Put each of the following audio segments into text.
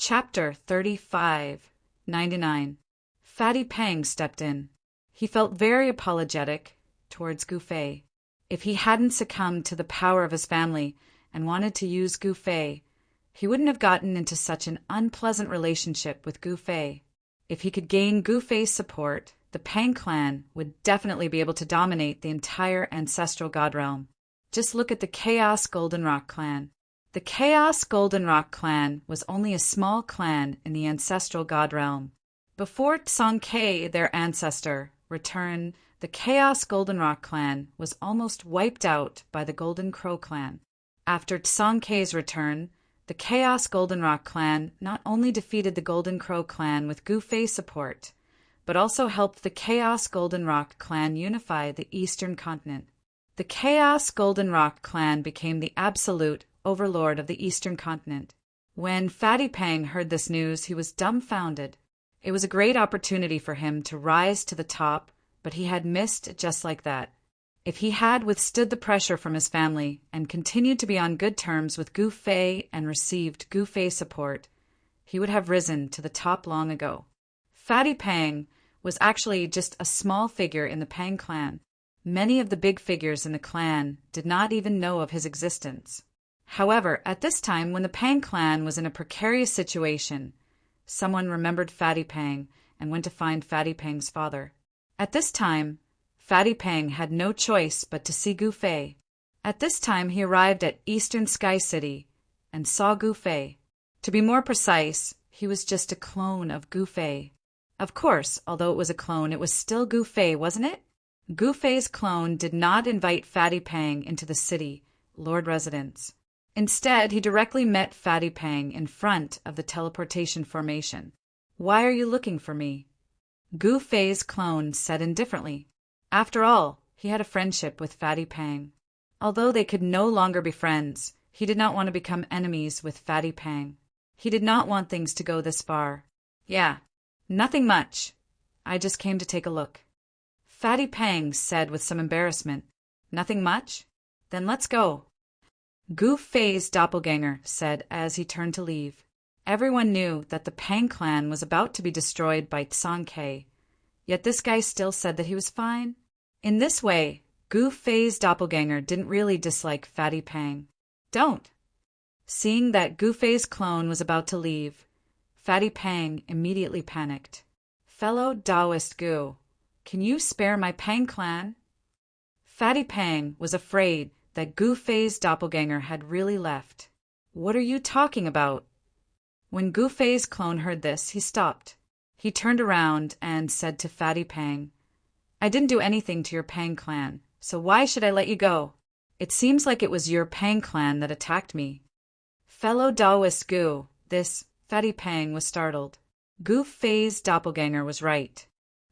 Chapter 35, 99. Fatty Pang stepped in. He felt very apologetic towards Gu Fei. If he hadn't succumbed to the power of his family and wanted to use Gu Fei, he wouldn't have gotten into such an unpleasant relationship with Gu Fei. If he could gain Gu Fei's support, the Pang clan would definitely be able to dominate the entire ancestral god realm. Just look at the Chaos Goldenrock clan. The Chaos Goldenrock clan was only a small clan in the ancestral god realm. Before Tsongkai, their ancestor, returned, the Chaos Goldenrock clan was almost wiped out by the Golden Crow clan. After Tsongkai's return, the Chaos Goldenrock clan not only defeated the Golden Crow clan with Gu Fei's support, but also helped the Chaos Goldenrock clan unify the Eastern continent. The Chaos Goldenrock clan became the absolute overlord of the Eastern continent. When Fatty Pang heard this news, he was dumbfounded. It was a great opportunity for him to rise to the top, but he had missed just like that. If he had withstood the pressure from his family and continued to be on good terms with Gu Fei and received Gu Fei's support, he would have risen to the top long ago. Fatty Pang was actually just a small figure in the Pang clan. Many of the big figures in the clan did not even know of his existence. However, at this time, when the Pang clan was in a precarious situation, someone remembered Fatty Pang and went to find Fatty Pang's father. At this time, Fatty Pang had no choice but to see Gu Fei. At this time, he arrived at Eastern Sky City and saw Gu Fei. To be more precise, he was just a clone of Gu Fei. Of course, although it was a clone, it was still Gu Fei, wasn't it? Gu Fei's clone did not invite Fatty Pang into the city, Lord Residence. Instead, he directly met Fatty Pang in front of the teleportation formation. "Why are you looking for me?" Gu Fei's clone said indifferently. After all, he had a friendship with Fatty Pang. Although they could no longer be friends, he did not want to become enemies with Fatty Pang. He did not want things to go this far. "Yeah, nothing much. I just came to take a look." Fatty Pang said with some embarrassment. "Nothing much? Then let's go." Gu Fei's doppelganger said as he turned to leave. Everyone knew that the Pang clan was about to be destroyed by Tsongkai, yet this guy still said that he was fine. In this way, Gu Fei's doppelganger didn't really dislike Fatty Pang. Don't. Seeing that Gu Fei's clone was about to leave, Fatty Pang immediately panicked. "Fellow Taoist Gu, can you spare my Pang clan?" Fatty Pang was afraid that Gu Fei's doppelganger had really left. "What are you talking about?" When Gu Fei's clone heard this, he stopped. He turned around and said to Fatty Pang, "I didn't do anything to your Pang clan, so why should I let you go? It seems like it was your Pang clan that attacked me." "Fellow Taoist Gu," Fatty Pang was startled. Gu Fei's doppelganger was right.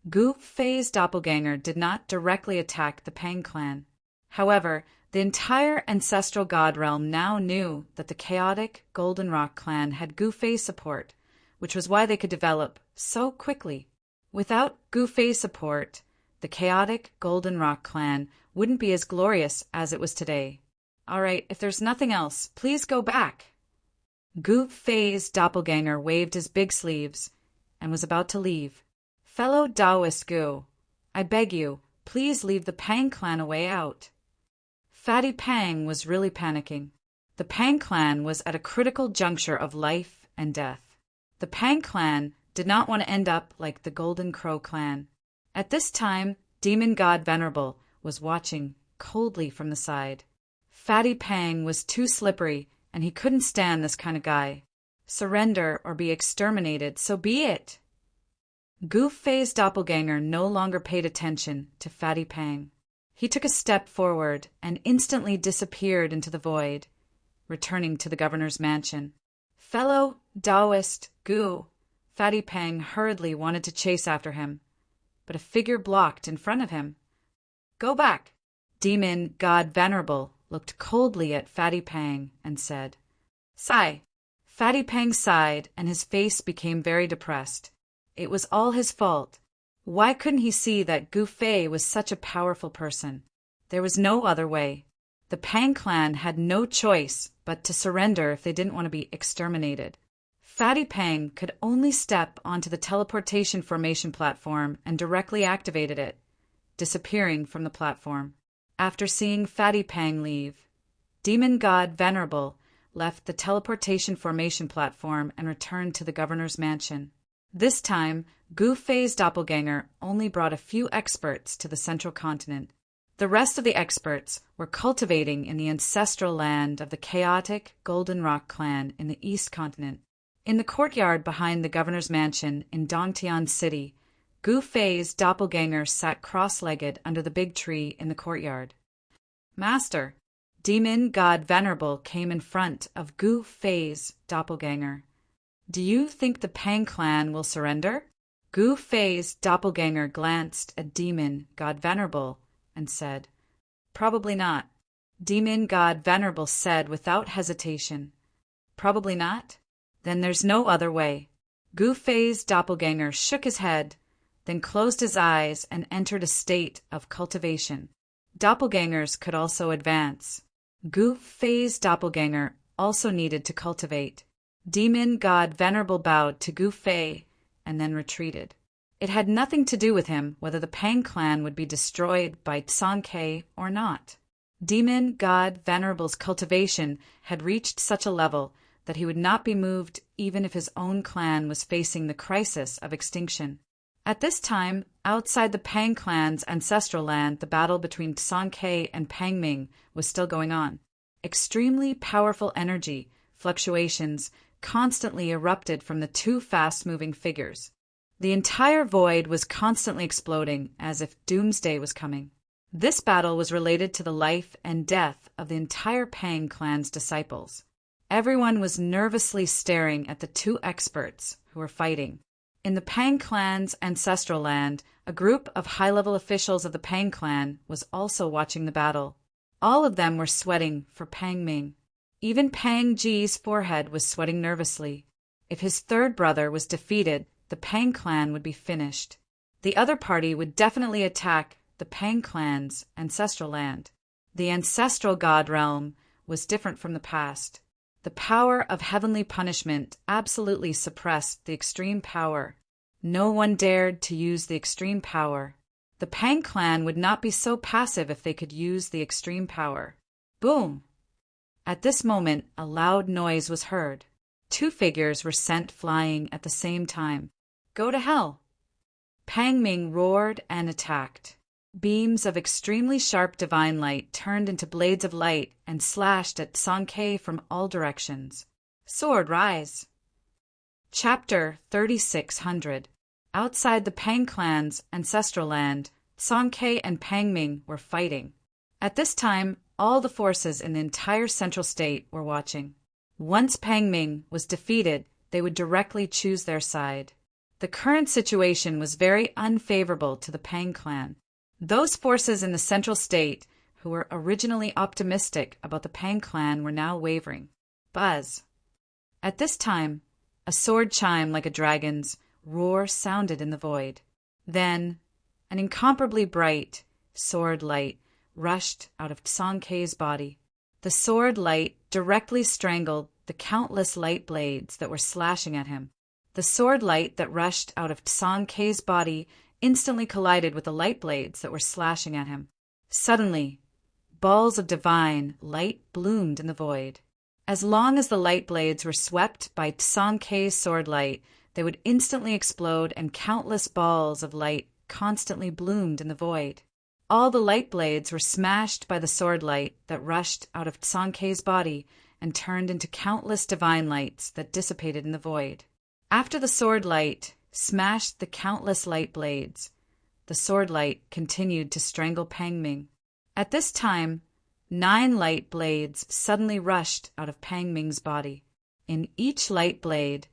Gu Fei's doppelganger did not directly attack the Pang clan. However, the entire ancestral god realm now knew that the chaotic Goldenrock clan had Gu Fei's support, which was why they could develop so quickly. Without Gu Fei's support, the chaotic Goldenrock clan wouldn't be as glorious as it was today. "All right, if there's nothing else, please go back." Gu Fei's doppelganger waved his big sleeves and was about to leave. "Fellow Taoist Gu, I beg you, please leave the Pang clan a way out." Fatty Pang was really panicking. The Pang clan was at a critical juncture of life and death. The Pang clan did not want to end up like the Golden Crow clan. At this time, demon god Venerable was watching coldly from the side. Fatty Pang was too slippery, and he couldn't stand this kind of guy. Surrender or be exterminated, so be it. Gu Fei's doppelganger no longer paid attention to Fatty Pang. He took a step forward and instantly disappeared into the void, returning to the governor's mansion. "Fellow Taoist Gu," Fatty Pang hurriedly wanted to chase after him, but a figure blocked in front of him. "Go back." Demon god Venerable looked coldly at Fatty Pang and said, "Sigh." Fatty Pang sighed and his face became very depressed. It was all his fault. Why couldn't he see that Gu Fei was such a powerful person? There was no other way. The Pang clan had no choice but to surrender if they didn't want to be exterminated. Fatty Pang could only step onto the teleportation formation platform and directly activated it, disappearing from the platform. After seeing Fatty Pang leave, demon god Venerable left the teleportation formation platform and returned to the governor's mansion. This time, Gu Fei's doppelganger only brought a few experts to the central continent. The rest of the experts were cultivating in the ancestral land of the chaotic Golden Rock clan in the East Continent. In the courtyard behind the governor's mansion in Dongtian City, Gu Fei's doppelganger sat cross-legged under the big tree in the courtyard. Master, demon god Venerable came in front of Gu Fei's doppelganger. Do you think the Pang clan will surrender? Gu Fei's doppelganger glanced at demon god Venerable and said, Probably not. Demon god Venerable said without hesitation. Probably not? Then there's no other way. Gu Fei's doppelganger shook his head, then closed his eyes and entered a state of cultivation. Doppelgangers could also advance. Gu Fei's doppelganger also needed to cultivate. Demon god Venerable bowed to Gu Fei and then retreated. It had nothing to do with him whether the Pang clan would be destroyed by Song Ke or not. Demon god Venerable's cultivation had reached such a level that he would not be moved even if his own clan was facing the crisis of extinction. At this time, outside the Pang clan's ancestral land, the battle between Song Ke and Pang Ming was still going on. Extremely powerful energy fluctuations constantly erupted from the two fast-moving figures. The entire void was constantly exploding, as if doomsday was coming. This battle was related to the life and death of the entire Pang clan's disciples. Everyone was nervously staring at the two experts who were fighting. In the Pang clan's ancestral land, a group of high-level officials of the Pang clan was also watching the battle. All of them were sweating for Pang Ming. Even Pang Ji's forehead was sweating nervously. If his third brother was defeated, the Pang clan would be finished. The other party would definitely attack the Pang clan's ancestral land. The ancestral god realm was different from the past. The power of heavenly punishment absolutely suppressed the extreme power. No one dared to use the extreme power. The Pang clan would not be so passive if they could use the extreme power. Boom! At this moment, a loud noise was heard. Two figures were sent flying at the same time. Go to hell! Pang Ming roared and attacked. Beams of extremely sharp divine light turned into blades of light and slashed at Song Ke from all directions. Sword rise! Chapter 3600. Outside the Pang clan's ancestral land, Song Ke and Pang Ming were fighting. At this time, all the forces in the entire central state were watching. Once Pang Ming was defeated, they would directly choose their side. The current situation was very unfavorable to the Pang clan. Those forces in the central state who were originally optimistic about the Pang clan were now wavering. Buzz. At this time, a sword chime like a dragon's roar sounded in the void. Then, an incomparably bright sword light rushed out of Song Ke's body. The sword light directly strangled the countless light blades that were slashing at him. The sword light that rushed out of Song Ke's body instantly collided with the light blades that were slashing at him. Suddenly, balls of divine light bloomed in the void. As long as the light blades were swept by Song Ke's sword light, they would instantly explode and countless balls of light constantly bloomed in the void. All the light blades were smashed by the sword light that rushed out of Song Ke's body and turned into countless divine lights that dissipated in the void. After the sword light smashed the countless light blades, the sword light continued to strangle Pang Ming. At this time, 9 light blades suddenly rushed out of Pang Ming's body. In each light blade,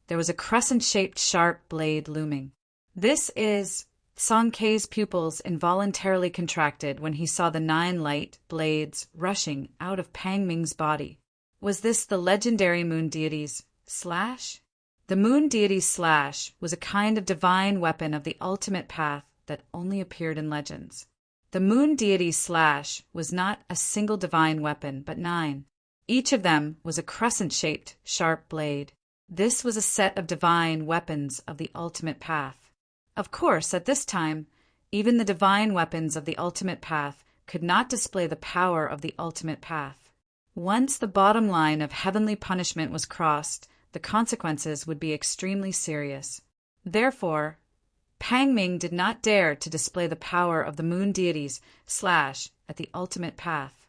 there was a crescent-shaped sharp blade looming. This is Song Ke's pupils involuntarily contracted when he saw the 9 light blades rushing out of Pang Ming's body. Was this the legendary moon deity's slash? The moon deity's slash was a kind of divine weapon of the ultimate path that only appeared in legends. The moon deity's slash was not a single divine weapon, but 9. Each of them was a crescent-shaped, sharp blade. This was a set of divine weapons of the ultimate path. Of course, at this time, even the divine weapons of the ultimate path could not display the power of the ultimate path. Once the bottom line of heavenly punishment was crossed, the consequences would be extremely serious. Therefore, Pang Ming did not dare to display the power of the moon deities at the ultimate path.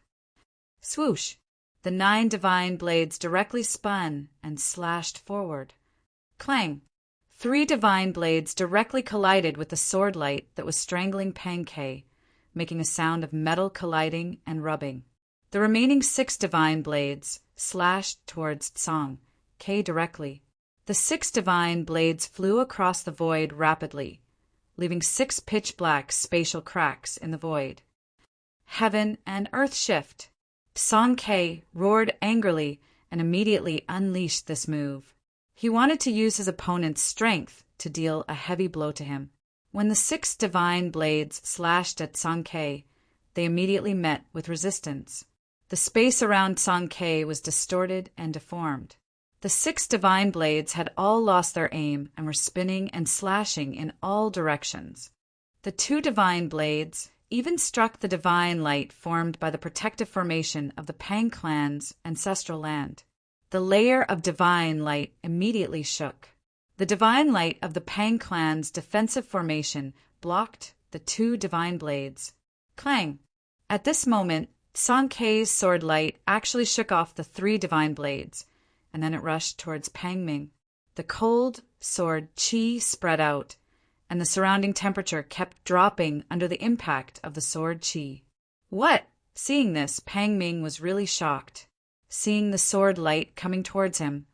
Swoosh! The 9 divine blades directly spun and slashed forward. Clang! 3 divine blades directly collided with the sword light that was strangling Pang Ke, making a sound of metal colliding and rubbing. The remaining 6 divine blades slashed towards Tsang Ke directly. The 6 divine blades flew across the void rapidly, leaving 6 pitch-black spatial cracks in the void. Heaven and earth shift. Tsang Ke roared angrily and immediately unleashed this move. He wanted to use his opponent's strength to deal a heavy blow to him. When the 6 divine blades slashed at Tsang Ke, they immediately met with resistance. The space around Tsang Ke was distorted and deformed. The 6 divine blades had all lost their aim and were spinning and slashing in all directions. The 2 divine blades even struck the divine light formed by the protective formation of the Pang clan's ancestral land. The layer of divine light immediately shook. The divine light of the Pang clan's defensive formation blocked the 2 divine blades. Clang! At this moment, Tsang Ke's sword light actually shook off the 3 divine blades, and then it rushed towards Pang Ming. The cold sword qi spread out, and the surrounding temperature kept dropping under the impact of the sword qi. What? Seeing this, Pang Ming was really shocked. Seeing the sword light coming towards him,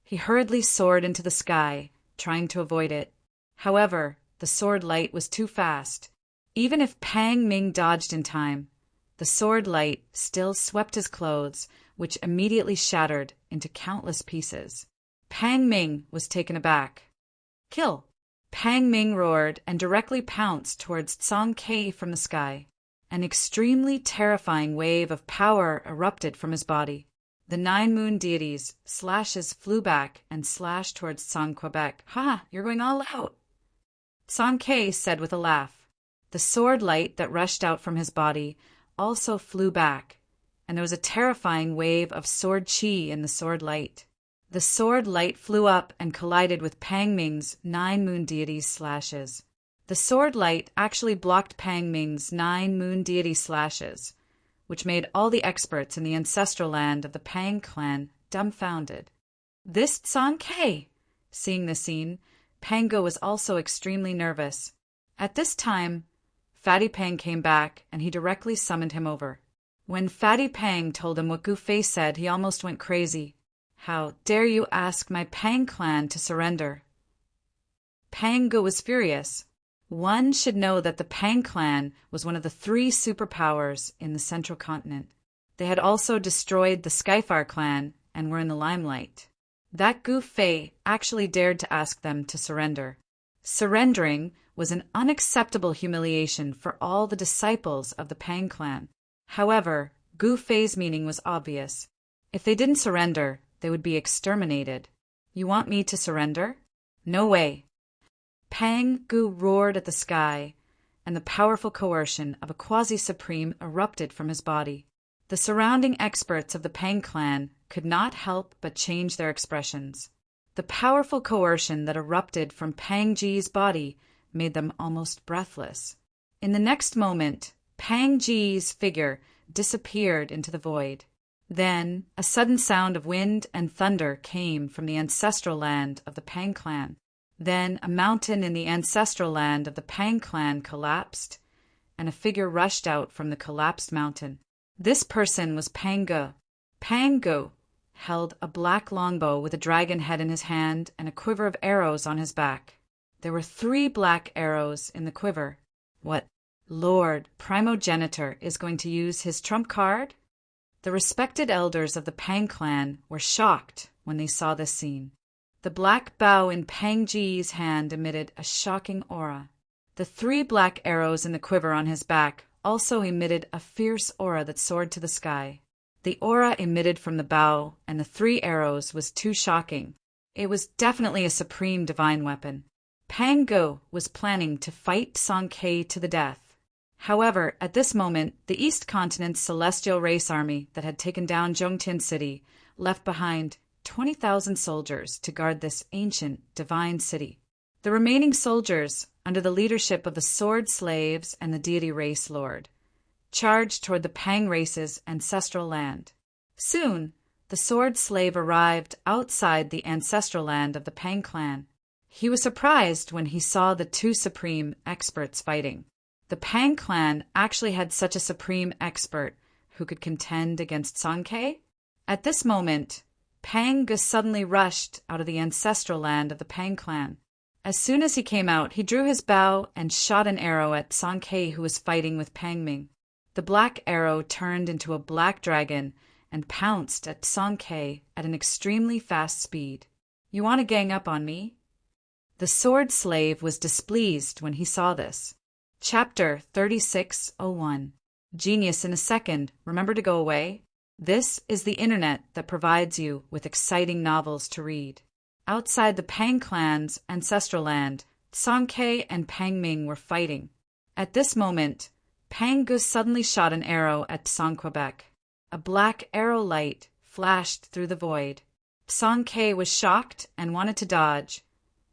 he hurriedly soared into the sky, trying to avoid it. However, the sword light was too fast. Even if Pang Ming dodged in time, the sword light still swept his clothes, which immediately shattered into countless pieces. Pang Ming was taken aback. Kill! Pang Ming roared and directly pounced towards Tsang Ke from the sky. An extremely terrifying wave of power erupted from his body. The 9 moon deities' slashes flew back and slashed towards Tsang Quebec. Ha! You're going all out! Tsang Ke said with a laugh. The sword light that rushed out from his body also flew back, and there was a terrifying wave of sword qi in the sword light. The sword light flew up and collided with Pang Ming's 9 moon deities' slashes. The sword light actually blocked Pang Ming's 9 moon deity slashes, which made all the experts in the ancestral land of the Pang clan dumbfounded. This Tsang Ke! Seeing the scene, Pango was also extremely nervous. At this time, Fatty Pang came back and he directly summoned him over. When Fatty Pang told him what Gu Fei said, he almost went crazy. How dare you ask my Pang clan to surrender? Pango was furious. One should know that the Pang clan was one of the 3 superpowers in the central continent. They had also destroyed the Skyfire clan and were in the limelight. That Gu Fei actually dared to ask them to surrender. Surrendering was an unacceptable humiliation for all the disciples of the Pang clan. However, Gu Fei's meaning was obvious. If they didn't surrender, they would be exterminated. You want me to surrender? No way. Pang Gu roared at the sky, and the powerful coercion of a quasi-supreme erupted from his body. The surrounding experts of the Pang clan could not help but change their expressions. The powerful coercion that erupted from Pang Ji's body made them almost breathless. In the next moment, Pang Ji's figure disappeared into the void. Then, a sudden sound of wind and thunder came from the ancestral land of the Pang clan. Then a mountain in the ancestral land of the Pang clan collapsed, and a figure rushed out from the collapsed mountain. This person was Pango. Pango held a black longbow with a dragon head in his hand and a quiver of arrows on his back. There were 3 black arrows in the quiver. What Lord Primogenitor is going to use his trump card? The respected elders of the Pang clan were shocked when they saw this scene. The black bow in Pang Ji's hand emitted a shocking aura. The 3 black arrows in the quiver on his back also emitted a fierce aura that soared to the sky. The aura emitted from the bow and the 3 arrows was too shocking. It was definitely a supreme divine weapon. Pang Gu was planning to fight Song Ke to the death. However, at this moment, the East Continent's celestial race army that had taken down Zhongtian City left behind 20,000 soldiers to guard this ancient, divine city. The remaining soldiers, under the leadership of the sword slaves and the deity race lord, charged toward the Pang race's ancestral land. Soon, the sword slave arrived outside the ancestral land of the Pang clan. He was surprised when he saw the two supreme experts fighting. The Pang clan actually had such a supreme expert who could contend against Song Ke. At this moment, Pang Gu suddenly rushed out of the ancestral land of the Pang clan. As soon as he came out, he drew his bow and shot an arrow at Song Ke, who was fighting with Pang Ming. The black arrow turned into a black dragon and pounced at Song Ke at an extremely fast speed. "You want to gang up on me?" The sword slave was displeased when he saw this. Chapter 3601. Genius in a second. Remember to go away? This is the internet that provides you with exciting novels to read. Outside the Pang clan's ancestral land, Song Ke and Pang Ming were fighting. At this moment, Pang Gu suddenly shot an arrow at Song Quebec. A black arrow light flashed through the void. Song Ke was shocked and wanted to dodge,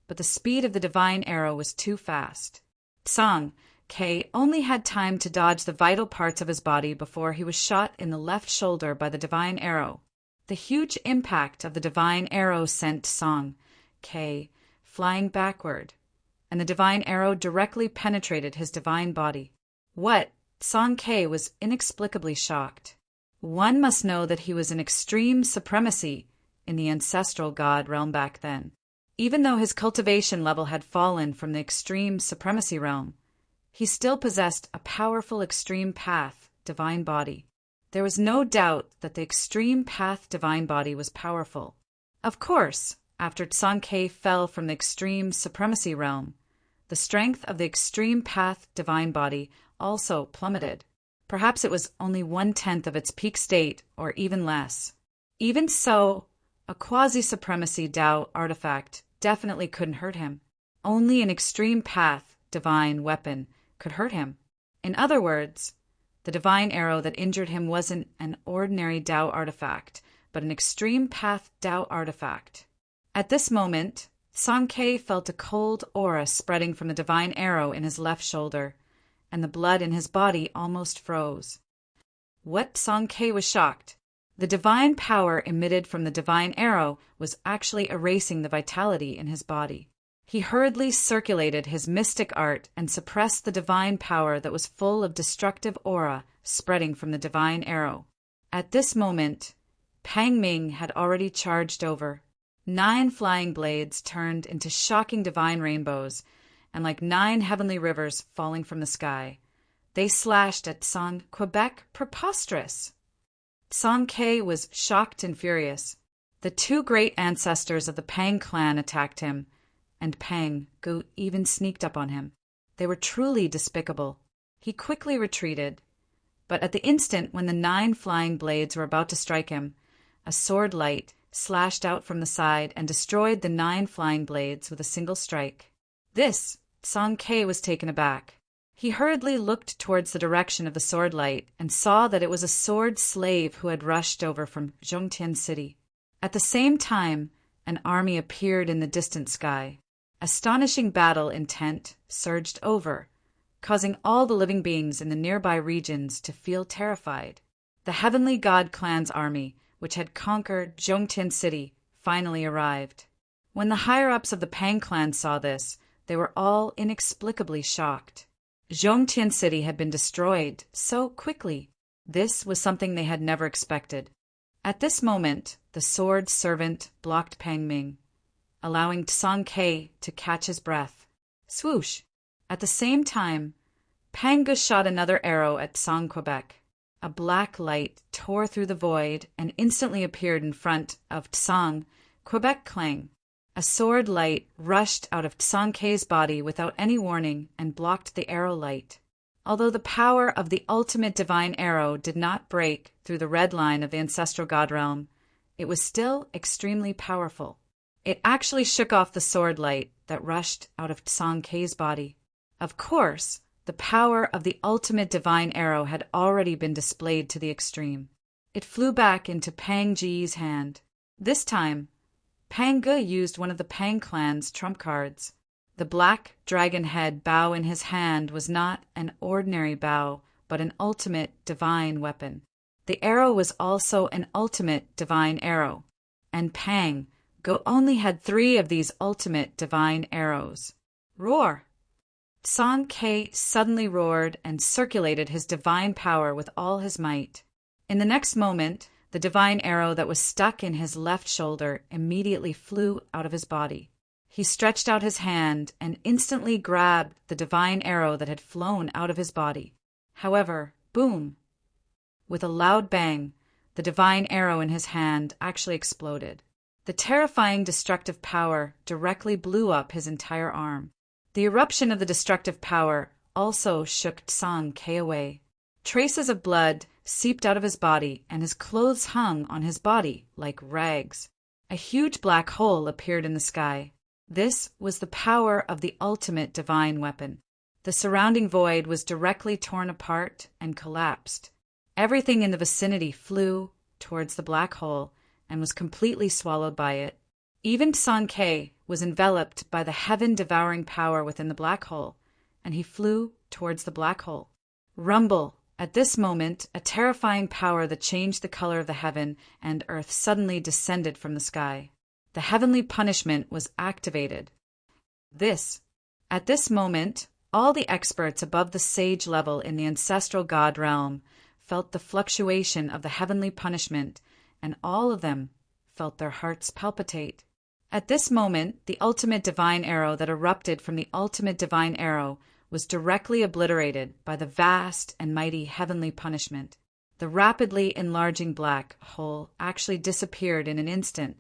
but the speed of the divine arrow was too fast. Song Ke only had time to dodge the vital parts of his body before he was shot in the left shoulder by the divine arrow. The huge impact of the divine arrow sent Song Ke flying backward, and the divine arrow directly penetrated his divine body. What? Song Ke was inexplicably shocked. One must know that he was in extreme supremacy in the ancestral god realm back then. Even though his cultivation level had fallen from the extreme supremacy realm, he still possessed a powerful extreme path divine body. There was no doubt that the extreme path divine body was powerful. Of course, after Song Ke fell from the extreme supremacy realm, the strength of the extreme path divine body also plummeted. Perhaps it was only 1/10 of its peak state, or even less. Even so, a quasi-supremacy Tao artifact definitely couldn't hurt him. Only an extreme path divine weapon could hurt him. In other words, the divine arrow that injured him wasn't an ordinary Tao artifact, but an extreme path Tao artifact. At this moment, Song Ke felt a cold aura spreading from the divine arrow in his left shoulder, and the blood in his body almost froze. What? Song Ke was shocked. The divine power emitted from the divine arrow was actually erasing the vitality in his body. He hurriedly circulated his mystic art and suppressed the divine power that was full of destructive aura spreading from the divine arrow. At this moment, Pang Ming had already charged over. 9 flying blades turned into shocking divine rainbows, and like 9 heavenly rivers falling from the sky, they slashed at Song Quebec. Preposterous! Song Ke was shocked and furious. The 2 great ancestors of the Pang clan attacked him, and Pang Gu even sneaked up on him. They were truly despicable. He quickly retreated, but at the instant when the 9 flying blades were about to strike him, a sword light slashed out from the side and destroyed the 9 flying blades with a single strike. This, Song Ke was taken aback. He hurriedly looked towards the direction of the sword light and saw that it was a sword slave who had rushed over from Zhongtian City. At the same time, an army appeared in the distant sky. Astonishing battle intent surged over, causing all the living beings in the nearby regions to feel terrified. The Heavenly God Clan's army, which had conquered Zhongtian City, finally arrived. When the higher-ups of the Pang clan saw this, they were all inexplicably shocked. Zhongtian City had been destroyed so quickly. This was something they had never expected. At this moment, the sword servant blocked Pang Ming, allowing Song Ke to catch his breath. Swoosh! At the same time, Pang Gu shot another arrow at Song Quebec. A black light tore through the void and instantly appeared in front of Song Quebec Clang. A sword light rushed out of Song Ke's body without any warning and blocked the arrow light. Although the power of the ultimate divine arrow did not break through the red line of the ancestral god realm, it was still extremely powerful. It actually shook off the sword light that rushed out of Song Kei's body. Of course, the power of the ultimate divine arrow had already been displayed to the extreme. It flew back into Pang Ji's hand. This time, Pang Ge used one of the Pang clan's trump cards. The black dragon head bow in his hand was not an ordinary bow, but an ultimate divine weapon. The arrow was also an ultimate divine arrow, and Pang Ge only had 3 of these ultimate divine arrows. Roar! Song Kei suddenly roared and circulated his divine power with all his might. In the next moment, the divine arrow that was stuck in his left shoulder immediately flew out of his body. He stretched out his hand and instantly grabbed the divine arrow that had flown out of his body. However, boom! With a loud bang, the divine arrow in his hand actually exploded. The terrifying destructive power directly blew up his entire arm. The eruption of the destructive power also shook Song Kei away. Traces of blood seeped out of his body, and his clothes hung on his body like rags. A huge black hole appeared in the sky. This was the power of the ultimate divine weapon. The surrounding void was directly torn apart and collapsed. Everything in the vicinity flew towards the black hole and was completely swallowed by it. Even Song Kei was enveloped by the heaven-devouring power within the black hole, and he flew towards the black hole. Rumble! At this moment, a terrifying power that changed the color of the heaven and earth suddenly descended from the sky. The heavenly punishment was activated. At this moment, all the experts above the sage level in the ancestral god realm felt the fluctuation of the heavenly punishment, and all of them felt their hearts palpitate. At this moment, the ultimate divine arrow that erupted from the ultimate divine arrow was directly obliterated by the vast and mighty heavenly punishment. The rapidly enlarging black hole actually disappeared in an instant,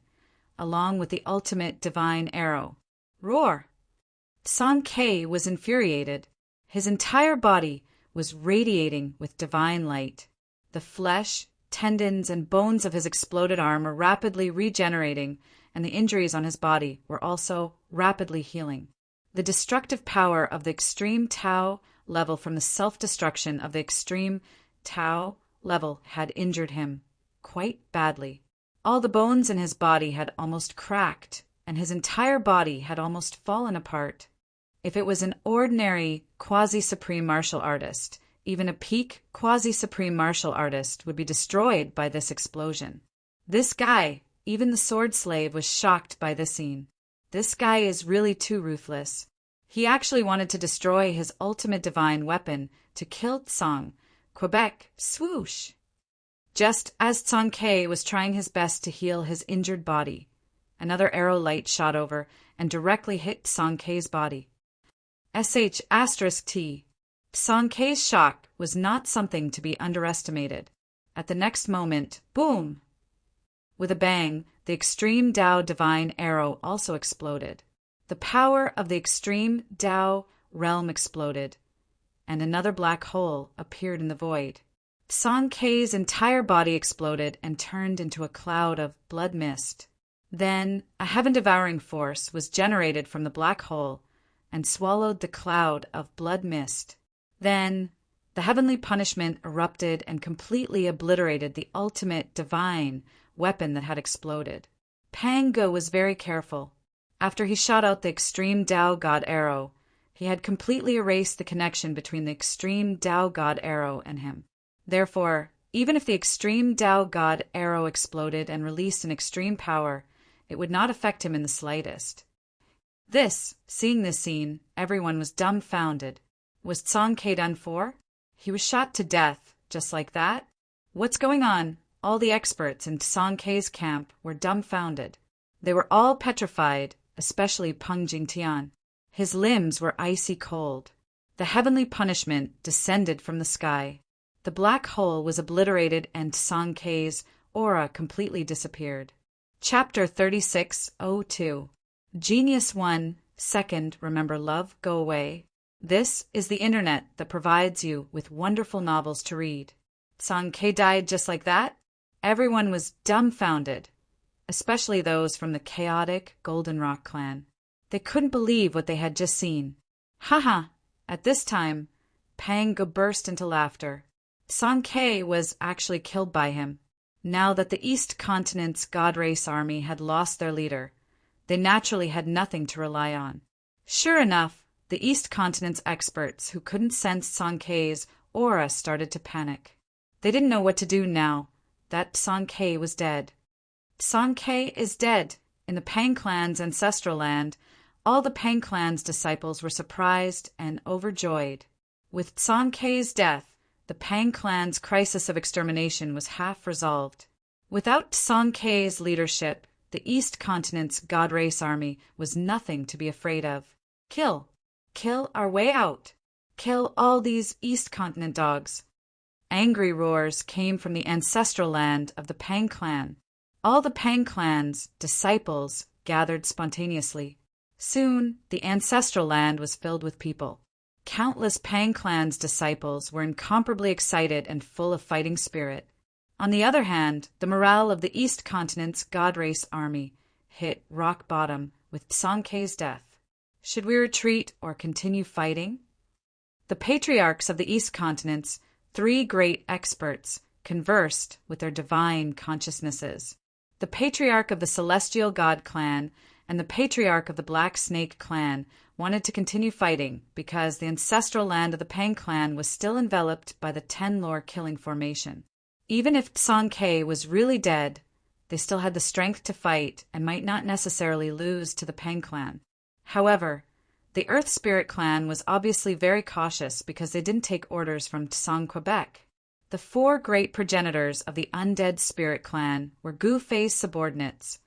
along with the ultimate divine arrow. Roar! Song Kei was infuriated. His entire body was radiating with divine light. The flesh, tendons, and bones of his exploded arm were rapidly regenerating, and the injuries on his body were also rapidly healing. The destructive power of the extreme Tao level from the self-destruction of the extreme Tao level had injured him quite badly. All the bones in his body had almost cracked, and his entire body had almost fallen apart. If it was an ordinary quasi-supreme martial artist, even a peak quasi-supreme martial artist would be destroyed by this explosion. This guy, even the sword slave, was shocked by this scene. This guy is really too ruthless. He actually wanted to destroy his ultimate divine weapon to kill Song Quebec. Swoosh! Just as Song Kei was trying his best to heal his injured body, another arrow light shot over and directly hit Song Kei's body. **T. Song Kei's shock was not something to be underestimated. At the next moment, boom! With a bang, the extreme Tao divine arrow also exploded. The power of the extreme Tao realm exploded, and another black hole appeared in the void. Song Kei's entire body exploded and turned into a cloud of blood mist. Then a heaven-devouring force was generated from the black hole and swallowed the cloud of blood mist. Then the heavenly punishment erupted and completely obliterated the ultimate divine weapon that had exploded. Pang Ge was very careful. After he shot out the extreme Tao God arrow, he had completely erased the connection between the extreme Tao God arrow and him. Therefore, even if the extreme Tao God arrow exploded and released an extreme power, it would not affect him in the slightest. Seeing this scene, everyone was dumbfounded. Was Song Kei done for? He was shot to death, just like that? What's going on? All the experts in Song Kei's camp were dumbfounded. They were all petrified, especially Peng Jingtian. His limbs were icy cold. The heavenly punishment descended from the sky. The black hole was obliterated and Song Kei's aura completely disappeared. Chapter 36:02. Genius 1. Second, remember love, go away. This is the internet that provides you with wonderful novels to read. Song Kei died just like that? Everyone was dumbfounded, especially those from the chaotic Goldenrock clan. They couldn't believe what they had just seen. Haha! At this time, Pang burst into laughter. Song Ke was actually killed by him. Now that the East Continent's God Race army had lost their leader, they naturally had nothing to rely on. Sure enough, the East Continent's experts who couldn't sense Song Ke's aura started to panic. They didn't know what to do now that Song Ke was dead. Song Ke is dead. In the Pang clan's ancestral land, all the Pang clan's disciples were surprised and overjoyed. With Song Ke's death, the Pang clan's crisis of extermination was half resolved. Without Song Ke's leadership, the East Continent's God Race army was nothing to be afraid of. Kill. Kill our way out. Kill all these East Continent dogs. Angry roars came from the ancestral land of the Pang clan. All the Pang clan's disciples gathered spontaneously. Soon, the ancestral land was filled with people. Countless Pang clan's disciples were incomparably excited and full of fighting spirit. On the other hand, the morale of the East Continent's God Race army hit rock bottom with Song Ke's death. Should we retreat or continue fighting? The patriarchs of the East Continent's 3 great experts conversed with their divine consciousnesses. The patriarch of the Celestial God clan and the patriarch of the Black Snake clan wanted to continue fighting because the ancestral land of the Pang clan was still enveloped by the 10 lore killing formation. Even if Song Ke was really dead, they still had the strength to fight and might not necessarily lose to the Pang clan. However, the Earth Spirit clan was obviously very cautious because they didn't take orders from Tsang Quebec. The 4 great progenitors of the Undead Spirit clan were Gu Fei's subordinates,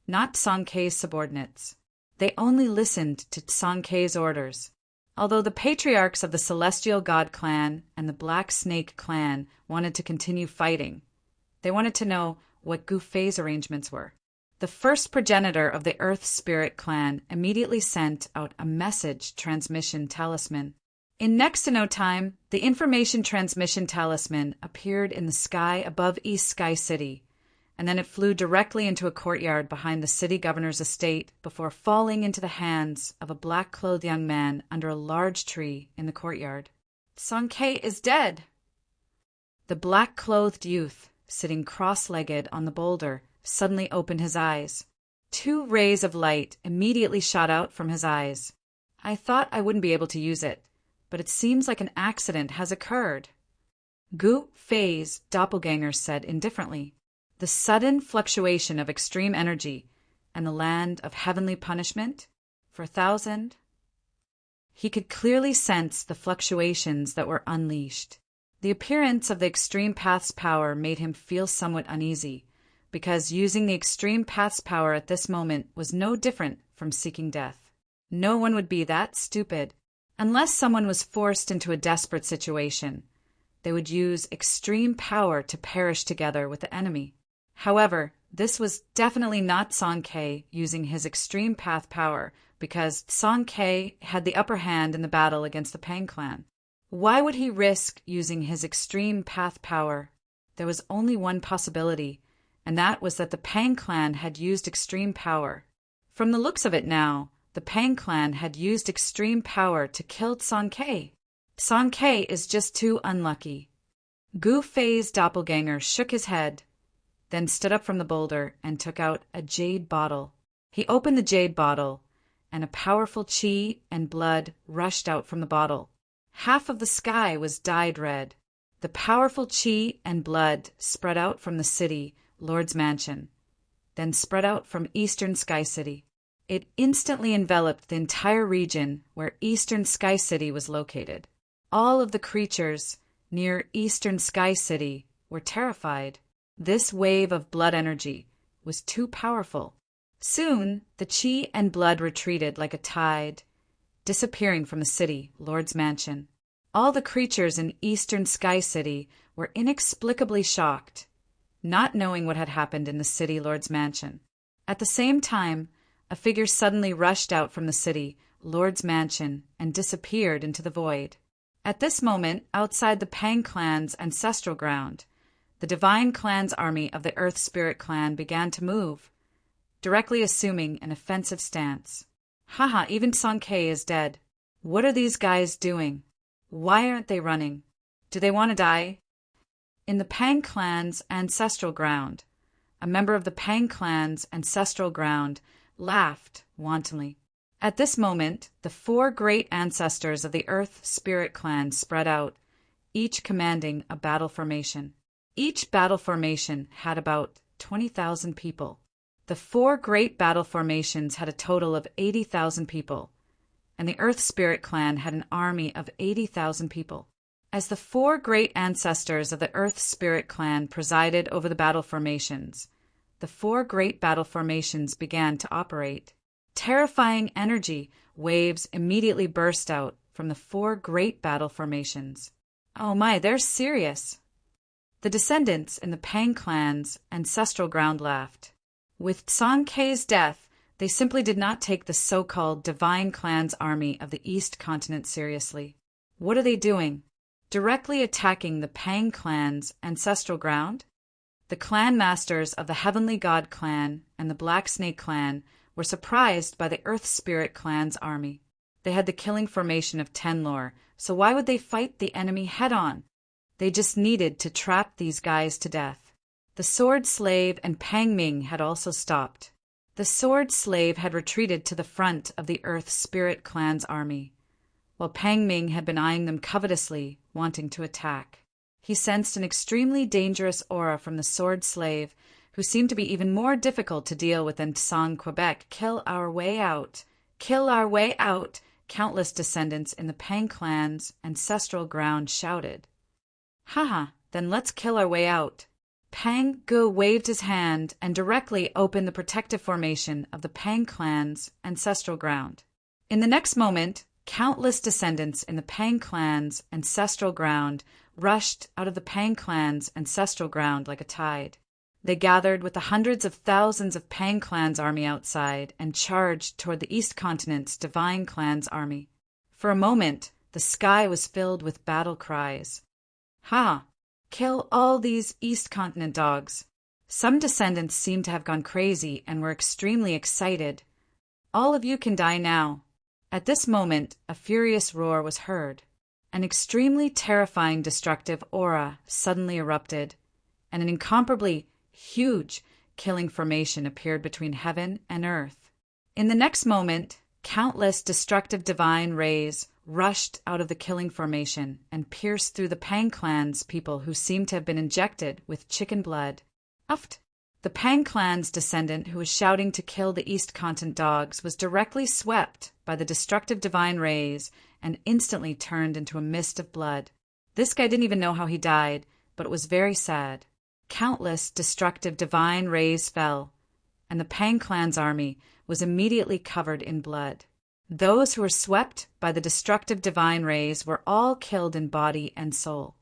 not Song Ke's subordinates. They only listened to Song Ke's orders. Although the patriarchs of the Celestial God clan and the Black Snake clan wanted to continue fighting, they wanted to know what Gu Fei's arrangements were. The first progenitor of the Earth Spirit clan immediately sent out a message transmission talisman. In next to no time, the information transmission talisman appeared in the sky above East Sky City, and then it flew directly into a courtyard behind the city governor's estate before falling into the hands of a black-clothed young man under a large tree in the courtyard. Song Ke is dead! The black-clothed youth, sitting cross-legged on the boulder, suddenly opened his eyes. 2 rays of light immediately shot out from his eyes. I thought I wouldn't be able to use it, but it seems like an accident has occurred. Gu Fei's doppelganger said indifferently. The sudden fluctuation of extreme energy and the land of heavenly punishment for 1,000. He could clearly sense the fluctuations that were unleashed. The appearance of the extreme path's power made him feel somewhat uneasy, because using the extreme path's power at this moment was no different from seeking death. No one would be that stupid. Unless someone was forced into a desperate situation, they would use extreme power to perish together with the enemy. However, this was definitely not Song Ke using his extreme path power, because Song Ke had the upper hand in the battle against the Pang clan. Why would he risk using his extreme path power? There was only one possibility, and that was that the Pang clan had used extreme power. From the looks of it now, the Pang clan had used extreme power to kill Song Ke. Song Ke is just too unlucky. Gu Fei's doppelganger shook his head, then stood up from the boulder and took out a jade bottle. He opened the jade bottle, and a powerful qi and blood rushed out from the bottle. Half of the sky was dyed red. The powerful qi and blood spread out from the city, Lord's Mansion, then spread out from Eastern Sky City. It instantly enveloped the entire region where Eastern Sky City was located. All of the creatures near Eastern Sky City were terrified. This wave of blood energy was too powerful. Soon, the qi and blood retreated like a tide, disappearing from the city, Lord's Mansion. All the creatures in Eastern Sky City were inexplicably shocked, not knowing what had happened in the city, Lord's Mansion. At the same time, a figure suddenly rushed out from the city, Lord's Mansion, and disappeared into the void. At this moment, outside the Pang clan's ancestral ground, the Divine Clan's army of the Earth Spirit clan began to move. directly assuming an offensive stance. Haha, even Song-K is dead. What are these guys doing? Why aren't they running? Do they want to die? In the Pang clan's ancestral ground, a member of the Pang clan's ancestral ground laughed wantonly. At this moment, the 4 great ancestors of the Earth Spirit clan spread out, each commanding a battle formation. Each battle formation had about 20,000 people. The 4 great battle formations had a total of 80,000 people, and the Earth Spirit clan had an army of 80,000 people. As the 4 great ancestors of the Earth Spirit clan presided over the battle formations, the 4 great battle formations began to operate. Terrifying energy waves immediately burst out from the 4 great battle formations. Oh my, they're serious. The descendants in the Pang clan's ancestral ground laughed. With Song-K's death, they simply did not take the so-called Divine Clan's army of the East Continent seriously. What are they doing? Directly attacking the Pang clan's ancestral ground? The clan masters of the Heavenly God clan and the Black Snake clan were surprised by the Earth Spirit clan's army. They had the killing formation of Tenlor, so why would they fight the enemy head-on? They just needed to trap these guys to death. The Sword Slave and Pang Ming had also stopped. The Sword Slave had retreated to the front of the Earth Spirit clan's army, while Pang Ming had been eyeing them covetously, wanting to attack. He sensed an extremely dangerous aura from the Sword Slave, who seemed to be even more difficult to deal with than Tsang Quebec. Kill our way out! Kill our way out! Countless descendants in the Pang clan's ancestral ground shouted. Haha, then let's kill our way out. Pang Gu waved his hand and directly opened the protective formation of the Pang clan's ancestral ground. In the next moment, countless descendants in the Pang clan's ancestral ground rushed out of the Pang clan's ancestral ground like a tide. They gathered with the hundreds of thousands of Pang clan's army outside and charged toward the East Continent's Divine Clan's army. For a moment, the sky was filled with battle cries. Ha! Kill all these East Continent dogs. Some descendants seemed to have gone crazy and were extremely excited. All of you can die now. At this moment, a furious roar was heard. An extremely terrifying destructive aura suddenly erupted, and an incomparably huge killing formation appeared between heaven and earth. In the next moment, countless destructive divine rays rushed out of the killing formation and pierced through the Pang clan's people who seemed to have been injected with chicken blood. Uft! The Pang clan's descendant who was shouting to kill the East Continent dogs was directly swept by the destructive divine rays and instantly turned into a mist of blood. This guy didn't even know how he died, but it was very sad. Countless destructive divine rays fell, and the Pang clan's army was immediately covered in blood. Those who were swept by the destructive divine rays were all killed in body and soul.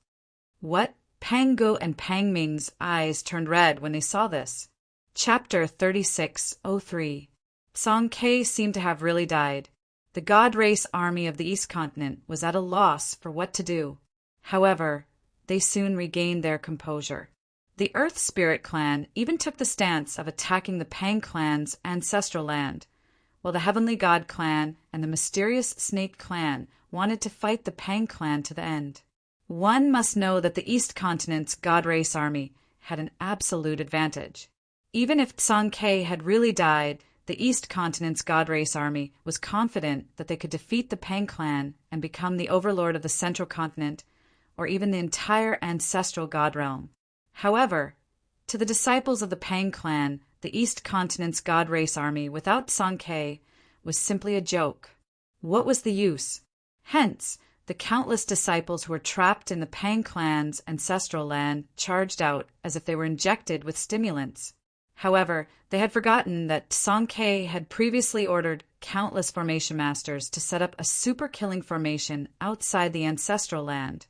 What? Pang Gu and Pang Ming's eyes turned red when they saw this. Chapter 3603. Song-K seemed to have really died. The God Race army of the East Continent was at a loss for what to do. However, they soon regained their composure. The Earth Spirit clan even took the stance of attacking the Pang clan's ancestral land, while the Heavenly God clan and the Mysterious Snake clan wanted to fight the Pang clan to the end. One must know that the East Continent's God Race army had an absolute advantage. Even if Song-K had really died, the East Continent's God Race army was confident that they could defeat the Pang clan and become the overlord of the Central Continent, or even the entire ancestral God realm. However, to the disciples of the Pang clan, the East Continent's God Race army without Song-K was simply a joke. What was the use? Hence, the countless disciples who were trapped in the Pang clan's ancestral land charged out as if they were injected with stimulants. However, they had forgotten that Song-K had previously ordered countless formation masters to set up a super killing formation outside the ancestral land,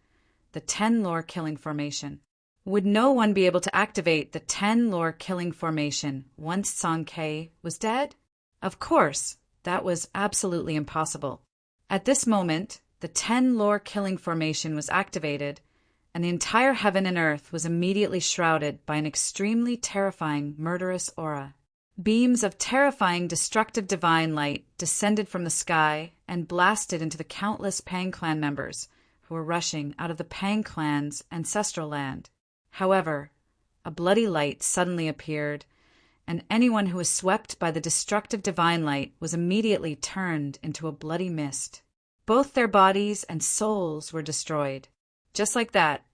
the 10 lore killing formation. Would no one be able to activate the 10 lore killing formation once Song-K was dead? Of course, that was absolutely impossible. At this moment, the 10 lore killing formation was activated, and the entire heaven and earth was immediately shrouded by an extremely terrifying murderous aura. Beams of terrifying, destructive divine light descended from the sky and blasted into the countless Pang clan members who were rushing out of the Pang clan's ancestral land. However, a bloody light suddenly appeared, and anyone who was swept by the destructive divine light was immediately turned into a bloody mist. Both their bodies and souls were destroyed. Just like that,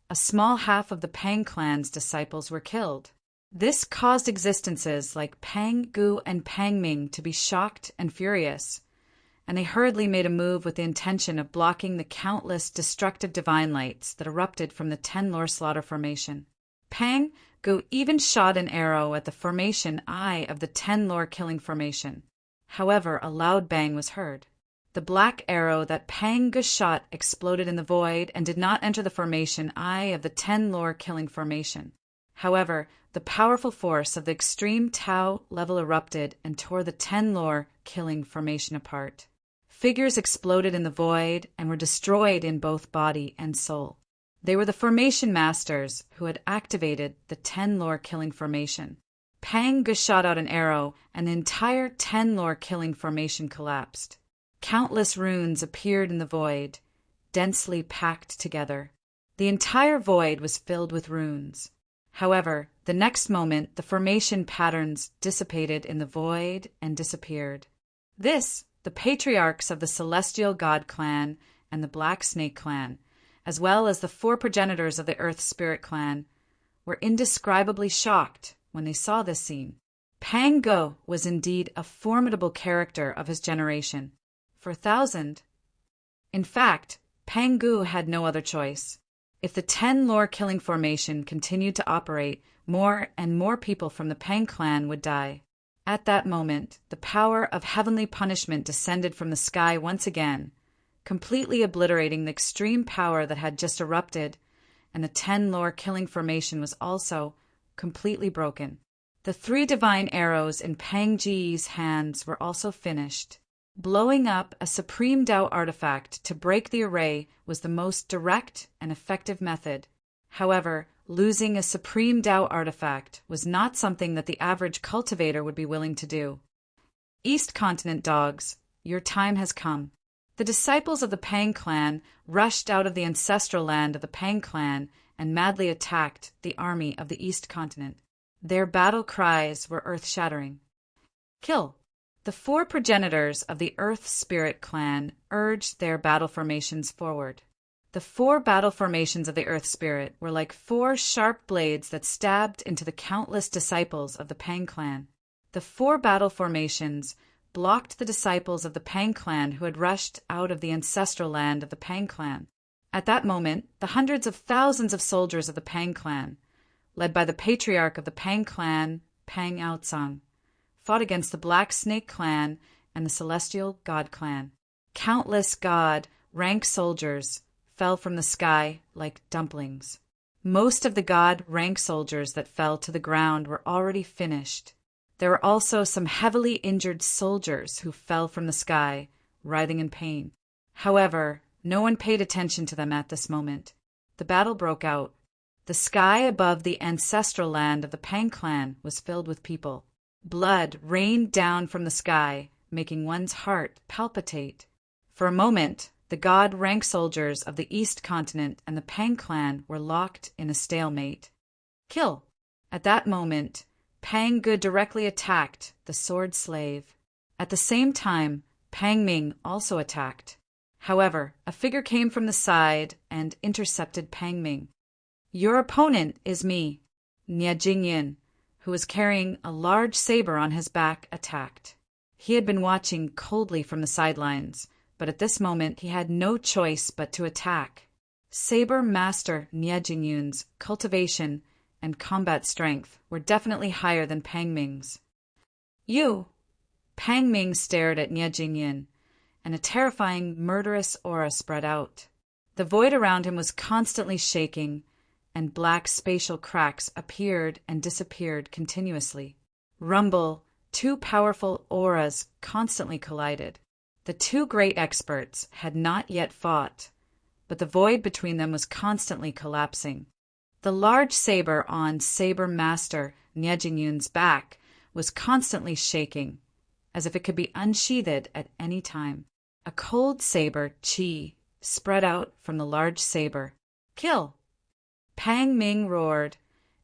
a small half of the Pang clan's disciples were killed. This caused existences like Pang Gu and Pang Ming to be shocked and furious, and they hurriedly made a move with the intention of blocking the countless destructive divine lights that erupted from the 10 Lore Slaughter Formation. Pang Gu even shot an arrow at the formation eye of the 10 Lore Killing Formation. However, a loud bang was heard. The black arrow that Pang Gu shot exploded in the void and did not enter the formation eye of the 10 Lore Killing Formation. However, the powerful force of the extreme Tau level erupted and tore the 10 Lore Killing Formation apart. Figures exploded in the void and were destroyed in both body and soul. They were the Formation Masters who had activated the 10 Lore Killing Formation. Pang Gu shot out an arrow and the entire 10 Lore Killing Formation collapsed. Countless runes appeared in the void, densely packed together. The entire void was filled with runes. However, the next moment the formation patterns dissipated in the void and disappeared. This, the patriarchs of the Celestial God Clan and the Black Snake Clan, as well as the 4 progenitors of the Earth Spirit Clan, were indescribably shocked when they saw this scene. Pang Gu was indeed a formidable character of his generation. For 1,000. In fact, Pang Gu had no other choice. If the 10 Lore Killing Formation continued to operate, more and more people from the Pang clan would die. At that moment, the power of heavenly punishment descended from the sky once again, completely obliterating the extreme power that had just erupted, and the 10 Lore Killing Formation was also completely broken. The 3 divine arrows in Pang Ji's hands were also finished. Blowing up a Supreme Tao artifact to break the array was the most direct and effective method. However, losing a Supreme Tao artifact was not something that the average cultivator would be willing to do. East Continent dogs, your time has come. The disciples of the Pang clan rushed out of the ancestral land of the Pang clan and madly attacked the army of the East Continent. Their battle cries were earth-shattering. Kill! The 4 progenitors of the Earth Spirit Clan urged their battle formations forward. The 4 battle formations of the Earth Spirit were like 4 sharp blades that stabbed into the countless disciples of the Pang clan. The 4 battle formations blocked the disciples of the Pang clan who had rushed out of the ancestral land of the Pang clan. At that moment, the hundreds of thousands of soldiers of the Pang clan, led by the patriarch of the Pang clan, Pang Outsang, fought against the Black Snake Clan and the Celestial God Clan. Countless God rank soldiers fell from the sky like dumplings. Most of the God rank soldiers that fell to the ground were already finished. There were also some heavily injured soldiers who fell from the sky, writhing in pain. However, no one paid attention to them at this moment. The battle broke out. The sky above the ancestral land of the Pang clan was filled with people. Blood rained down from the sky, making one's heart palpitate. For a moment, the God rank soldiers of the East Continent and the Pang clan were locked in a stalemate. Kill! At that moment, Pang Gu directly attacked the sword slave. At the same time, Pang Ming also attacked. However, a figure came from the side and intercepted Pang Ming. Your opponent is me, Nia Jingyin, who was carrying a large saber on his back, attacked. He had been watching coldly from the sidelines, but at this moment he had no choice but to attack. Saber Master Nia Jingyun's cultivation and combat strength were definitely higher than Pang Ming's. You! Pang Ming stared at Nia Jingyun, and a terrifying, murderous aura spread out. The void around him was constantly shaking, and black spatial cracks appeared and disappeared continuously. Rumble, 2 powerful auras constantly collided. The 2 great experts had not yet fought, but the void between them was constantly collapsing. The large saber on Saber Master Nia Jingyun's back was constantly shaking, as if it could be unsheathed at any time. A cold saber, Qi, spread out from the large saber. Kill! Pang Ming roared,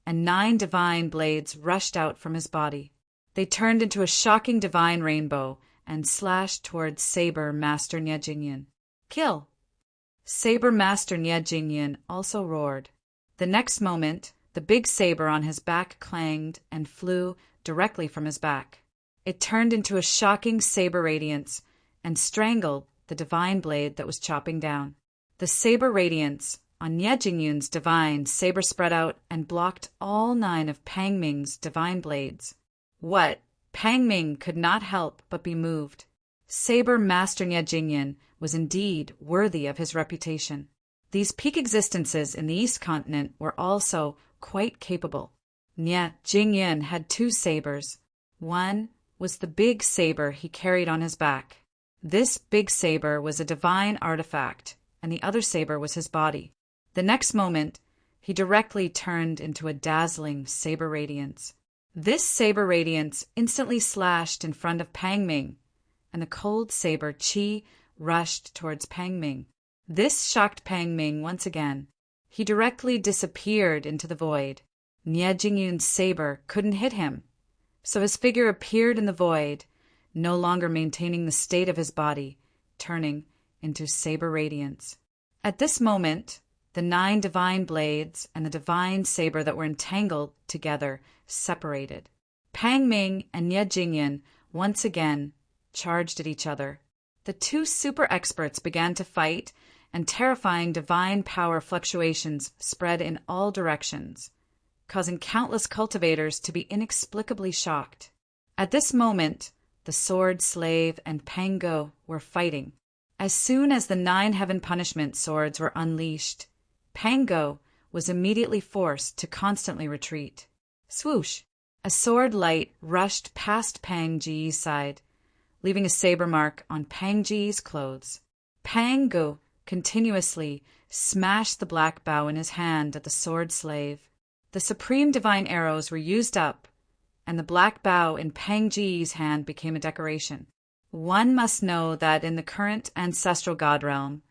and 9 divine blades rushed out from his body. They turned into a shocking divine rainbow and slashed towards Saber Master Niejingyan. Kill! Saber Master Niejingyan also roared. The next moment, the big saber on his back clanged and flew directly from his back. It turned into a shocking saber radiance and strangled the divine blade that was chopping down. The saber radiance on Niejingyan's divine saber spread out and blocked all 9 of Pang Ming's divine blades. What? Pang Ming could not help but be moved. Saber Master Niejingyan was indeed worthy of his reputation. These peak existences in the East Continent were also quite capable. Niejingyan had 2 sabers. One was the big saber he carried on his back. This big saber was a divine artifact, and the other saber was his body. The next moment, he directly turned into a dazzling saber radiance. This saber radiance instantly slashed in front of Pang Ming, and the cold saber Qi rushed towards Pang Ming. This shocked Pang Ming once again. He directly disappeared into the void. Niejingyan's saber couldn't hit him, so his figure appeared in the void, no longer maintaining the state of his body, turning into saber radiance. At this moment, the 9 divine blades and the divine saber that were entangled together separated. Pang Ming and Niejingyan once again charged at each other. The 2 super experts began to fight, and terrifying divine power fluctuations spread in all directions, causing countless cultivators to be inexplicably shocked. At this moment, the sword slave and Pango were fighting. As soon as the 9 heaven punishment swords were unleashed, Pango was immediately forced to constantly retreat. Swoosh! A sword light rushed past Pang Ji's side, leaving a saber mark on Pang Ji's clothes. Pango continuously smashed the black bow in his hand at the sword slave. The supreme divine arrows were used up, and the black bow in Pang Ji's hand became a decoration. One must know that in the current ancestral god realm,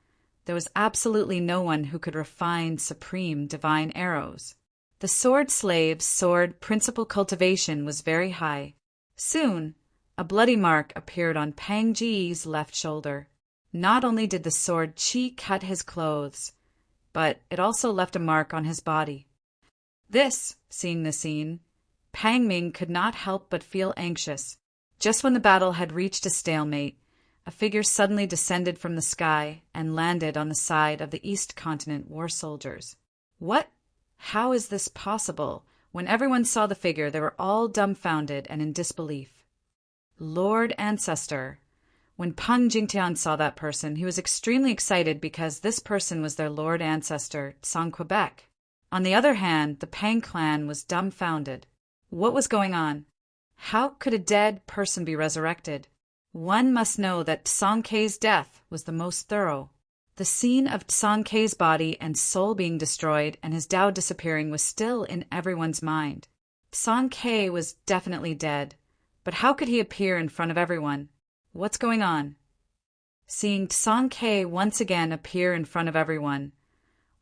there was absolutely no one who could refine supreme divine arrows. The sword slave's sword principle cultivation was very high. Soon, a bloody mark appeared on Pang Ji's left shoulder. Not only did the sword Qi cut his clothes, but it also left a mark on his body. Seeing the scene, Pang Ming could not help but feel anxious. Just when the battle had reached a stalemate, a figure suddenly descended from the sky and landed on the side of the East Continent war soldiers. What? How is this possible? When everyone saw the figure, they were all dumbfounded and in disbelief. Lord Ancestor. When Peng Jingtian saw that person, he was extremely excited because this person was their Lord Ancestor, Tsang Quebec. On the other hand, the Pang clan was dumbfounded. What was going on? How could a dead person be resurrected? One must know that Tsang Kei's death was the most thorough. The scene of Tsang Kei's body and soul being destroyed and his Tao disappearing was still in everyone's mind. Tsang Kei was definitely dead, but how could he appear in front of everyone? What's going on? Seeing Tsang Kei once again appear in front of everyone,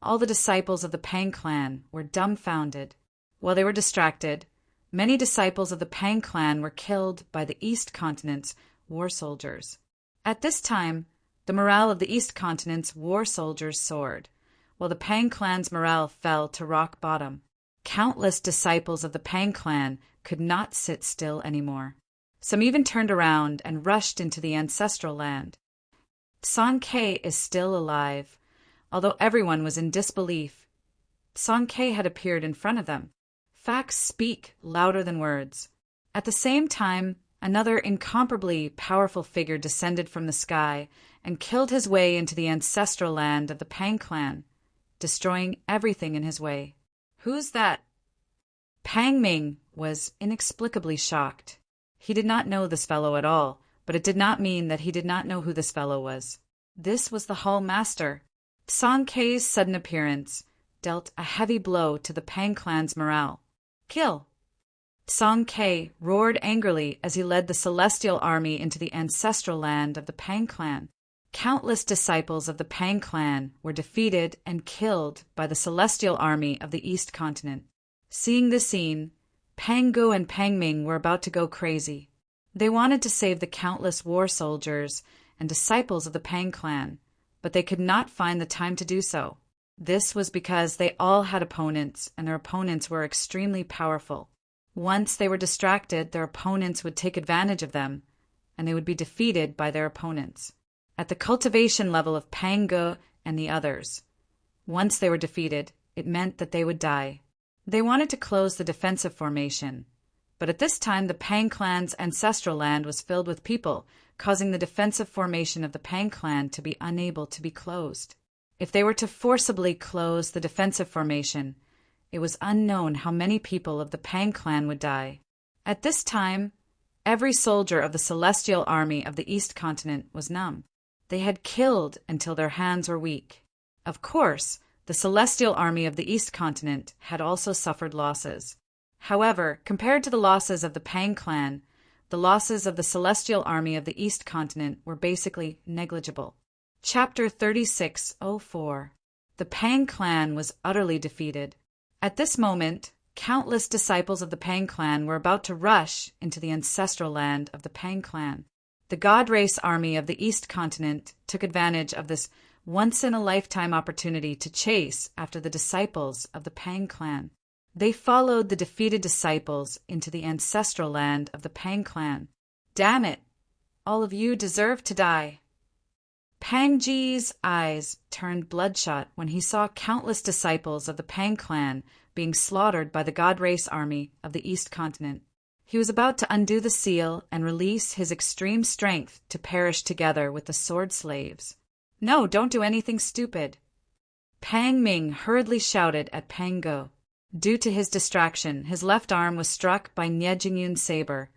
all the disciples of the Pang clan were dumbfounded. While they were distracted, many disciples of the Pang clan were killed by the East Continent's war soldiers. At this time, the morale of the East Continent's war soldiers soared, while the Pang clan's morale fell to rock bottom. Countless disciples of the Pang clan could not sit still anymore. Some even turned around and rushed into the ancestral land. Tsang Kei is still alive, although everyone was in disbelief. Tsang Kei had appeared in front of them. Facts speak louder than words. At the same time, another incomparably powerful figure descended from the sky and killed his way into the ancestral land of the Pang clan, destroying everything in his way. Who's that? Pang Ming was inexplicably shocked. He did not know this fellow at all, but it did not mean that he did not know who this fellow was. This was the Hall Master. Tsang Kei's sudden appearance dealt a heavy blow to the Pang clan's morale. Kill! Song Ke roared angrily as he led the celestial army into the ancestral land of the Pang clan. Countless disciples of the Pang clan were defeated and killed by the celestial army of the East Continent. Seeing this scene, Pang Gu and Pang Ming were about to go crazy. They wanted to save the countless war soldiers and disciples of the Pang clan, but they could not find the time to do so. This was because they all had opponents, and their opponents were extremely powerful. Once they were distracted, their opponents would take advantage of them, and they would be defeated by their opponents. At the cultivation level of Pang Gu and the others, once they were defeated, it meant that they would die. They wanted to close the defensive formation, but at this time the Pang clan's ancestral land was filled with people, causing the defensive formation of the Pang clan to be unable to be closed. If they were to forcibly close the defensive formation, it was unknown how many people of the Pang clan would die. At this time, every soldier of the celestial army of the East Continent was numb. They had killed until their hands were weak. Of course, the celestial army of the East Continent had also suffered losses. However, compared to the losses of the Pang clan, the losses of the celestial army of the East Continent were basically negligible. Chapter 36:04. The Pang clan was utterly defeated. At this moment, countless disciples of the Pang clan were about to rush into the ancestral land of the Pang clan. The God Race army of the East Continent took advantage of this once-in-a-lifetime opportunity to chase after the disciples of the Pang clan. They followed the defeated disciples into the ancestral land of the Pang clan. Damn it! All of you deserve to die. Pang Ji's eyes turned bloodshot when he saw countless disciples of the Pang clan being slaughtered by the God Race army of the East Continent. He was about to undo the seal and release his extreme strength to perish together with the sword slaves. No, don't do anything stupid. Pang Ming hurriedly shouted at Pang Gu. Due to his distraction, his left arm was struck by Nie Jingyun's saber,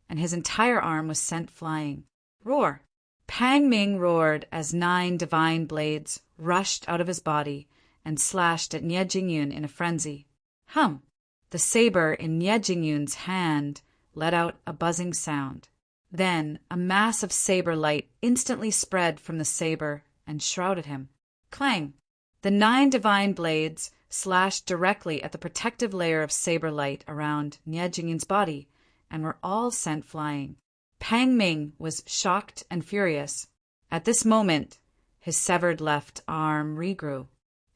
and his entire arm was sent flying. Roar! Pang Ming roared as 9 divine blades rushed out of his body and slashed at Nie Jingyun in a frenzy. Hum! The saber in Nie Jingyun's hand let out a buzzing sound. Then a mass of saber light instantly spread from the saber and shrouded him. Clang! The 9 divine blades slashed directly at the protective layer of saber light around Nie Jingyun's body and were all sent flying. Pang Ming was shocked and furious. At this moment, his severed left arm regrew.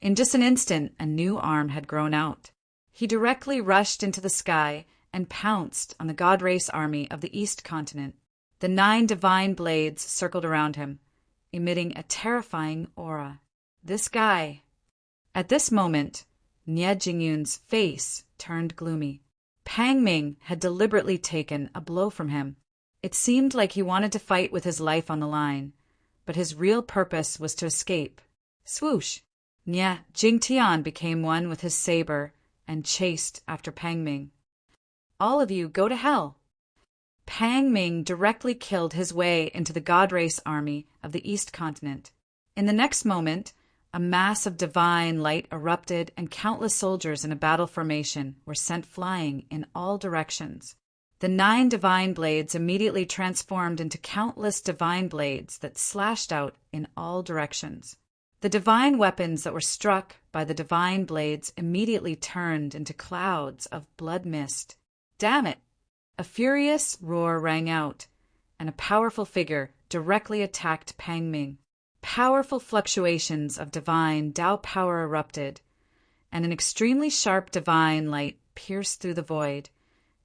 In just an instant, a new arm had grown out. He directly rushed into the sky and pounced on the God Race army of the East Continent. The 9 divine blades circled around him, emitting a terrifying aura. This guy. At this moment, Nie Jingyun's face turned gloomy. Pang Ming had deliberately taken a blow from him. It seemed like he wanted to fight with his life on the line, but his real purpose was to escape. Swoosh! Nie Jingtian became one with his saber and chased after Pang Ming. All of you go to hell! Pang Ming directly killed his way into the God Race army of the East Continent. In the next moment, a mass of divine light erupted and countless soldiers in a battle formation were sent flying in all directions. The 9 divine blades immediately transformed into countless divine blades that slashed out in all directions. The divine weapons that were struck by the divine blades immediately turned into clouds of blood mist. Damn it! A furious roar rang out, and a powerful figure directly attacked Pang Ming. Powerful fluctuations of divine Tao power erupted, and an extremely sharp divine light pierced through the void,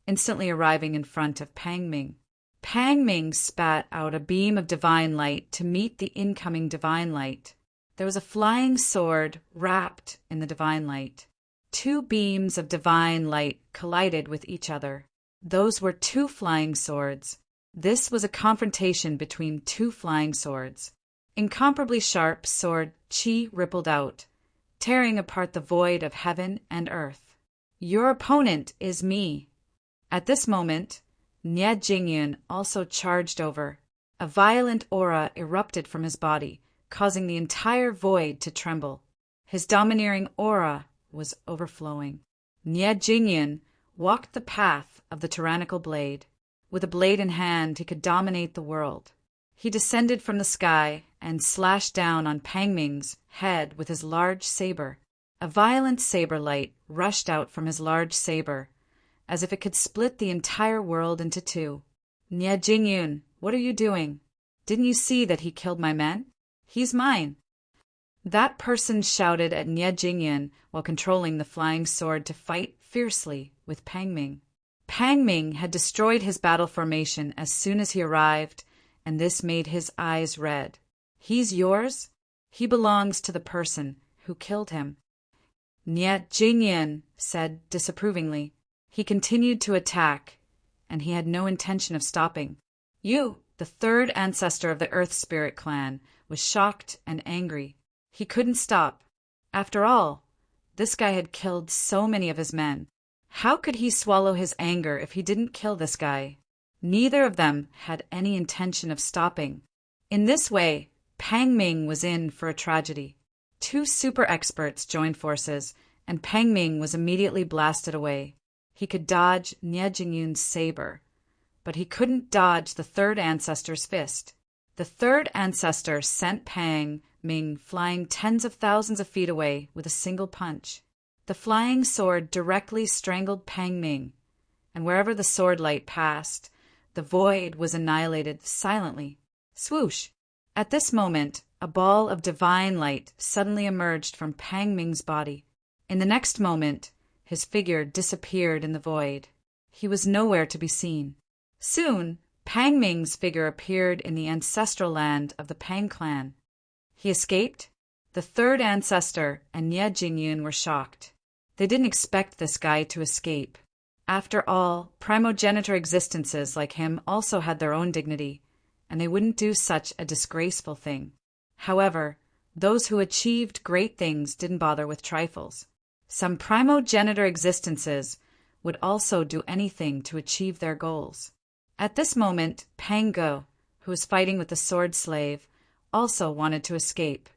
instantly arriving in front of Pang Ming. Pang Ming spat out a beam of divine light to meet the incoming divine light. There was a flying sword wrapped in the divine light. 2 beams of divine light collided with each other. Those were 2 flying swords. This was a confrontation between 2 flying swords. Incomparably sharp sword chi rippled out, tearing apart the void of heaven and earth. Your opponent is me. At this moment, Nie Jingyun also charged over. A violent aura erupted from his body, causing the entire void to tremble. His domineering aura was overflowing. Nie Jingyun walked the path of the tyrannical blade. With a blade in hand, he could dominate the world. He descended from the sky and slashed down on Pang Ming's head with his large saber. A violent saber light rushed out from his large saber, as if it could split the entire world into two. "Nie Jingyun, what are you doing? Didn't you see that he killed my men? He's mine." That person shouted at Nie Jingyun while controlling the flying sword to fight fiercely with Pang Ming. Pang Ming had destroyed his battle formation as soon as he arrived, and this made his eyes red. "He's yours? He belongs to the person who killed him." Nie Jingyun said disapprovingly. He continued to attack, and he had no intention of stopping. You, the third ancestor of the Earth Spirit clan, was shocked and angry. He couldn't stop. After all, this guy had killed so many of his men. How could he swallow his anger if he didn't kill this guy? Neither of them had any intention of stopping. In this way, Pang Ming was in for a tragedy. Two super experts joined forces, and Pang Ming was immediately blasted away. He could dodge Nie Jingyun's saber, but he couldn't dodge the third ancestor's fist. The third ancestor sent Pang Ming flying tens of thousands of feet away with a single punch. The flying sword directly strangled Pang Ming, and wherever the sword light passed, the void was annihilated silently. Swoosh! At this moment, a ball of divine light suddenly emerged from Pang Ming's body. In the next moment, his figure disappeared in the void. He was nowhere to be seen. Soon, Pang Ming's figure appeared in the ancestral land of the Pang clan. He escaped? The third ancestor and Nie Jingyun were shocked. They didn't expect this guy to escape. After all, primogenitor existences like him also had their own dignity, and they wouldn't do such a disgraceful thing. However, those who achieved great things didn't bother with trifles. Some primogenitor existences would also do anything to achieve their goals. At this moment, Pang Go, who was fighting with the sword slave, also wanted to escape.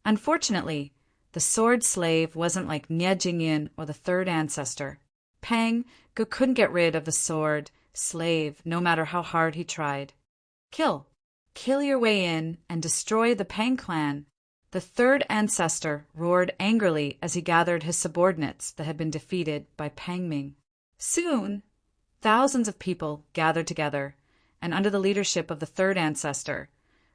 Unfortunately, the sword slave wasn't like Nie Jingyun or the third ancestor. Pang Go couldn't get rid of the sword slave no matter how hard he tried. Kill your way in and destroy the Pang clan. The third ancestor roared angrily as he gathered his subordinates that had been defeated by Pang Ming. Soon, thousands of people gathered together, and under the leadership of the third ancestor,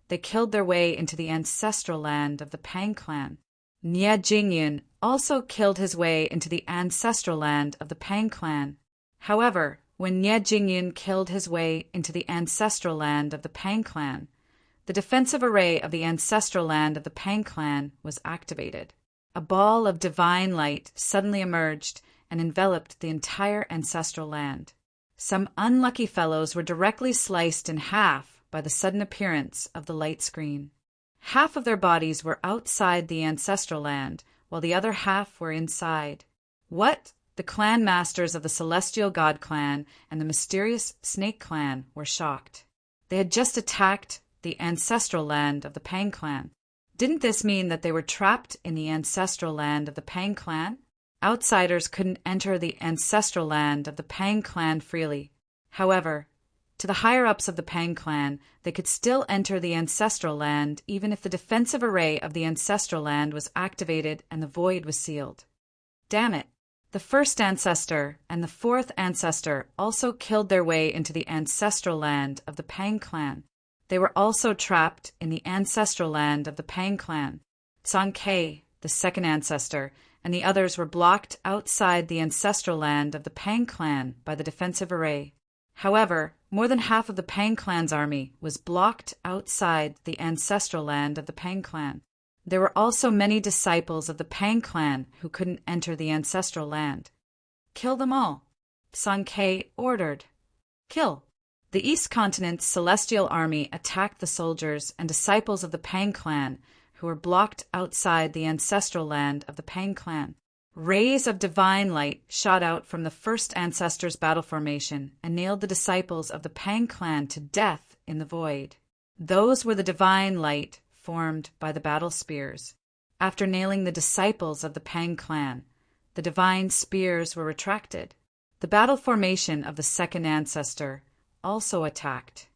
they killed their way into the ancestral land of the Pang clan. Nie Jingyun also killed his way into the ancestral land of the Pang clan. However, when Nie Jingyun killed his way into the ancestral land of the Pang clan, the defensive array of the ancestral land of the Pang clan was activated. A ball of divine light suddenly emerged and enveloped the entire ancestral land. Some unlucky fellows were directly sliced in half by the sudden appearance of the light screen. Half of their bodies were outside the ancestral land, while the other half were inside. What? The clan masters of the Celestial God clan and the mysterious Snake clan were shocked. They had just attacked the ancestral land of the Pang clan. Didn't this mean that they were trapped in the ancestral land of the Pang clan? Outsiders couldn't enter the ancestral land of the Pang clan freely. However, to the higher-ups of the Pang clan, they could still enter the ancestral land even if the defensive array of the ancestral land was activated and the void was sealed. Damn it! The first ancestor and the fourth ancestor also killed their way into the ancestral land of the Pang clan. They were also trapped in the ancestral land of the Pang clan. San Kei, the second ancestor, and the others were blocked outside the ancestral land of the Pang clan by the defensive array. However, more than half of the Pang clan's army was blocked outside the ancestral land of the Pang clan. There were also many disciples of the Pang clan who couldn't enter the ancestral land. Kill them all, San Kei ordered. Kill. The East Continent's celestial army attacked the soldiers and disciples of the Pang clan who were blocked outside the ancestral land of the Pang clan. Rays of divine light shot out from the first ancestor's battle formation and nailed the disciples of the Pang clan to death in the void. Those were the divine light formed by the battle spears. After nailing the disciples of the Pang clan, the divine spears were retracted. The battle formation of the second ancestor also attacked.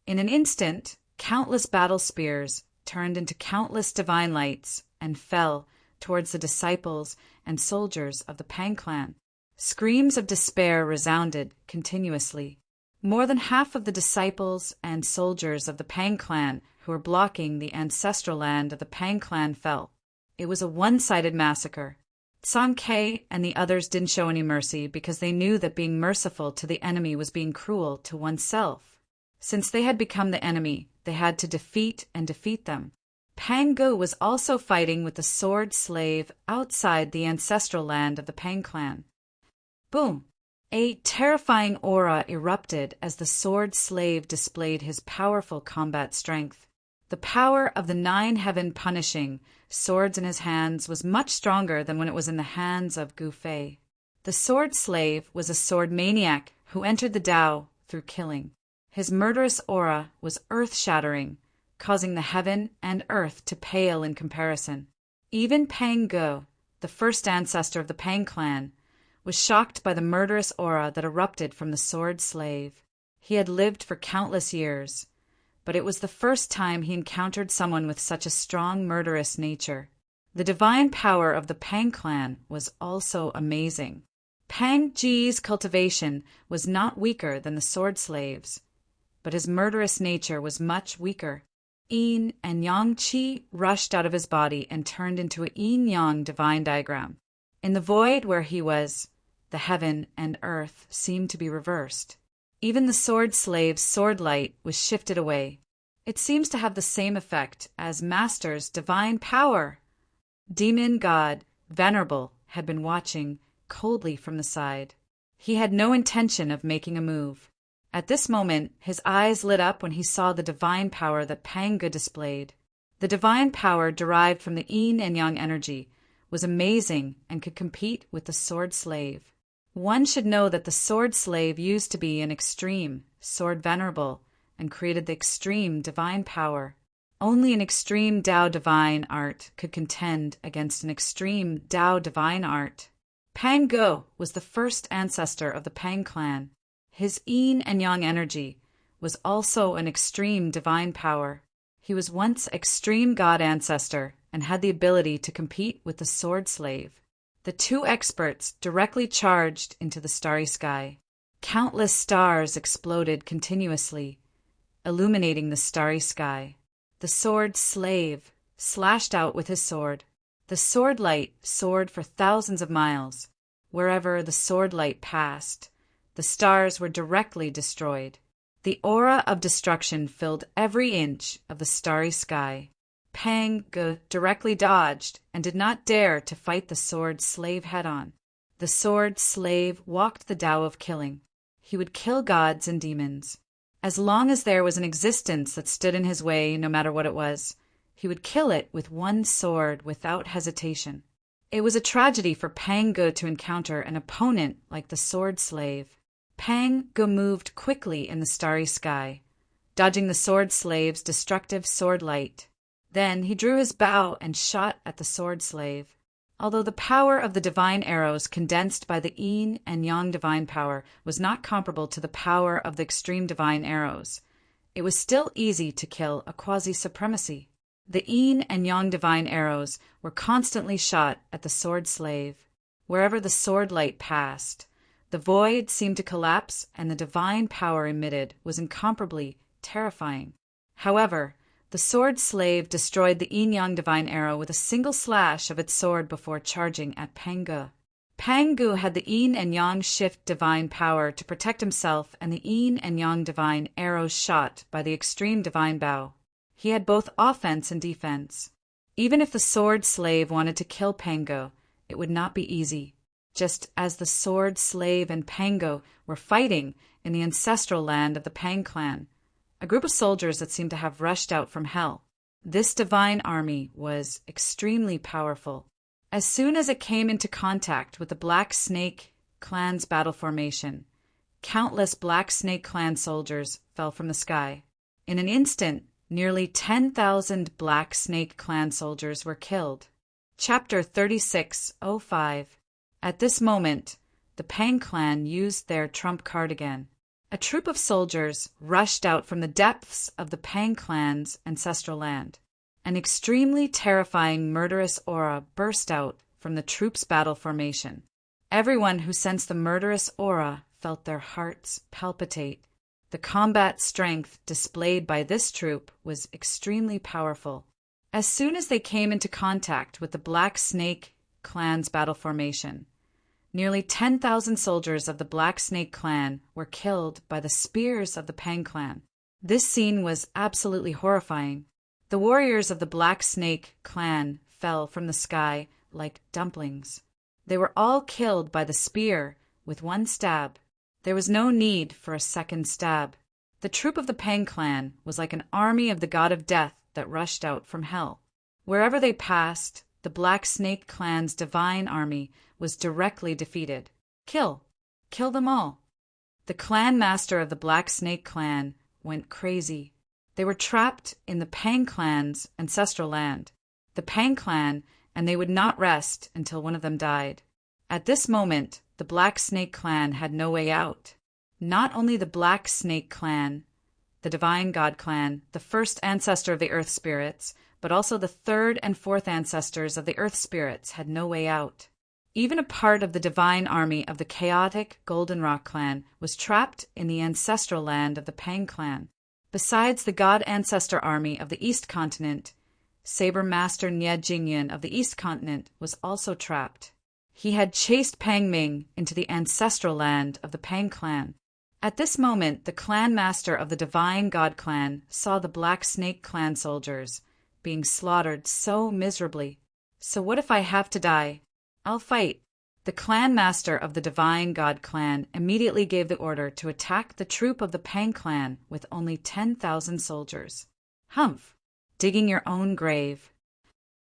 In an instant, countless battle spears turned into countless divine lights and fell towards the disciples and soldiers of the Pang clan. Screams of despair resounded continuously. More than half of the disciples and soldiers of the Pang clan who were blocking the ancestral land of the Pang clan fell. It was a one-sided massacre. Song Ke and the others didn't show any mercy because they knew that being merciful to the enemy was being cruel to oneself. Since they had become the enemy, they had to defeat them. Pang Gu was also fighting with the sword slave outside the ancestral land of the Pang clan. Boom! A terrifying aura erupted as the sword slave displayed his powerful combat strength. The power of the 9 heaven punishing swords in his hands was much stronger than when it was in the hands of Gu Fei. The sword slave was a sword maniac who entered the Tao through killing. His murderous aura was earth-shattering, causing the heaven and earth to pale in comparison. Even Pang Gu, the first ancestor of the Pang clan, was shocked by the murderous aura that erupted from the sword slave. He had lived for countless years, but it was the first time he encountered someone with such a strong murderous nature. The divine power of the Pang clan was also amazing. Pang Ji's cultivation was not weaker than the sword slave's, but his murderous nature was much weaker. Yin and Yang Qi rushed out of his body and turned into a yin-yang divine diagram. In the void where he was, the heaven and earth seemed to be reversed. Even the sword slave's sword light was shifted away. It seems to have the same effect as Master's divine power. Demon God, Venerable, had been watching coldly from the side. He had no intention of making a move. At this moment, his eyes lit up when he saw the divine power that Pang Gu displayed. The divine power derived from the yin and yang energy was amazing and could compete with the sword slave. One should know that the sword slave used to be an extreme sword venerable and created the extreme divine power. Only an extreme Tao divine art could contend against an extreme Tao divine art. Pang Gu was the first ancestor of the Pang clan. His yin and yang energy was also an extreme divine power. He was once extreme god ancestor and had the ability to compete with the sword slave. The 2 experts directly charged into the starry sky. Countless stars exploded continuously, illuminating the starry sky. The sword slave slashed out with his sword. The sword light soared for thousands of miles. Wherever the sword light passed, the stars were directly destroyed. The aura of destruction filled every inch of the starry sky. Pang Gu directly dodged and did not dare to fight the sword slave head-on. The sword slave walked the Tao of killing. He would kill gods and demons. As long as there was an existence that stood in his way, no matter what it was, he would kill it with one sword without hesitation. It was a tragedy for Pang Gu to encounter an opponent like the sword slave. Pang Gu moved quickly in the starry sky, dodging the sword slave's destructive sword light. Then he drew his bow and shot at the sword slave. Although the power of the divine arrows condensed by the yin and yang divine power was not comparable to the power of the extreme divine arrows, it was still easy to kill a quasi-supremacy. The yin and yang divine arrows were constantly shot at the sword slave. Wherever the sword light passed, the void seemed to collapse, and the divine power emitted was incomparably terrifying. However, the sword slave destroyed the yin-yang divine arrow with a single slash of its sword before charging at Pang Gu. Pang Gu had the yin and yang shift divine power to protect himself and the yin and yang divine arrows shot by the extreme divine bow. He had both offense and defense. Even if the sword slave wanted to kill Pang Gu, it would not be easy. Just as the sword slave and Pang Gu were fighting in the ancestral land of the Pang clan, a group of soldiers that seemed to have rushed out from hell. This divine army was extremely powerful. As soon as it came into contact with the Black Snake clan's battle formation, countless Black Snake clan soldiers fell from the sky. In an instant, nearly 10,000 Black Snake clan soldiers were killed. Chapter 36:05. At this moment, the Pang clan used their trump card again. A troop of soldiers rushed out from the depths of the Pang clan's ancestral land. An extremely terrifying murderous aura burst out from the troop's battle formation. Everyone who sensed the murderous aura felt their hearts palpitate. The combat strength displayed by this troop was extremely powerful. As soon as they came into contact with the Black Snake clan's battle formation, nearly 10,000 soldiers of the Black Snake clan were killed by the spears of the Pang clan. This scene was absolutely horrifying. The warriors of the Black Snake clan fell from the sky like dumplings. They were all killed by the spear with one stab. There was no need for a second stab. The troop of the Pang clan was like an army of the god of death that rushed out from hell. Wherever they passed, the Black Snake clan's divine army was directly defeated. Kill them all. The clan master of the Black Snake clan went crazy. They were trapped in the Pang clan's ancestral land. The Pang clan, and they would not rest until one of them died. At this moment, the Black Snake clan had no way out. Not only the Black Snake clan, the Divine God clan, the first ancestor of the Earth spirits, but also the third and fourth ancestors of the Earth spirits had no way out. Even a part of the divine army of the chaotic Goldenrock clan was trapped in the ancestral land of the Pang clan. Besides the god ancestor army of the East continent, Saber Master Nye Jingyan of the East continent was also trapped. He had chased Pang Ming into the ancestral land of the Pang clan. At this moment, the clan master of the Divine God clan saw the Black Snake clan soldiers being slaughtered so miserably. So what if I have to die? I'll fight. The clan master of the Divine God clan immediately gave the order to attack the troop of the Pang clan with only 10,000 soldiers. Humph! Digging your own grave.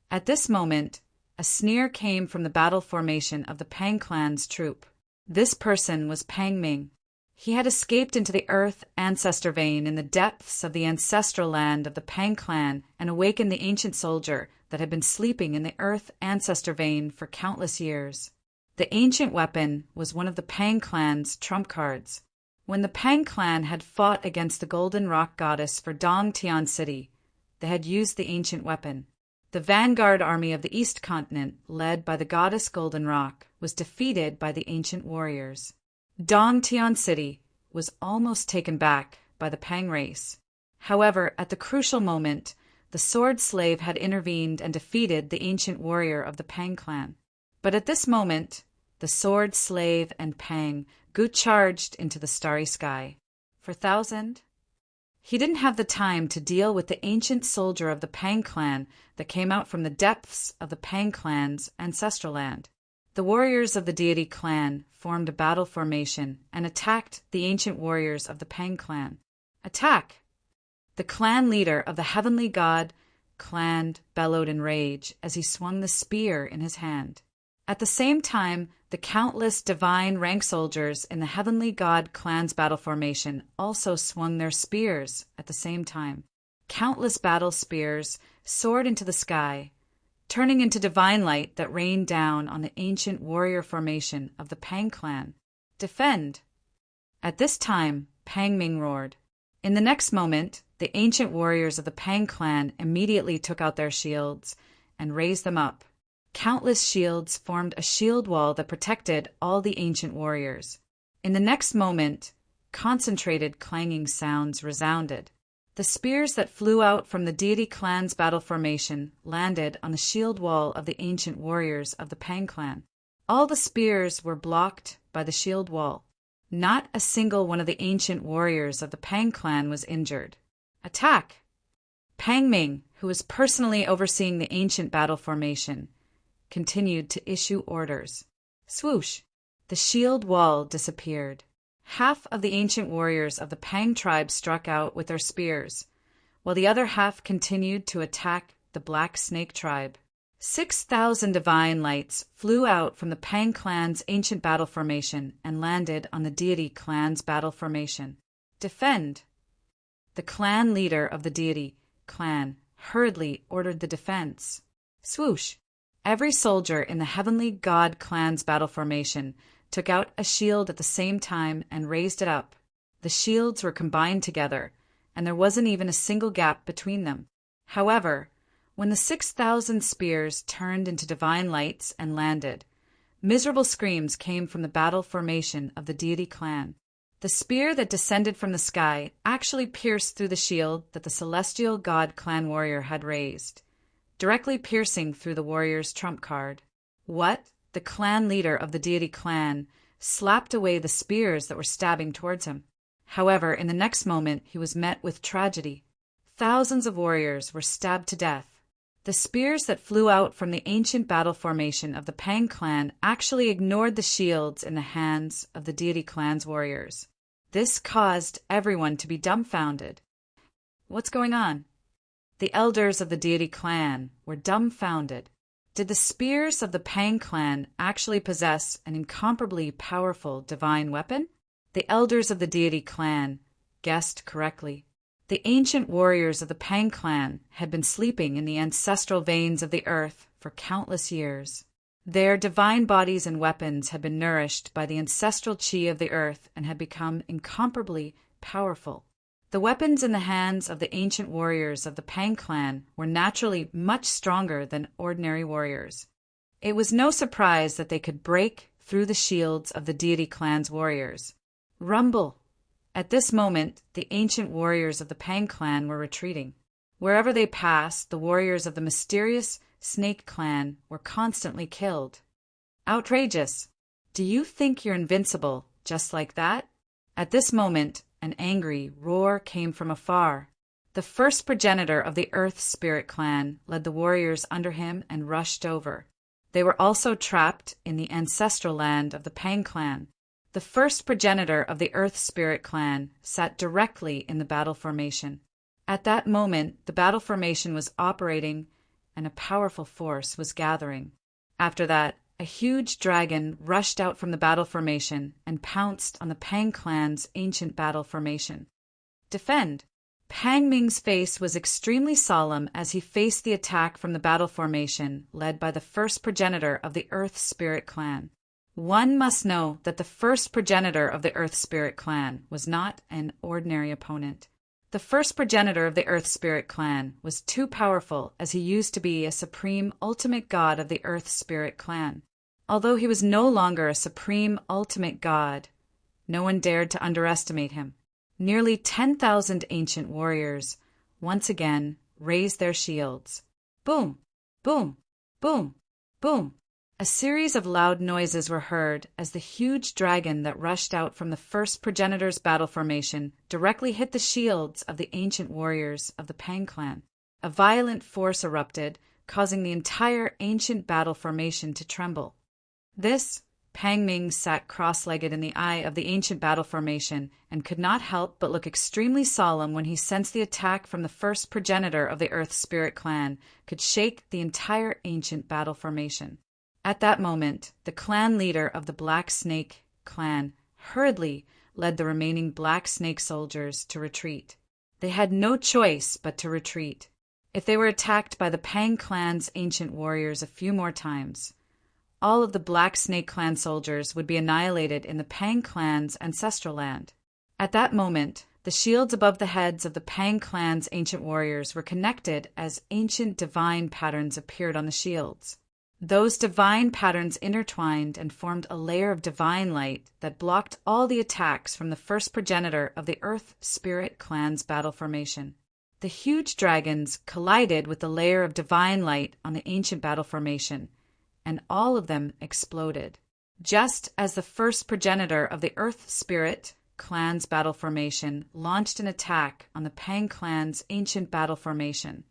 At this moment, a sneer came from the battle formation of the Pang clan's troop. This person was Pang Ming. He had escaped into the Earth ancestor vein in the depths of the ancestral land of the Pang clan and awakened the ancient soldier that had been sleeping in the Earth ancestor vein for countless years. The ancient weapon was one of the Pang clan's trump cards. When the Pang clan had fought against the Golden Rock Goddess for Dong Tian City, they had used the ancient weapon. The vanguard army of the East continent, led by the goddess Golden Rock, was defeated by the ancient warriors. Dong Tian City was almost taken back by the Pang race. However, at the crucial moment, the sword slave had intervened and defeated the ancient warrior of the Pang clan. But at this moment, the sword slave and Pang Gu charged into the starry sky. For 1,000? He didn't have the time to deal with the ancient soldier of the Pang clan that came out from the depths of the Pang clan's ancestral land. The warriors of the deity clan formed a battle formation and attacked the ancient warriors of the Pang clan. Attack! The clan leader of the heavenly god clan bellowed in rage as he swung the spear in his hand. At the same time, the countless divine rank soldiers in the heavenly god clan's battle formation also swung their spears at the same time. Countless battle spears soared into the sky, turning into divine light that rained down on the ancient warrior formation of the Pang clan. Defend! At this time, Pang Ming roared. In the next moment, the ancient warriors of the Pang clan immediately took out their shields and raised them up. Countless shields formed a shield wall that protected all the ancient warriors. In the next moment, concentrated clanging sounds resounded. The spears that flew out from the deity clan's battle formation landed on the shield wall of the ancient warriors of the Pang clan. All the spears were blocked by the shield wall. Not a single one of the ancient warriors of the Pang clan was injured. Attack! Pang Ming, who was personally overseeing the ancient battle formation, continued to issue orders. Swoosh! The shield wall disappeared. Half of the ancient warriors of the Pang tribe struck out with their spears, while the other half continued to attack the Black Snake tribe. 6,000 divine lights flew out from the Pang clan's ancient battle formation and landed on the deity clan's battle formation. Defend! The clan leader of the deity clan hurriedly ordered the defense. Swoosh! Every soldier in the heavenly god clan's battle formation took out a shield at the same time and raised it up. The shields were combined together, and there wasn't even a single gap between them. However, when the 6,000 spears turned into divine lights and landed, miserable screams came from the battle formation of the deity clan. The spear that descended from the sky actually pierced through the shield that the celestial god clan warrior had raised, directly piercing through the warrior's trump card. What? The clan leader of the deity clan slapped away the spears that were stabbing towards him. However, in the next moment, he was met with tragedy. Thousands of warriors were stabbed to death. The spears that flew out from the ancient battle formation of the Pang clan actually ignored the shields in the hands of the deity clan's warriors. This caused everyone to be dumbfounded. What's going on? The elders of the deity clan were dumbfounded. Did the spears of the Pang clan actually possess an incomparably powerful divine weapon? The elders of the deity clan guessed correctly. The ancient warriors of the Pang clan had been sleeping in the ancestral veins of the earth for countless years. Their divine bodies and weapons had been nourished by the ancestral chi of the earth and had become incomparably powerful. The weapons in the hands of the ancient warriors of the Pang clan were naturally much stronger than ordinary warriors. It was no surprise that they could break through the shields of the deity clan's warriors. Rumble! At this moment, the ancient warriors of the Pang clan were retreating. Wherever they passed, the warriors of the mysterious Snake clan were constantly killed. Outrageous! Do you think you're invincible just like that? At this moment, an angry roar came from afar. The first progenitor of the Earth Spirit clan led the warriors under him and rushed over. They were also trapped in the ancestral land of the Pang clan. The first progenitor of the Earth Spirit clan sat directly in the battle formation. At that moment, the battle formation was operating and a powerful force was gathering. After that, a huge dragon rushed out from the battle formation and pounced on the Pang clan's ancient battle formation. Defend! Pang Ming's face was extremely solemn as he faced the attack from the battle formation led by the first progenitor of the Earth Spirit clan. One must know that the first progenitor of the Earth Spirit clan was not an ordinary opponent. The first progenitor of the Earth Spirit clan was too powerful as he used to be a supreme ultimate god of the Earth Spirit clan. Although he was no longer a supreme ultimate god, no one dared to underestimate him. Nearly 10,000 ancient warriors once again raised their shields. Boom! Boom! Boom! Boom! A series of loud noises were heard as the huge dragon that rushed out from the first progenitor's battle formation directly hit the shields of the ancient warriors of the Pang clan. A violent force erupted, causing the entire ancient battle formation to tremble. Pang Ming sat cross-legged in the eye of the ancient battle formation and could not help but look extremely solemn when he sensed the attack from the first progenitor of the Earth Spirit clan could shake the entire ancient battle formation. At that moment, the clan leader of the Black Snake clan hurriedly led the remaining Black Snake soldiers to retreat. They had no choice but to retreat. If they were attacked by the Pang clan's ancient warriors a few more times, all of the Black Snake clan soldiers would be annihilated in the Pang clan's ancestral land. At that moment, the shields above the heads of the Pang clan's ancient warriors were connected as ancient divine patterns appeared on the shields. Those divine patterns intertwined and formed a layer of divine light that blocked all the attacks from the first progenitor of the Earth Spirit clan's battle formation. The huge dragons collided with the layer of divine light on the ancient battle formation, and all of them exploded. Just as the first progenitor of the Earth Spirit clan's battle formation launched an attack on the Pang clan's ancient battle formation,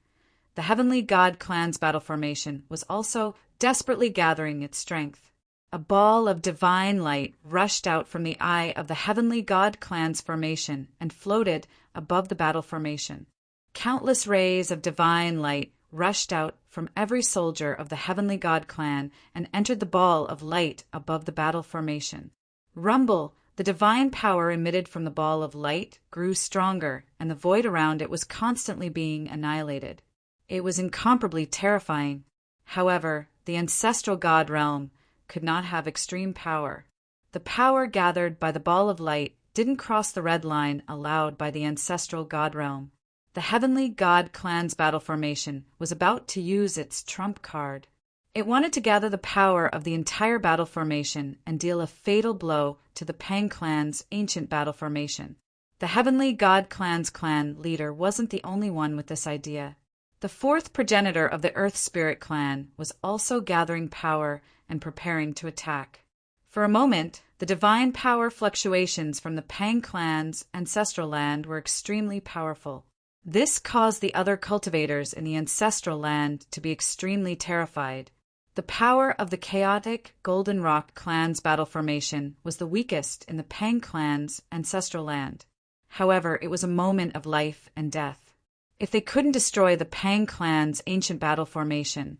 the Heavenly God clan's battle formation was also desperately gathering its strength. A ball of divine light rushed out from the eye of the Heavenly God clan's formation and floated above the battle formation. Countless rays of divine light rushed out from every soldier of the Heavenly God clan and entered the ball of light above the battle formation. Rumble! The divine power emitted from the ball of light grew stronger, and the void around it was constantly being annihilated. It was incomparably terrifying. However, the ancestral god realm could not have extreme power. The power gathered by the ball of light didn't cross the red line allowed by the ancestral god realm. The Heavenly God Clan's battle formation was about to use its trump card. It wanted to gather the power of the entire battle formation and deal a fatal blow to the Pang Clan's ancient battle formation. The Heavenly God Clan's clan leader wasn't the only one with this idea. The fourth progenitor of the Earth Spirit clan was also gathering power and preparing to attack. For a moment, the divine power fluctuations from the Pang clan's ancestral land were extremely powerful. This caused the other cultivators in the ancestral land to be extremely terrified. The power of the chaotic Golden Rock clan's battle formation was the weakest in the Pang clan's ancestral land. However, it was a moment of life and death. If they couldn't destroy the Pang clan's ancient battle formation,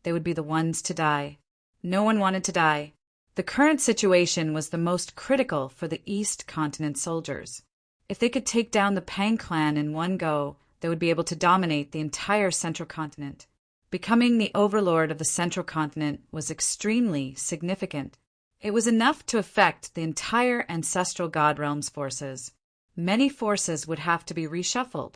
they would be the ones to die. No one wanted to die. The current situation was the most critical for the East Continent soldiers. If they could take down the Pang clan in one go, they would be able to dominate the entire Central Continent. Becoming the overlord of the Central Continent was extremely significant. It was enough to affect the entire ancestral God Realm's forces. Many forces would have to be reshuffled.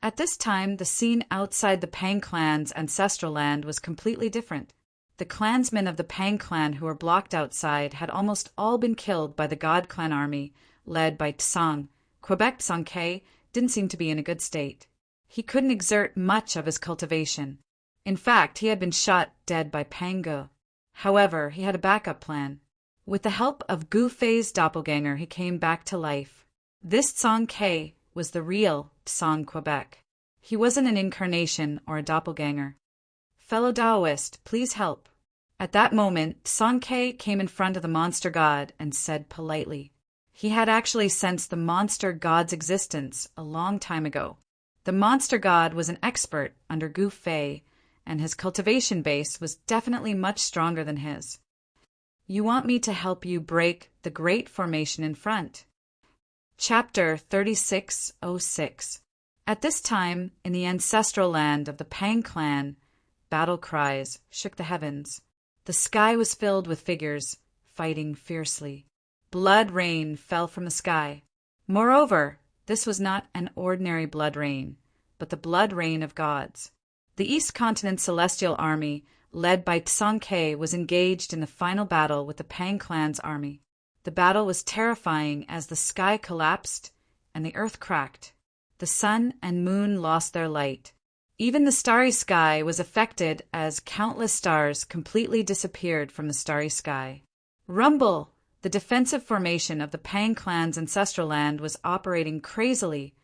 At this time, the scene outside the Pang clan's ancestral land was completely different. The clansmen of the Pang clan who were blocked outside had almost all been killed by the God Clan army, led by Tsang. Quebec Tsang didn't seem to be in a good state. He couldn't exert much of his cultivation. In fact, he had been shot dead by Pango. However, he had a backup plan. With the help of Gu Fei's doppelganger, he came back to life. This Tsang was the real Tsang Quebec. He wasn't an incarnation or a doppelganger. Fellow Taoist, please help. At that moment, Tsang came in front of the monster god and said politely. He had actually sensed the monster god's existence a long time ago. The monster god was an expert under Gu Fei, and his cultivation base was definitely much stronger than his. You want me to help you break the great formation in front. Chapter 3606. At this time, in the ancestral land of the Pang clan, battle cries shook the heavens. The sky was filled with figures, fighting fiercely. Blood rain fell from the sky. Moreover, this was not an ordinary blood rain, but the blood rain of gods. The East Continent Celestial Army, led by Tsang was engaged in the final battle with the Pang clan's army. The battle was terrifying as the sky collapsed and the earth cracked. The sun and moon lost their light. Even the starry sky was affected as countless stars completely disappeared from the starry sky. Rumble! The defensive formation of the Pang clan's ancestral land was operating crazily,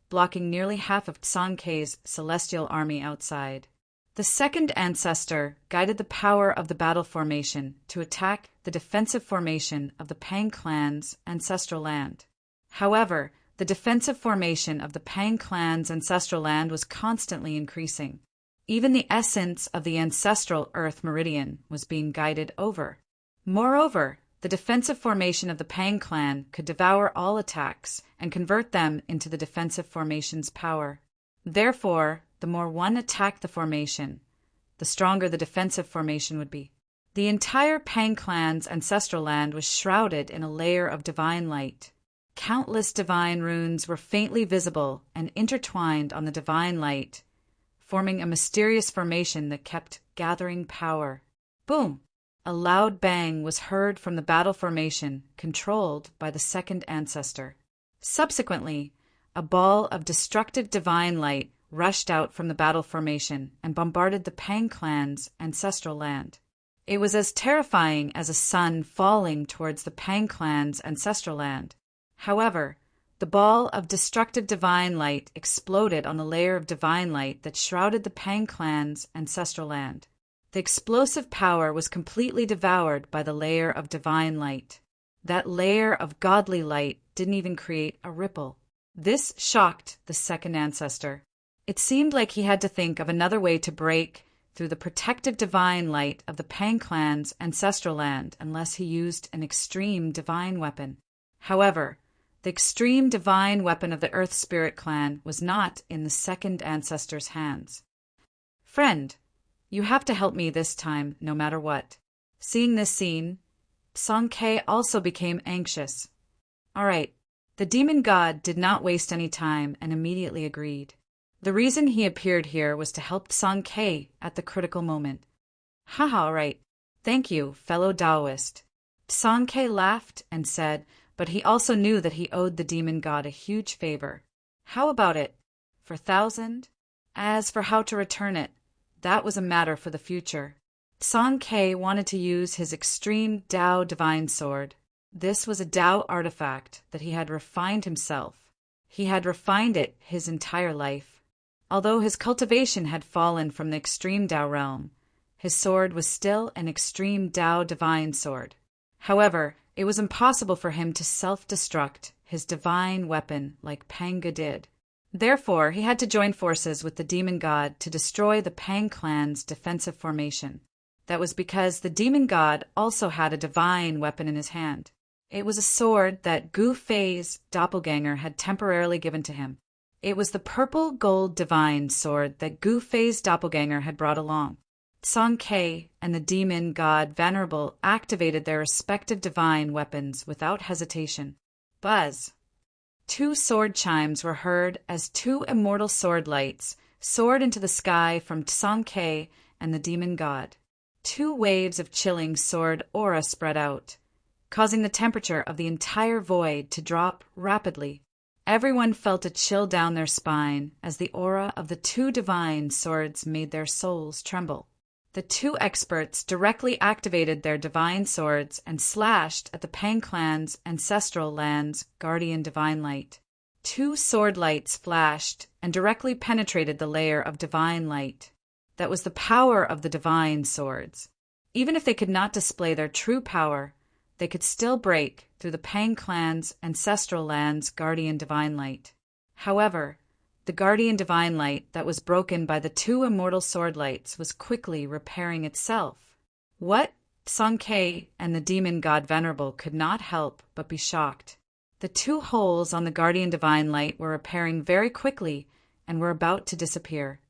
blocking nearly half of Tsang celestial army outside. The second ancestor guided the power of the battle formation to attack the defensive formation of the Pang clan's ancestral land. However, the defensive formation of the Pang clan's ancestral land was constantly increasing. Even the essence of the ancestral Earth meridian was being guided over. Moreover, the defensive formation of the Pang clan could devour all attacks and convert them into the defensive formation's power. Therefore, the more one attacked the formation, the stronger the defensive formation would be. The entire Pang clan's ancestral land was shrouded in a layer of divine light. Countless divine runes were faintly visible and intertwined on the divine light, forming a mysterious formation that kept gathering power. Boom! A loud bang was heard from the battle formation, controlled by the second ancestor. Subsequently, a ball of destructive divine light rushed out from the battle formation and bombarded the Pang clan's ancestral land. It was as terrifying as a sun falling towards the Pang clan's ancestral land. However, the ball of destructive divine light exploded on the layer of divine light that shrouded the Pang clan's ancestral land. The explosive power was completely devoured by the layer of divine light. That layer of godly light didn't even create a ripple. This shocked the second ancestor. It seemed like he had to think of another way to break through the protective divine light of the Pang clan's ancestral land unless he used an extreme divine weapon. However, the extreme divine weapon of the Earth Spirit clan was not in the second ancestor's hands. Friend, you have to help me this time, no matter what. Seeing this scene, Song Ke also became anxious. All right. The demon god did not waste any time and immediately agreed. The reason he appeared here was to help Song Ke at the critical moment. Haha, all right. Thank you, fellow Taoist. Song Ke laughed and said, but he also knew that he owed the demon god a huge favor. How about it? For 1,000? As for how to return it, that was a matter for the future. Song Ke wanted to use his extreme Tao divine sword. This was a Tao artifact that he had refined himself. He had refined it his entire life. Although his cultivation had fallen from the extreme Tao realm, his sword was still an extreme Tao divine sword. However, it was impossible for him to self-destruct his divine weapon like Panga did. Therefore, he had to join forces with the demon god to destroy the Pang clan's defensive formation. That was because the demon god also had a divine weapon in his hand. It was a sword that Gu Fei's doppelganger had temporarily given to him. It was the purple gold divine sword that Gu Fei's doppelganger had brought along. Song Ke and the demon god Venerable activated their respective divine weapons without hesitation. Buzz! 2 sword chimes were heard as 2 immortal sword lights soared into the sky from Song Ke and the demon god. 2 waves of chilling sword aura spread out, causing the temperature of the entire void to drop rapidly. Everyone felt a chill down their spine as the aura of the 2 divine swords made their souls tremble. The 2 experts directly activated their divine swords and slashed at the Pang clan's ancestral land's guardian divine light. 2 sword lights flashed and directly penetrated the layer of divine light. That was the power of the divine swords. Even if they could not display their true power, they could still break through the Pang clan's ancestral land's guardian divine light. However, the guardian divine light that was broken by the 2 immortal sword lights was quickly repairing itself. What? Song Ke and the demon god Venerable could not help but be shocked. The 2 holes on the guardian divine light were repairing very quickly and were about to disappear.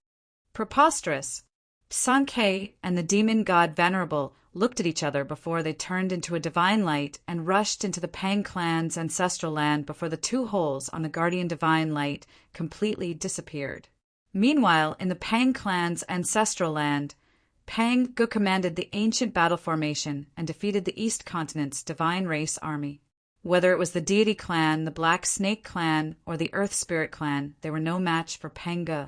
Preposterous! Song Ke and the demon god Venerable looked at each other before they turned into a divine light and rushed into the Pang clan's ancestral land before the 2 holes on the guardian divine light completely disappeared. Meanwhile, in the Pang clan's ancestral land, Pang Gu commanded the ancient battle formation and defeated the East Continent's divine race army. Whether it was the Deity clan, the Black Snake clan, or the Earth Spirit clan, they were no match for Pang Gu.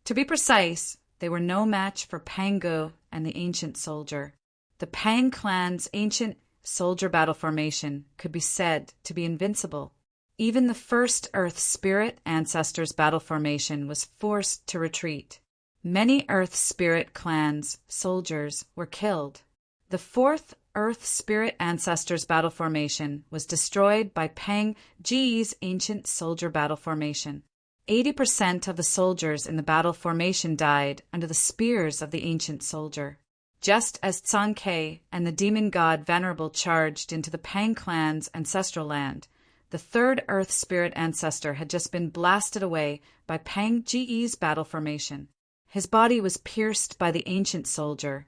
To be precise, they were no match for Pang Gu and the ancient soldier. The Pang clan's ancient soldier battle formation could be said to be invincible. Even the first Earth Spirit ancestors' battle formation was forced to retreat. Many Earth Spirit clan's soldiers were killed. The 4th Earth Spirit ancestors' battle formation was destroyed by Pang Ji's ancient soldier battle formation. 80% of the soldiers in the battle formation died under the spears of the ancient soldier. Just as Song Ke and the demon god Venerable charged into the Pang clan's ancestral land, the 3rd Earth Spirit ancestor had just been blasted away by Pang Ji's battle formation. His body was pierced by the ancient soldier,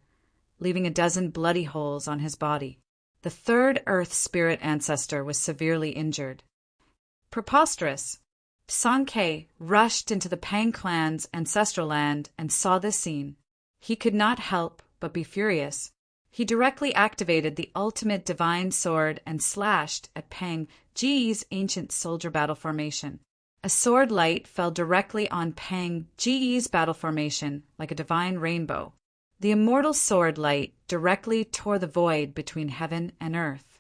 leaving a dozen bloody holes on his body. The 3rd Earth Spirit ancestor was severely injured. Preposterous! Song Ke rushed into the Pang clan's ancestral land and saw this scene. He could not help but be furious. He directly activated the ultimate divine sword and slashed at Pang Ji's ancient soldier battle formation. A sword light fell directly on Pang Ji's battle formation like a divine rainbow. The immortal sword light directly tore the void between heaven and earth.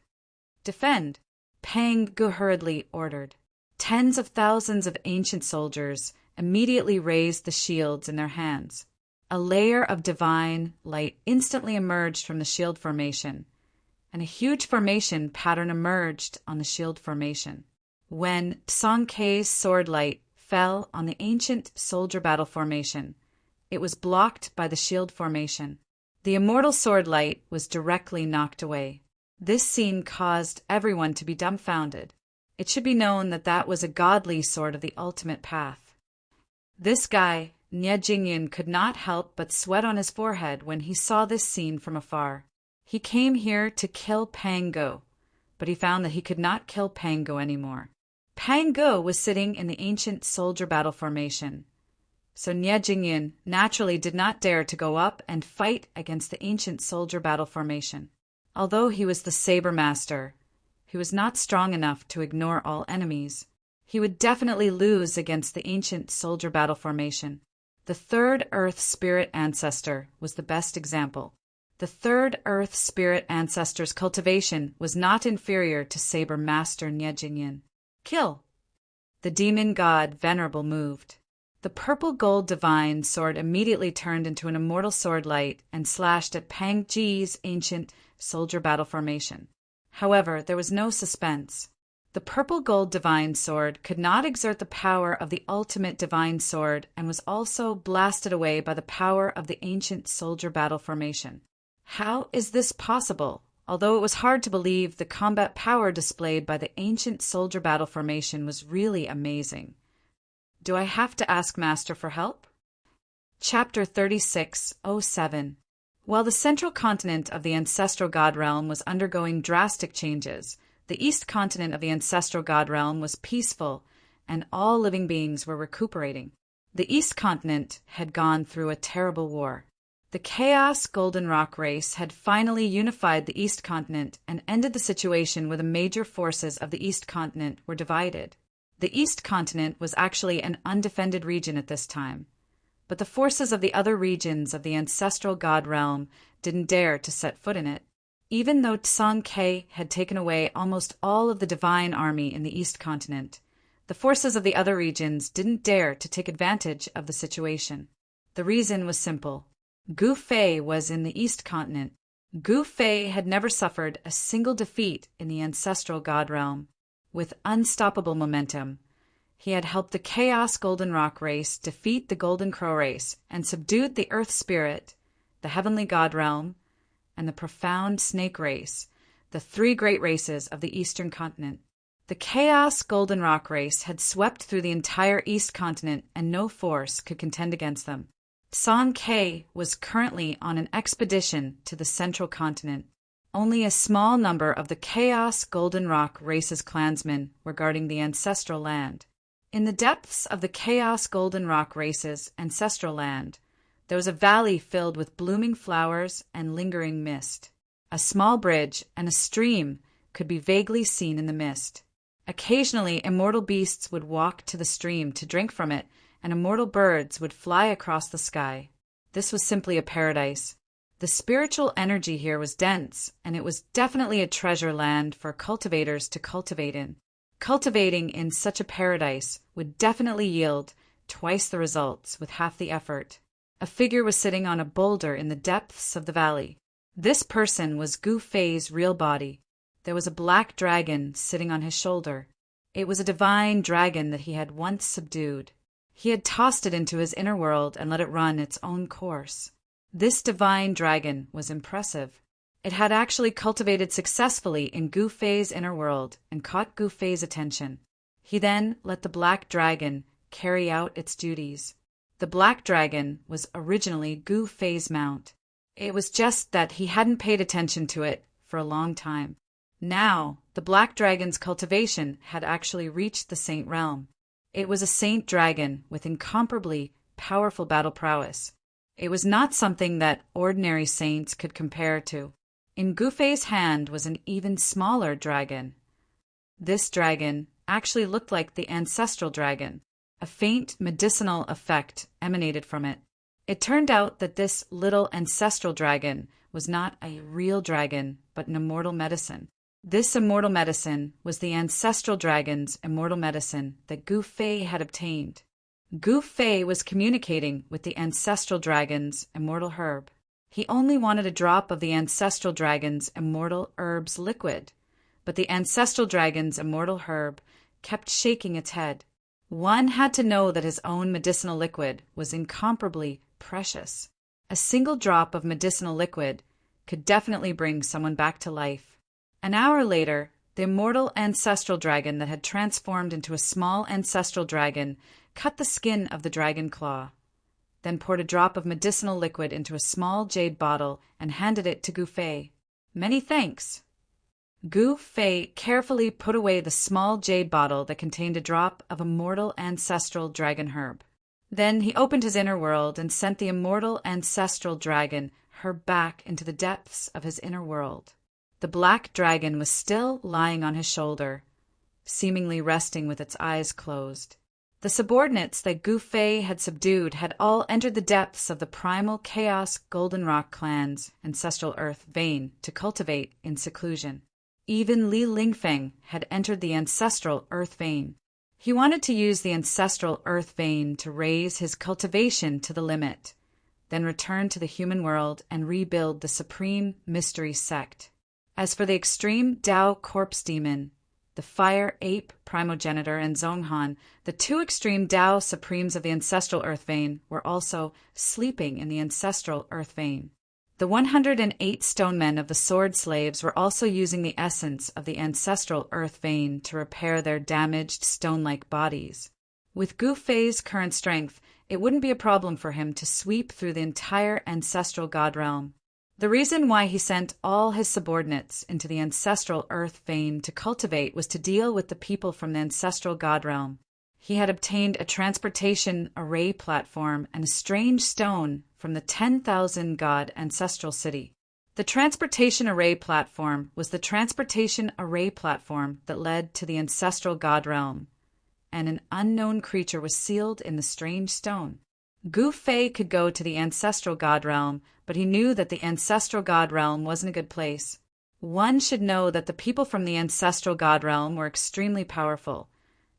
Defend! Pang Gu hurriedly ordered. Tens of thousands of ancient soldiers immediately raised the shields in their hands. A layer of divine light instantly emerged from the shield formation, and a huge formation pattern emerged on the shield formation. When Song Ke's sword light fell on the ancient soldier battle formation, it was blocked by the shield formation. The immortal sword light was directly knocked away. This scene caused everyone to be dumbfounded. It should be known that that was a godly sword of the ultimate path. This guy, Nie Jingyan, could not help but sweat on his forehead when he saw this scene from afar. He came here to kill Pango, but he found that he could not kill Pango anymore. Pango was sitting in the ancient soldier battle formation, so Nie Jingyin naturally did not dare to go up and fight against the ancient soldier battle formation. Although he was the saber master, he was not strong enough to ignore all enemies. He would definitely lose against the ancient soldier battle formation. The third Earth Spirit Ancestor was the best example. The third Earth Spirit Ancestor's cultivation was not inferior to Saber Master Nie Jingyin. Kill! The demon god Venerable moved. The purple gold divine sword immediately turned into an immortal sword light and slashed at Pang Ji's ancient soldier battle formation. However, there was no suspense. The purple gold divine sword could not exert the power of the ultimate divine sword and was also blasted away by the power of the ancient soldier battle formation. How is this possible? Although it was hard to believe, the combat power displayed by the ancient soldier battle formation was really amazing. Do I have to ask Master for help? Chapter 36:07. While the central continent of the ancestral god realm was undergoing drastic changes, the east continent of the ancestral god realm was peaceful, and all living beings were recuperating. The east continent had gone through a terrible war. The Chaos Golden Rock race had finally unified the East Continent and ended the situation where the major forces of the East Continent were divided. The East Continent was actually an undefended region at this time, but the forces of the other regions of the ancestral god realm didn't dare to set foot in it. Even though Tsang Ke had taken away almost all of the divine army in the East Continent, the forces of the other regions didn't dare to take advantage of the situation. The reason was simple. Gu Fei was in the East Continent. Gu Fei had never suffered a single defeat in the ancestral god realm. With unstoppable momentum, he had helped the Chaos Golden Rock race defeat the Golden Crow race and subdued the Earth Spirit, the Heavenly God realm, and the Profound Snake race, the three great races of the Eastern Continent. The Chaos Golden Rock race had swept through the entire East Continent and no force could contend against them. Tsang Ke was currently on an expedition to the Central Continent. Only a small number of the Chaos Golden Rock race's clansmen were guarding the ancestral land. In the depths of the Chaos Golden Rock race's ancestral land, there was a valley filled with blooming flowers and lingering mist. A small bridge and a stream could be vaguely seen in the mist. Occasionally, immortal beasts would walk to the stream to drink from it, and immortal birds would fly across the sky. This was simply a paradise. The spiritual energy here was dense, and it was definitely a treasure land for cultivators to cultivate in. Cultivating in such a paradise would definitely yield twice the results with half the effort. A figure was sitting on a boulder in the depths of the valley. This person was Gu Fei's real body. There was a black dragon sitting on his shoulder. It was a divine dragon that he had once subdued. He had tossed it into his inner world and let it run its own course. This divine dragon was impressive. It had actually cultivated successfully in Gu Fei's inner world and caught Gu Fei's attention. He then let the black dragon carry out its duties. The black dragon was originally Gu Fei's mount. It was just that he hadn't paid attention to it for a long time. Now, the black dragon's cultivation had actually reached the saint realm. It was a saint dragon with incomparably powerful battle prowess. It was not something that ordinary saints could compare to. In Gu Fei's hand was an even smaller dragon. This dragon actually looked like the ancestral dragon. A faint medicinal effect emanated from it. It turned out that this little ancestral dragon was not a real dragon, but an immortal medicine. This immortal medicine was the ancestral dragon's immortal medicine that Gu Fei had obtained. Gu Fei was communicating with the ancestral dragon's immortal herb. He only wanted a drop of the ancestral dragon's immortal herb's liquid, but the ancestral dragon's immortal herb kept shaking its head. One had to know that his own medicinal liquid was incomparably precious. A single drop of medicinal liquid could definitely bring someone back to life. An hour later, the immortal ancestral dragon that had transformed into a small ancestral dragon cut the skin of the dragon claw, then poured a drop of medicinal liquid into a small jade bottle and handed it to Gu Fei. Many thanks. Gu Fei carefully put away the small jade bottle that contained a drop of immortal ancestral dragon herb. Then he opened his inner world and sent the immortal ancestral dragon herb back into the depths of his inner world. The black dragon was still lying on his shoulder, seemingly resting with its eyes closed. The subordinates that Gu Fei had subdued had all entered the depths of the primal Chaos Golden Rock clan's ancestral earth vein to cultivate in seclusion. Even Li Lingfeng had entered the ancestral earth vein. He wanted to use the ancestral earth vein to raise his cultivation to the limit, then return to the human world and rebuild the supreme mystery sect. As for the extreme Dao corpse demon, the fire ape primogenitor, and Zhonghan, the two extreme Dao supremes of the ancestral earth vein, were also sleeping in the ancestral earth vein. The 108 stone men of the sword slaves were also using the essence of the ancestral earth vein to repair their damaged stone-like bodies. With Gu Fei's current strength, it wouldn't be a problem for him to sweep through the entire ancestral god realm. The reason why he sent all his subordinates into the ancestral earth vein to cultivate was to deal with the people from the ancestral god realm. He had obtained a transportation array platform and a strange stone from the 10,000 god ancestral city. The transportation array platform was the transportation array platform that led to the ancestral god realm, and an unknown creature was sealed in the strange stone. Gu Fei could go to the ancestral god realm, but he knew that the ancestral god realm wasn't a good place. One should know that the people from the ancestral god realm were extremely powerful,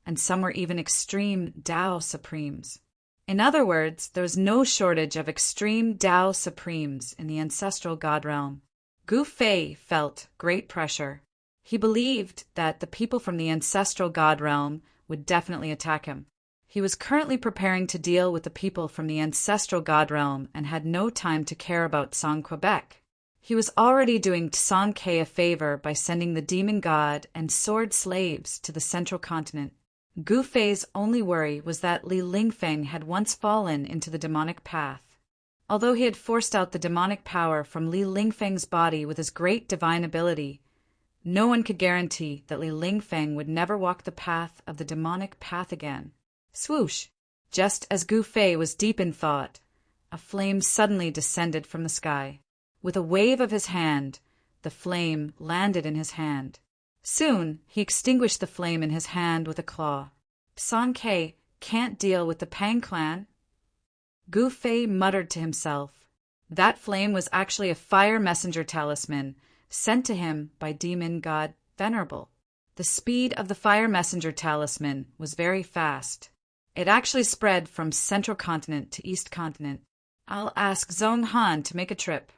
and some were even extreme Dao Supremes. In other words, there was no shortage of extreme Dao Supremes in the ancestral god realm. Gu Fei felt great pressure. He believed that the people from the ancestral god realm would definitely attack him. He was currently preparing to deal with the people from the ancestral god realm and had no time to care about Song Quebec. He was already doing Song Ke a favor by sending the demon god and sword slaves to the central continent. Gu Fei's only worry was that Li Lingfeng had once fallen into the demonic path. Although he had forced out the demonic power from Li Lingfeng's body with his great divine ability, no one could guarantee that Li Lingfeng would never walk the path of the demonic path again. Swoosh! Just as Gu Fei was deep in thought, a flame suddenly descended from the sky. With a wave of his hand, the flame landed in his hand. Soon, he extinguished the flame in his hand with a claw. Song Ke can't deal with the Pang clan. Gu Fei muttered to himself. That flame was actually a fire messenger talisman sent to him by demon god Venerable. The speed of the fire messenger talisman was very fast. It actually spread from central continent to east continent. I'll ask Zhonghan to make a trip.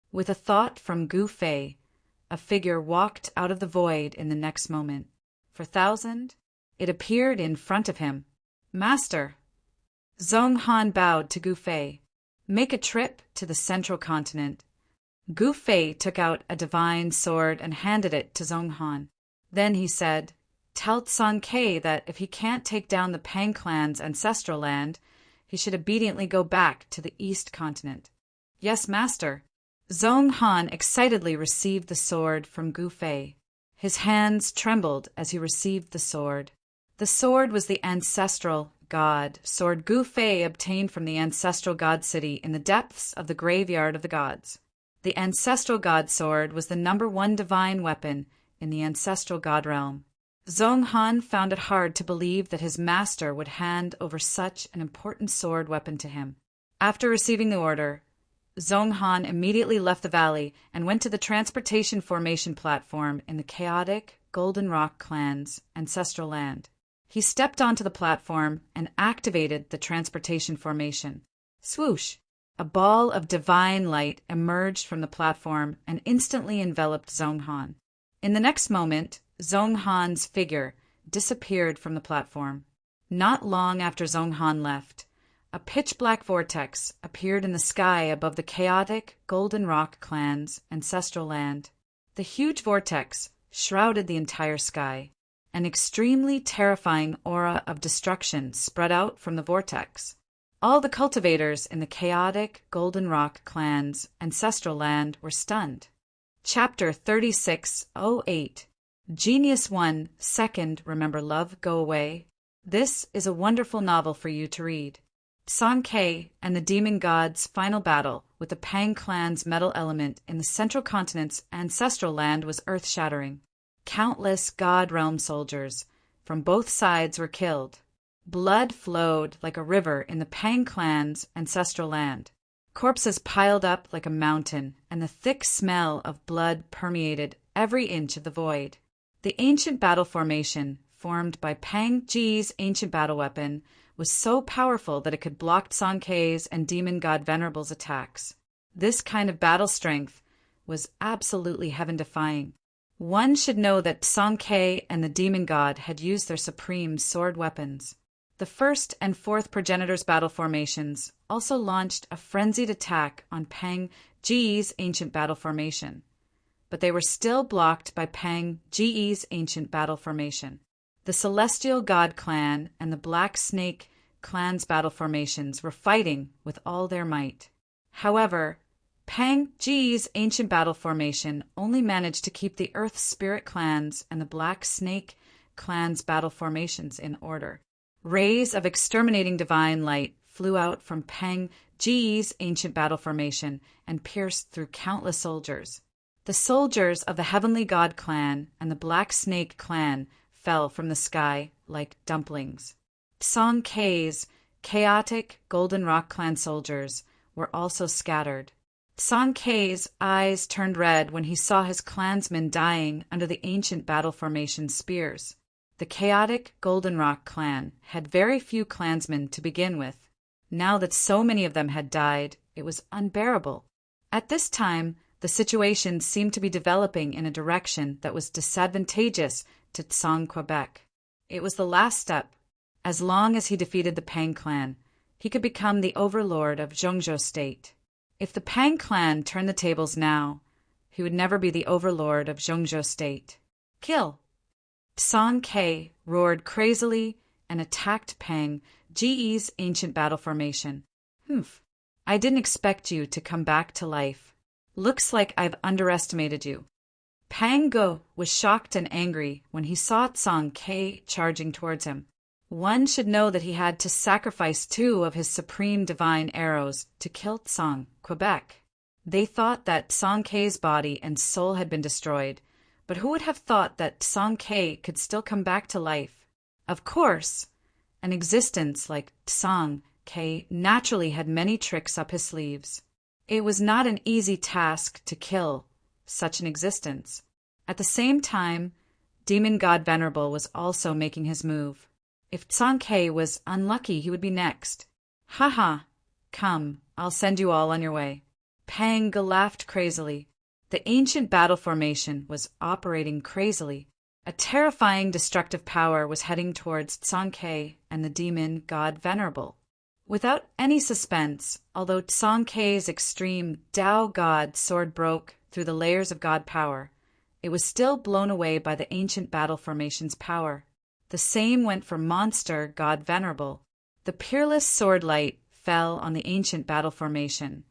With a thought from Gu Fei, a figure walked out of the void in the next moment. For 1,000, it appeared in front of him. Master! Zhonghan bowed to Gu Fei. Make a trip to the central continent. Gu Fei took out a divine sword and handed it to Zhonghan. Then he said, Tell Song Ke that if he can't take down the Pang clan's ancestral land, he should obediently go back to the east continent. Yes, master. Zhonghan excitedly received the sword from Gu Fei. His hands trembled as he received the sword. The sword was the ancestral god sword Gu Fei obtained from the ancestral god city in the depths of the graveyard of the gods. The ancestral god sword was the #1 divine weapon in the ancestral god realm. Zhonghan found it hard to believe that his master would hand over such an important sword weapon to him. After receiving the order, Zhonghan immediately left the valley and went to the transportation formation platform in the chaotic Golden Rock clan's ancestral land. He stepped onto the platform and activated the transportation formation. Swoosh! A ball of divine light emerged from the platform and instantly enveloped Zhonghan. In the next moment, Zhonghan's figure disappeared from the platform. Not long after Zhonghan left, a pitch-black vortex appeared in the sky above the chaotic Golden Rock clan's ancestral land. The huge vortex shrouded the entire sky. An extremely terrifying aura of destruction spread out from the vortex. All the cultivators in the chaotic Golden Rock clan's ancestral land were stunned. Chapter 3608. Genius 1, Second, Remember Love, Go Away. This is a wonderful novel for you to read. Song Kei and the demon god's final battle with the Pang clan's metal element in the central continent's ancestral land was earth-shattering. Countless god realm soldiers from both sides were killed. Blood flowed like a river in the Pang clan's ancestral land. Corpses piled up like a mountain, and the thick smell of blood permeated every inch of the void. The ancient battle formation, formed by Pang Ji's ancient battle weapon, was so powerful that it could block Song Kei's and demon god Venerable's attacks. This kind of battle strength was absolutely heaven-defying. One should know that Song Kei and the demon god had used their supreme sword weapons. The first and fourth progenitors' battle formations also launched a frenzied attack on Pang Ji's ancient battle formation, but they were still blocked by Pang Ji's ancient battle formation. The Celestial God clan and the Black Snake clan's battle formations were fighting with all their might. However, Pang Ji's ancient battle formation only managed to keep the Earth Spirit clans and the Black Snake clan's battle formations in order. Rays of exterminating divine light flew out from Pang Ji's ancient battle formation and pierced through countless soldiers. The soldiers of the Heavenly God clan and the Black Snake clan fell from the sky like dumplings. Song Kei's chaotic Golden Rock clan soldiers were also scattered. Song Kei's eyes turned red when he saw his clansmen dying under the ancient battle formation spears. The chaotic Golden Rock clan had very few clansmen to begin with. Now that so many of them had died, it was unbearable. At this time, the situation seemed to be developing in a direction that was disadvantageous to Tsang Quebec. It was the last step. As long as he defeated the Pang clan, he could become the overlord of Zhongzhou State. If the Pang clan turned the tables now, he would never be the overlord of Zhongzhou State. Kill! Song Kei roared crazily and attacked Pang Ji's ancient battle formation. Humph. I didn't expect you to come back to life. Looks like I've underestimated you. Pang Go was shocked and angry when he saw Song Kei charging towards him. One should know that he had to sacrifice 2 of his supreme divine arrows to kill Tsang Quebec. They thought that Song Kei's body and soul had been destroyed, but who would have thought that Song Kei could still come back to life? Of course, an existence like Song Kei naturally had many tricks up his sleeves. It was not an easy task to kill such an existence. At the same time, demon god Venerable was also making his move. If Song Kei was unlucky, he would be next. Ha! Come, I'll send you all on your way. Pang laughed crazily. The ancient battle formation was operating crazily. A terrifying destructive power was heading towards Song Kei and the demon god Venerable. Without any suspense, although Song Kei's extreme Tao God sword broke through the layers of god power, it was still blown away by the ancient battle formation's power. The same went for monster god Venerable. The peerless sword light fell on the ancient battle formation,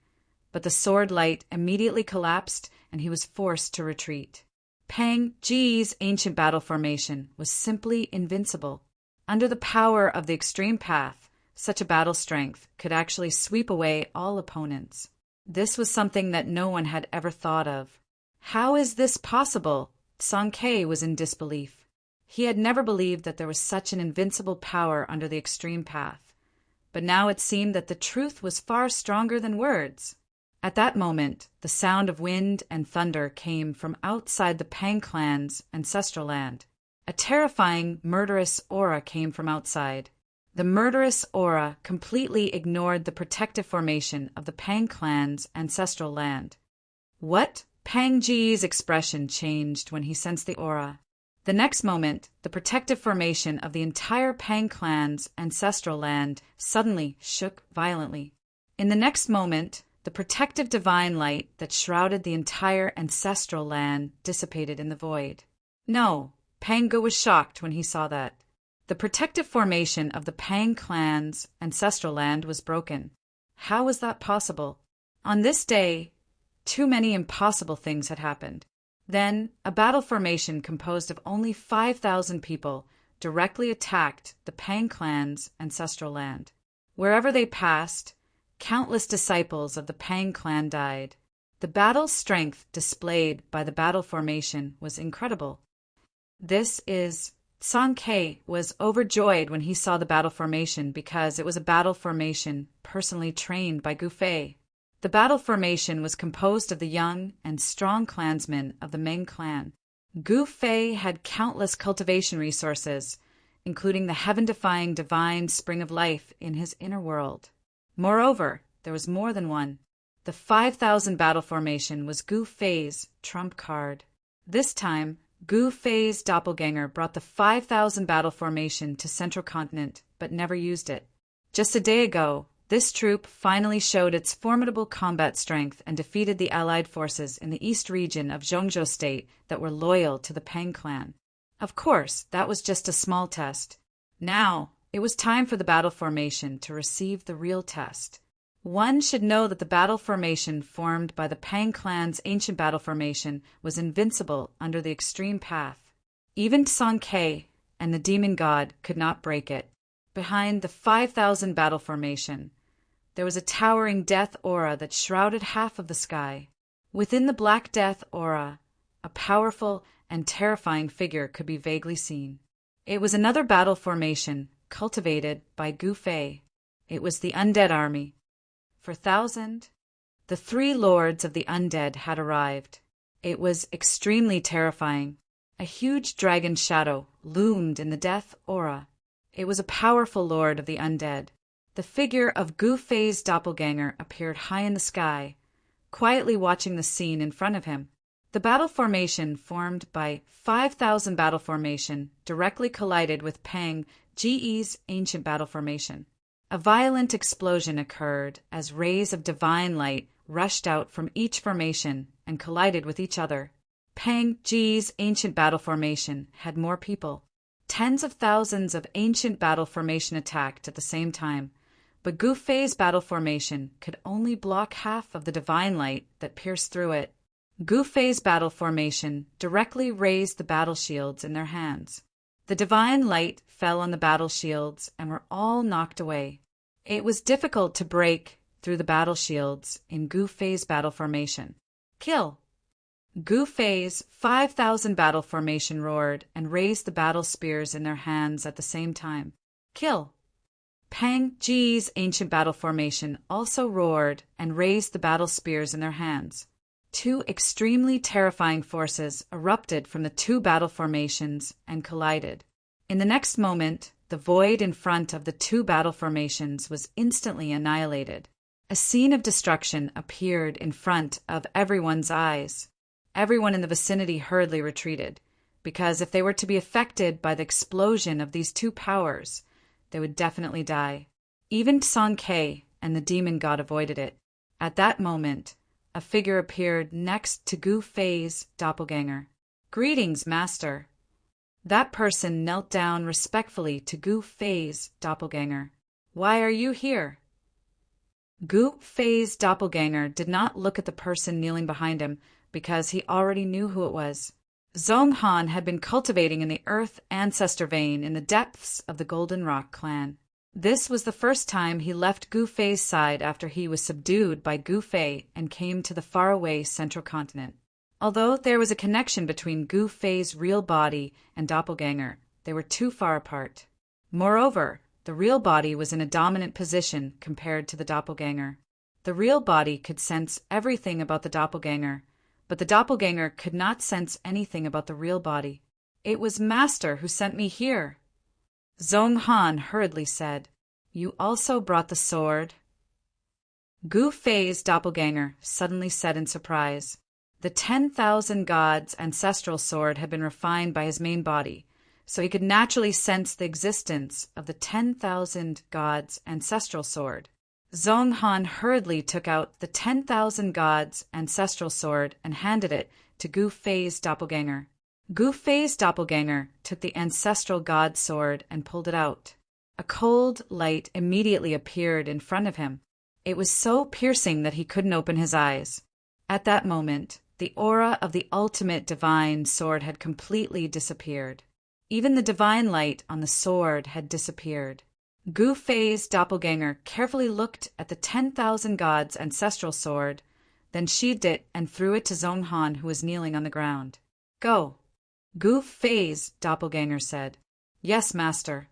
but the sword light immediately collapsed and he was forced to retreat. Pang Ji's ancient battle formation was simply invincible. Under the power of the extreme path, such a battle strength could actually sweep away all opponents. This was something that no one had ever thought of. How is this possible? Song Kei was in disbelief. He had never believed that there was such an invincible power under the extreme path. But now it seemed that the truth was far stronger than words. At that moment, the sound of wind and thunder came from outside the Pang clan's ancestral land. A terrifying, murderous aura came from outside. The murderous aura completely ignored the protective formation of the Pang clan's ancestral land. What? Pang Ji's expression changed when he sensed the aura. The next moment, the protective formation of the entire Pang clan's ancestral land suddenly shook violently. In the next moment, the protective divine light that shrouded the entire ancestral land dissipated in the void. No, Pang Go was shocked when he saw that. The protective formation of the Pang clan's ancestral land was broken. How was that possible? On this day, Too many impossible things had happened. Then, a battle formation composed of only 5,000 people directly attacked the Pang clan's ancestral land. Wherever they passed, countless disciples of the Pang clan died. The battle strength displayed by the battle formation was incredible. Song Ke was overjoyed when he saw the battle formation because it was a battle formation personally trained by Gu Fei. The battle formation was composed of the young and strong clansmen of the Meng clan. Gu Fei had countless cultivation resources, including the heaven-defying divine spring of life in his inner world. Moreover, there was more than one. The 5,000 battle formation was Gu Fei's trump card. This time, Gu Fei's doppelganger brought the 5,000 battle formation to Central Continent, but never used it. Just a day ago, this troop finally showed its formidable combat strength and defeated the allied forces in the east region of Zhongzhou State that were loyal to the Pang clan. Of course, that was just a small test. Now, it was time for the battle formation to receive the real test. One should know that the battle formation formed by the Pang clan's ancient battle formation was invincible under the extreme path. Even Song Ke and the demon god could not break it. Behind the 5,000 battle formation, there was a towering death aura that shrouded half of the sky. Within the black death aura, a powerful and terrifying figure could be vaguely seen. It was another battle formation cultivated by Gu Fei. It was the undead army. For 1,000, the 3 lords of the undead had arrived. It was extremely terrifying. A huge dragon shadow loomed in the death aura. It was a powerful lord of the undead. The figure of Gu Fei's doppelganger appeared high in the sky, quietly watching the scene in front of him. The battle formation formed by 5,000 battle formation directly collided with Pang Ge's ancient battle formation. A violent explosion occurred as rays of divine light rushed out from each formation and collided with each other. Pang Ge's ancient battle formation had more people. Tens of thousands of ancient battle formation attacked at the same time, but Gu Fei's battle formation could only block half of the divine light that pierced through it. Gu Fei's battle formation directly raised the battle shields in their hands. The divine light fell on the battle shields and were all knocked away. It was difficult to break through the battle shields in Gu Fei's battle formation. Kill! Gu Fei's 5,000 battle formation roared and raised the battle spears in their hands at the same time. Kill! Pang Ge's ancient battle formation also roared and raised the battle spears in their hands. 2 extremely terrifying forces erupted from the 2 battle formations and collided. In the next moment, the void in front of the 2 battle formations was instantly annihilated. A scene of destruction appeared in front of everyone's eyes. Everyone in the vicinity hurriedly retreated, because if they were to be affected by the explosion of these 2 powers, they would definitely die. Even Song Ke and the demon god avoided it. At that moment, a figure appeared next to Gu Fei's doppelganger. "Greetings, master." That person knelt down respectfully to Gu Fei's doppelganger. "Why are you here?" Gu Fei's doppelganger did not look at the person kneeling behind him because he already knew who it was. Zhong Han had been cultivating in the Earth ancestor vein in the depths of the Golden Rock clan. This was the first time he left Gu Fei's side after he was subdued by Gu Fei and came to the faraway Central Continent. Although there was a connection between Gu Fei's real body and doppelganger, they were too far apart. Moreover, the real body was in a dominant position compared to the doppelganger. The real body could sense everything about the doppelganger, but the doppelganger could not sense anything about the real body. "It was Master who sent me here," Zhong Han hurriedly said. "You also brought the sword?" Gu Fei's doppelganger suddenly said in surprise. The 10,000 gods' ancestral sword had been refined by his main body, so he could naturally sense the existence of the 10,000 gods' ancestral sword. Zhong Han hurriedly took out the 10,000 gods' ancestral sword and handed it to Gu Fei's doppelganger. Gu Fei's doppelganger took the ancestral god sword and pulled it out. A cold light immediately appeared in front of him. It was so piercing that he couldn't open his eyes. At that moment, the aura of the ultimate divine sword had completely disappeared. Even the divine light on the sword had disappeared. Gu Fei's doppelganger carefully looked at the 10,000 gods' ancestral sword, then sheathed it and threw it to Zhong Han, who was kneeling on the ground. Go, Gu Fei's doppelganger said. Yes, master.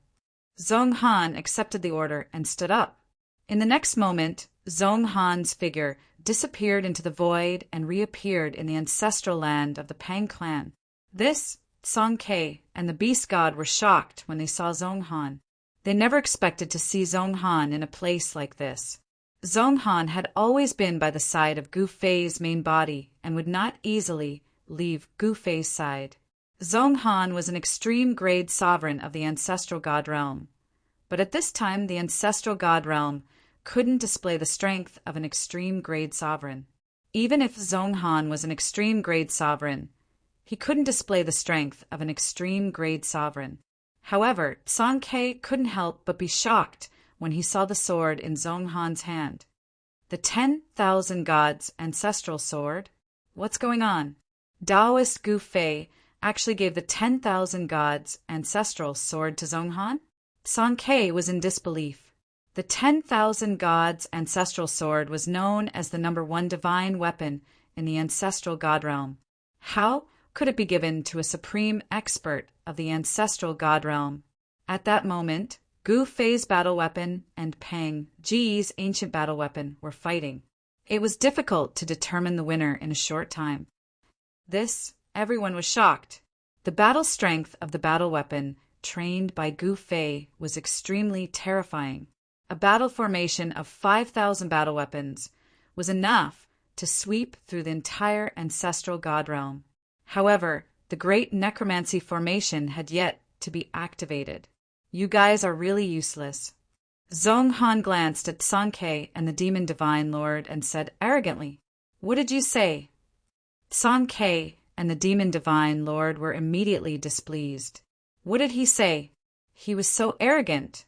Zhong Han accepted the order and stood up. In the next moment, Zhong Han's figure disappeared into the void and reappeared in the ancestral land of the Pang clan. This, Song Ke and the beast god were shocked when they saw Zhong Han. They never expected to see Zhong Han in a place like this. Zhong Han had always been by the side of Gu Fei's main body and would not easily leave Gu Fei's side. Zhong Han was an extreme grade sovereign of the ancestral god realm. But at this time, the ancestral god realm couldn't display the strength of an extreme grade sovereign. Even if Zhong Han was an extreme grade sovereign, he couldn't display the strength of an extreme grade sovereign. However, Song Ke couldn't help but be shocked when he saw the sword in Zhong Han's hand. The 10,000 gods' ancestral sword? What's going on? Taoist Gu Fei actually gave the 10,000 gods' ancestral sword to Zhong Han? Song Ke was in disbelief. The 10,000 gods' ancestral sword was known as the #1 divine weapon in the ancestral god realm. How could it be given to a supreme expert of the ancestral god realm? At that moment, Gu Fei's battle weapon and Pang Ji's ancient battle weapon were fighting. It was difficult to determine the winner in a short time. Everyone was shocked. The battle strength of the battle weapon trained by Gu Fei was extremely terrifying. A battle formation of 5,000 battle weapons was enough to sweep through the entire ancestral god realm. However, the great necromancy formation had yet to be activated. You guys are really useless. Zhong Han glanced at Song Ke and the demon divine lord and said arrogantly, What did you say? Song Ke and the demon divine lord were immediately displeased. What did he say? He was so arrogant,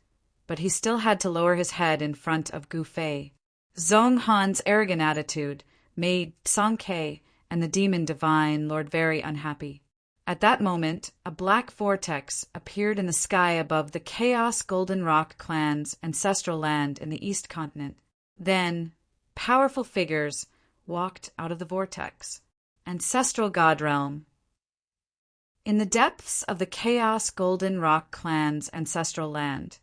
but he still had to lower his head in front of Gu Fei. Zhong Han's arrogant attitude made Song Ke and the demon divine lord very unhappy. At that moment, a black vortex appeared in the sky above the Chaos Golden Rock clan's ancestral land in the East Continent. Then, powerful figures walked out of the vortex. Ancestral God Realm. In the depths of the Chaos Golden Rock clan's ancestral land,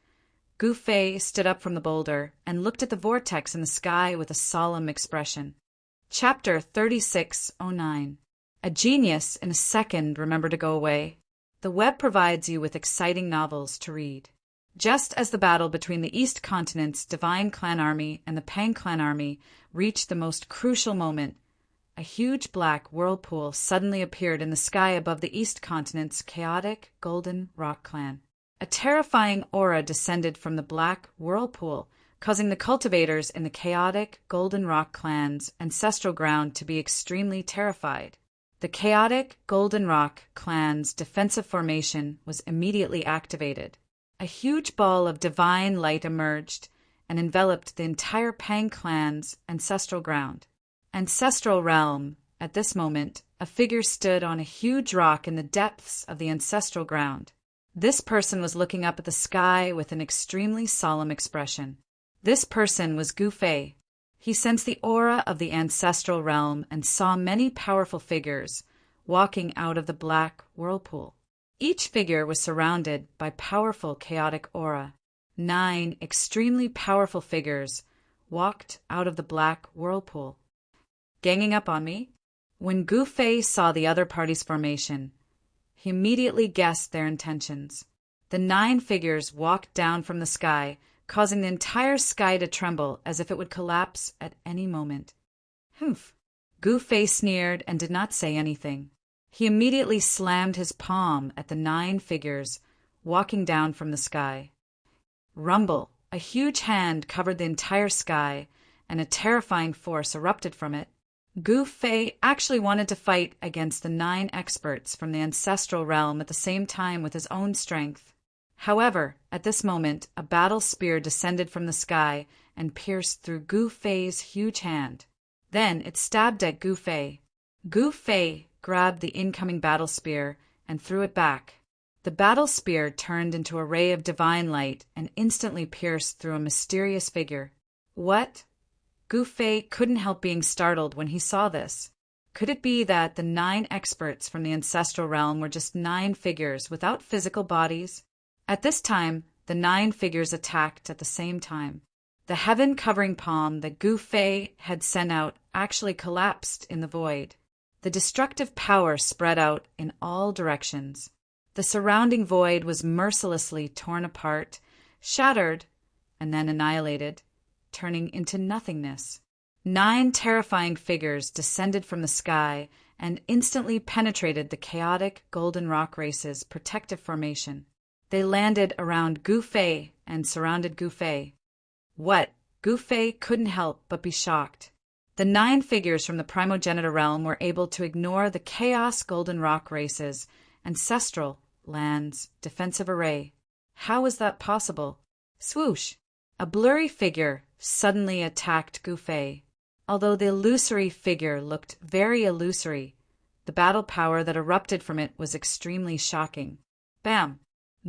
Gu Fei stood up from the boulder and looked at the vortex in the sky with a solemn expression. Chapter 3609. A genius in a second remember to go away. The web provides you with exciting novels to read. Just as the battle between the East Continent's Divine Clan Army and the Pang Clan Army reached the most crucial moment, a huge black whirlpool suddenly appeared in the sky above the East Continent's chaotic Golden Rock Clan. A terrifying aura descended from the black whirlpool, causing the cultivators in the chaotic Golden Rock Clan's ancestral ground to be extremely terrified. The chaotic Golden Rock Clan's defensive formation was immediately activated. A huge ball of divine light emerged and enveloped the entire Pang Clan's ancestral ground. Ancestral realm. At this moment, a figure stood on a huge rock in the depths of the ancestral ground. This person was looking up at the sky with an extremely solemn expression. This person was Gu Fei. He sensed the aura of the ancestral realm and saw many powerful figures walking out of the black whirlpool. Each figure was surrounded by powerful chaotic aura. 9 extremely powerful figures walked out of the black whirlpool. Ganging up on me? When Gu Fei saw the other party's formation, he immediately guessed their intentions. The 9 figures walked down from the sky, causing the entire sky to tremble as if it would collapse at any moment. Humph! Gu Fei sneered and did not say anything. He immediately slammed his palm at the 9 figures walking down from the sky. Rumble! A huge hand covered the entire sky, and a terrifying force erupted from it. Gu Fei actually wanted to fight against the 9 experts from the ancestral realm at the same time with his own strength. However, at this moment, a battle spear descended from the sky and pierced through Gu Fei's huge hand. Then it stabbed at Gu Fei. Gu Fei grabbed the incoming battle spear and threw it back. The battle spear turned into a ray of divine light and instantly pierced through a mysterious figure. What? Gu Fei couldn't help being startled when he saw this. Could it be that the 9 experts from the ancestral realm were just 9 figures without physical bodies? At this time, the 9 figures attacked at the same time. The heaven-covering palm that Gu Fei had sent out actually collapsed in the void. The destructive power spread out in all directions. The surrounding void was mercilessly torn apart, shattered, and then annihilated, turning into nothingness. 9 terrifying figures descended from the sky and instantly penetrated the chaotic Golden Rock Race's protective formation. They landed around Gu Fei and surrounded Gu Fei. What? Gu Fei couldn't help but be shocked. The 9 figures from the primogenitor realm were able to ignore the Chaos Golden Rock Race's ancestral land's defensive array. How was that possible? Swoosh! A blurry figure suddenly attacked Gu Fei. Although the illusory figure looked very illusory, the battle power that erupted from it was extremely shocking. Bam!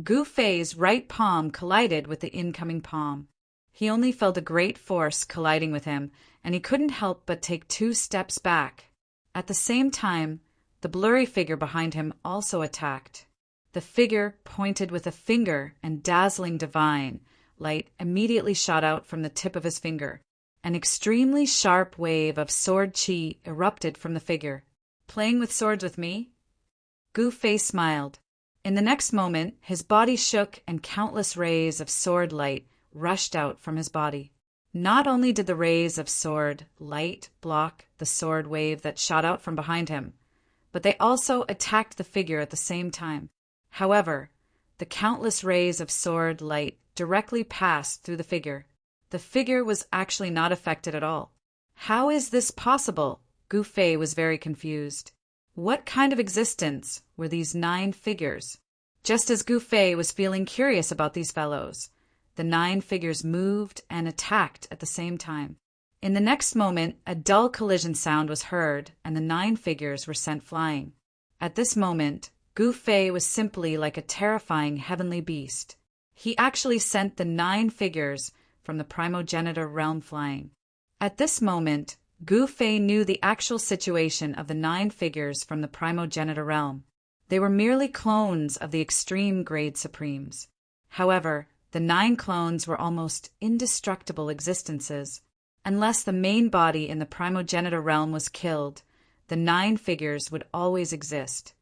Gu Fei's right palm collided with the incoming palm. He only felt a great force colliding with him, and he couldn't help but take 2 steps back. At the same time, the blurry figure behind him also attacked. The figure pointed with a finger, and dazzling divine light immediately shot out from the tip of his finger. An extremely sharp wave of sword chi erupted from the figure. Playing with swords with me? Gu Fei smiled. In the next moment, his body shook and countless rays of sword light rushed out from his body. Not only did the rays of sword light block the sword wave that shot out from behind him, but they also attacked the figure at the same time. However, the countless rays of sword light directly passed through the figure. The figure was actually not affected at all. How is this possible? Gu Fei was very confused. What kind of existence were these 9 figures? Just as Gu Fei was feeling curious about these fellows, the 9 figures moved and attacked at the same time. In the next moment, a dull collision sound was heard, and the 9 figures were sent flying. At this moment, Gu Fei was simply like a terrifying heavenly beast. He actually sent the 9 figures from the primogenitor realm flying. At this moment, Gu Fei knew the actual situation of the 9 figures from the primogenitor realm. They were merely clones of the extreme grade supremes. However, the 9 clones were almost indestructible existences. Unless the main body in the primogenitor realm was killed, the 9 figures would always exist.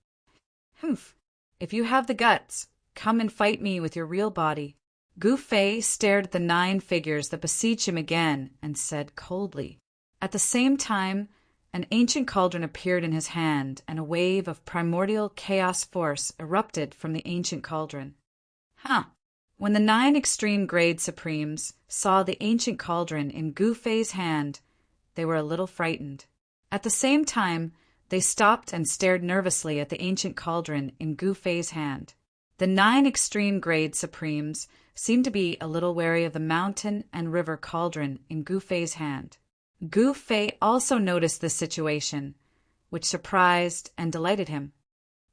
Humph! If you have the guts, come and fight me with your real body. Gu Fei stared at the 9 figures that besieged him again and said coldly. At the same time, an ancient cauldron appeared in his hand, and a wave of primordial chaos force erupted from the ancient cauldron. When the 9 extreme grade supremes saw the ancient cauldron in Gu Fei's hand, they were a little frightened. At the same time, they stopped and stared nervously at the ancient cauldron in Gu Fei's hand. The 9 extreme grade supremes seemed to be a little wary of the mountain and river cauldron in Gu Fei's hand. Gu Fei also noticed this situation, which surprised and delighted him.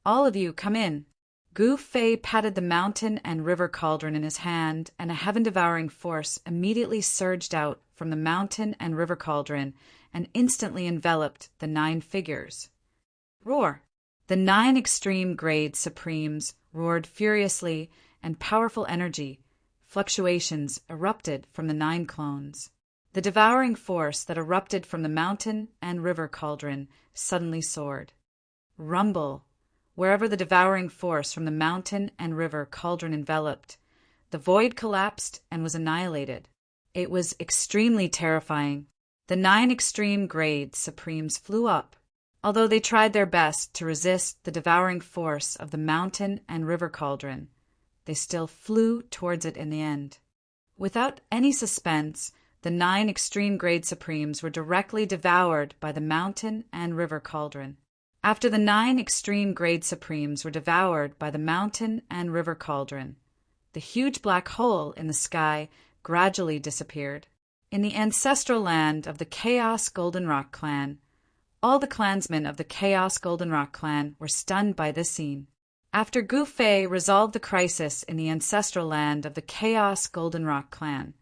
All of you, come in. Gu Fei patted the mountain and river cauldron in his hand, and a heaven-devouring force immediately surged out from the mountain and river cauldron and instantly enveloped the 9 figures. Roar! The 9 extreme grade supremes roared furiously, and powerful energy fluctuations erupted from the 9 clones. The devouring force that erupted from the mountain and river cauldron suddenly soared. Rumble! Wherever the devouring force from the mountain and river cauldron enveloped, the void collapsed and was annihilated. It was extremely terrifying. The 9 extreme grade supremes flew up. Although they tried their best to resist the devouring force of the mountain and river cauldron, they still flew towards it in the end. Without any suspense, the 9 extreme grade supremes were directly devoured by the mountain and river cauldron. After the 9 extreme grade supremes were devoured by the mountain and river cauldron, the huge black hole in the sky gradually disappeared. In the ancestral land of the Chaos Goldenrock clan, all the clansmen of the Chaos Goldenrock clan were stunned by this scene. After Gu Fei resolved the crisis in the ancestral land of the Chaos Goldenrock clan,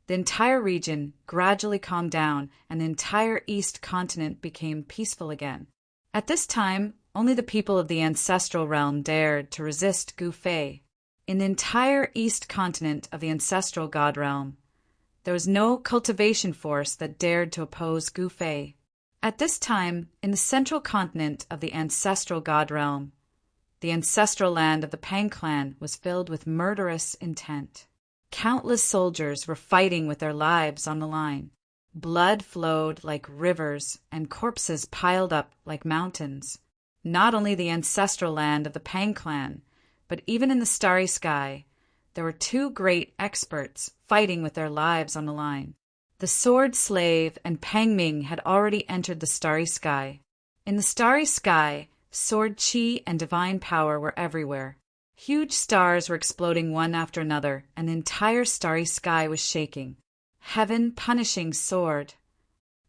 the entire region gradually calmed down and the entire East continent became peaceful again. At this time, only the people of the ancestral realm dared to resist Gu Fei. In the entire East continent of the ancestral god realm, there was no cultivation force that dared to oppose Gu Fei. At this time, in the central continent of the ancestral god realm, the ancestral land of the Pang clan was filled with murderous intent. Countless soldiers were fighting with their lives on the line. Blood flowed like rivers and corpses piled up like mountains. Not only the ancestral land of the Pang clan, but even in the starry sky, there were two great experts fighting with their lives on the line. The sword slave and Pang Ming had already entered the starry sky. In the starry sky, sword chi and divine power were everywhere. Huge stars were exploding one after another, and the entire starry sky was shaking. Heaven punishing sword.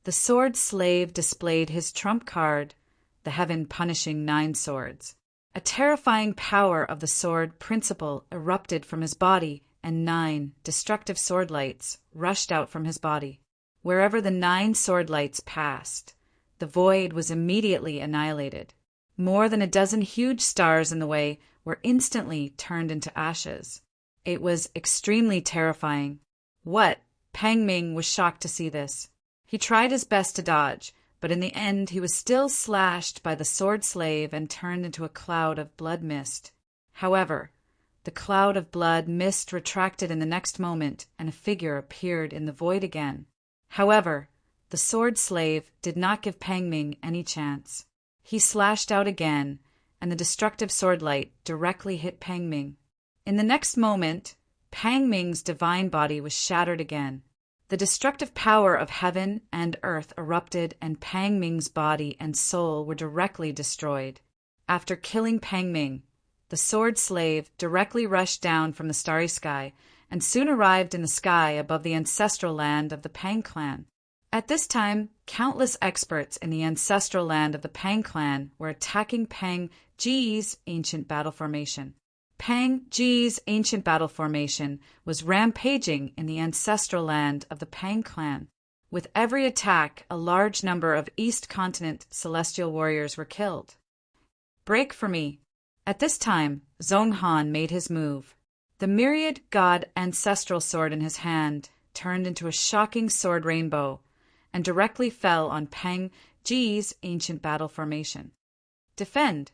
The sword slave displayed his trump card, the heaven punishing 9 swords. A terrifying power of the sword principle erupted from his body, and 9 destructive sword lights rushed out from his body. Wherever the 9 sword lights passed, the void was immediately annihilated. More than a dozen huge stars in the way were instantly turned into ashes. It was extremely terrifying. Pang Ming was shocked to see this. He tried his best to dodge, but in the end he was still slashed by the sword slave and turned into a cloud of blood mist. However, the cloud of blood mist retracted in the next moment, and a figure appeared in the void again. However, the sword slave did not give Pang Ming any chance. He slashed out again, and the destructive sword light directly hit Pang Ming. In the next moment, Pang Ming's divine body was shattered again. The destructive power of heaven and earth erupted, and Pang Ming's body and soul were directly destroyed. After killing Pang Ming, the sword slave directly rushed down from the starry sky and soon arrived in the sky above the ancestral land of the Pang clan. At this time, countless experts in the ancestral land of the Pang clan were attacking Pang Ji's ancient battle formation. Pang Ji's ancient battle formation was rampaging in the ancestral land of the Pang clan. With every attack, a large number of East Continent celestial warriors were killed. Break for me. At this time, Zhong Han made his move. The myriad god ancestral sword in his hand turned into a shocking sword rainbow and directly fell on Pang Ji's ancient battle formation. Defend!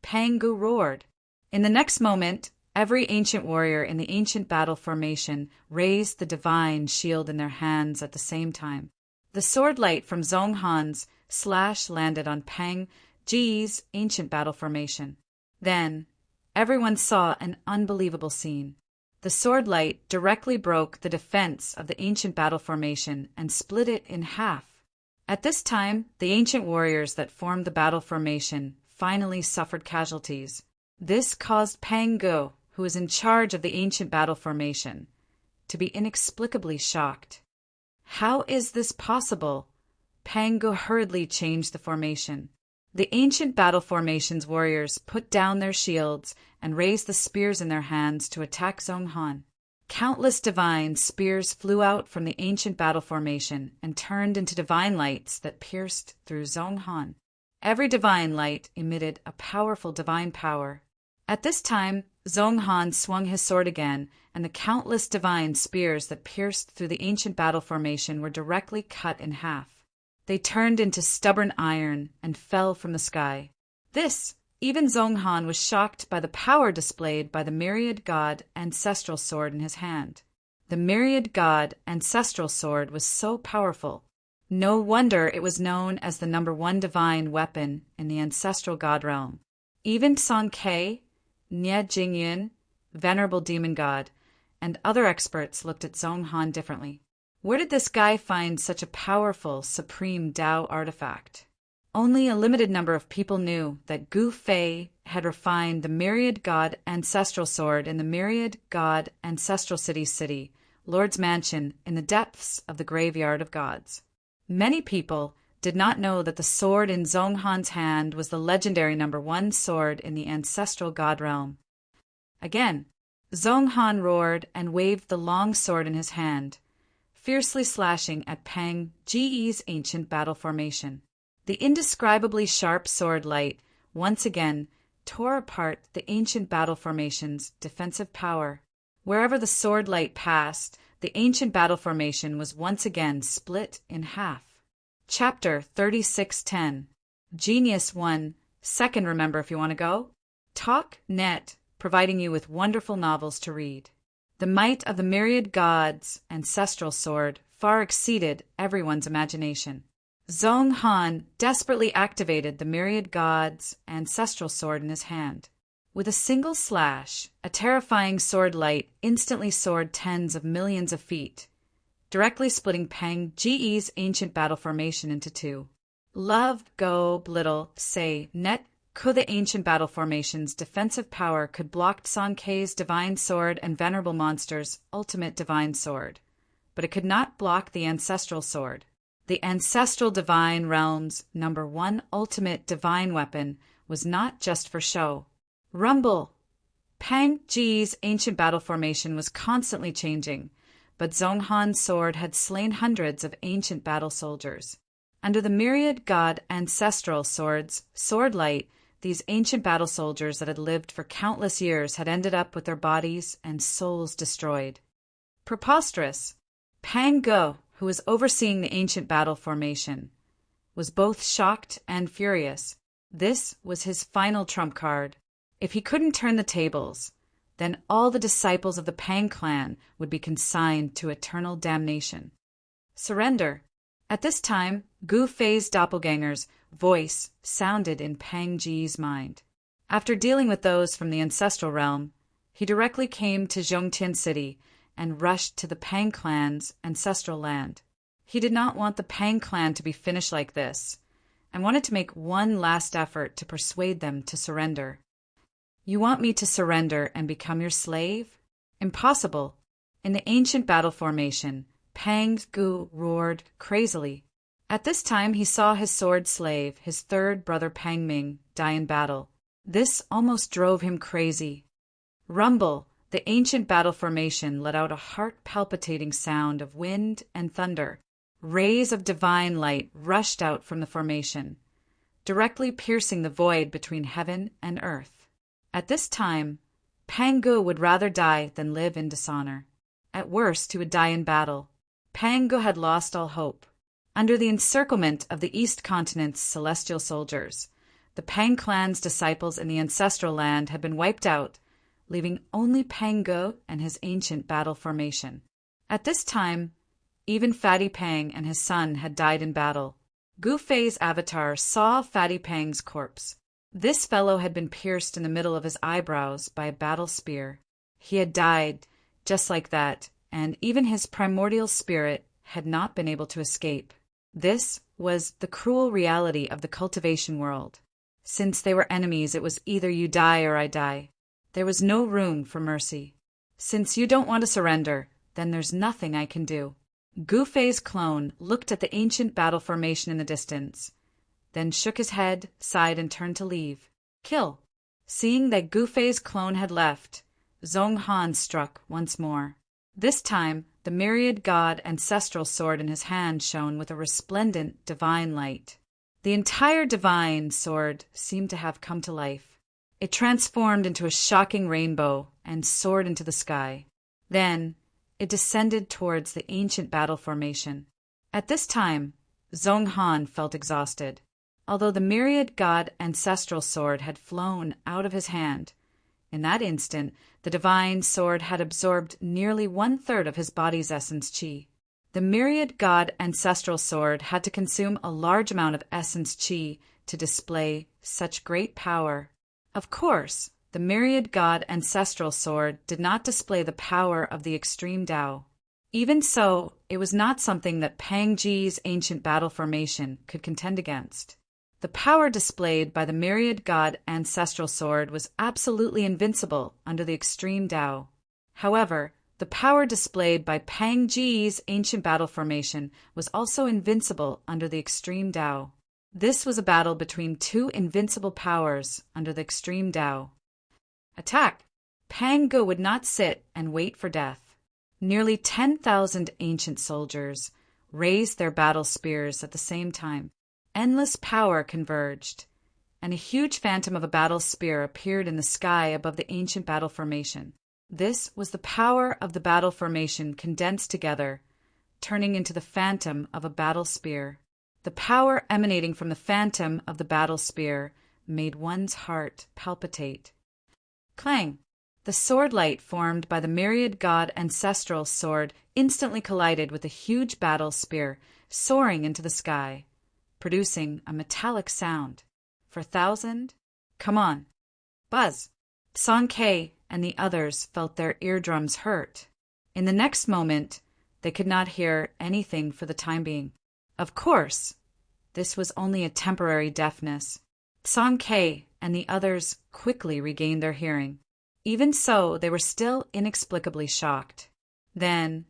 Pang Gu roared. In the next moment, every ancient warrior in the ancient battle formation raised the divine shield in their hands at the same time. The sword light from Zhong Han's slash landed on Pang Ji's ancient battle formation. Then, everyone saw an unbelievable scene. The sword light directly broke the defense of the ancient battle formation and split it in half. At this time, the ancient warriors that formed the battle formation finally suffered casualties. This caused Pang Gu, who was in charge of the ancient battle formation, to be inexplicably shocked. How is this possible? Pang Gu hurriedly changed the formation. The ancient battle formation's warriors put down their shields and raised the spears in their hands to attack Zhong Han. Countless divine spears flew out from the ancient battle formation and turned into divine lights that pierced through Zhong Han. Every divine light emitted a powerful divine power. At this time, Zhong Han swung his sword again, and the countless divine spears that pierced through the ancient battle formation were directly cut in half. They turned into stubborn iron and fell from the sky. Even Zhong Han was shocked by the power displayed by the myriad god ancestral sword in his hand. The myriad god ancestral sword was so powerful. No wonder it was known as the #1 divine weapon in the ancestral god realm. Even Song Ke, Nie Jingyan, Venerable demon god, and other experts looked at Zhong Han differently. Where did this guy find such a powerful, supreme Tao artifact? Only a limited number of people knew that Gu Fei had refined the myriad god ancestral sword in the myriad god ancestral city, Lord's mansion in the depths of the graveyard of gods. Many people did not know that the sword in Zhonghan's hand was the legendary #1 sword in the ancestral god realm. Again, Zhonghan roared and waved the long sword in his hand, fiercely slashing at Pang Ge's ancient battle formation. The indescribably sharp sword light once again tore apart the ancient battle formation's defensive power. Wherever the sword light passed, the ancient battle formation was once again split in half. Chapter 3610. Genius 1. Second, remember if you want to go. Talk.net, providing you with wonderful novels to read. The might of the myriad gods' ancestral sword far exceeded everyone's imagination. Zhonghan desperately activated the myriad gods' ancestral sword in his hand. With a single slash, a terrifying sword light instantly soared tens of millions of feet, directly splitting Pang Ge's ancient battle formation into two. Love, go, little, say, net, could the ancient battle formation's defensive power could block Song Kei's divine sword and Venerable monster's ultimate divine sword, but it could not block the ancestral sword. The ancestral divine realm's #1 ultimate divine weapon was not just for show. Rumble! Pang Ge's ancient battle formation was constantly changing, but Zhonghan's sword had slain hundreds of ancient battle soldiers. Under the myriad god ancestral sword's sword light, these ancient battle soldiers that had lived for countless years had ended up with their bodies and souls destroyed. Preposterous! Pang Ge, who was overseeing the ancient battle formation, was both shocked and furious. This was his final trump card. If he couldn't turn the tables, then all the disciples of the Pang clan would be consigned to eternal damnation. Surrender. At this time, Gu Fei's doppelganger's voice sounded in Pang Ge's mind. After dealing with those from the ancestral realm, he directly came to Zhongtian City and rushed to the Pang clan's ancestral land. He did not want the Pang clan to be finished like this, and wanted to make one last effort to persuade them to surrender. You want me to surrender and become your slave? Impossible. In the ancient battle formation, Pang Ge roared crazily. At this time he saw his sword slave, his third brother Pang Ming, die in battle. This almost drove him crazy. Rumble! The ancient battle formation let out a heart-palpitating sound of wind and thunder. Rays of divine light rushed out from the formation, directly piercing the void between heaven and earth. At this time, Pang Ge would rather die than live in dishonor. At worst, he would die in battle. Pang Ge had lost all hope. Under the encirclement of the East Continent's celestial soldiers, the Pang clan's disciples in the ancestral land had been wiped out, leaving only Pang Ge and his ancient battle formation. At this time, even Fatty Pang and his son had died in battle. Gu Fei's avatar saw Fatty Pang's corpse. This fellow had been pierced in the middle of his eyebrows by a battle spear. He had died just like that, and even his primordial spirit had not been able to escape. This was the cruel reality of the cultivation world. Since they were enemies, it was either you die or I die. There was no room for mercy. Since you don't want to surrender, then there's nothing I can do. Gu Fei's clone looked at the ancient battle formation in the distance, then shook his head, sighed, and turned to leave. Kill. Seeing that Gu Fei's clone had left, Zhonghan struck once more. This time, the myriad god ancestral sword in his hand shone with a resplendent divine light. The entire divine sword seemed to have come to life. It transformed into a shocking rainbow and soared into the sky. Then, it descended towards the ancient battle formation. At this time, Zhonghan felt exhausted. Although the myriad god ancestral sword had flown out of his hand, in that instant, the divine sword had absorbed nearly 1/3 of his body's essence chi. The myriad god ancestral sword had to consume a large amount of essence chi to display such great power. Of course, the myriad god ancestral sword did not display the power of the extreme Tao. Even so, it was not something that Pang Ge's ancient battle formation could contend against. The power displayed by the myriad god ancestral sword was absolutely invincible under the extreme Tao. However, The power displayed by Pang Ji's ancient battle formation was also invincible under the extreme Tao. This was a battle between two invincible powers under the extreme Tao. Attack! Pang Ge would not sit and wait for death. Nearly 10,000 ancient soldiers raised their battle spears at the same time. Endless power converged, and a huge phantom of a battle spear appeared in the sky above the ancient battle formation. This was the power of the battle formation condensed together, turning into the phantom of a battle spear. The power emanating from the phantom of the battle spear made one's heart palpitate. Clang! The sword light formed by the myriad god ancestral sword instantly collided with a huge battle spear soaring into the sky, producing a metallic sound. For 1,000? Come on. Buzz! Song Ke and the others felt their eardrums hurt. In the next moment, they could not hear anything for the time being. Of course, this was only a temporary deafness. Song Ke and the others quickly regained their hearing. Even so, they were still inexplicably shocked. Then,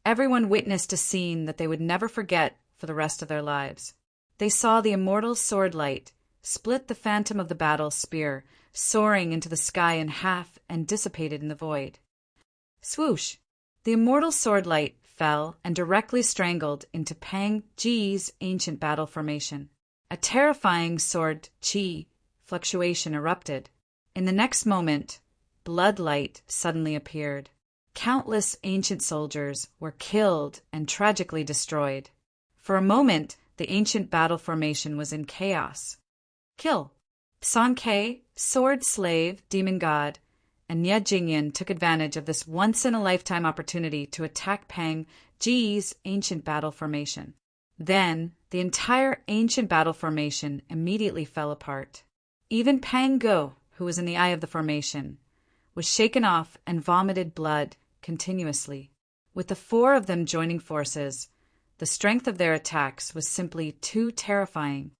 everyone witnessed a scene that they would never forget for the rest of their lives. They saw the immortal sword light split the phantom of the battle spear, soaring into the sky in half and dissipated in the void. Swoosh! The immortal sword light fell and directly strangled into Pang Ji's ancient battle formation. A terrifying sword chi fluctuation erupted. In the next moment, blood light suddenly appeared. Countless ancient soldiers were killed and tragically destroyed. For a moment, the ancient battle formation was in chaos. Kill! Song Ke, sword slave, demon god, and Nie Jingyan took advantage of this once-in-a-lifetime opportunity to attack Pang Ji's ancient battle formation. Then, the entire ancient battle formation immediately fell apart. Even Pang Ge, who was in the eye of the formation, was shaken off and vomited blood continuously. With the four of them joining forces, the strength of their attacks was simply too terrifying.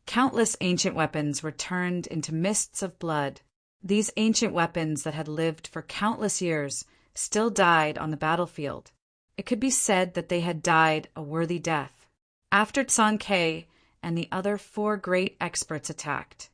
Countless ancient weapons were turned into mists of blood. These ancient weapons that had lived for countless years still died on the battlefield. It could be said that they had died a worthy death. After Song Ke and the other four great experts attacked,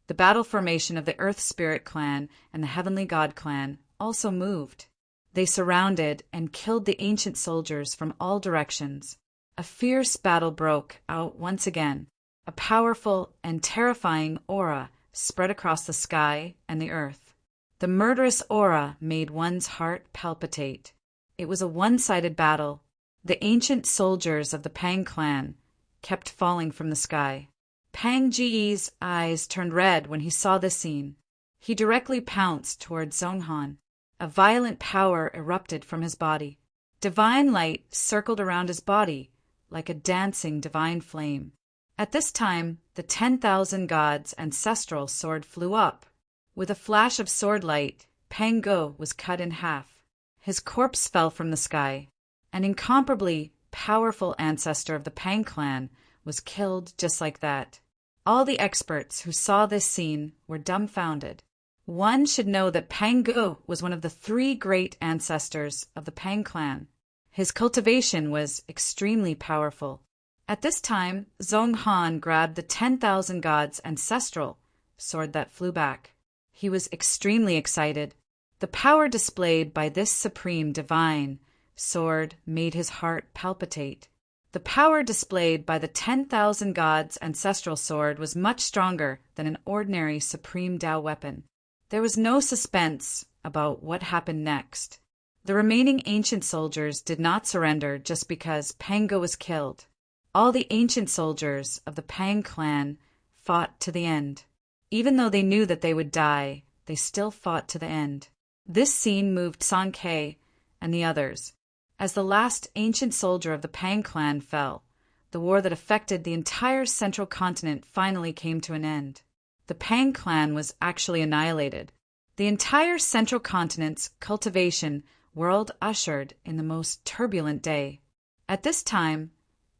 the battle formation of the Earth Spirit clan and the Heavenly God clan also moved. They surrounded and killed the ancient soldiers from all directions. A fierce battle broke out once again. A powerful and terrifying aura spread across the sky and the earth. The murderous aura made one's heart palpitate. It was a one-sided battle. The ancient soldiers of the Pang clan kept falling from the sky. Pang Ji's eyes turned red when he saw this scene. He directly pounced toward Zhonghan. A violent power erupted from his body. Divine light circled around his body like a dancing divine flame. At this time, the 10,000 gods' ancestral sword flew up. With a flash of sword light, Pang Ge was cut in half. His corpse fell from the sky. An incomparably powerful ancestor of the Pang clan was killed just like that. All the experts who saw this scene were dumbfounded. One should know that Pang Ge was one of the three great ancestors of the Pang clan. His cultivation was extremely powerful. At this time, Zhonghan grabbed the 10,000 gods' ancestral sword that flew back. He was extremely excited. The power displayed by this supreme divine sword made his heart palpitate. The power displayed by the 10,000 gods' ancestral sword was much stronger than an ordinary supreme Tao weapon. There was no suspense about what happened next. The remaining ancient soldiers did not surrender just because Pang Ge was killed. All the ancient soldiers of the Pang clan fought to the end. Even though they knew that they would die, they still fought to the end. This scene moved Song Ke and the others. As the last ancient soldier of the Pang clan fell, the war that affected the entire central continent finally came to an end. The Pang clan was actually annihilated. The entire central continent's cultivation world ushered in the most turbulent day. At this time,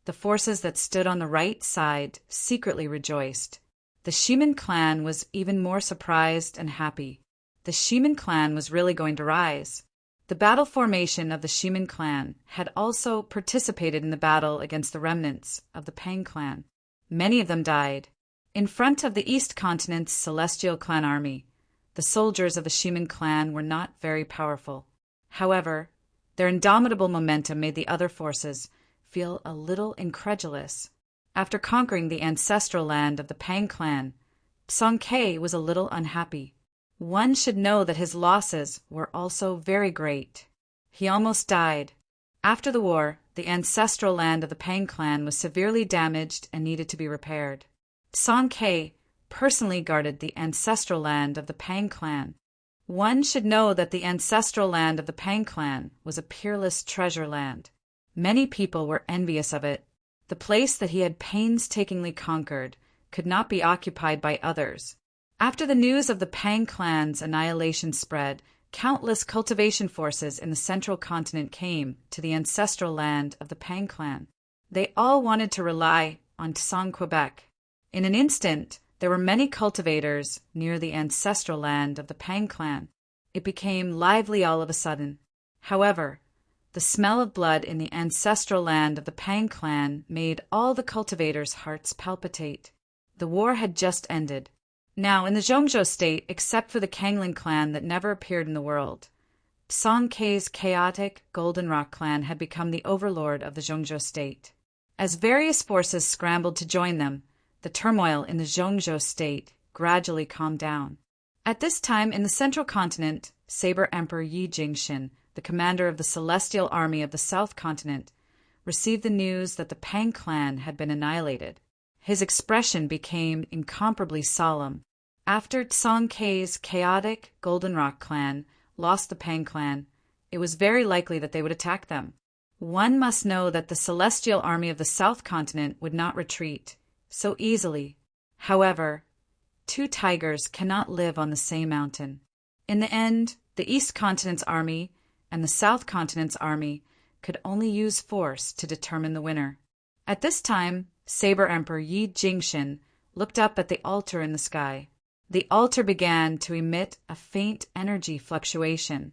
the forces that stood on the right side secretly rejoiced. The Shimin clan was even more surprised and happy. The Shimin clan was really going to rise. The battle formation of the Shimin clan had also participated in the battle against the remnants of the Pang clan. Many of them died. In front of the East Continent's Celestial Clan army, the soldiers of the Shimin clan were not very powerful. However, their indomitable momentum made the other forces feel a little incredulous. After conquering the ancestral land of the Pang clan, Song Ke was a little unhappy. One should know that his losses were also very great. He almost died. After the war, the ancestral land of the Pang clan was severely damaged and needed to be repaired. Song Ke personally guarded the ancestral land of the Pang clan. One should know that the ancestral land of the Pang clan was a peerless treasure land. Many people were envious of it. The place that he had painstakingly conquered could not be occupied by others. After the news of the Pang clan's annihilation spread, countless cultivation forces in the central continent came to the ancestral land of the Pang clan. They all wanted to rely on Tsang Quebec. In an instant, there were many cultivators near the ancestral land of the Pang clan. It became lively all of a sudden. However, the smell of blood in the ancestral land of the Pang clan made all the cultivators' hearts palpitate. The war had just ended. Now, in the Zhongzhou state, except for the Kanglin clan that never appeared in the world, Song Ke's chaotic Golden Rock clan had become the overlord of the Zhongzhou state. As various forces scrambled to join them, the turmoil in the Zhongzhou state gradually calmed down. At this time, in the central continent, Saber Emperor Yi Jingxin, the commander of the Celestial Army of the South Continent, received the news that the Pang clan had been annihilated. His expression became incomparably solemn. After Song Ke's chaotic Golden Rock clan lost the Pang clan, it was very likely that they would attack them. One must know that the Celestial Army of the South Continent would not retreat so easily. However, two tigers cannot live on the same mountain. In the end, the East Continent's army and the South Continent's army could only use force to determine the winner. At this time, Saber Emperor Yi Jingxin looked up at the altar in the sky. The altar began to emit a faint energy fluctuation,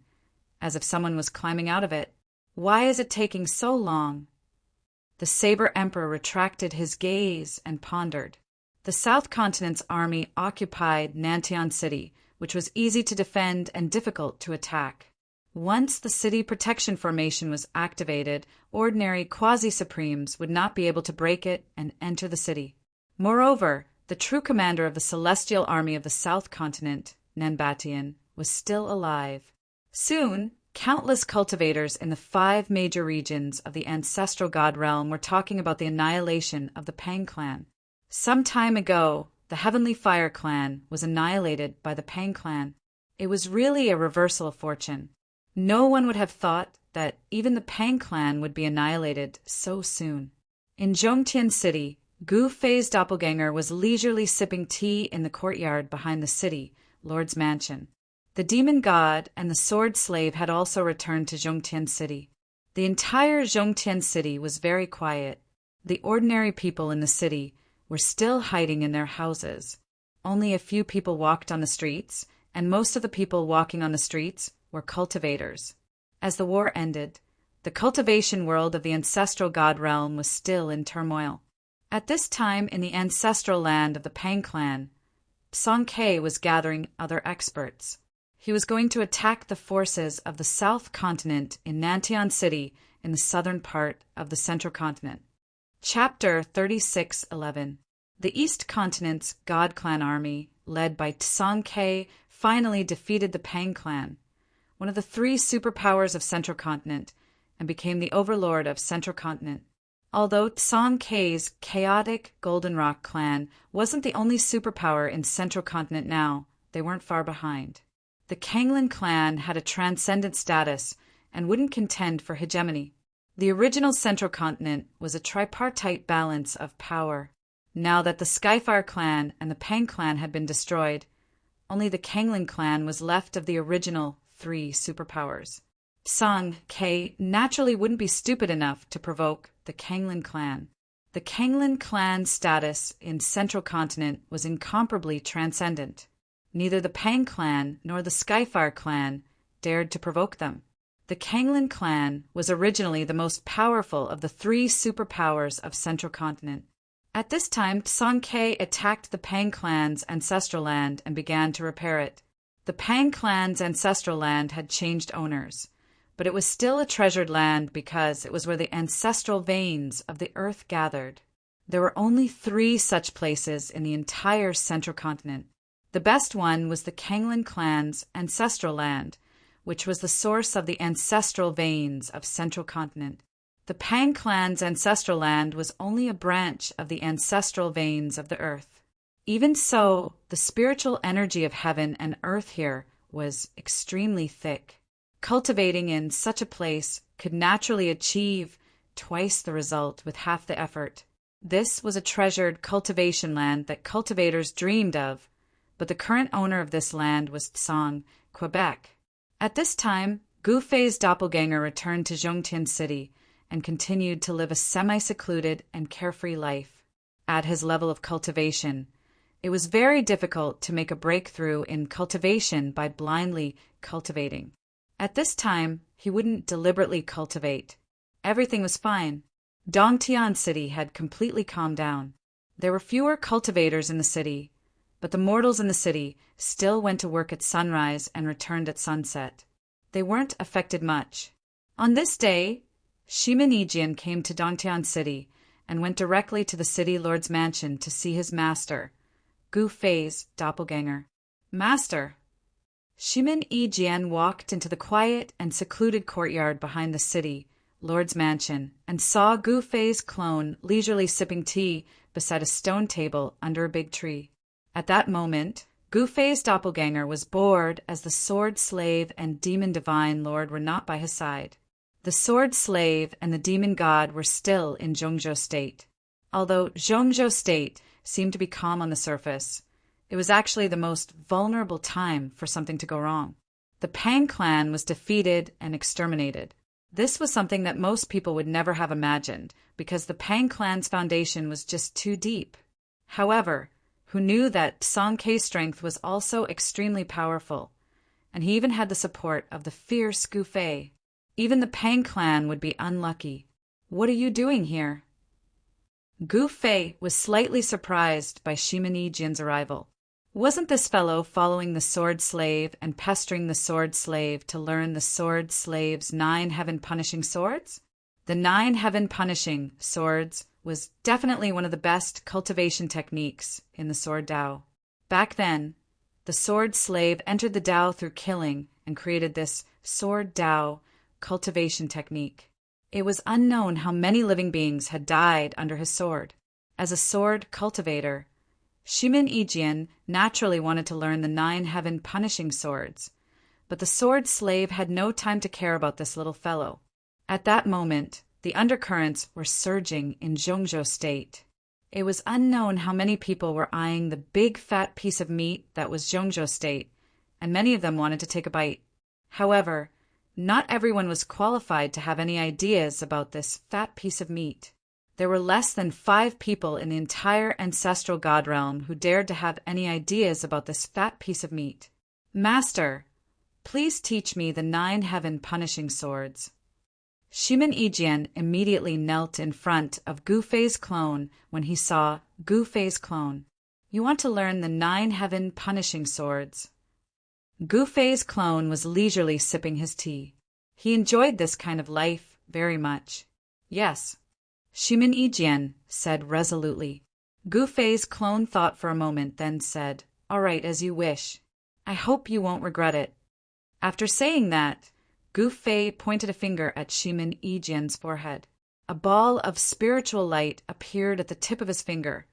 as if someone was climbing out of it. Why is it taking so long? The Saber Emperor retracted his gaze and pondered. The South Continent's army occupied Nantian City, which was easy to defend and difficult to attack. Once the city protection formation was activated, ordinary quasi-supremes would not be able to break it and enter the city. Moreover, the true commander of the Celestial Army of the South Continent, Nanbatian, was still alive. Soon, countless cultivators in the 5 major regions of the ancestral god realm were talking about the annihilation of the Pang clan. Some time ago, the Heavenly Fire clan was annihilated by the Pang clan. It was really a reversal of fortune. No one would have thought that even the Pang clan would be annihilated so soon. In Zhongtian City, Gu Fei's doppelganger was leisurely sipping tea in the courtyard behind the city, Lord's mansion. The demon god and the sword slave had also returned to Zhongtian City. The entire Zhongtian City was very quiet. The ordinary people in the city were still hiding in their houses. Only a few people walked on the streets, and most of the people walking on the streets were cultivators. As the war ended, the cultivation world of the ancestral god realm was still in turmoil. At this time in the ancestral land of the Pang clan, Song Ke was gathering other experts. He was going to attack the forces of the South Continent in Nantian City in the southern part of the Central Continent. Chapter 36:11. The East Continent's God Clan army, led by Song Ke, finally defeated the Pang clan, one of the 3 superpowers of Central Continent, and became the overlord of Central Continent. Although Song Ke's chaotic Golden Rock clan wasn't the only superpower in Central Continent now, they weren't far behind. The Kanglin clan had a transcendent status and wouldn't contend for hegemony. The original Central Continent was a tripartite balance of power. Now that the Skyfire clan and the Pang clan had been destroyed, only the Kanglin clan was left of the original 3 superpowers. Song Ke naturally wouldn't be stupid enough to provoke the Kanglin clan. The Kanglin clan's status in Central Continent was incomparably transcendent. Neither the Pang clan nor the Skyfire clan dared to provoke them. The Kanglin clan was originally the most powerful of the three superpowers of Central Continent. At this time, Songke attacked the Pang clan's ancestral land and began to repair it. The Pang clan's ancestral land had changed owners, but it was still a treasured land because it was where the ancestral veins of the earth gathered. There were only 3 such places in the entire Central Continent. The best one was the Kanglin clan's ancestral land, which was the source of the ancestral veins of Central Continent. The Pang clan's ancestral land was only a branch of the ancestral veins of the earth. Even so, the spiritual energy of heaven and earth here was extremely thick. Cultivating in such a place could naturally achieve twice the result with half the effort. This was a treasured cultivation land that cultivators dreamed of, but the current owner of this land was Tsang, Quebec. At this time, Gu Fei's doppelganger returned to Zhongtian City and continued to live a semi-secluded and carefree life. At his level of cultivation, it was very difficult to make a breakthrough in cultivation by blindly cultivating. At this time, he wouldn't deliberately cultivate. Everything was fine. Dongtian City had completely calmed down. There were fewer cultivators in the city, but the mortals in the city still went to work at sunrise and returned at sunset. They weren't affected much. On this day, Shimin Yijian came to Dongtian City and went directly to the city lord's mansion to see his master, Gu Fei's doppelganger. Master! Shimin Yijian walked into the quiet and secluded courtyard behind the city lord's mansion and saw Gu Fei's clone leisurely sipping tea beside a stone table under a big tree. At that moment, Gu Fei's doppelganger was bored as the sword slave and demon divine lord were not by his side. The sword slave and the demon god were still in Zhongzhou State. Although Zhongzhou State seemed to be calm on the surface, it was actually the most vulnerable time for something to go wrong. The Pang clan was defeated and exterminated. This was something that most people would never have imagined, because the Pang clan's foundation was just too deep. However, who knew that Songke's strength was also extremely powerful, and he even had the support of the fierce Gu Fei. Even the Pang clan would be unlucky. What are you doing here? Gu Fei was slightly surprised by Shimin Yijian's arrival. Wasn't this fellow following the sword slave and pestering the sword slave to learn the sword slave's 9 heaven-punishing swords? The 9 heaven-punishing swords was definitely one of the best cultivation techniques in the Sword Dao. Back then, the sword slave entered the Dao through killing and created this Sword Dao cultivation technique. It was unknown how many living beings had died under his sword. As a sword cultivator, Shimin Yijian naturally wanted to learn the 9 heaven-punishing swords, but the sword slave had no time to care about this little fellow. At that moment, the undercurrents were surging in Zhongzhou State. It was unknown how many people were eyeing the big fat piece of meat that was Zhongzhou State, and many of them wanted to take a bite. However, not everyone was qualified to have any ideas about this fat piece of meat. There were less than 5 people in the entire ancestral god realm who dared to have any ideas about this fat piece of meat. Master, please teach me the 9 heaven-punishing swords. Shimin Yijian immediately knelt in front of Gu Fei's clone when he saw Gu Fei's clone. You want to learn the 9 heaven-punishing swords? Gu Fei's clone was leisurely sipping his tea. He enjoyed this kind of life very much. Yes, Shimin Yijian said resolutely. Gu Fei's clone thought for a moment, then said, "All right, as you wish. I hope you won't regret it." After saying that, Gu Fei pointed a finger at Shimin Yijian's forehead. A ball of spiritual light appeared at the tip of his finger,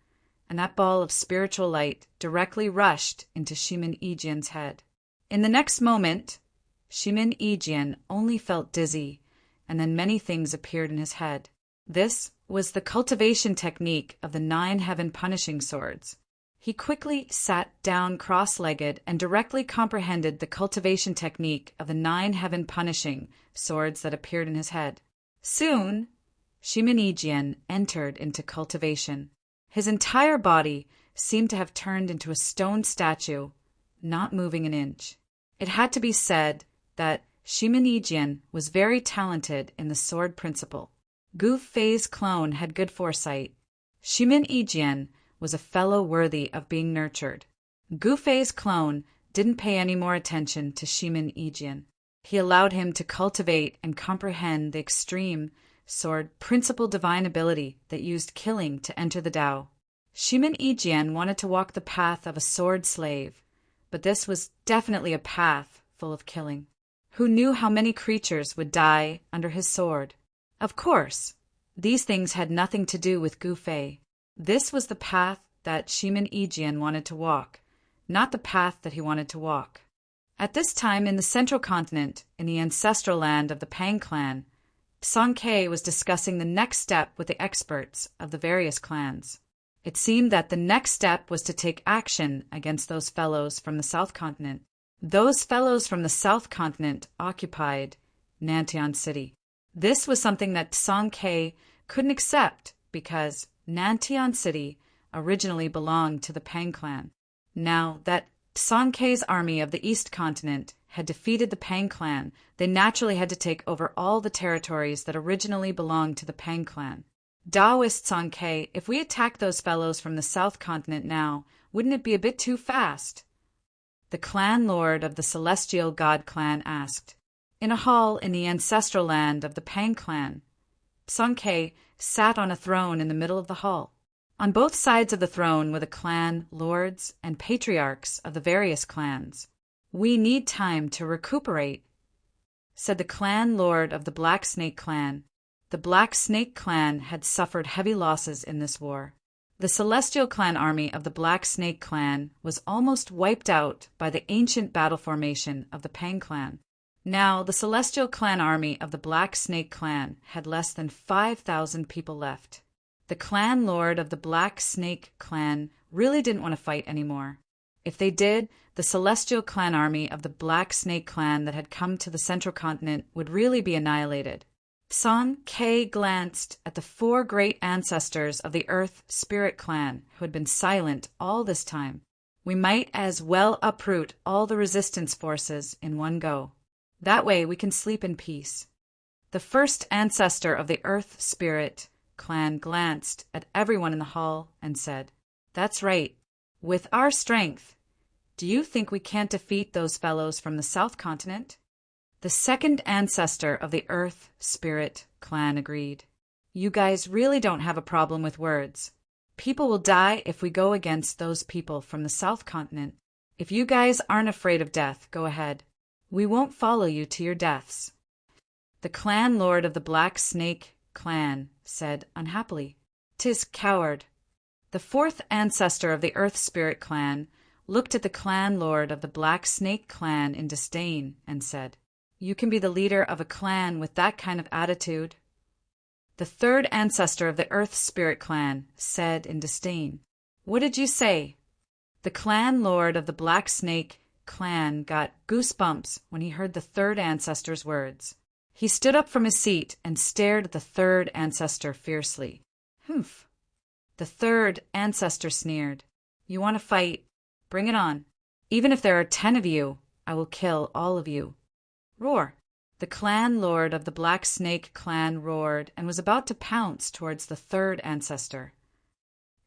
and that ball of spiritual light directly rushed into Shimin Yijian's head. In the next moment, Shimin Yijian only felt dizzy, and then many things appeared in his head. This was the cultivation technique of the 9 heaven-punishing swords. He quickly sat down cross-legged and directly comprehended the cultivation technique of the 9 heaven-punishing swords that appeared in his head. Soon, Shimin Yijian entered into cultivation. His entire body seemed to have turned into a stone statue, not moving an inch. It had to be said that Shimin Yijian was very talented in the sword principle. Gu Fei's clone had good foresight. Shimin Yijian was a fellow worthy of being nurtured. Gu Fei's clone didn't pay any more attention to Shimin Yijian. He allowed him to cultivate and comprehend the extreme sword principle divine ability that used killing to enter the Tao. Shimin Yijian wanted to walk the path of a sword slave, but this was definitely a path full of killing. Who knew how many creatures would die under his sword? Of course, these things had nothing to do with Gu Fei. This was the path that Shimin Yijian wanted to walk, not the path that he wanted to walk. At this time in the central continent, in the ancestral land of the Pang clan, Song Ke was discussing the next step with the experts of the various clans. It seemed that the next step was to take action against those fellows from the South Continent. Those fellows from the South Continent occupied Nantian City. This was something that Song Ke couldn't accept because Nantian City originally belonged to the Pang clan. Now that Song Ke's army of the East Continent had defeated the Pang clan, they naturally had to take over all the territories that originally belonged to the Pang clan. Taoist Song Ke, if we attack those fellows from the South Continent now, wouldn't it be a bit too fast? The clan lord of the Celestial God clan asked. In a hall in the ancestral land of the Pang clan, Song Ke sat on a throne in the middle of the hall. On both sides of the throne were the clan lords and patriarchs of the various clans. "We need time to recuperate," said the clan lord of the Black Snake clan. The Black Snake clan had suffered heavy losses in this war. The Celestial clan army of the Black Snake clan was almost wiped out by the ancient battle formation of the Pang clan. Now, the Celestial clan army of the Black Snake clan had less than 5,000 people left. The clan lord of the Black Snake clan really didn't want to fight anymore. If they did, the Celestial clan army of the Black Snake clan that had come to the Central Continent would really be annihilated. Song Ke glanced at the 4 great ancestors of the Earth Spirit clan who had been silent all this time. We might as well uproot all the resistance forces in one go. That way we can sleep in peace. The first ancestor of the Earth Spirit clan glanced at everyone in the hall and said, "That's right. With our strength, do you think we can't defeat those fellows from the South Continent?" The second ancestor of the Earth Spirit clan agreed. "You guys really don't have a problem with words. People will die if we go against those people from the South Continent. If you guys aren't afraid of death, go ahead. We won't follow you to your deaths." The clan lord of the Black Snake clan said unhappily, "'Tis coward." The fourth ancestor of the Earth Spirit clan looked at the clan lord of the Black Snake clan in disdain and said, "You can be the leader of a clan with that kind of attitude." The third ancestor of the Earth Spirit clan said in disdain, "What did you say?" The clan lord of the Black Snake clan got goosebumps when he heard the third ancestor's words. He stood up from his seat and stared at the third ancestor fiercely. "Humph." The third ancestor sneered, "You want to fight? Bring it on. Even if there are 10 of you, I will kill all of you. Roar." The clan lord of the Black Snake clan roared and was about to pounce towards the third ancestor.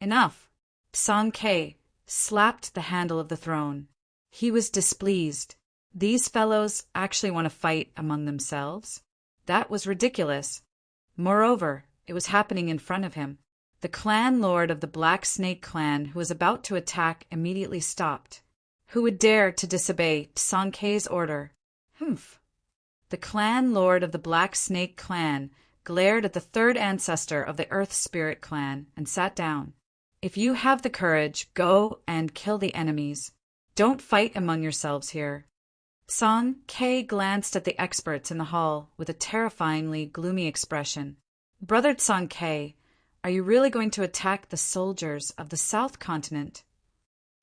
"Enough." Song Ke slapped the handle of the throne. He was displeased. These fellows actually want to fight among themselves? That was ridiculous. Moreover, it was happening in front of him. The clan lord of the Black Snake clan who was about to attack immediately stopped. Who would dare to disobey Song Ke's order? Humph. The clan lord of the Black Snake clan glared at the third ancestor of the Earth Spirit clan and sat down. "If you have the courage, go and kill the enemies. Don't fight among yourselves here." Song Ke glanced at the experts in the hall with a terrifyingly gloomy expression. "Brother Song Ke, are you really going to attack the soldiers of the South Continent?"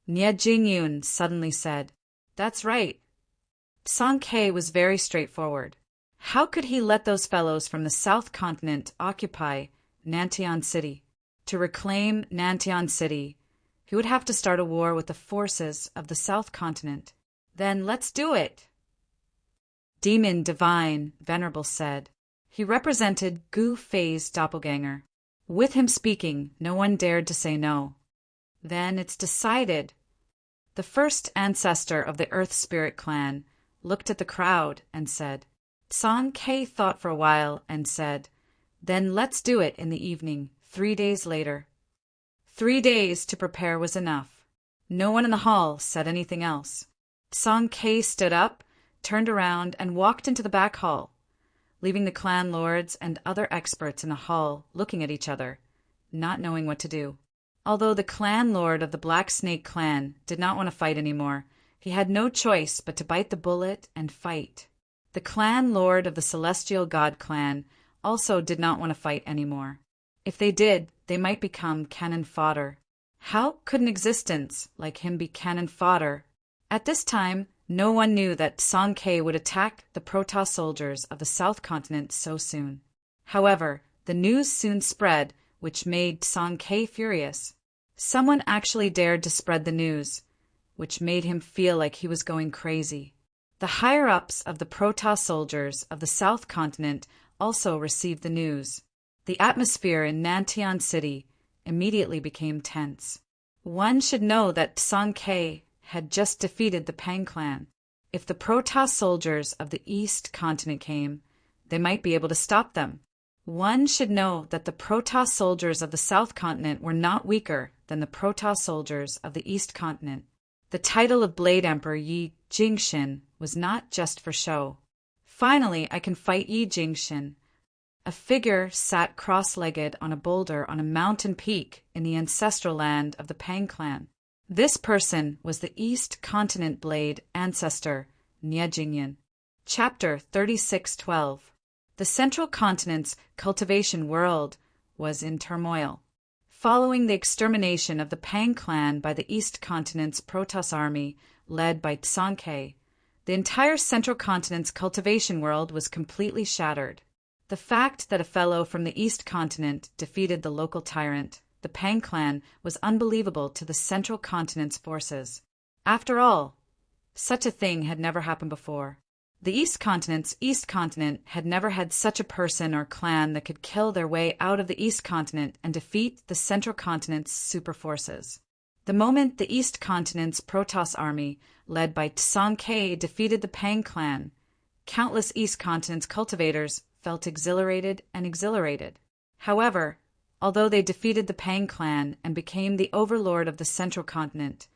Nie Jingyun suddenly said, "That's right." Song Ke was very straightforward. How could he let those fellows from the South Continent occupy Nantian City? To reclaim Nantian City, he would have to start a war with the forces of the South Continent. Then let's do it. Demon divine, Venerable said. He represented Gu Fei's doppelganger. With him speaking, no one dared to say no. Then it's decided. The first ancestor of the Earth Spirit clan looked at the crowd and said. Song Ke thought for a while and said, Then let's do it in the evening, 3 days later. 3 days to prepare was enough. No one in the hall said anything else. Song Ke stood up, turned around, and walked into the back hall, leaving the clan lords and other experts in the hall looking at each other, not knowing what to do. Although the clan lord of the Black Snake clan did not want to fight anymore, he had no choice but to bite the bullet and fight. The clan lord of the Celestial God clan also did not want to fight anymore. If they did, they might become cannon fodder. How could an existence like him be cannon fodder? At this time, no one knew that Song Ke would attack the Protoss soldiers of the South Continent so soon. However, the news soon spread, which made Song Ke furious. Someone actually dared to spread the news, which made him feel like he was going crazy. The higher-ups of the Protoss soldiers of the South Continent also received the news. The atmosphere in Nantian City immediately became tense. One should know that Song Ke had just defeated the Pang clan. If the Protoss soldiers of the East Continent came, they might be able to stop them. One should know that the Protoss soldiers of the South Continent were not weaker than the Protoss soldiers of the East Continent. The title of Blade Emperor Yi Jingxin was not just for show. Finally, I can fight Yi Jingxin. A figure sat cross-legged on a boulder on a mountain peak in the ancestral land of the Pang clan. This person was the East Continent Blade ancestor, Niejingyan. Chapter 36:12. The Central Continent's cultivation world was in turmoil. Following the extermination of the Pang clan by the East Continent's Protoss army, led by Song Ke, the entire Central Continent's cultivation world was completely shattered. The fact that a fellow from the East Continent defeated the local tyrant, the Pang clan, was unbelievable to the Central Continent's forces. After all, such a thing had never happened before. The East Continent had never had such a person or clan that could kill their way out of the East Continent and defeat the Central Continent's super forces. The moment the East Continent's Protoss army, led by Song Ke, defeated the Pang clan, countless East Continent's cultivators felt exhilarated. However, although they defeated the Pang clan and became the overlord of the Central Continent,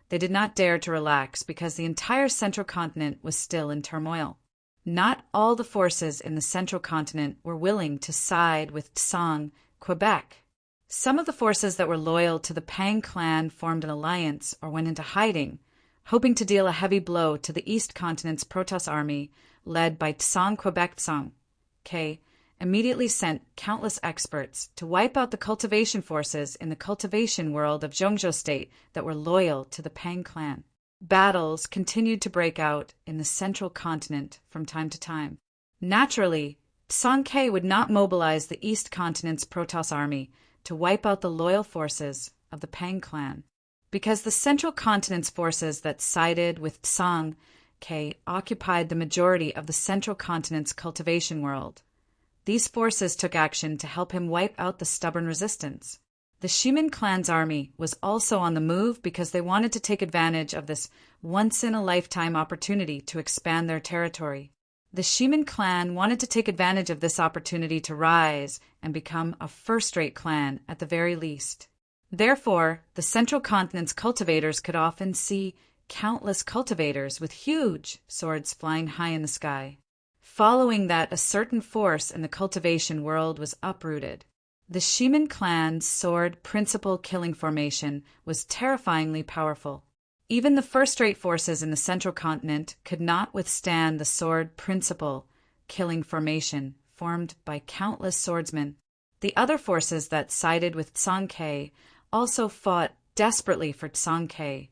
they did not dare to relax because the entire Central Continent was still in turmoil. Not all the forces in the Central Continent were willing to side with Tsang, Quebec. Some of the forces that were loyal to the Pang clan formed an alliance or went into hiding, hoping to deal a heavy blow to the East Continent's Protoss army, led by Tsang Quebec Tsang. Ke immediately sent countless experts to wipe out the cultivation forces in the cultivation world of Zhongzhou State that were loyal to the Pang clan. Battles continued to break out in the Central Continent from time to time. Naturally, Song Ke would not mobilize the East Continent's Protoss army to wipe out the loyal forces of the Pang clan, because the Central Continent's forces that sided with Song Ke occupied the majority of the Central Continent's cultivation world. These forces took action to help him wipe out the stubborn resistance. The Shimin clan's army was also on the move because they wanted to take advantage of this once-in-a-lifetime opportunity to expand their territory. The Shimin clan wanted to take advantage of this opportunity to rise and become a first-rate clan at the very least. Therefore, the Central Continent's cultivators could often see countless cultivators with huge swords flying high in the sky. Following that, a certain force in the cultivation world was uprooted. The Shimin clan's sword principal killing formation was terrifyingly powerful. Even the first-rate forces in the Central Continent could not withstand the sword principal killing formation formed by countless swordsmen. The other forces that sided with Song Ke also fought desperately for Song Ke,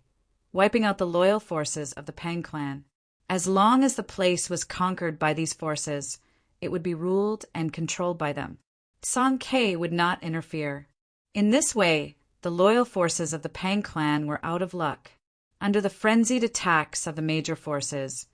wiping out the loyal forces of the Pang clan. As long as the place was conquered by these forces, it would be ruled and controlled by them. Song Ke would not interfere. In this way, the loyal forces of the Pang clan were out of luck. Under the frenzied attacks of the major forces,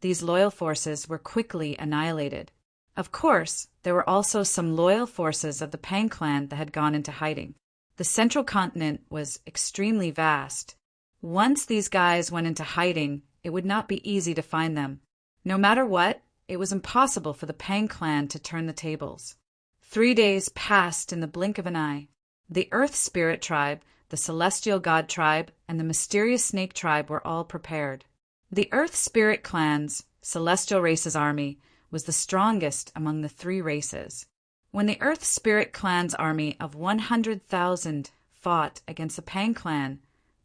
these loyal forces were quickly annihilated. Of course, there were also some loyal forces of the Pang clan that had gone into hiding. The central continent was extremely vast. Once these guys went into hiding, it would not be easy to find them. No matter what, it was impossible for the Pang clan to turn the tables. 3 days passed in the blink of an eye. The Earth Spirit tribe, the Celestial God tribe, and the Mysterious Snake tribe were all prepared. The Earth Spirit clan's Celestial Race's army was the strongest among the 3 races. When the Earth Spirit clan's army of 100,000 fought against the Pang clan,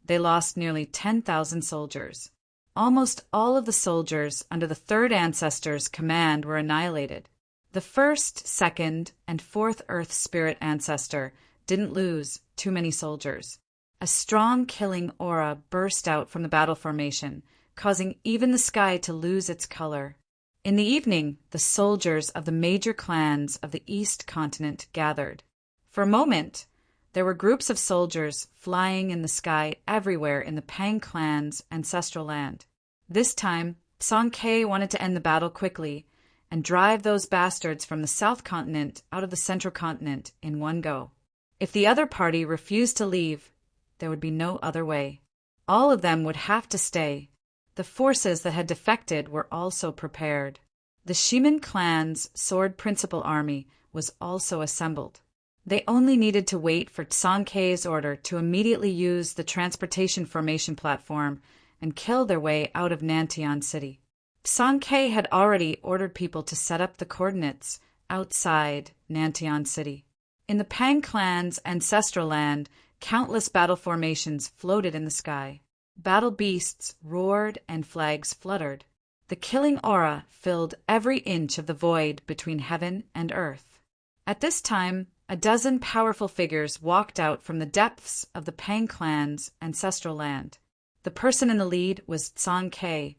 they lost nearly 10,000 soldiers. Almost all of the soldiers under the 3rd ancestor's command were annihilated. The 1st, 2nd, and 4th Earth Spirit ancestor didn't lose too many soldiers. A strong killing aura burst out from the battle formation, causing even the sky to lose its color. In the evening, the soldiers of the major clans of the East continent gathered. For a moment, there were groups of soldiers flying in the sky everywhere in the Pang clan's ancestral land. This time, Song Ke wanted to end the battle quickly and drive those bastards from the South continent out of the Central continent in one go. If the other party refused to leave, there would be no other way. All of them would have to stay. The forces that had defected were also prepared. The Shiman clan's Sword Principal Army was also assembled. They only needed to wait for Song Ke's order to immediately use the transportation formation platform and kill their way out of Nantian City. Song Ke had already ordered people to set up the coordinates outside Nantian City. In the Pang clan's ancestral land, countless battle formations floated in the sky. Battle beasts roared and flags fluttered. The killing aura filled every inch of the void between heaven and earth. At this time, a dozen powerful figures walked out from the depths of the Pang clan's ancestral land. The person in the lead was Song Ke,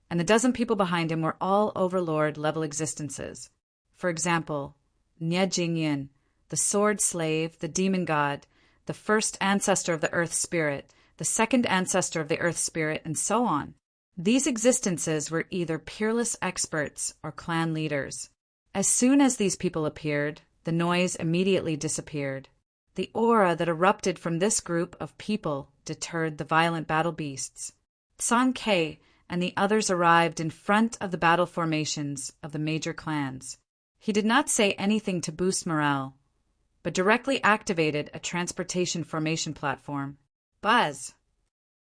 and the dozen people behind him were all overlord-level existences. For example, Nye Jingyin, the sword slave, the demon god, the 1st ancestor of the Earth Spirit, the 2nd ancestor of the Earth Spirit, and so on. These existences were either peerless experts or clan leaders. As soon as these people appeared, the noise immediately disappeared. The aura that erupted from this group of people deterred the violent battle beasts. Song Ke and the others arrived in front of the battle formations of the major clans. He did not say anything to boost morale, but directly activated a transportation formation platform. Buzz!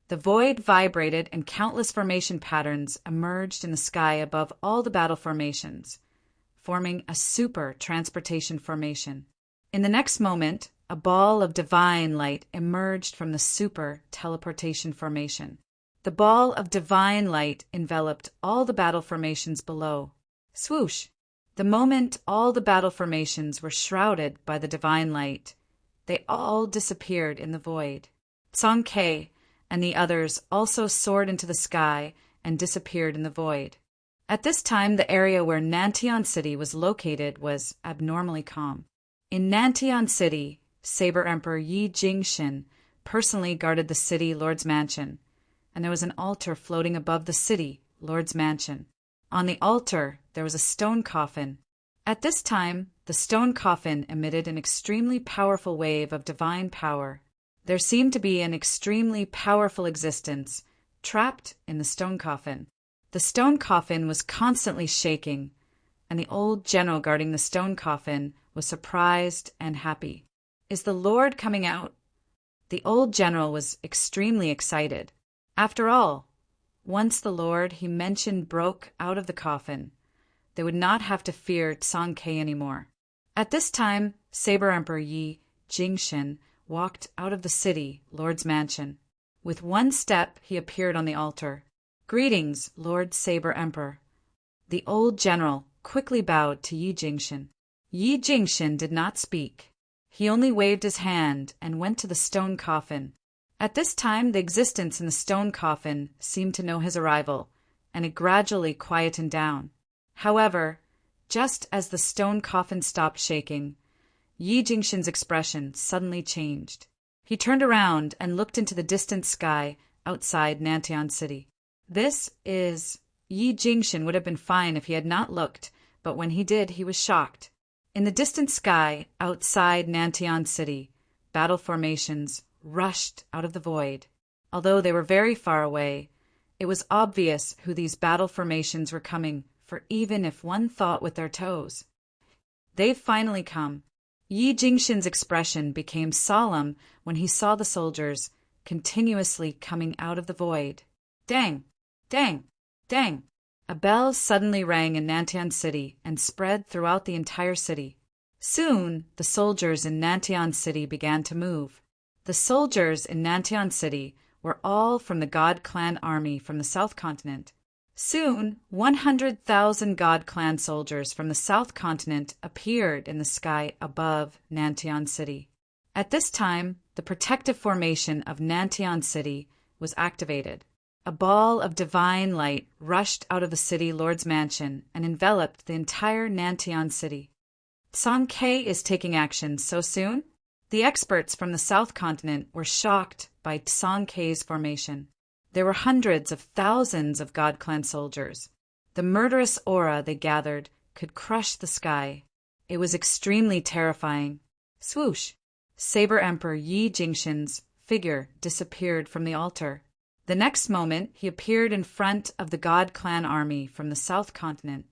The void vibrated and countless formation patterns emerged in the sky above all the battle formations, forming a super transportation formation. In the next moment, a ball of divine light emerged from the super teleportation formation. The ball of divine light enveloped all the battle formations below. Swoosh! The moment all the battle formations were shrouded by the divine light, they all disappeared in the void. Song Ke and the others also soared into the sky and disappeared in the void. At this time, the area where Nantian City was located was abnormally calm. In Nantian City, Saber Emperor Yi Jingshin personally guarded the city Lord's Mansion, and there was an altar floating above the city Lord's Mansion. On the altar, there was a stone coffin. At this time, the stone coffin emitted an extremely powerful wave of divine power. There seemed to be an extremely powerful existence trapped in the stone coffin. The stone coffin was constantly shaking, and the old general guarding the stone coffin was surprised and happy. Is the Lord coming out? The old general was extremely excited. After all, once the Lord he mentioned broke out of the coffin, they would not have to fear Song Ke anymore. At this time, Saber Emperor Yi Jingshin walked out of the city, Lord's Mansion. With one step, he appeared on the altar. Greetings, Lord Saber Emperor. The old general quickly bowed to Yi Jingshin. Yi Jingshin did not speak. He only waved his hand and went to the stone coffin. At this time, the existence in the stone coffin seemed to know his arrival, and it gradually quietened down. However, just as the stone coffin stopped shaking, Yi Jingshin's expression suddenly changed. He turned around and looked into the distant sky outside Nantian City. This is Yi Jingshan would have been fine if he had not looked, but when he did, he was shocked. In the distant sky, outside Nantian City, battle formations rushed out of the void. Although they were very far away, it was obvious who these battle formations were coming, for even if one thought with their toes. They've finally come. Yi Jingshan's expression became solemn when he saw the soldiers continuously coming out of the void. Dang! Dang! Dang! A bell suddenly rang in Nantian City and spread throughout the entire city. Soon, the soldiers in Nantian City began to move. The soldiers in Nantian City were all from the God Clan army from the South Continent. Soon, 100,000 God Clan soldiers from the South Continent appeared in the sky above Nantian City. At this time, the protective formation of Nantian City was activated. A ball of divine light rushed out of the city lord's mansion and enveloped the entire Nantian City. Song K is taking action so soon? The experts from the South Continent were shocked by Song K's formation. There were hundreds of thousands of God Clan soldiers. The murderous aura they gathered could crush the sky. It was extremely terrifying. Swoosh! Saber Emperor Yi Jingshan's figure disappeared from the altar. The next moment, he appeared in front of the God Clan army from the South Continent.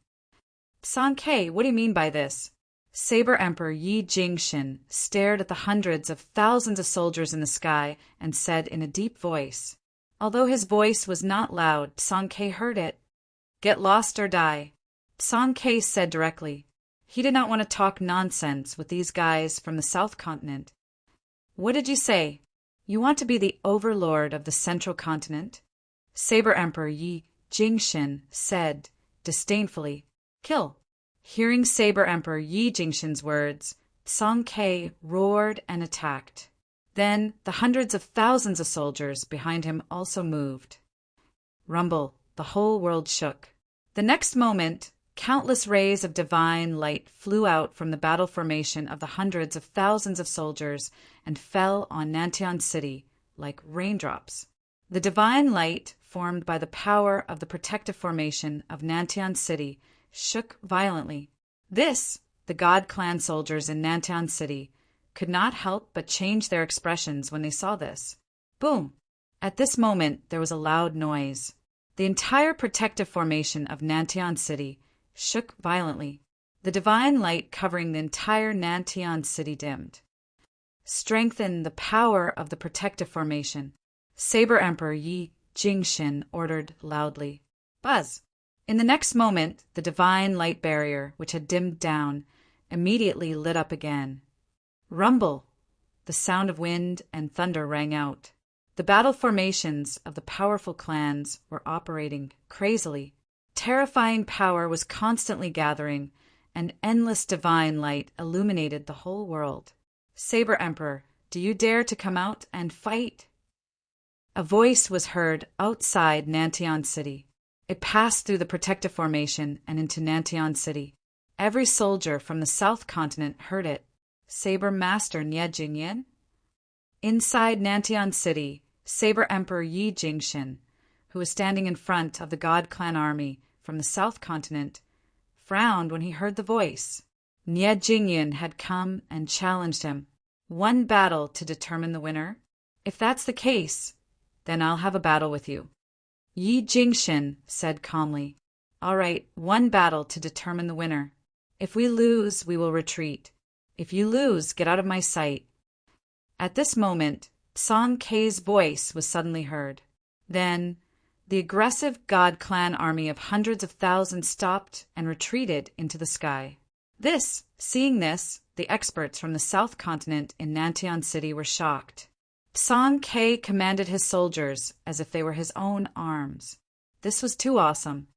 Song K, what do you mean by this? Saber Emperor Yi Jingshan stared at the hundreds of thousands of soldiers in the sky and said in a deep voice. Although his voice was not loud, Song K heard it. Get lost or die. Song K said directly. He did not want to talk nonsense with these guys from the South Continent. What did you say? You want to be the overlord of the Central Continent? Saber Emperor Yi Jingshan said disdainfully. Kill. Hearing Saber Emperor Yi Jingshan's words, Song K roared and attacked. Then the hundreds of thousands of soldiers behind him also moved. Rumble, the whole world shook. The next moment, countless rays of divine light flew out from the battle formation of the hundreds of thousands of soldiers and fell on Nantian City like raindrops. The divine light, formed by the power of the protective formation of Nantian City, shook violently. This, the God Clan soldiers in Nantian City, could not help but change their expressions when they saw this. Boom! At this moment, there was a loud noise. The entire protective formation of Nantian City shook violently. The divine light covering the entire Nantian City dimmed. Strengthen the power of the protective formation. Saber Emperor Yi Jingshan ordered loudly. Buzz! In the next moment, the divine light barrier, which had dimmed down, immediately lit up again. Rumble! The sound of wind and thunder rang out. The battle formations of the powerful clans were operating crazily. Terrifying power was constantly gathering, and endless divine light illuminated the whole world. Saber Emperor, do you dare to come out and fight? A voice was heard outside Nantian City. It passed through the protective formation and into Nantian City. Every soldier from the South Continent heard it. Saber Master Nie Jingyan? Inside Nantian City, Saber Emperor Yi Jingshan, who was standing in front of the God Clan army from the South Continent, frowned when he heard the voice. Nie Jingyan had come and challenged him. One battle to determine the winner? If that's the case, then I'll have a battle with you. Yi Jingshan said calmly. All right, one battle to determine the winner. If we lose, we will retreat. If you lose, get out of my sight. At this moment, Song K's voice was suddenly heard. Then, the aggressive God Clan army of hundreds of thousands stopped and retreated into the sky. Seeing this, the experts from the South Continent in Nantian City were shocked. Song K commanded his soldiers as if they were his own arms. This was too awesome.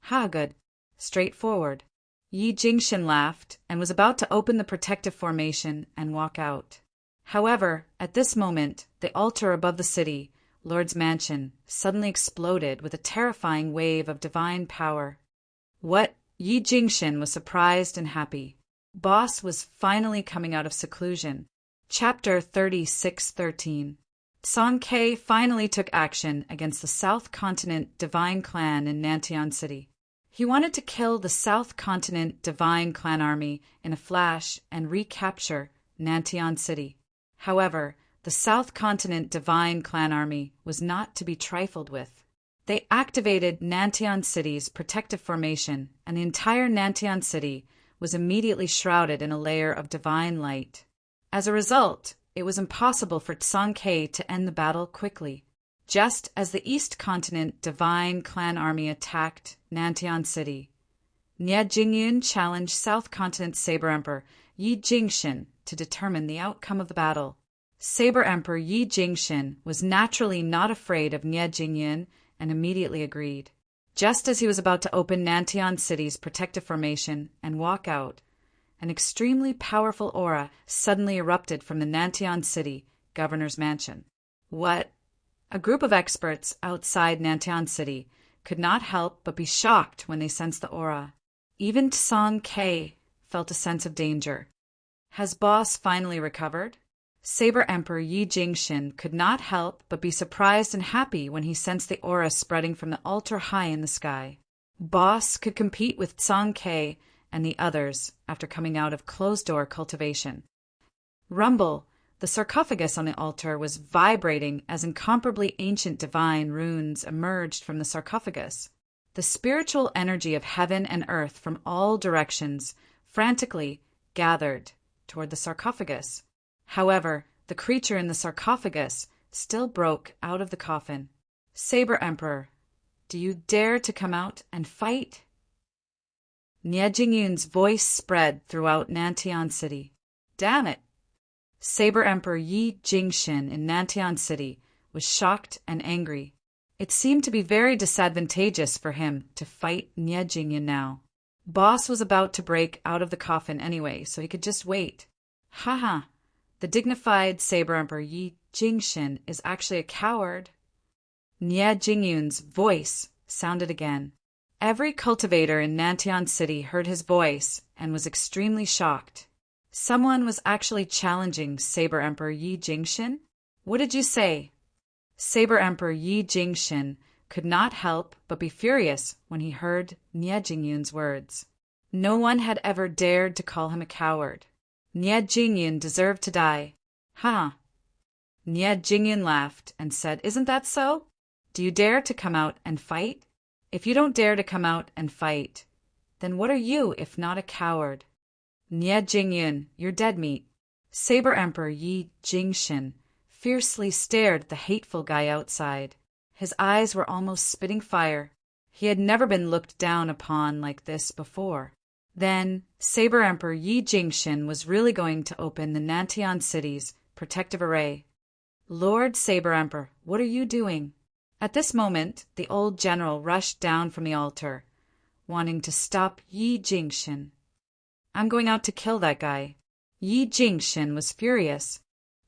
Ha, good. Straightforward. Yi Jingshan laughed and was about to open the protective formation and walk out. However, at this moment, the altar above the city, Lord's Mansion, suddenly exploded with a terrifying wave of divine power. What? Yi Jingshan was surprised and happy. Boss was finally coming out of seclusion. Chapter 36:13. Song K finally took action against the South Continent Divine Clan in Nantian City. He wanted to kill the South Continent Divine Clan army in a flash and recapture Nantian City. However, the South Continent Divine Clan army was not to be trifled with. They activated Nantian City's protective formation, and the entire Nantian City was immediately shrouded in a layer of divine light. As a result, it was impossible for Song K to end the battle quickly. Just as the East Continent Divine Clan army attacked Nantian City, Nie Jingyun challenged South Continent Saber Emperor Yi Jingshin to determine the outcome of the battle. Saber Emperor Yi Jingshin was naturally not afraid of Nie Jingyun and immediately agreed. Just as he was about to open Nantian City's protective formation and walk out, an extremely powerful aura suddenly erupted from the Nantian City governor's mansion. What? A group of experts outside Nantian City could not help but be shocked when they sensed the aura. Even Song K felt a sense of danger. Has Boss finally recovered? Saber Emperor Yi Jingshin could not help but be surprised and happy when he sensed the aura spreading from the altar high in the sky. Boss could compete with Song K and the others after coming out of closed-door cultivation. Rumble, the sarcophagus on the altar, was vibrating as incomparably ancient divine runes emerged from the sarcophagus. The spiritual energy of heaven and earth from all directions frantically gathered toward the sarcophagus. However, the creature in the sarcophagus still broke out of the coffin. Saber Emperor, do you dare to come out and fight? Nie Jingyun's voice spread throughout Nantian City. Damn it! Saber Emperor Yi Jingshin in Nantian City was shocked and angry. It seemed to be very disadvantageous for him to fight Nie Jingyun now. Boss was about to break out of the coffin anyway, so he could just wait. Haha, the dignified Saber Emperor Yi Jingshin is actually a coward. Nie Jingyun's voice sounded again. Every cultivator in Nantian City heard his voice and was extremely shocked. Someone was actually challenging Saber Emperor Yi Jingshin? What did you say? Saber Emperor Yi Jingshin could not help but be furious when he heard Nie Jingyun's words. No one had ever dared to call him a coward. Nie Jingyun deserved to die. Ha! Nie Jingyun laughed and said, Isn't that so? Do you dare to come out and fight? If you don't dare to come out and fight, then what are you if not a coward? Nie Jingyun, you're dead meat. Saber Emperor Yi Jingshin fiercely stared at the hateful guy outside. His eyes were almost spitting fire. He had never been looked down upon like this before. Then, Saber Emperor Yi Jingshin was really going to open the Nantian City's protective array. Lord Saber Emperor, what are you doing? At this moment, the old general rushed down from the altar, wanting to stop Yi Jingshin. I'm going out to kill that guy. Yi Jingshin was furious.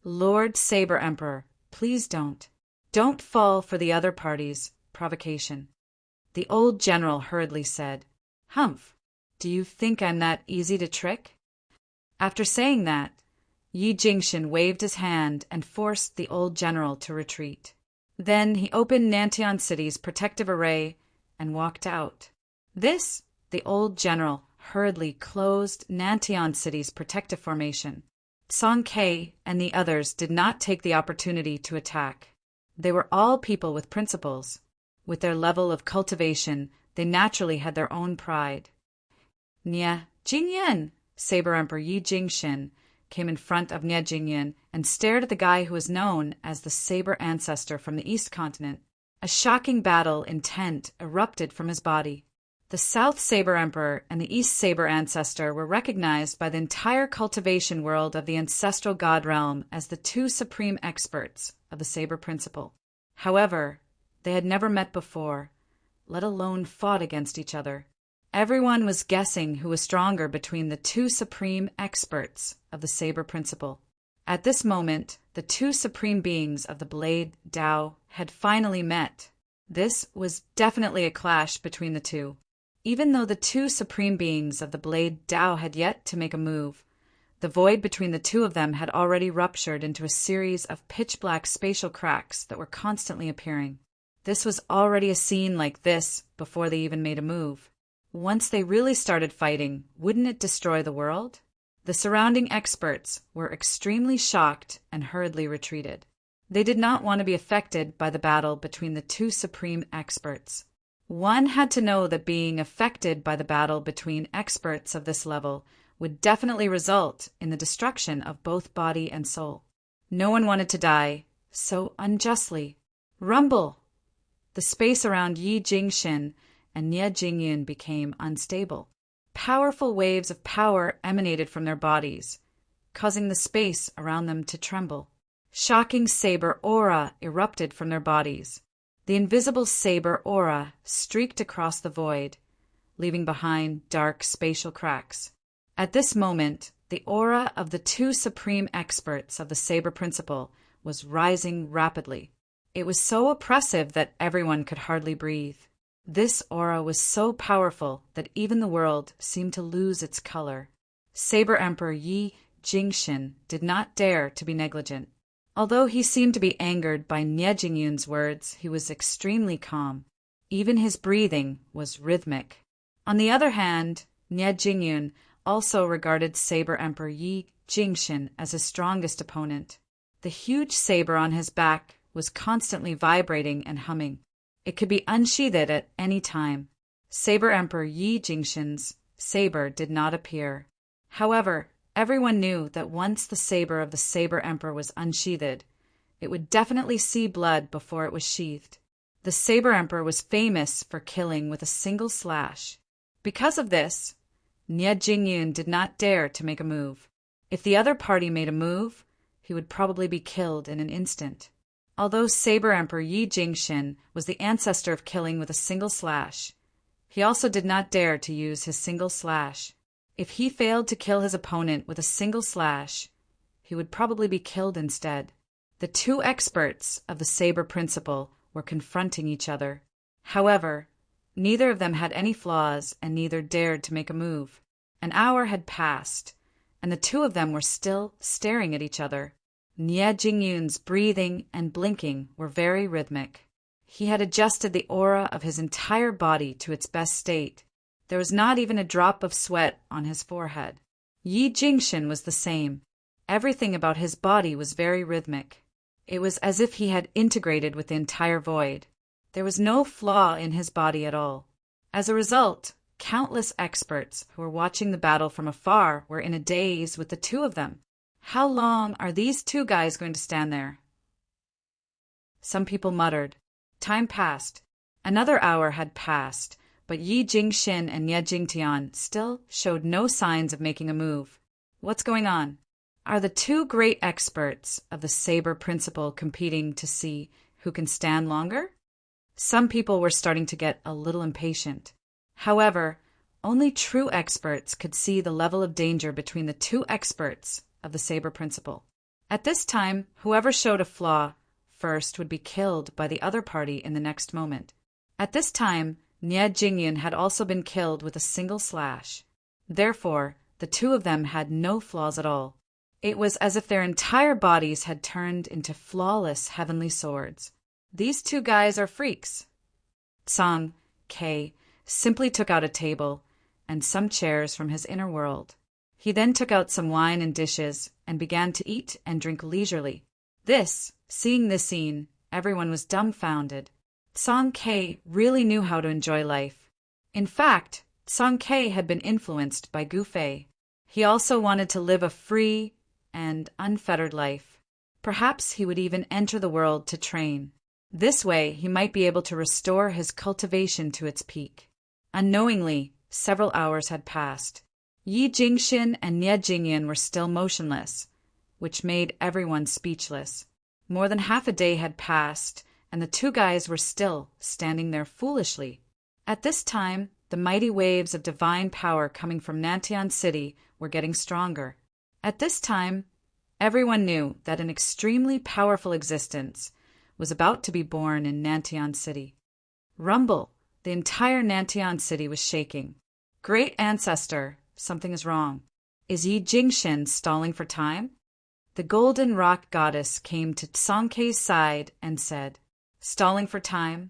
Lord Saber Emperor, please don't. Don't fall for the other party's provocation. The old general hurriedly said, Humph, do you think I'm that easy to trick? After saying that, Yi Jingshin waved his hand and forced the old general to retreat. Then he opened Nantian City's protective array and walked out. This, the old general hurriedly closed Nantian City's protective formation. Song K and the others did not take the opportunity to attack. They were all people with principles. With their level of cultivation, they naturally had their own pride. Nie Jingyun, Saber Emperor Yi Jingshin, came in front of Nie Jingyun and stared at the guy who was known as the Saber Ancestor from the East Continent. A shocking battle intent erupted from his body. The South Saber Emperor and the East Saber Ancestor were recognized by the entire cultivation world of the ancestral god realm as the two supreme experts of the Saber Principle. However, they had never met before, let alone fought against each other. Everyone was guessing who was stronger between the two supreme experts of the Saber Principle. At this moment, the two supreme beings of the Blade Tao had finally met. This was definitely a clash between the two. Even though the two supreme beings of the Blade Tao had yet to make a move, The void between the two of them had already ruptured into a series of pitch-black spatial cracks that were constantly appearing. This was already a scene like this before they even made a move. Once they really started fighting, wouldn't it destroy the world? The surrounding experts were extremely shocked and hurriedly retreated. They did not want to be affected by the battle between the two supreme experts. One had to know that being affected by the battle between experts of this level would definitely result in the destruction of both body and soul. No one wanted to die so unjustly. Rumble! The space around Yi Jingxin and Nie Jingyun became unstable. Powerful waves of power emanated from their bodies, causing the space around them to tremble. Shocking saber aura erupted from their bodies. The invisible saber aura streaked across the void, leaving behind dark spatial cracks. At this moment, the aura of the two supreme experts of the saber principle was rising rapidly. It was so oppressive that everyone could hardly breathe. This aura was so powerful that even the world seemed to lose its color. Saber Emperor Yi Jingxin did not dare to be negligent. Although he seemed to be angered by Nie Jingyun's words, he was extremely calm. Even his breathing was rhythmic. On the other hand, Nie Jingyun also regarded Saber Emperor Yi Jingxin as his strongest opponent. The huge saber on his back was constantly vibrating and humming. It could be unsheathed at any time. Saber Emperor Yi Jingxin's saber did not appear. However, everyone knew that once the saber of the Saber Emperor was unsheathed, it would definitely see blood before it was sheathed. The Saber Emperor was famous for killing with a single slash. Because of this, Nie Jingyun did not dare to make a move. If the other party made a move, he would probably be killed in an instant. Although Saber Emperor Yi Jingxin was the ancestor of killing with a single slash, he also did not dare to use his single slash. If he failed to kill his opponent with a single slash, he would probably be killed instead. The two experts of the saber principle were confronting each other. However, neither of them had any flaws and neither dared to make a move. An hour had passed, and the two of them were still staring at each other. Nie Jingyun's breathing and blinking were very rhythmic. He had adjusted the aura of his entire body to its best state. There was not even a drop of sweat on his forehead. Yi Jingxin was the same. Everything about his body was very rhythmic. It was as if he had integrated with the entire void. There was no flaw in his body at all. As a result, countless experts who were watching the battle from afar were in a daze with the two of them. How long are these two guys going to stand there? Some people muttered. Time passed. Another hour had passed, but Yi Jingxin and Nie Jingtian still showed no signs of making a move. What's going on? Are the two great experts of the saber principle competing to see who can stand longer? Some people were starting to get a little impatient. However, only true experts could see the level of danger between the two experts of the saber principle. At this time, whoever showed a flaw first would be killed by the other party in the next moment. At this time, Nie Jingyun had also been killed with a single slash. Therefore, the two of them had no flaws at all. It was as if their entire bodies had turned into flawless heavenly swords. These two guys are freaks. Song K simply took out a table and some chairs from his inner world. He then took out some wine and dishes and began to eat and drink leisurely. Seeing this scene, everyone was dumbfounded. Song K really knew how to enjoy life. In fact, Song K had been influenced by Gu Fei. He also wanted to live a free and unfettered life. Perhaps he would even enter the world to train. This way, he might be able to restore his cultivation to its peak. Unknowingly, several hours had passed. Yi Jingxin and Nie Jingyun were still motionless, which made everyone speechless. More than half a day had passed, and the two guys were still standing there foolishly. At this time, the mighty waves of divine power coming from Nantian City were getting stronger. At this time, everyone knew that an extremely powerful existence was about to be born in Nantian City. Rumble! The entire Nantian City was shaking. Great Ancestor, something is wrong. Is Yi Jingshin stalling for time? The golden rock goddess came to Song Kei's side and said, "Stalling for time?"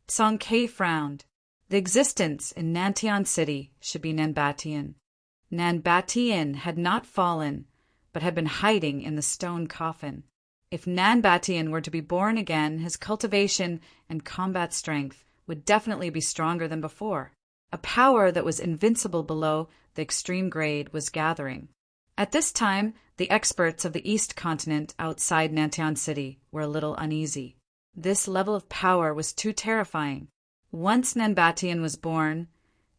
Song Kei frowned. The existence in Nantian City should be Nanbatian. Nanbatian had not fallen, but had been hiding in the stone coffin. If Nanbatian were to be born again, his cultivation and combat strength would definitely be stronger than before. A power that was invincible below the extreme grade was gathering. At this time, the experts of the East Continent outside Nantian City were a little uneasy. This level of power was too terrifying. Once Nanbatian was born,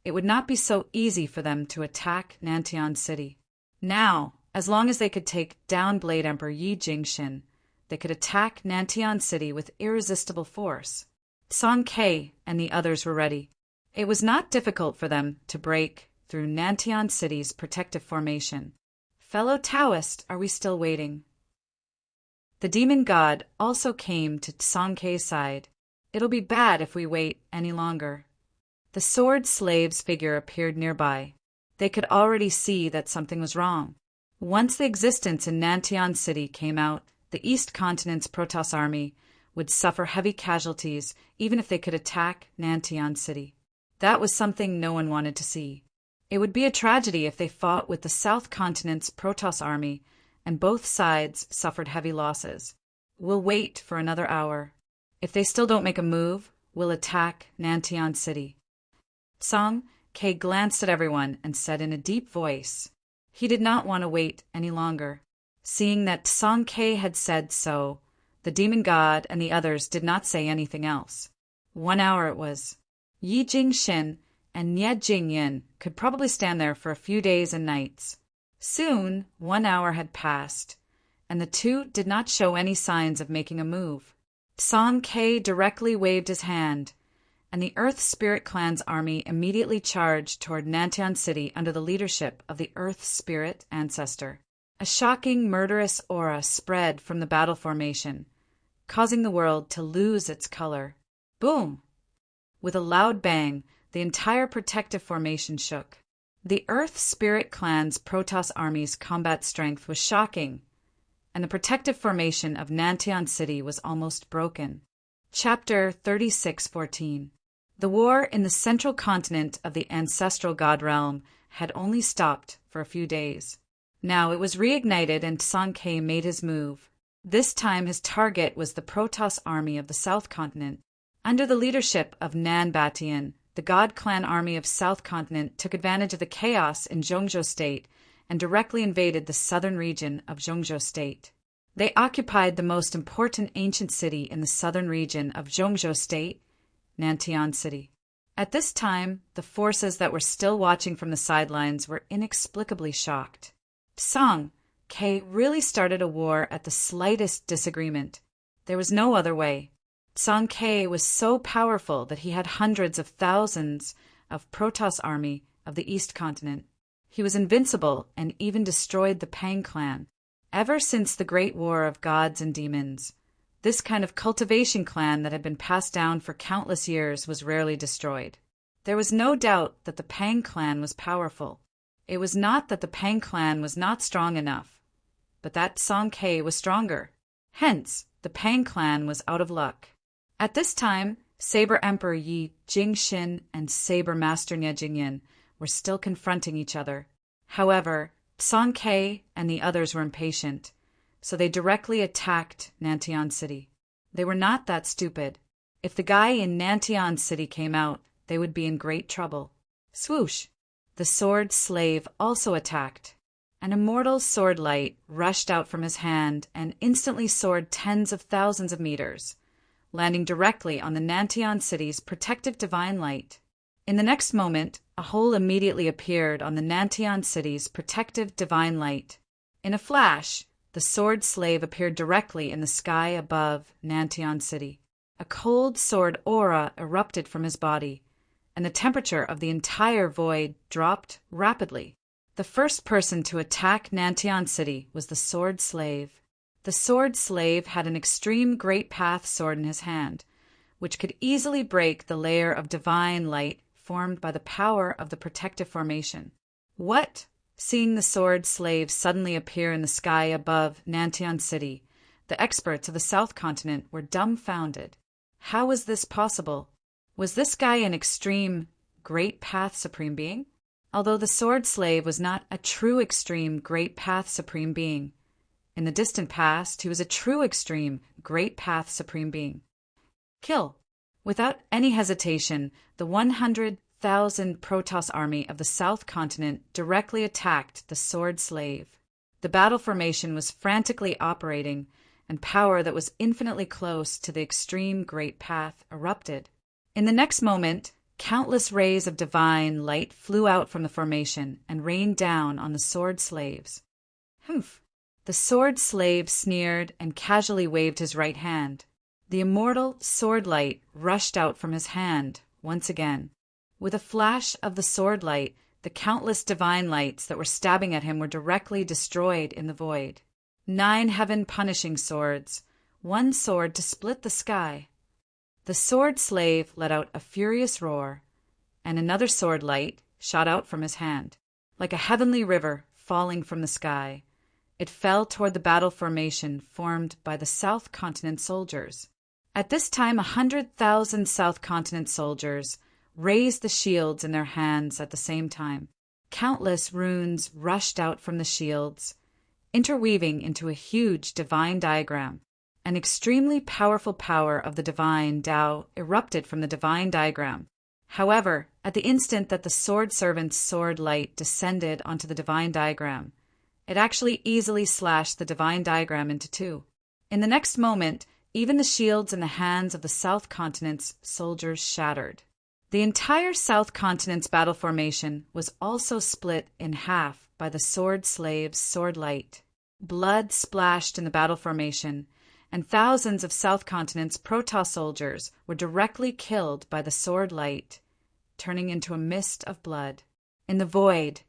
it would not be so easy for them to attack Nantian City. Now, as long as they could take down Blade Emperor Yi Jingshin, they could attack Nantian City with irresistible force. Song Kei and the others were ready. It was not difficult for them to break through Nantian City's protective formation. "Fellow Taoist, are we still waiting?" The demon god also came to Song Kei's side. "It'll be bad if we wait any longer." The sword slave's figure appeared nearby. They could already see that something was wrong. Once the existence in Nantian City came out, the East Continent's Protoss army would suffer heavy casualties even if they could attack Nantian City. That was something no one wanted to see. It would be a tragedy if they fought with the South Continent's Protoss army and both sides suffered heavy losses. "We'll wait for another hour. If they still don't make a move, we'll attack Nantian City." Song Kei glanced at everyone and said in a deep voice. He did not want to wait any longer. Seeing that Song Kei had said so, the demon god and the others did not say anything else. 1 hour it was. Yi Jingshin and Nie Jingyin could probably stand there for a few days and nights. Soon 1 hour had passed, and the two did not show any signs of making a move. Song Kei directly waved his hand, and the Earth Spirit Clan's army immediately charged toward Nantian City under the leadership of the Earth Spirit ancestor. A shocking, murderous aura spread from the battle formation, causing the world to lose its color. Boom! With a loud bang, the entire protective formation shook. The Earth Spirit Clan's Protoss army's combat strength was shocking, and the protective formation of Nantian City was almost broken. Chapter 36:14. The war in the central continent of the ancestral god realm had only stopped for a few days. Now it was reignited and Song Kei made his move. This time his target was the Protoss army of the South Continent. Under the leadership of Nanbatian, the God Clan army of South Continent took advantage of the chaos in Zhongzhou State and directly invaded the southern region of Zhongzhou State. They occupied the most important ancient city in the southern region of Zhongzhou State, Nantian City. At this time, the forces that were still watching from the sidelines were inexplicably shocked. Song Kei really started a war at the slightest disagreement. There was no other way. Song Kei was so powerful that he had hundreds of thousands of Protoss army of the East Continent. He was invincible and even destroyed the Pang clan. Ever since the Great War of Gods and Demons, this kind of cultivation clan that had been passed down for countless years was rarely destroyed. There was no doubt that the Pang clan was powerful. It was not that the Pang clan was not strong enough, but that Song Kei was stronger. Hence, the Pang clan was out of luck. At this time, Saber Emperor Yi Jingshin and Saber Master Nie Jingyin were still confronting each other. However, Song Kei and the others were impatient, so they directly attacked Nantian City. They were not that stupid. If the guy in Nantian City came out, they would be in great trouble. Swoosh! The sword slave also attacked. An immortal sword light rushed out from his hand and instantly soared tens of thousands of meters, landing directly on the Nantian City's protective divine light. In the next moment, a hole immediately appeared on the Nantian City's protective divine light. In a flash, the sword slave appeared directly in the sky above Nantian City. A cold sword aura erupted from his body, and the temperature of the entire void dropped rapidly. The first person to attack Nantian City was the sword slave. The sword slave had an extreme Great Path sword in his hand, which could easily break the layer of divine light formed by the power of the protective formation. What? Seeing the sword slave suddenly appear in the sky above Nantian City, the experts of the South Continent were dumbfounded. How was this possible? Was this guy an extreme, Great Path Supreme Being? Although the sword slave was not a true extreme, Great Path Supreme Being, in the distant past he was a true extreme, Great Path Supreme Being. Kill. Without any hesitation, the 100,000 Protoss army of the South Continent directly attacked the sword slave. The battle formation was frantically operating, and power that was infinitely close to the extreme Great Path erupted. In the next moment, countless rays of divine light flew out from the formation and rained down on the sword slaves. Humph! The sword slave sneered and casually waved his right hand. The immortal sword light rushed out from his hand once again. With a flash of the sword light, the countless divine lights that were stabbing at him were directly destroyed in the void. 9 heaven-punishing swords, 1 sword to split the sky. The sword slave let out a furious roar, and another sword light shot out from his hand. Like a heavenly river falling from the sky, it fell toward the battle formation formed by the South Continent soldiers. At this time, 100,000 South Continent soldiers raised the shields in their hands at the same time. Countless runes rushed out from the shields, interweaving into a huge divine diagram. An extremely powerful power of the divine Tao erupted from the divine diagram. However, at the instant that the sword servant's sword light descended onto the divine diagram, it actually easily slashed the divine diagram into 2. In the next moment, even the shields in the hands of the South Continent's soldiers shattered. The entire South Continent's battle formation was also split in half by the sword slave's sword light. Blood splashed in the battle formation, and thousands of South Continent's Protoss soldiers were directly killed by the sword light, turning into a mist of blood. In the void,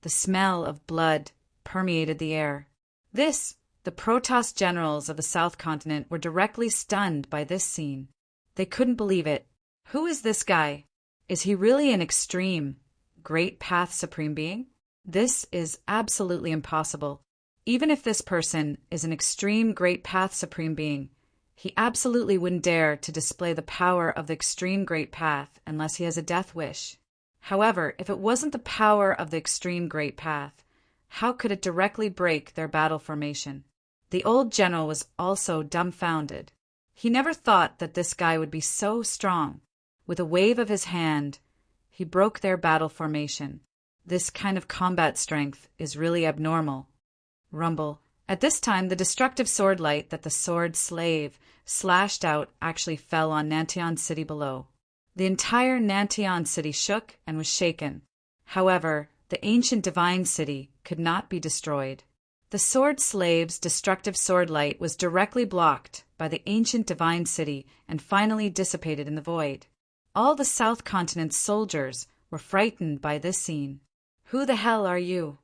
the smell of blood permeated the air. The Protoss generals of the South Continent were directly stunned by this scene. They couldn't believe it. Who is this guy? Is he really an extreme, Great Path Supreme Being? This is absolutely impossible. Even if this person is an extreme Great Path Supreme Being, he absolutely wouldn't dare to display the power of the extreme Great Path unless he has a death wish. However, if it wasn't the power of the extreme Great Path, how could it directly break their battle formation? The old general was also dumbfounded. He never thought that this guy would be so strong. With a wave of his hand, he broke their battle formation. This kind of combat strength is really abnormal. Rumble. At this time, the destructive sword light that the sword slave slashed out actually fell on Nantian City below. The entire Nantian City shook and was shaken. However, the ancient divine city could not be destroyed. The sword slave's destructive sword light was directly blocked by the ancient divine city and finally dissipated in the void. All the South Continent's soldiers were frightened by this scene. Who the hell are you?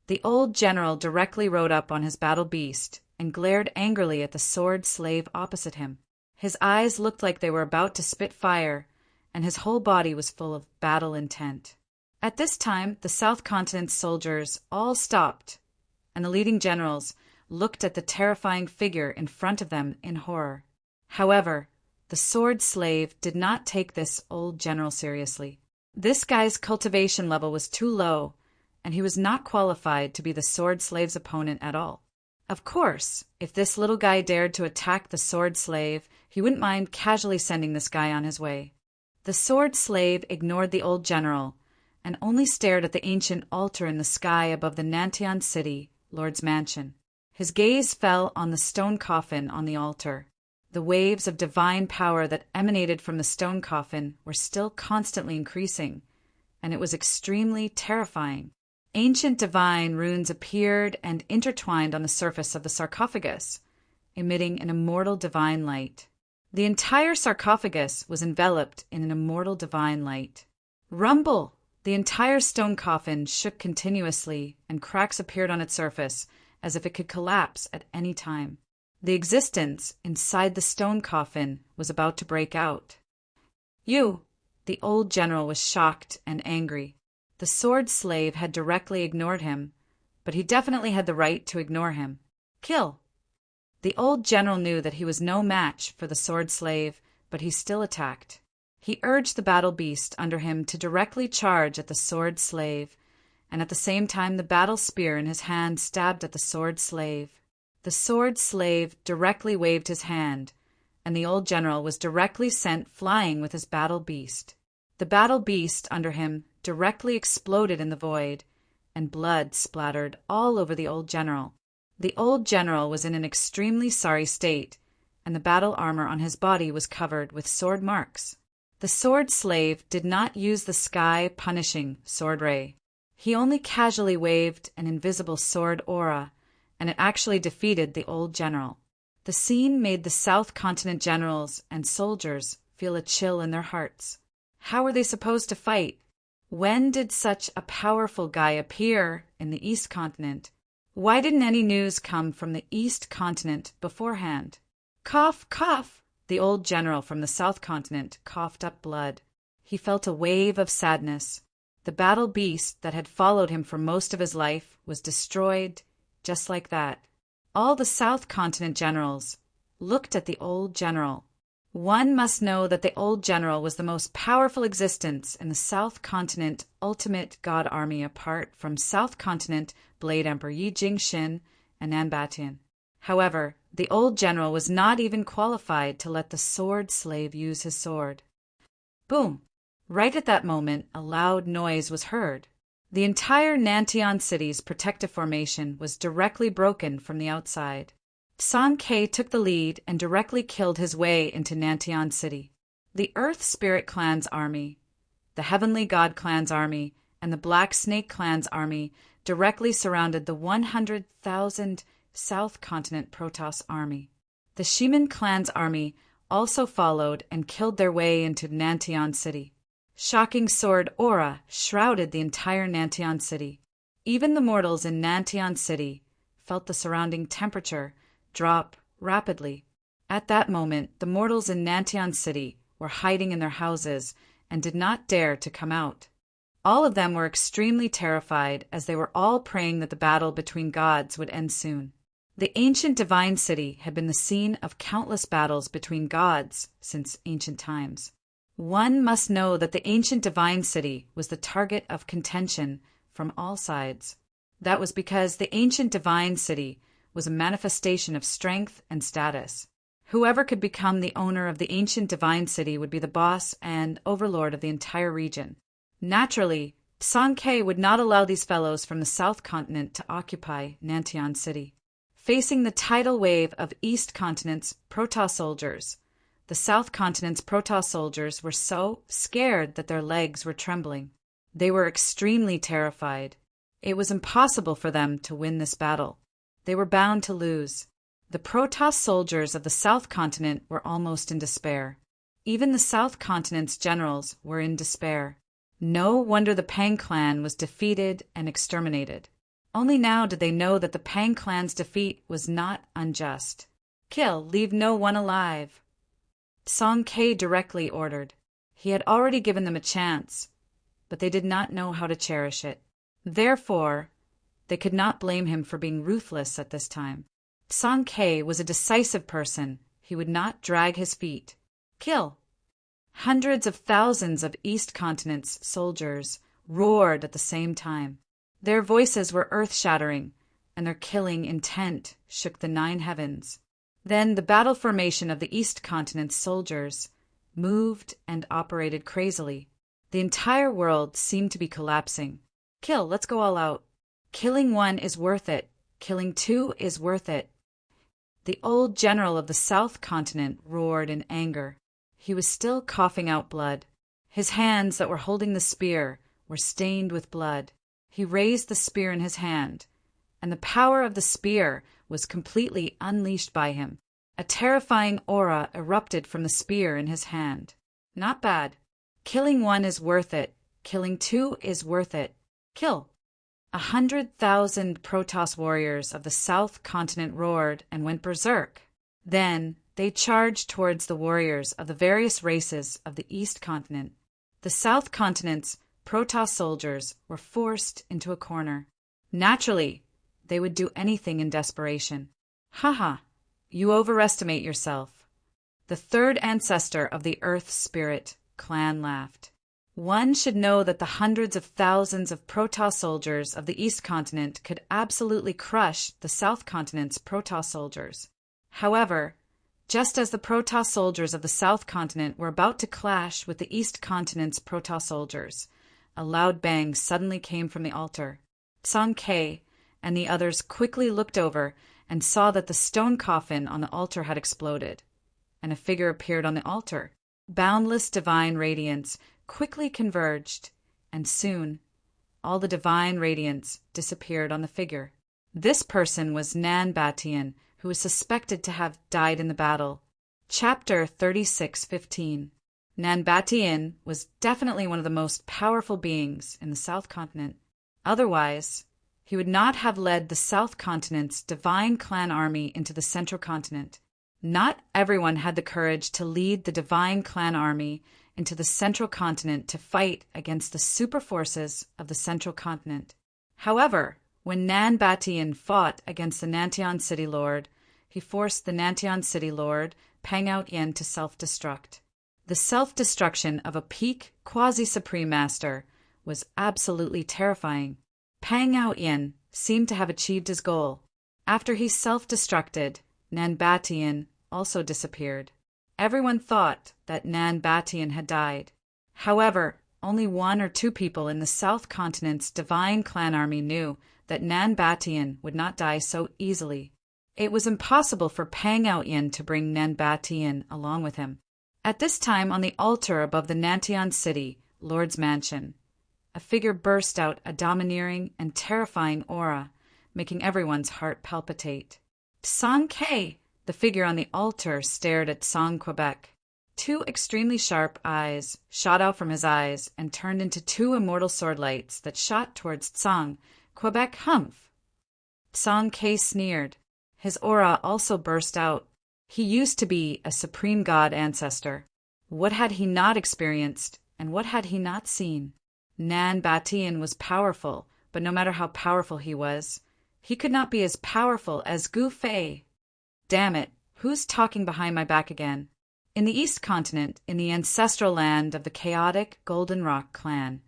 The old general directly rode up on his battle beast and glared angrily at the sword slave opposite him. His eyes looked like they were about to spit fire, and his whole body was full of battle intent. At this time, the South Continent's soldiers all stopped, and the leading generals looked at the terrifying figure in front of them in horror. However, the sword slave did not take this old general seriously. This guy's cultivation level was too low, and he was not qualified to be the sword slave's opponent at all. Of course, if this little guy dared to attack the sword slave, he wouldn't mind casually sending this guy on his way. The sword slave ignored the old general and only stared at the ancient altar in the sky above the Nantian City, Lord's mansion. His gaze fell on the stone coffin on the altar. The waves of divine power that emanated from the stone coffin were still constantly increasing, and it was extremely terrifying. Ancient divine runes appeared and intertwined on the surface of the sarcophagus, emitting an immortal divine light. The entire sarcophagus was enveloped in an immortal divine light. Rumble! The entire stone coffin shook continuously, and cracks appeared on its surface, as if it could collapse at any time. The existence inside the stone coffin was about to break out. You! The old general was shocked and angry. The sword slave had directly ignored him, but he definitely had the right to ignore him. Kill! The old general knew that he was no match for the sword slave, but he still attacked. He urged the battle beast under him to directly charge at the sword slave, and at the same time the battle spear in his hand stabbed at the sword slave. The sword slave directly waved his hand, and the old general was directly sent flying with his battle beast. The battle beast under him directly exploded in the void, and blood splattered all over the old general. The old general was in an extremely sorry state, and the battle armor on his body was covered with sword marks. The sword slave did not use the sky-punishing sword ray. He only casually waved an invisible sword aura, and it actually defeated the old general. The scene made the South Continent generals and soldiers feel a chill in their hearts. How were they supposed to fight? When did such a powerful guy appear in the East Continent? Why didn't any news come from the East Continent beforehand? Cough, cough! The old general from the South Continent coughed up blood. He felt a wave of sadness. The battle beast that had followed him for most of his life was destroyed just like that. All the South Continent generals looked at the old general. One must know that the old general was the most powerful existence in the South Continent Ultimate God Army apart from South Continent Blade Emperor Yi Jingxin and Anbatian. However, the old general was not even qualified to let the sword slave use his sword. Boom! Right at that moment, a loud noise was heard. The entire Nantian city's protective formation was directly broken from the outside. Song Ke took the lead and directly killed his way into Nantian City. The Earth Spirit Clan's army, the Heavenly God Clan's army, and the Black Snake Clan's army directly surrounded the 100,000 South Continent Protoss army. The Shiman Clan's army also followed and killed their way into Nantian City. Shocking sword aura shrouded the entire Nantian City. Even the mortals in Nantian City felt the surrounding temperature drop rapidly. At that moment, the mortals in Nantian City were hiding in their houses and did not dare to come out. All of them were extremely terrified as they were all praying that the battle between gods would end soon. The ancient divine city had been the scene of countless battles between gods since ancient times. One must know that the ancient divine city was the target of contention from all sides. That was because the ancient divine city was a manifestation of strength and status. Whoever could become the owner of the ancient divine city would be the boss and overlord of the entire region. Naturally, Song Ke would not allow these fellows from the South Continent to occupy Nantian City. Facing the tidal wave of East Continent's Protoss soldiers, the South Continent's Protoss soldiers were so scared that their legs were trembling. They were extremely terrified. It was impossible for them to win this battle. They were bound to lose. The Protoss soldiers of the South Continent were almost in despair. Even the South Continent's generals were in despair. No wonder the Pang clan was defeated and exterminated. Only now did they know that the Pang clan's defeat was not unjust. Kill, leave no one alive. Song Ke directly ordered. He had already given them a chance, but they did not know how to cherish it. Therefore, they could not blame him for being ruthless at this time. Song Ke was a decisive person. He would not drag his feet. Kill! Hundreds of thousands of East Continent's soldiers roared at the same time. Their voices were earth-shattering, and their killing intent shook the 9 heavens. Then the battle formation of the East Continent's soldiers moved and operated crazily. The entire world seemed to be collapsing. Kill, let's go all out. Killing 1 is worth it. Killing 2 is worth it. The old general of the South Continent roared in anger. He was still coughing out blood. His hands that were holding the spear were stained with blood. He raised the spear in his hand, and the power of the spear was completely unleashed by him. A terrifying aura erupted from the spear in his hand. Not bad. Killing 1 is worth it. Killing 2 is worth it. Kill. 100,000 Protoss warriors of the South Continent roared and went berserk. Then they charged towards the warriors of the various races of the East Continent. The South Continent's Protoss soldiers were forced into a corner. Naturally, they would do anything in desperation. Haha, you overestimate yourself. The third ancestor of the Earth Spirit clan laughed. One should know that the hundreds of thousands of Protoss soldiers of the East Continent could absolutely crush the South Continent's Protoss soldiers. However, just as the Protoss soldiers of the South Continent were about to clash with the East Continent's Protoss soldiers, a loud bang suddenly came from the altar. Song Ke and the others quickly looked over and saw that the stone coffin on the altar had exploded, and a figure appeared on the altar. Boundless divine radiance quickly converged, and soon all the divine radiance disappeared on the figure. This person was Nan Batian, who was suspected to have died in the battle. Chapter 36:15. Nan Batian was definitely one of the most powerful beings in the South Continent. Otherwise, he would not have led the South Continent's divine clan army into the Central Continent. Not everyone had the courage to lead the divine clan army into the Central Continent to fight against the super forces of the Central Continent. However, when Nan Batian fought against the Nantian City Lord, he forced the Nantian City Lord, Pang Out Yen, to self-destruct. The self-destruction of a peak quasi-supreme master was absolutely terrifying. Pang Out Yen seemed to have achieved his goal. After he self-destructed, Nan Batian also disappeared. Everyone thought that Nan Batian had died. However, only 1 or 2 people in the South Continent's divine clan army knew that Nan Batian would not die so easily. It was impossible for Pang Out Yen to bring Nan Batian along with him. At this time, on the altar above the Nantian City Lord's mansion, a figure burst out a domineering and terrifying aura, making everyone's heart palpitate. Song Ke! The figure on the altar stared at Song Quebec. 2 extremely sharp eyes shot out from his eyes and turned into 2 immortal sword lights that shot towards Song Quebec. Humph! Song Ke sneered. His aura also burst out. He used to be a supreme god ancestor. What had he not experienced, and what had he not seen? Nan Batian was powerful, but no matter how powerful he was, he could not be as powerful as Gu Fei. Damn it, who's talking behind my back again? In the East Continent, in the ancestral land of the chaotic Golden Rock clan,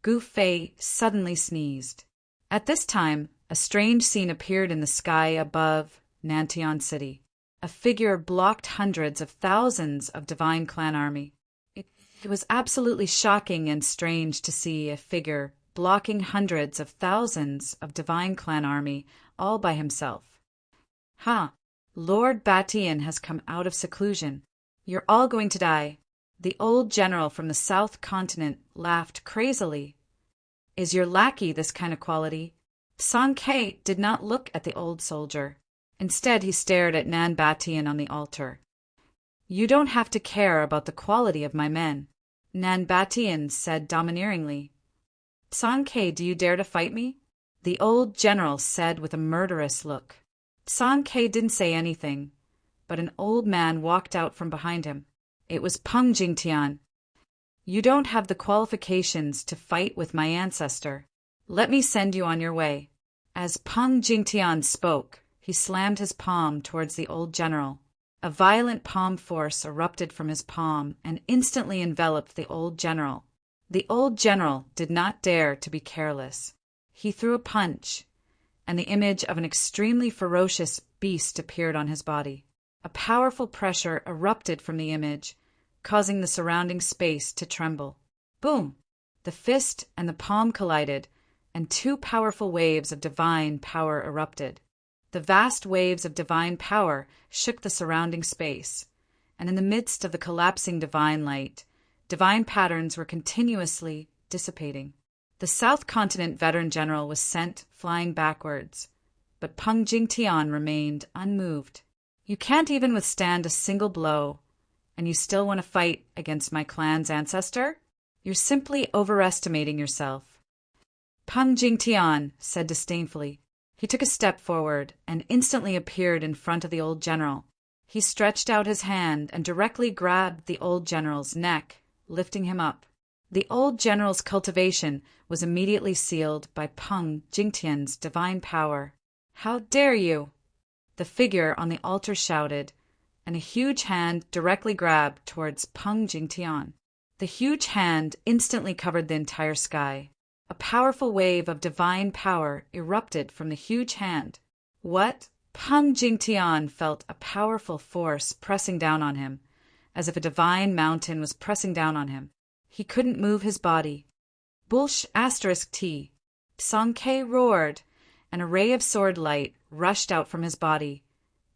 Gu Fei suddenly sneezed. At this time, a strange scene appeared in the sky above Nantian City. A figure blocked hundreds of thousands of divine clan army. It was absolutely shocking and strange to see a figure blocking hundreds of thousands of divine clan army all by himself. Ha! Lord Batian has come out of seclusion. You're all going to die. The old general from the South Continent laughed crazily. Is your lackey this kind of quality? Song Ke did not look at the old soldier. Instead, he stared at Nan Batian on the altar. You don't have to care about the quality of my men, Nan Batian said domineeringly. Song Ke, do you dare to fight me? The old general said with a murderous look. Song Ke didn't say anything, but an old man walked out from behind him. It was Peng Jingtian. You don't have the qualifications to fight with my ancestor. Let me send you on your way. As Peng Jingtian spoke, he slammed his palm towards the old general. A violent palm force erupted from his palm and instantly enveloped the old general. The old general did not dare to be careless. He threw a punch, and the image of an extremely ferocious beast appeared on his body. A powerful pressure erupted from the image, causing the surrounding space to tremble. Boom! The fist and the palm collided, and 2 powerful waves of divine power erupted. The vast waves of divine power shook the surrounding space, and in the midst of the collapsing divine light, divine patterns were continuously dissipating. The South Continent veteran general was sent flying backwards, but Peng Jingtian remained unmoved. You can't even withstand a single blow, and you still want to fight against my clan's ancestor? You're simply overestimating yourself. Peng Jingtian said disdainfully. He took a step forward and instantly appeared in front of the old general. He stretched out his hand and directly grabbed the old general's neck, lifting him up. The old general's cultivation was immediately sealed by Peng Jingtian's divine power. "How dare you!" the figure on the altar shouted, and a huge hand directly grabbed towards Peng Jingtian. The huge hand instantly covered the entire sky. A powerful wave of divine power erupted from the huge hand. What? Peng Jingtian felt a powerful force pressing down on him, as if a divine mountain was pressing down on him. He couldn't move his body. *T. Song-K roared, and a ray of sword light rushed out from his body,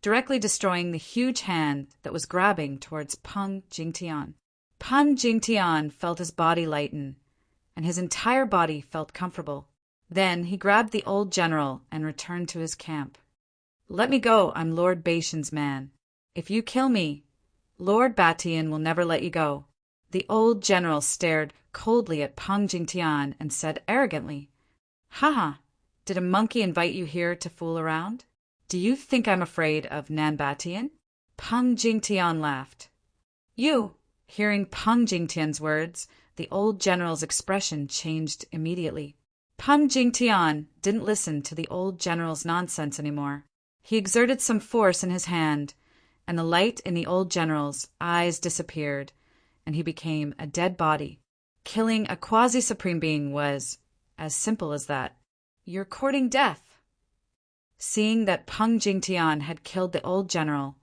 directly destroying the huge hand that was grabbing towards Peng Jingtian. Peng Jingtian felt his body lighten, and his entire body felt comfortable. Then he grabbed the old general and returned to his camp. "Let me go, I'm Lord Baishan's man. If you kill me, Lord Batian will never let you go." The old general stared coldly at Peng Jingtian and said arrogantly, "Haha, did a monkey invite you here to fool around? Do you think I'm afraid of Nan Batian?" Peng Jingtian laughed. "You!" Hearing Peng Jingtian's words, the old general's expression changed immediately. Peng Jingtian didn't listen to the old general's nonsense anymore. He exerted some force in his hand, and the light in the old general's eyes disappeared, and he became a dead body. Killing a quasi-supreme being was as simple as that. "You're courting death." Seeing that Peng Jingtian had killed the old general,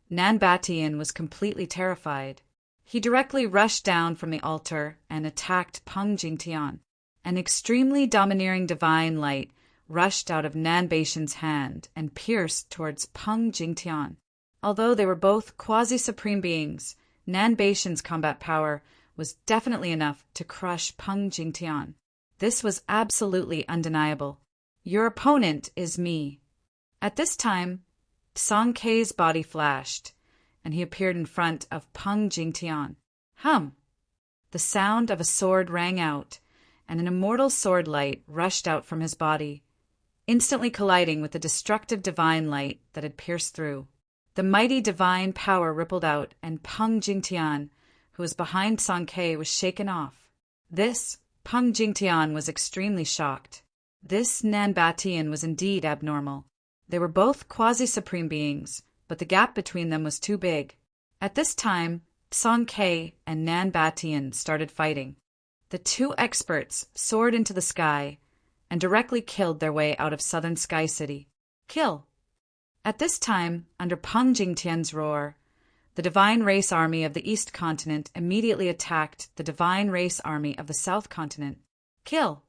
Nan Batian was completely terrified. He directly rushed down from the altar and attacked Peng Jingtian. An extremely domineering divine light rushed out of Nan Baishan's hand and pierced towards Peng Jingtian. Although they were both quasi-supreme beings, Nan Baishan's combat power was definitely enough to crush Peng Jingtian. This was absolutely undeniable. "Your opponent is me." At this time, Song-K's body flashed, and he appeared in front of Peng Jingtian. Hum! The sound of a sword rang out, and an immortal sword light rushed out from his body, instantly colliding with the destructive divine light that had pierced through. The mighty divine power rippled out, and Peng Jingtian, who was behind Song-K, was shaken off. Peng Jingtian was extremely shocked. This Nan Batian was indeed abnormal. They were both quasi-supreme beings, but the gap between them was too big. At this time, Song-K and Nan Batian started fighting. The two experts soared into the sky and directly killed their way out of southern Sky City. Kill! At this time, under Peng Jingtian's roar, the Divine Race Army of the East Continent immediately attacked the Divine Race Army of the South Continent. Kill!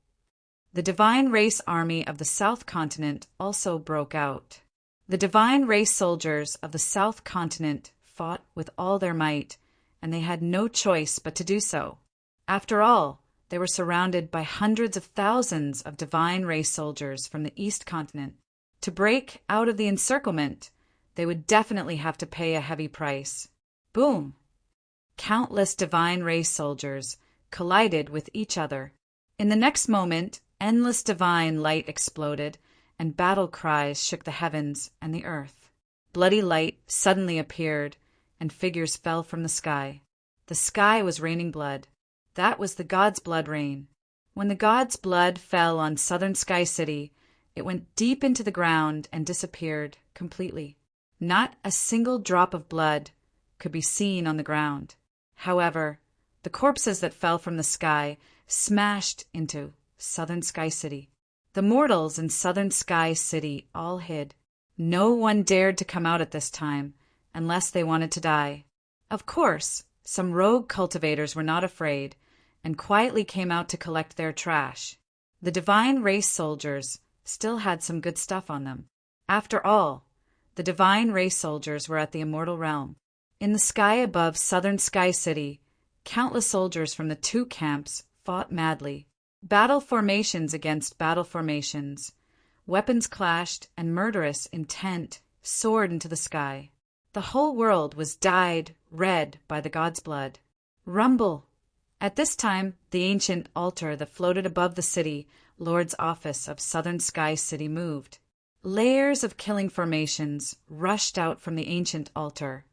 The Divine Race Army of the South Continent also broke out. The Divine Race soldiers of the South Continent fought with all their might, and they had no choice but to do so. After all, they were surrounded by hundreds of thousands of Divine Race soldiers from the East Continent. To break out of the encirclement, they would definitely have to pay a heavy price. Boom! Countless Divine Race soldiers collided with each other. In the next moment, endless divine light exploded, and battle cries shook the heavens and the earth. Bloody light suddenly appeared, and figures fell from the sky. The sky was raining blood. That was the god's blood rain. When the god's blood fell on southern Sky City, it went deep into the ground and disappeared completely. Not a single drop of blood could be seen on the ground. However, the corpses that fell from the sky smashed into southern Sky City. The mortals in southern Sky City all hid. No one dared to come out at this time unless they wanted to die. Of course, some rogue cultivators were not afraid and quietly came out to collect their trash. The Divine Race soldiers still had some good stuff on them. After all, the Divine Race soldiers were at the immortal realm. In the sky above southern Sky City, countless soldiers from the two camps fought madly. Battle formations against battle formations. Weapons clashed, and murderous intent soared into the sky. The whole world was dyed red by the god's blood. Rumble! At this time, the ancient altar that floated above the city, Lord's office of southern Sky City, moved. Layers of killing formations rushed out from the ancient altar,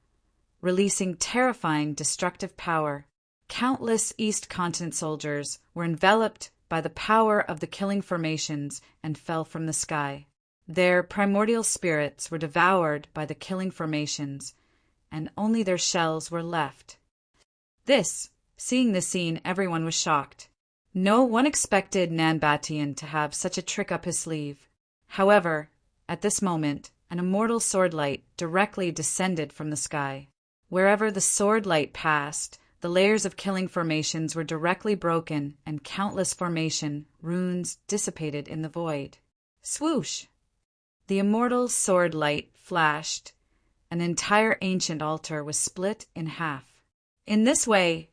releasing terrifying destructive power. Countless East Continent soldiers were enveloped by the power of the killing formations and fell from the sky. Their primordial spirits were devoured by the killing formations, and only their shells were left. Seeing this scene, everyone was shocked. No one expected Nanbatian to have such a trick up his sleeve. However, at this moment, an immortal sword light directly descended from the sky. Wherever the sword light passed, the layers of killing formations were directly broken and countless formation runes dissipated in the void. Swoosh! The immortal sword light flashed. An entire ancient altar was split in half. In this way,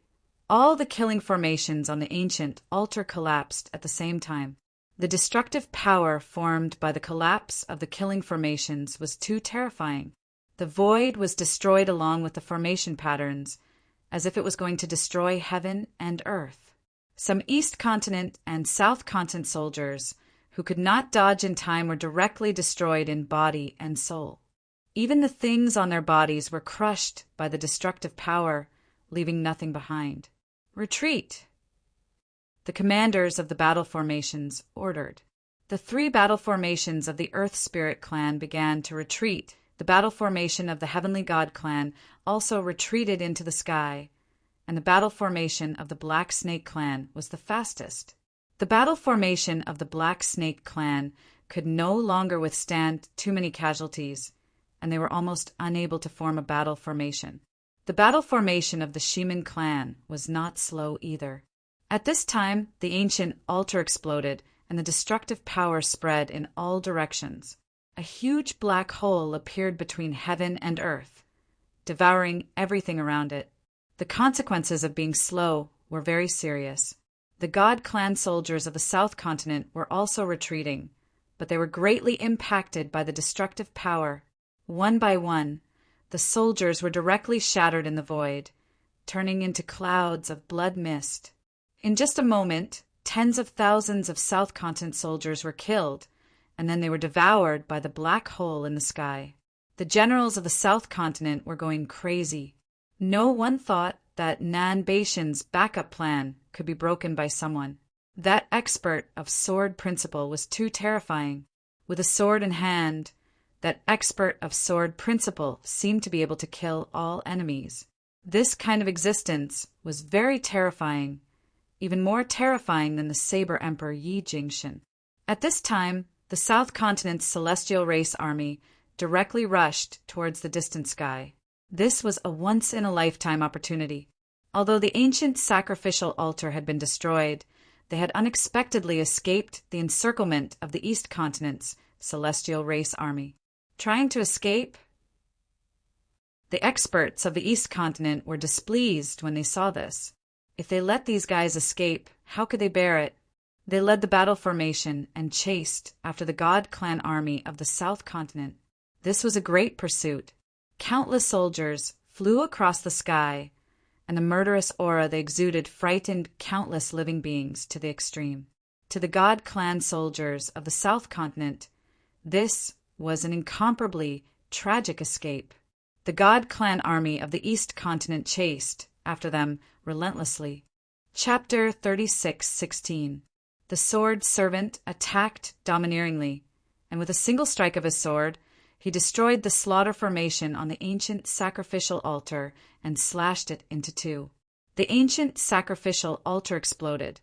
all the killing formations on the ancient altar collapsed at the same time. The destructive power formed by the collapse of the killing formations was too terrifying. The void was destroyed along with the formation patterns, as if it was going to destroy heaven and earth. Some East Continent and South Continent soldiers who could not dodge in time were directly destroyed in body and soul. Even the things on their bodies were crushed by the destructive power, leaving nothing behind. Retreat! The commanders of the battle formations ordered. The 3 battle formations of the Earth Spirit clan began to retreat. The battle formation of the Heavenly God clan also retreated into the sky, and the battle formation of the Black Snake clan was the fastest. The battle formation of the Black Snake clan could no longer withstand too many casualties, and they were almost unable to form a battle formation. The battle formation of the Shemin clan was not slow either. At this time, the ancient altar exploded, and the destructive power spread in all directions. A huge black hole appeared between heaven and earth, devouring everything around it. The consequences of being slow were very serious. The God clan soldiers of the South Continent were also retreating, but they were greatly impacted by the destructive power. One by one, the soldiers were directly shattered in the void, turning into clouds of blood mist. In just a moment, tens of thousands of South Continent soldiers were killed, and then they were devoured by the black hole in the sky. The generals of the South Continent were going crazy. No one thought that Nanbatian's backup plan could be broken by someone. That expert of sword principle was too terrifying. With a sword in hand, that expert of sword principle seemed to be able to kill all enemies. This kind of existence was very terrifying, even more terrifying than the Saber Emperor Yi Jingshin. At this time, the South Continent's celestial race army directly rushed towards the distant sky. This was a once-in-a-lifetime opportunity. Although the ancient sacrificial altar had been destroyed, they had unexpectedly escaped the encirclement of the East Continent's celestial race army. Trying to escape? The experts of the East Continent were displeased when they saw this. If they let these guys escape, how could they bear it? They led the battle formation and chased after the God clan army of the South Continent. This was a great pursuit. Countless soldiers flew across the sky, and the murderous aura they exuded frightened countless living beings to the extreme. To the God clan soldiers of the South Continent, this was an incomparably tragic escape. The God clan army of the East Continent chased after them relentlessly. Chapter 36:16. The sword servant attacked domineeringly, and with a single strike of his sword, he destroyed the slaughter formation on the ancient sacrificial altar and slashed it into 2. The ancient sacrificial altar exploded,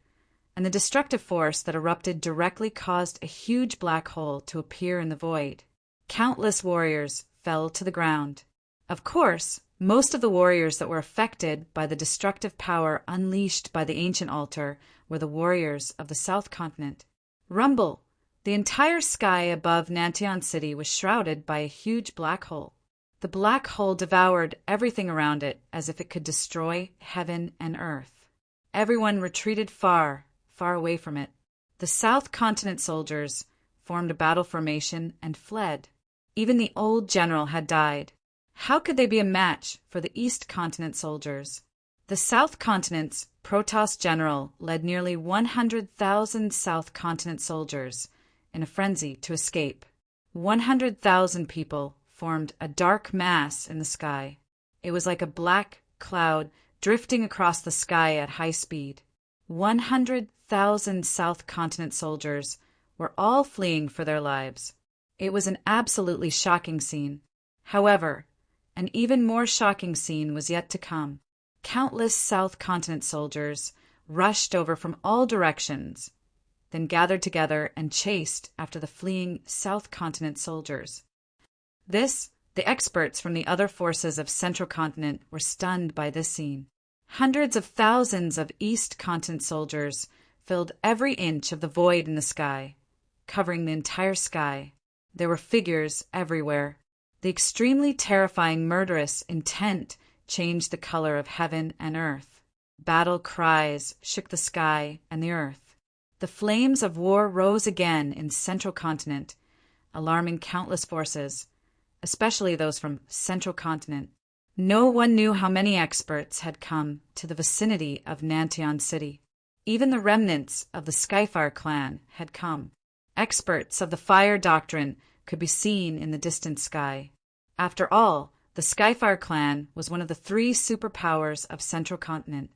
and the destructive force that erupted directly caused a huge black hole to appear in the void. Countless warriors fell to the ground. Of course, most of the warriors that were affected by the destructive power unleashed by the ancient altar were the warriors of the South Continent. Rumble! The entire sky above Nantian City was shrouded by a huge black hole. The black hole devoured everything around it as if it could destroy heaven and earth. Everyone retreated far, far away from it. The South Continent soldiers formed a battle formation and fled. Even the old general had died. How could they be a match for the East Continent soldiers? The South Continent's Protoss general led nearly 100,000 South Continent soldiers in a frenzy to escape. 100,000 people formed a dark mass in the sky. It was like a black cloud drifting across the sky at high speed. 100,000 South Continent soldiers were all fleeing for their lives. It was an absolutely shocking scene. However, an even more shocking scene was yet to come. Countless South Continent soldiers rushed over from all directions, then gathered together and chased after the fleeing South Continent soldiers. The experts from the other forces of Central Continent were stunned by this scene. Hundreds of thousands of East Continent soldiers filled every inch of the void in the sky, covering the entire sky. There were figures everywhere. The extremely terrifying murderous intent changed the color of heaven and earth. Battle cries shook the sky and the earth. The flames of war rose again in Central Continent, alarming countless forces, especially those from Central Continent. No one knew how many experts had come to the vicinity of Nantion City. Even the remnants of the Skyfire clan had come. Experts of the fire doctrine could be seen in the distant sky. After all, the Skyfire clan was one of the 3 superpowers of Central Continent.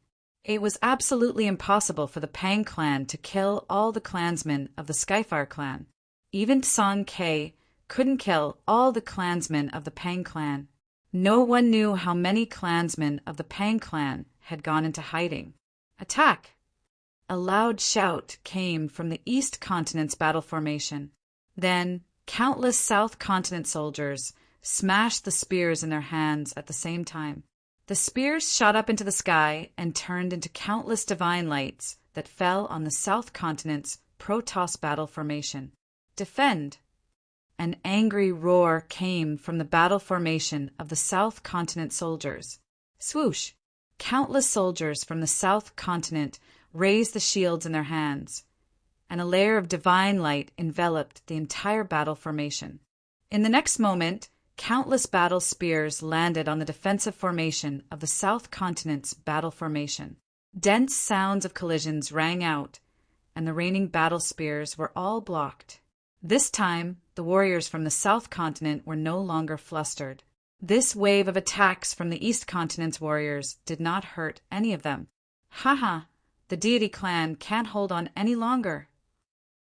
It was absolutely impossible for the Pang clan to kill all the clansmen of the Skyfire clan. Even Song K couldn't kill all the clansmen of the Pang clan. No one knew how many clansmen of the Pang clan had gone into hiding. Attack! A loud shout came from the East Continent's battle formation. Then, countless South Continent soldiers smashed the spears in their hands at the same time. The spears shot up into the sky and turned into countless divine lights that fell on the South Continent's Protoss battle formation. Defend! An angry roar came from the battle formation of the South Continent soldiers. Swoosh! Countless soldiers from the South Continent raised the shields in their hands, and a layer of divine light enveloped the entire battle formation. In the next moment, countless battle spears landed on the defensive formation of the South Continent's battle formation. Dense sounds of collisions rang out, and the raining battle spears were all blocked. This time, the warriors from the South Continent were no longer flustered. This wave of attacks from the East Continent's warriors did not hurt any of them. Ha! The deity clan can't hold on any longer.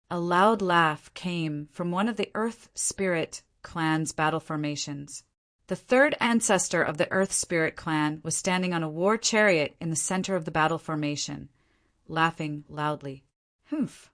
A loud laugh came from one of the Earth Spirit clan's battle formations. The 3rd ancestor of the Earth Spirit clan was standing on a war chariot in the center of the battle formation, laughing loudly. Humph!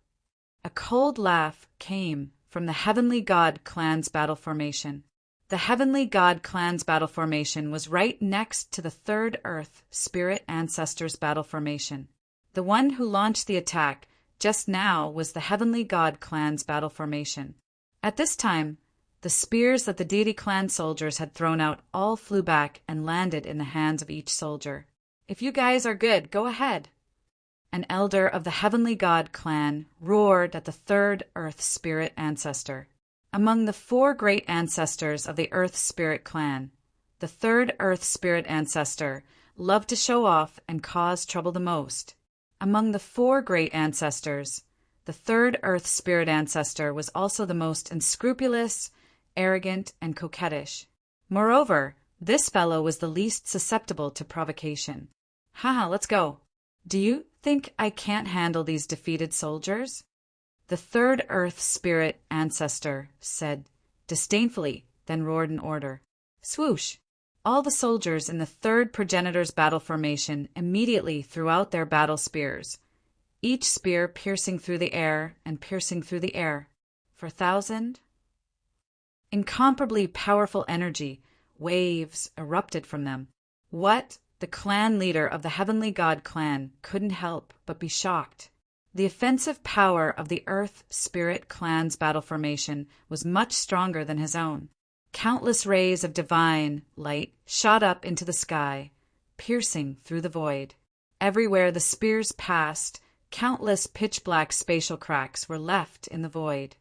A cold laugh came from the Heavenly God clan's battle formation. The Heavenly God clan's battle formation was right next to the 3rd Earth Spirit ancestor's battle formation. The one who launched the attack just now was the Heavenly God clan's battle formation. At this time, the spears that the deity clan soldiers had thrown out all flew back and landed in the hands of each soldier. If you guys are good, go ahead. An elder of the Heavenly God clan roared at the 3rd Earth Spirit ancestor. Among the 4 great ancestors of the Earth Spirit clan, the 3rd Earth Spirit ancestor loved to show off and cause trouble the most. Among the 4 great ancestors, the 3rd Earth Spirit ancestor was also the most unscrupulous, arrogant, and coquettish. Moreover, this fellow was the least susceptible to provocation. Haha, let's go. Do you think I can't handle these defeated soldiers? The 3rd Earth Spirit ancestor said disdainfully, then roared in order. Swoosh! All the soldiers in the 3rd progenitor's battle formation immediately threw out their battle spears, each spear piercing through the air and piercing through the air. For 1,000? Incomparably powerful energy, waves erupted from them. What? The clan leader of the Heavenly God clan couldn't help but be shocked. The offensive power of the Earth Spirit clan's battle formation was much stronger than his own. Countless rays of divine light shot up into the sky, piercing through the void. Everywhere the spears passed, countless pitch-black spatial cracks were left in the void.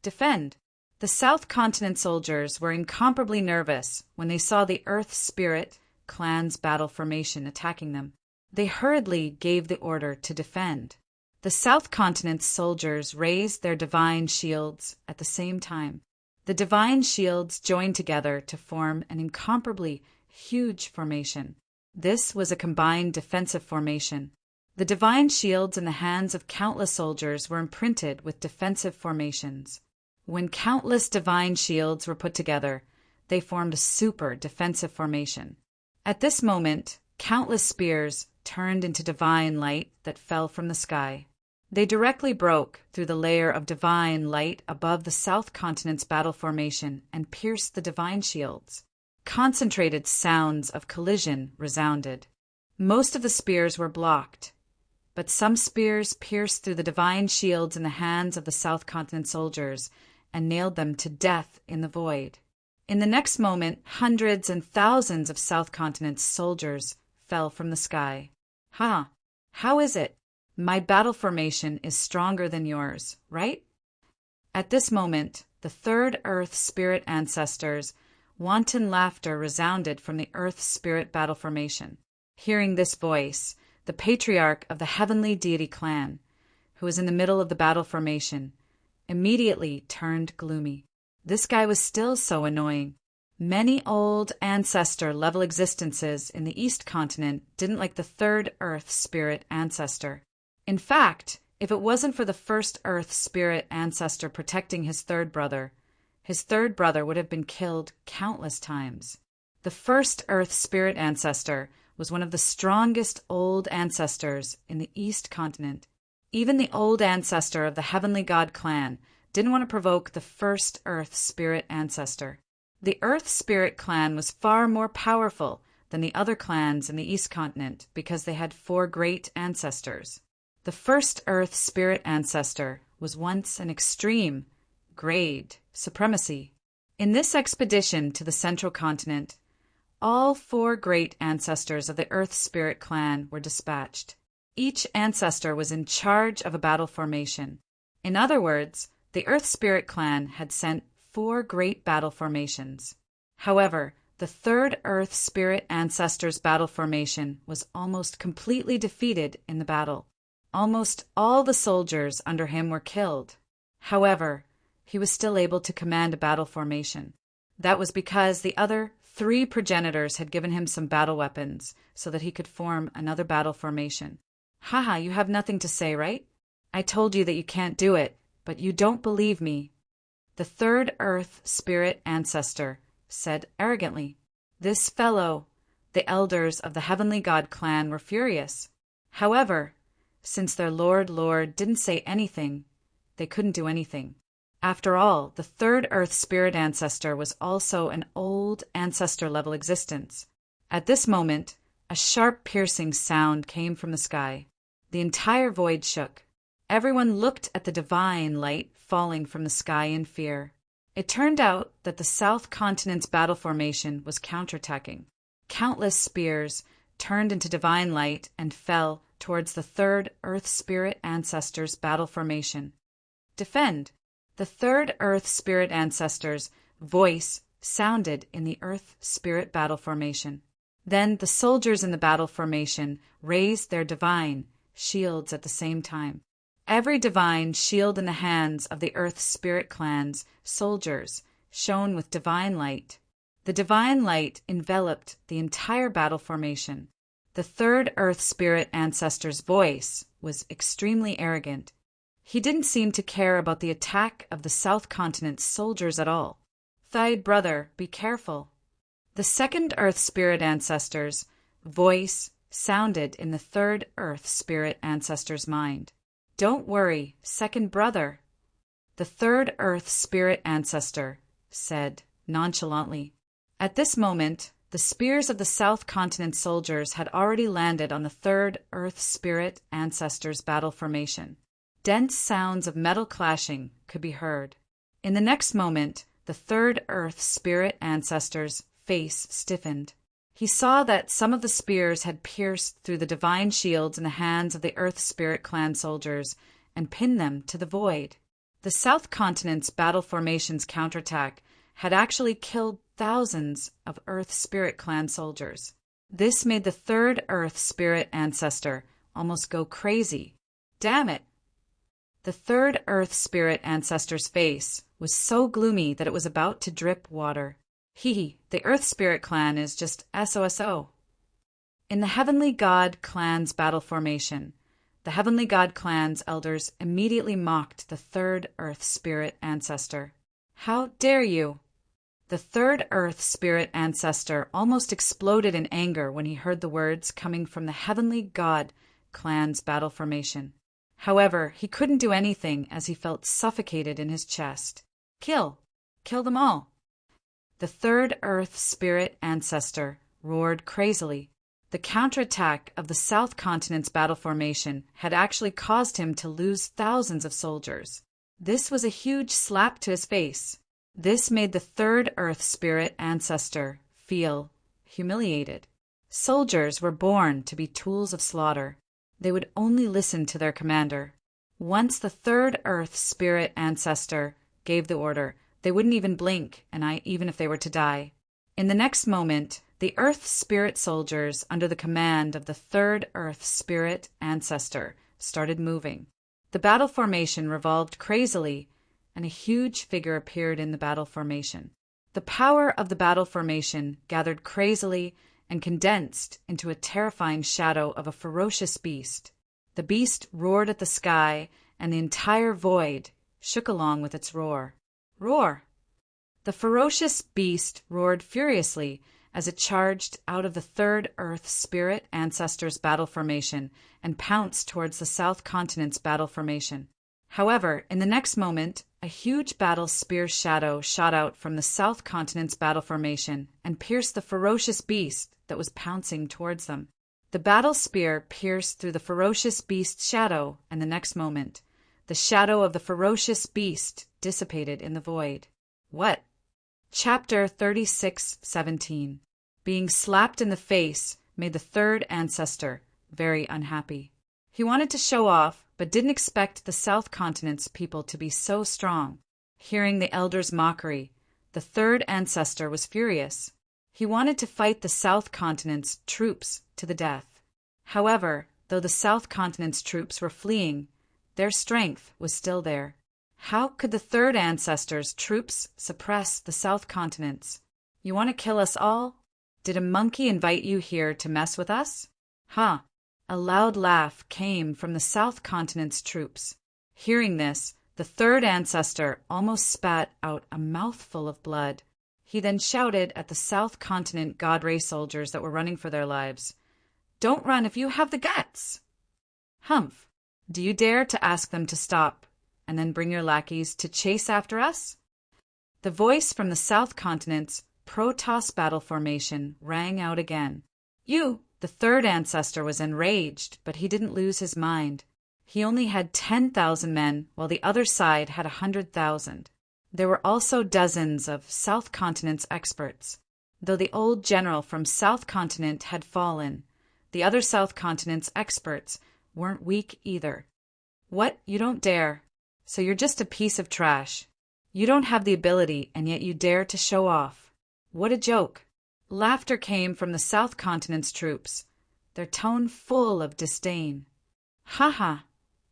Defend! The South Continent soldiers were incomparably nervous when they saw the Earth Spirit clan's battle formation attacking them. They hurriedly gave the order to defend. The South Continent's soldiers raised their divine shields at the same time. The divine shields joined together to form an incomparably huge formation. This was a combined defensive formation. The divine shields in the hands of countless soldiers were imprinted with defensive formations. When countless divine shields were put together, they formed a super defensive formation. At this moment, countless spears turned into divine light that fell from the sky. They directly broke through the layer of divine light above the South Continent's battle formation and pierced the divine shields. Concentrated sounds of collision resounded. Most of the spears were blocked, but some spears pierced through the divine shields in the hands of the South Continent soldiers and nailed them to death in the void. In the next moment, hundreds and thousands of South Continent soldiers fell from the sky. Ha! How is it? My battle formation is stronger than yours, right? At this moment, the third Earth Spirit ancestors' wanton laughter resounded from the Earth Spirit battle formation. Hearing this voice, the patriarch of the heavenly deity clan, who was in the middle of the battle formation, immediately turned gloomy. This guy was still so annoying. Many old ancestor-level existences in the East Continent didn't like the third Earth Spirit ancestor. In fact, if it wasn't for the first Earth Spirit ancestor protecting his third brother would have been killed countless times. The first Earth Spirit ancestor was one of the strongest old ancestors in the East Continent. Even the old ancestor of the Heavenly God clan didn't want to provoke the first Earth Spirit ancestor. The Earth Spirit clan was far more powerful than the other clans in the East Continent because they had 4 great ancestors. The first Earth Spirit ancestor was once an extreme, grade supremacy. In this expedition to the Central Continent, all 4 great ancestors of the Earth Spirit clan were dispatched. Each ancestor was in charge of a battle formation. In other words, the Earth Spirit clan had sent 4 great battle formations. However, the third Earth Spirit ancestor's battle formation was almost completely defeated in the battle. Almost all the soldiers under him were killed. However, he was still able to command a battle formation. That was because the other 3 progenitors had given him some battle weapons so that he could form another battle formation. Haha, you have nothing to say, right? I told you that you can't do it, but you don't believe me. The third Earth Spirit ancestor said arrogantly. This fellow, the elders of the Heavenly God clan, were furious. However, since their Lord didn't say anything, they couldn't do anything. After all, the third Earth Spirit ancestor was also an old ancestor-level existence. At this moment, a sharp piercing sound came from the sky. The entire void shook. Everyone looked at the divine light falling from the sky in fear. It turned out that the South Continent's battle formation was counterattacking. Countless spears turned into divine light and fell towards the third Earth Spirit ancestor's battle formation. Defend! The third Earth Spirit ancestor's voice sounded in the Earth Spirit battle formation. Then the soldiers in the battle formation raised their divine shields at the same time. Every divine shield in the hands of the Earth Spirit clan's soldiers shone with divine light. The divine light enveloped the entire battle formation. The third Earth Spirit ancestor's voice was extremely arrogant. He didn't seem to care about the attack of the South Continent's soldiers at all. Thy brother, be careful. The second Earth Spirit ancestor's voice sounded in the third Earth Spirit ancestor's mind. Don't worry, second brother. The third Earth Spirit ancestor said nonchalantly. At this moment, the spears of the South Continent soldiers had already landed on the third Earth Spirit ancestor's battle formation. Dense sounds of metal clashing could be heard. In the next moment, the third Earth Spirit ancestor's face stiffened. He saw that some of the spears had pierced through the divine shields in the hands of the Earth Spirit clan soldiers and pinned them to the void. The South Continent's battle formation's counterattack had actually killed thousands of Earth Spirit clan soldiers. This made the third Earth Spirit ancestor almost go crazy. Damn it! The third Earth Spirit ancestor's face was so gloomy that it was about to drip water. The Earth Spirit clan is just SOSO. In the Heavenly God clan's battle formation, the Heavenly God clan's elders immediately mocked the third Earth Spirit ancestor. How dare you! The third Earth Spirit ancestor almost exploded in anger when he heard the words coming from the Heavenly God clan's battle formation. However, he couldn't do anything as he felt suffocated in his chest. Kill! Kill them all! The third Earth Spirit ancestor roared crazily. The counterattack of the South Continent's battle formation had actually caused him to lose thousands of soldiers. This was a huge slap to his face. This made the third Earth Spirit ancestor feel humiliated. Soldiers were born to be tools of slaughter. They would only listen to their commander. Once the third Earth Spirit ancestor gave the order, they wouldn't even blink, even if they were to die. In the next moment, the Earth Spirit soldiers under the command of the third Earth Spirit ancestor started moving. The battle formation revolved crazily, and a huge figure appeared in the battle formation. The power of the battle formation gathered crazily and condensed into a terrifying shadow of a ferocious beast. The beast roared at the sky, and the entire void shook along with its roar. Roar! The ferocious beast roared furiously as it charged out of the third Earth Spirit ancestor's battle formation and pounced towards the South Continent's battle formation. However, in the next moment, a huge battle spear shadow shot out from the South Continent's battle formation and pierced the ferocious beast that was pouncing towards them. The battle spear pierced through the ferocious beast's shadow, and the next moment, the shadow of the ferocious beast dissipated in the void. What? Chapter 36:17. Being slapped in the face made the third ancestor very unhappy. He wanted to show off, but didn't expect the South Continent's people to be so strong. Hearing the elders' mockery, the third ancestor was furious. He wanted to fight the South Continent's troops to the death. However, though the South Continent's troops were fleeing, their strength was still there. How could the third ancestor's troops suppress the South Continent's? You want to kill us all? Did a monkey invite you here to mess with us? Huh. A loud laugh came from the South Continent's troops. Hearing this, the third ancestor almost spat out a mouthful of blood. He then shouted at the South Continent God Ray soldiers that were running for their lives, "Don't run if you have the guts!" Humph! Do you dare to ask them to stop, and then bring your lackeys to chase after us? The voice from the South Continent's Protoss battle formation rang out again. The third ancestor was enraged, but he didn't lose his mind. He only had 10,000 men, while the other side had 100,000. There were also dozens of South Continent's experts. Though the old general from South Continent had fallen, the other South Continent's experts weren't weak either. What? You don't dare. So you're just a piece of trash. You don't have the ability, and yet you dare to show off. What a joke. Laughter came from the South Continent's troops, their tone full of disdain. Ha ha!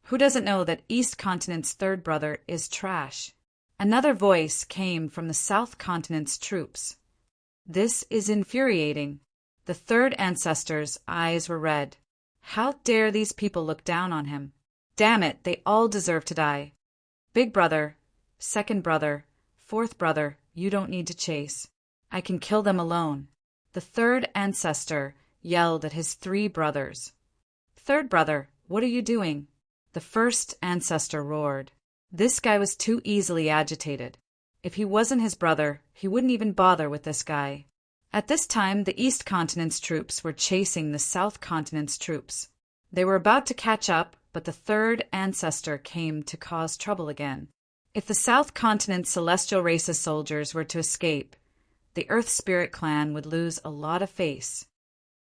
Who doesn't know that East Continent's third brother is trash? Another voice came from the South Continent's troops. This is infuriating. The third ancestor's eyes were red. How dare these people look down on him? Damn it, they all deserve to die. Big brother, second brother, fourth brother, you don't need to chase. I can kill them alone. The third ancestor yelled at his 3 brothers. Third brother, what are you doing? The first ancestor roared. This guy was too easily agitated. If he wasn't his brother, he wouldn't even bother with this guy. At this time, the East Continent's troops were chasing the South Continent's troops. They were about to catch up, but the third ancestor came to cause trouble again. If the South Continent's celestial race's soldiers were to escape, the Earth Spirit clan would lose a lot of face.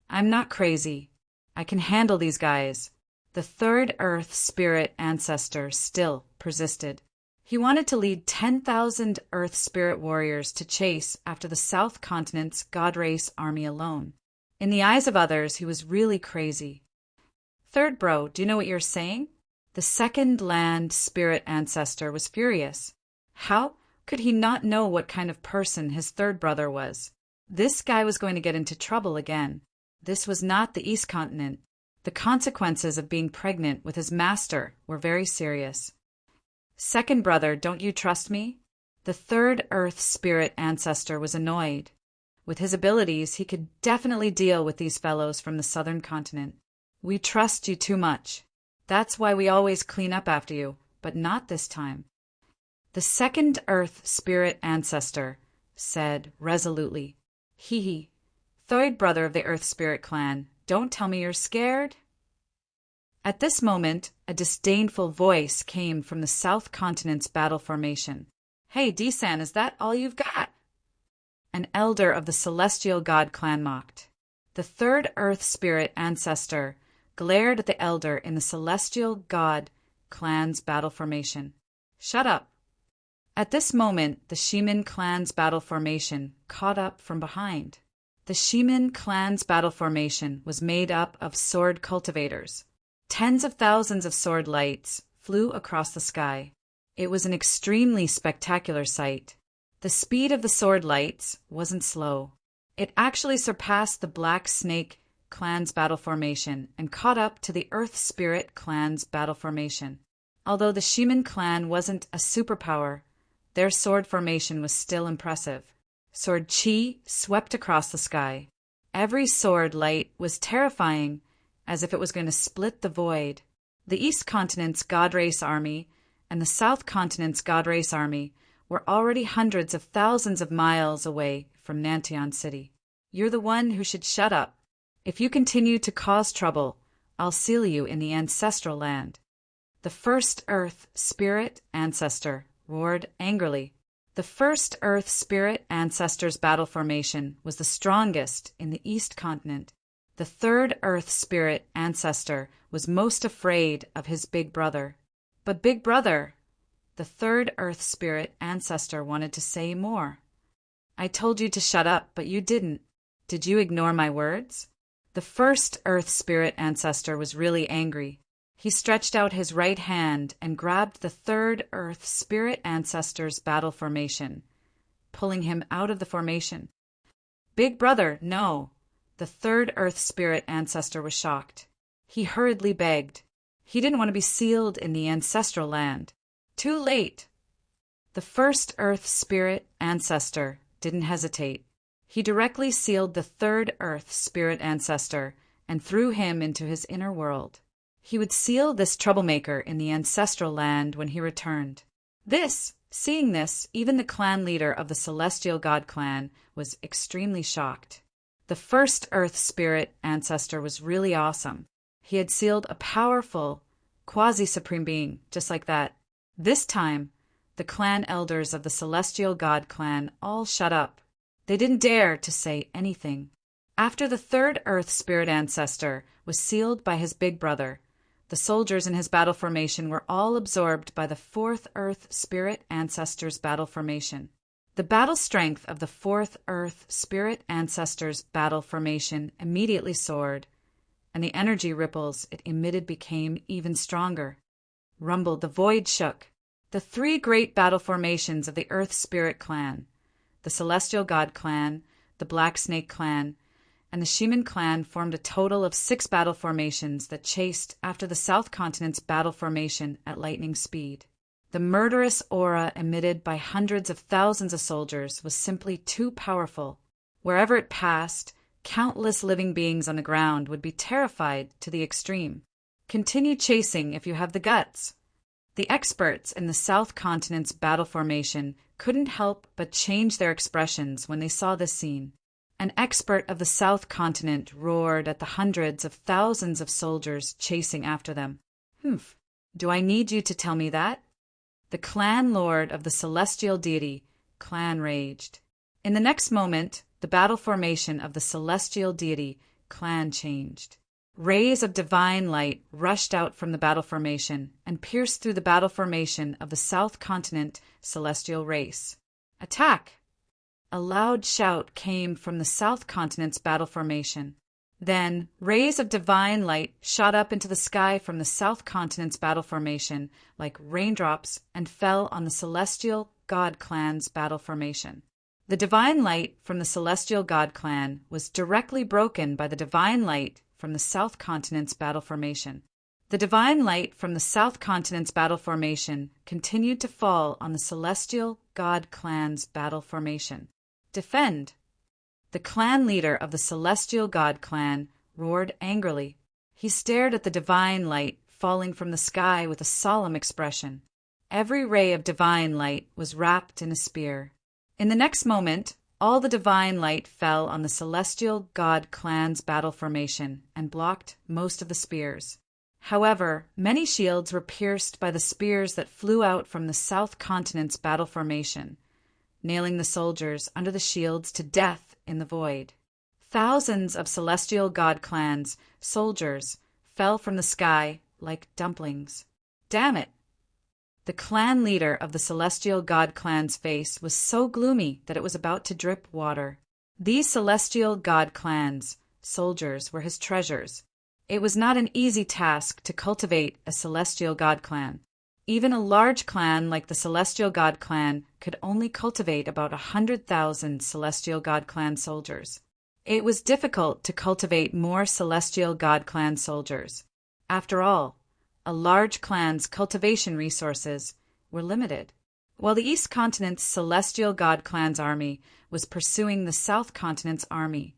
I'm not crazy. I can handle these guys. The third Earth Spirit ancestor still persisted. He wanted to lead 10,000 Earth Spirit warriors to chase after the South Continent's God Race army alone. In the eyes of others, he was really crazy. Third bro, do you know what you're saying? The second land spirit ancestor was furious. How could he not know what kind of person his third brother was? This guy was going to get into trouble again. This was not the East Continent. The consequences of being pregnant with his master were very serious. Second brother, don't you trust me? The third Earth Spirit ancestor was annoyed. With his abilities, he could definitely deal with these fellows from the southern continent. We trust you too much. That's why we always clean up after you, but not this time. The second Earth Spirit ancestor said resolutely, Hee, third brother of the Earth Spirit clan, don't tell me you're scared. At this moment, a disdainful voice came from the South Continent's battle formation. Hey, Desan, is that all you've got? An elder of the Celestial God clan mocked. The third Earth Spirit ancestor glared at the elder in the Celestial God clan's battle formation. Shut up. At this moment, the Shemin clan's battle formation caught up from behind. The Shemin clan's battle formation was made up of sword cultivators. Tens of thousands of sword lights flew across the sky. It was an extremely spectacular sight. The speed of the sword lights wasn't slow. It actually surpassed the Black Snake clan's battle formation and caught up to the Earth Spirit clan's battle formation. Although the Shemin clan wasn't a superpower, their sword formation was still impressive. Sword chi swept across the sky. Every sword light was terrifying, as if it was going to split the void. The East Continent's God Race Army and the South Continent's God Race Army were already hundreds of thousands of miles away from Nantian City. You're the one who should shut up. If you continue to cause trouble, I'll seal you in the ancestral land. The first Earth Spirit ancestor roared angrily. The first Earth Spirit ancestor's battle formation was the strongest in the East Continent. The third Earth Spirit ancestor was most afraid of his big brother. But big brother, the third Earth Spirit ancestor wanted to say more. I told you to shut up, but you didn't. Did you ignore my words? The first Earth Spirit ancestor was really angry. He stretched out his right hand and grabbed the third Earth Spirit ancestor's battle formation, pulling him out of the formation. Big brother, no. The third Earth Spirit ancestor was shocked. He hurriedly begged. He didn't want to be sealed in the ancestral land. Too late. The first Earth Spirit ancestor didn't hesitate. He directly sealed the third Earth Spirit ancestor and threw him into his inner world. He would seal this troublemaker in the ancestral land when he returned. Seeing this, even the clan leader of the Celestial God clan was extremely shocked. The first Earth Spirit ancestor was really awesome. He had sealed a powerful, quasi-supreme being, just like that. This time, the clan elders of the Celestial God clan all shut up. They didn't dare to say anything. After the third Earth Spirit ancestor was sealed by his big brother, the soldiers in his battle formation were all absorbed by the fourth Earth Spirit ancestor's battle formation. The battle strength of the fourth Earth Spirit ancestor's battle formation immediately soared, and the energy ripples it emitted became even stronger. Rumbled, the void shook. The three great battle formations of the Earth Spirit clan, the Celestial God clan, the Black Snake clan, and the Shemin clan formed a total of 6 battle formations that chased after the South Continent's battle formation at lightning speed. The murderous aura emitted by hundreds of thousands of soldiers was simply too powerful. Wherever it passed, countless living beings on the ground would be terrified to the extreme. Continue chasing if you have the guts. The experts in the South Continent's battle formation couldn't help but change their expressions when they saw this scene. An expert of the South Continent roared at the hundreds of thousands of soldiers chasing after them. Humph, do I need you to tell me that? The clan lord of the celestial deity, clan raged. In the next moment, the battle formation of the celestial deity, clan changed. Rays of divine light rushed out from the battle formation and pierced through the battle formation of the South Continent celestial race. Attack! A loud shout came from the South Continent's battle formation. Then, rays of divine light shot up into the sky from the South Continent's battle formation like raindrops and fell on the Celestial God clan's battle formation. The divine light from the celestial god clan was directly broken by the divine light from the South Continent's battle formation. The divine light from the South Continent's battle formation continued to fall on the celestial god clan's battle formation. Defend! The clan leader of the celestial god clan roared angrily. He stared at the divine light falling from the sky with a solemn expression. Every ray of divine light was wrapped in a spear. In the next moment, all the divine light fell on the celestial god clan's battle formation and blocked most of the spears. However, many shields were pierced by the spears that flew out from the South Continent's battle formation, nailing the soldiers under the shields to death in the void. Thousands of celestial god clan's soldiers fell from the sky like dumplings. Damn it! The clan leader of the celestial god clan's face was so gloomy that it was about to drip water. These celestial god clan's soldiers were his treasures. It was not an easy task to cultivate a celestial god clan. Even a large clan like the celestial god clan could only cultivate about 100,000 celestial god clan soldiers. It was difficult to cultivate more celestial god clan soldiers. After all, a large clan's cultivation resources were limited. While the East Continent's celestial god clan's army was pursuing the South Continent's army,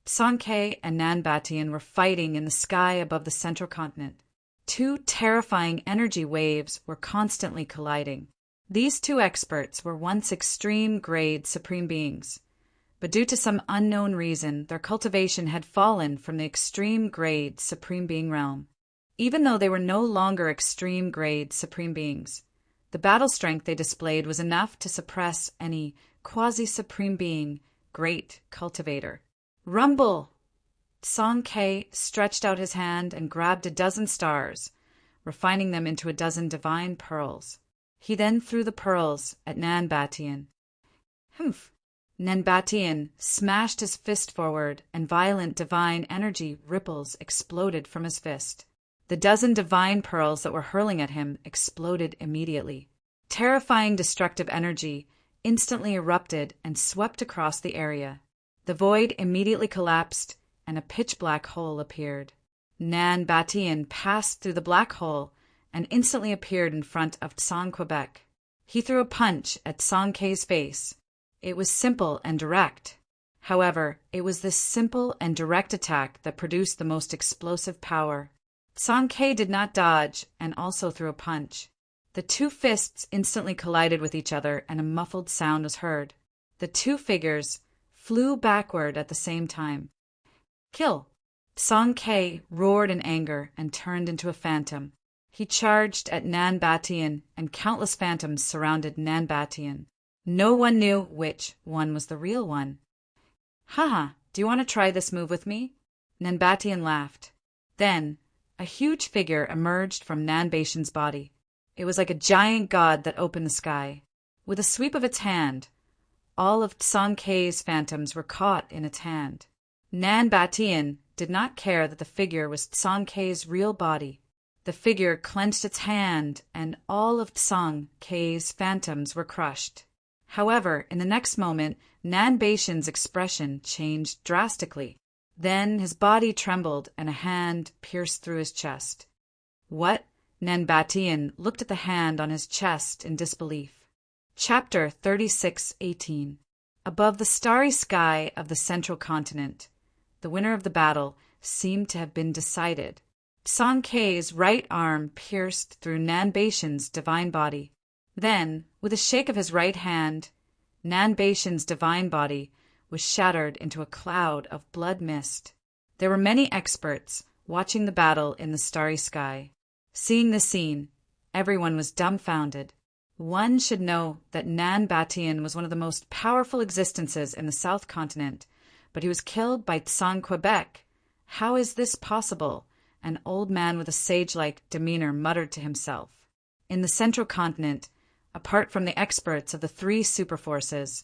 Sankei and Nanbatian were fighting in the sky above the Central Continent. Two terrifying energy waves were constantly colliding. These two experts were once extreme-grade supreme beings, but due to some unknown reason, their cultivation had fallen from the extreme-grade supreme being realm. Even though they were no longer extreme-grade supreme beings, the battle strength they displayed was enough to suppress any quasi-supreme being, great cultivator. Rumble! Sankei stretched out his hand and grabbed a dozen stars, refining them into a dozen divine pearls. He then threw the pearls at Nanbatian. Humph! Nanbatian smashed his fist forward, and violent divine energy ripples exploded from his fist. The dozen divine pearls that were hurling at him exploded immediately. Terrifying destructive energy instantly erupted and swept across the area. The void immediately collapsed, and a pitch-black hole appeared. Nanbatian passed through the black hole and instantly appeared in front of Tsang Quebec. He threw a punch at Sankei's face. It was simple and direct. However, it was this simple and direct attack that produced the most explosive power. Sankei did not dodge and also threw a punch. The two fists instantly collided with each other, and a muffled sound was heard. The two figures flew backward at the same time. Kill! Sankei roared in anger and turned into a phantom. He charged at Nanbatian, and countless phantoms surrounded Nanbatian. No one knew which one was the real one. Haha, do you want to try this move with me? Nanbatian laughed. Then, a huge figure emerged from Nanbatian's body. It was like a giant god that opened the sky. With a sweep of its hand, all of Sankei's phantoms were caught in its hand. Nanbatian did not care that the figure was Sankei's real body. The figure clenched its hand, and all of Sankei's phantoms were crushed. However, in the next moment, Nanbatian's expression changed drastically. Then his body trembled, and a hand pierced through his chest. What? Nanbatian looked at the hand on his chest in disbelief. Chapter 36:18. Above the starry sky of the Central Continent, the winner of the battle seemed to have been decided. Sankei's right arm pierced through Nanbatian's divine body. Then, with a shake of his right hand, Nanbatian's divine body was shattered into a cloud of blood mist. There were many experts watching the battle in the starry sky. Seeing this scene, everyone was dumbfounded. One should know that Nanbatian was one of the most powerful existences in the South Continent, but he was killed by Tsang Quebec. How is this possible? An old man with a sage-like demeanor muttered to himself. In the Central Continent, apart from the experts of the three superforces,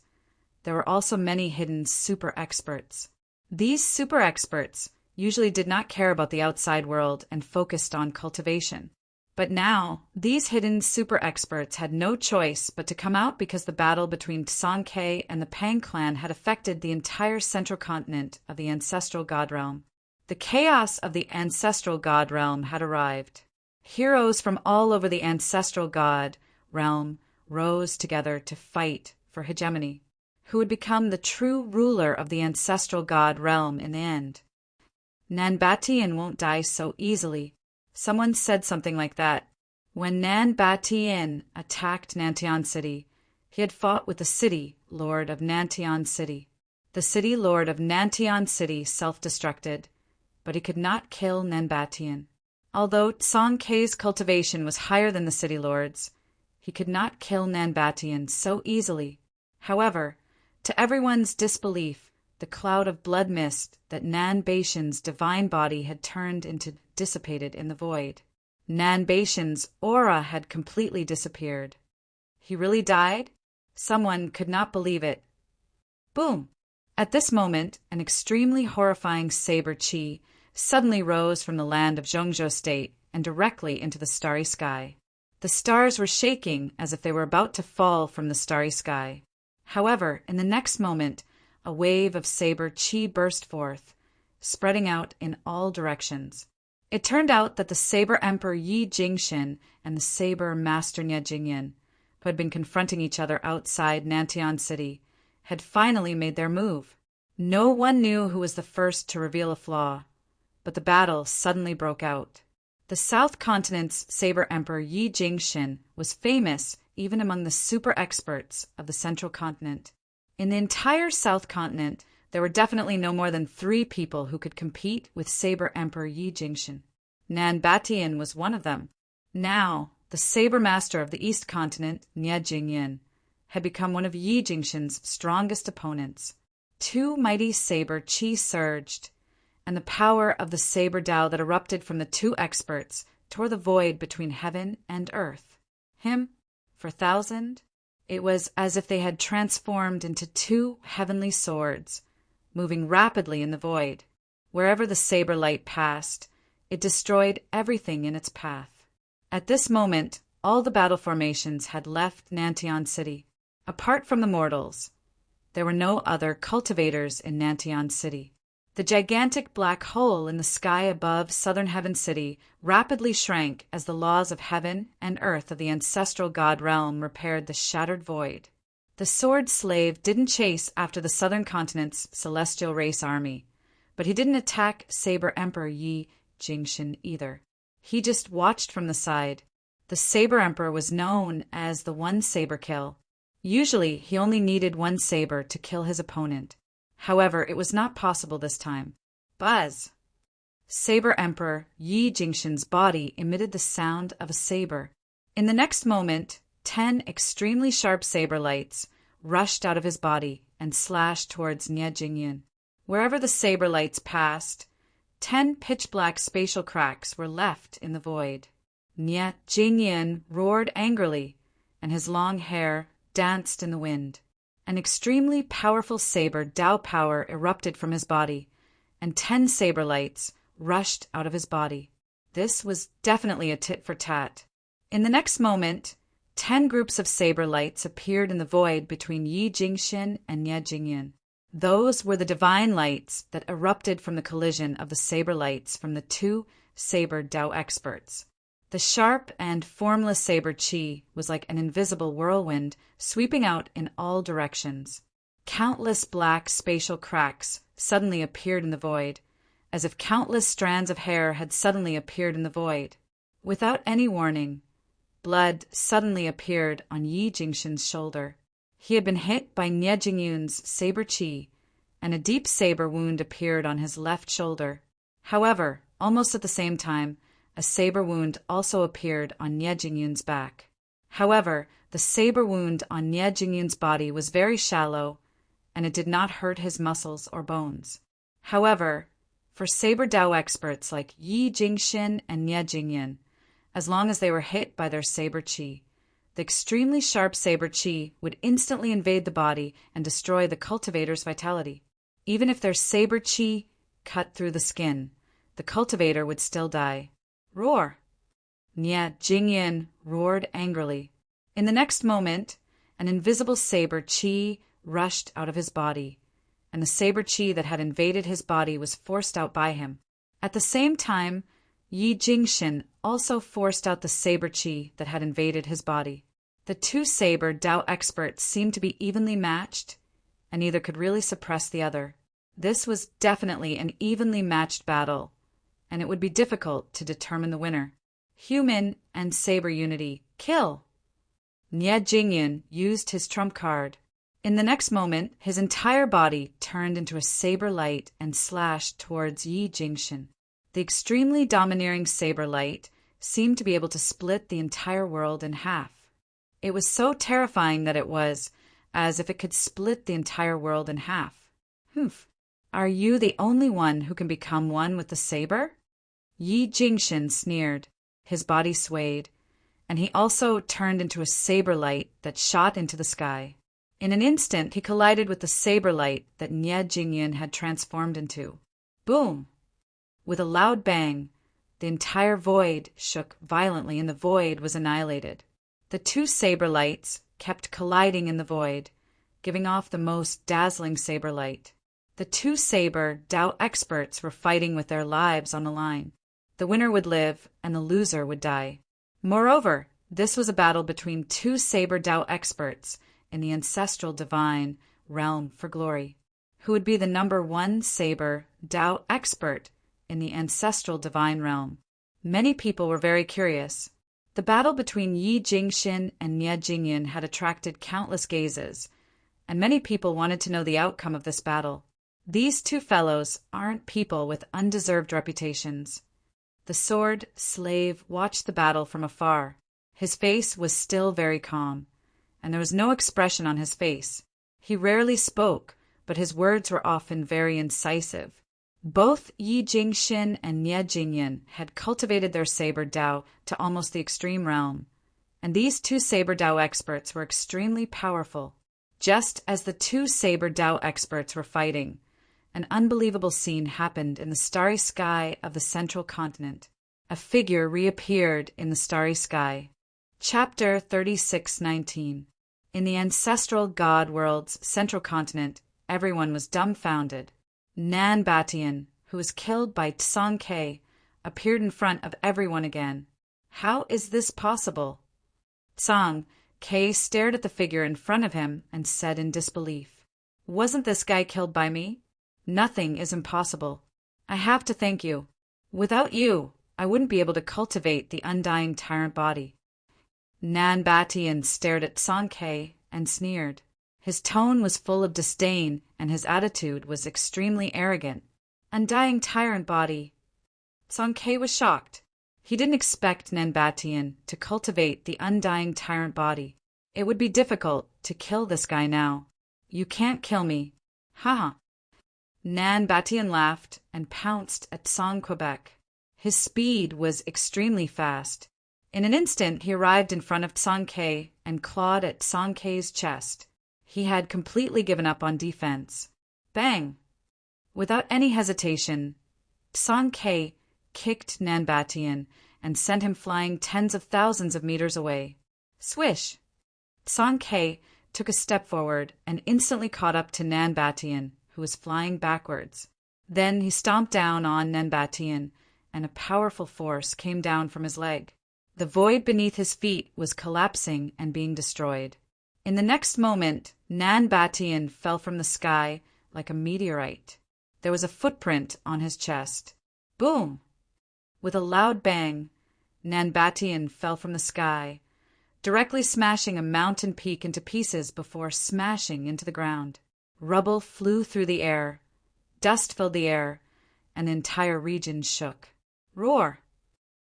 there were also many hidden super-experts. These super-experts usually did not care about the outside world and focused on cultivation. But now, these hidden super experts had no choice but to come out because the battle between Song-Ke and the Pang clan had affected the entire central continent of the ancestral god realm. The chaos of the ancestral god realm had arrived. Heroes from all over the ancestral god realm rose together to fight for hegemony. Who would become the true ruler of the ancestral god realm in the end? Nanbatian won't die so easily. Someone said something like that. When Nanbatian attacked Nantian City, he had fought with the city lord of Nantian City. The city lord of Nantian City self-destructed, but he could not kill Nanbatian. Although Song-Ke's cultivation was higher than the city lord's, he could not kill Nanbatian so easily. However, to everyone's disbelief, the cloud of blood mist that Nanbatian's divine body had turned into dissipated in the void. Nanbatian's aura had completely disappeared. He really died? Someone could not believe it. Boom! At this moment, an extremely horrifying saber chi suddenly rose from the land of Zhongzhou State and directly into the starry sky. The stars were shaking as if they were about to fall from the starry sky. However, in the next moment, a wave of saber chi burst forth, spreading out in all directions. It turned out that the Saber Emperor Yi Jingxin and the Saber Master Nie Jingyan, who had been confronting each other outside Nantian City, had finally made their move. No one knew who was the first to reveal a flaw, but the battle suddenly broke out. The South Continent's Saber Emperor Yi Jingxin was famous even among the super experts of the Central Continent. In the entire South Continent, there were definitely no more than 3 people who could compete with Saber Emperor Yi Jingxin. Nanbatian was one of them. Now, the Saber Master of the East Continent, Nie Jingyan, had become one of Yi Jingxin's strongest opponents. 2 mighty saber chi surged, and the power of the saber Tao that erupted from the 2 experts tore the void between heaven and earth. Him, for 1,000, it was as if they had transformed into 2 heavenly swords, moving rapidly in the void. Wherever the saber light passed, it destroyed everything in its path. At this moment, all the battle formations had left Nantian City. Apart from the mortals, there were no other cultivators in Nantian City. The gigantic black hole in the sky above Southern Heaven City rapidly shrank as the laws of heaven and earth of the ancestral god realm repaired the shattered void. The sword slave didn't chase after the Southern Continent's celestial race army, but he didn't attack Saber Emperor Yi Jingxin either. He just watched from the side. The Saber Emperor was known as the one saber kill. Usually, he only needed 1 saber to kill his opponent. However, it was not possible this time. Buzz! Saber Emperor Yi Jingxin's body emitted the sound of a saber. In the next moment, 10 extremely sharp saber lights rushed out of his body and slashed towards Nie Jingyan. Wherever the saber lights passed, 10 pitch-black spatial cracks were left in the void. Nie Jingyan roared angrily, and his long hair danced in the wind. An extremely powerful saber Tao power erupted from his body, and 10 saber lights rushed out of his body. This was definitely a tit for tat. In the next moment, 10 groups of saber lights appeared in the void between Yi Jingxin and Nie Jingyan. Those were the divine lights that erupted from the collision of the saber lights from the 2 saber Tao experts. The sharp and formless saber chi was like an invisible whirlwind sweeping out in all directions. Countless black spatial cracks suddenly appeared in the void, as if countless strands of hair had suddenly appeared in the void. Without any warning, blood suddenly appeared on Yi Jingxin's shoulder. He had been hit by Nie Jingyan's saber chi, and a deep saber wound appeared on his left shoulder. However, almost at the same time, a saber wound also appeared on Nie Jingyan's back. However, the saber wound on Nie Jingyan's body was very shallow, and it did not hurt his muscles or bones. However, for saber Tao experts like Yi Jingxin and Nie Jingyan, as long as they were hit by their saber chi, the extremely sharp saber chi would instantly invade the body and destroy the cultivator's vitality. Even if their saber chi cut through the skin, the cultivator would still die. Roar! Nie Jingyan roared angrily. In the next moment, an invisible saber chi rushed out of his body, and the saber chi that had invaded his body was forced out by him. At the same time, Yi Jingshin also forced out the saber chi that had invaded his body. The two saber Dao experts seemed to be evenly matched, and neither could really suppress the other. This was definitely an evenly matched battle, and it would be difficult to determine the winner. Human and saber unity. Kill! Nie Jingyan used his trump card. In the next moment, his entire body turned into a saber light and slashed towards Yi Jingshin. The extremely domineering saber light seemed to be able to split the entire world in half. It was so terrifying that it was as if it could split the entire world in half. Humph. Are you the only one who can become one with the saber? Yi Jingshin sneered. His body swayed, and he also turned into a saber light that shot into the sky. In an instant, he collided with the saber light that Nie Jingyan had transformed into. Boom! With a loud bang, the entire void shook violently and the void was annihilated. The two saber lights kept colliding in the void, giving off the most dazzling saber light. The two saber Dao experts were fighting with their lives on the line. The winner would live and the loser would die. Moreover, this was a battle between two saber Dao experts in the ancestral divine realm for glory. Who would be the #1 saber Dao expert in the ancestral divine realm? Many people were very curious. The battle between Yi Jingshin and Nie Jingyan had attracted countless gazes, and many people wanted to know the outcome of this battle. These two fellows aren't people with undeserved reputations. The sword slave watched the battle from afar. His face was still very calm, and there was no expression on his face. He rarely spoke, but his words were often very incisive. Both Yi Jingshin and Nie Jingyan had cultivated their saber Dao to almost the extreme realm, and these two saber Dao experts were extremely powerful. Just as the two saber Dao experts were fighting, an unbelievable scene happened in the starry sky of the central continent. A figure reappeared in the starry sky. Chapter 36:19. In the ancestral god world's central continent, everyone was dumbfounded. Nan Batian, who was killed by Tsang Ke, appeared in front of everyone again. How is this possible? Tsang Ke stared at the figure in front of him and said in disbelief, "Wasn't this guy killed by me? Nothing is impossible. I have to thank you. Without you, I wouldn't be able to cultivate the undying tyrant body." Nan Batian stared at Tsang Ke and sneered. His tone was full of disdain, and his attitude was extremely arrogant. Undying tyrant body. Tsang Ke was shocked. He didn't expect Nan Batian to cultivate the undying tyrant body. It would be difficult to kill this guy now. "You can't kill me. Haha." Nan Batian laughed and pounced at Tsang Quebec. His speed was extremely fast. In an instant, he arrived in front of Tsang Ke and clawed at Tsang Ke's chest. He had completely given up on defense. Bang! Without any hesitation, Tsang Ke kicked Nan Batian and sent him flying tens of thousands of meters away. Swish! Tsang Ke took a step forward and instantly caught up to Nan Batian, who was flying backwards. Then he stomped down on Nan Batian, and a powerful force came down from his leg. The void beneath his feet was collapsing and being destroyed. In the next moment, Nan Batian fell from the sky like a meteorite. There was a footprint on his chest. Boom! With a loud bang, Nan Batian fell from the sky, directly smashing a mountain peak into pieces before smashing into the ground. Rubble flew through the air, dust filled the air, and the entire region shook. Roar!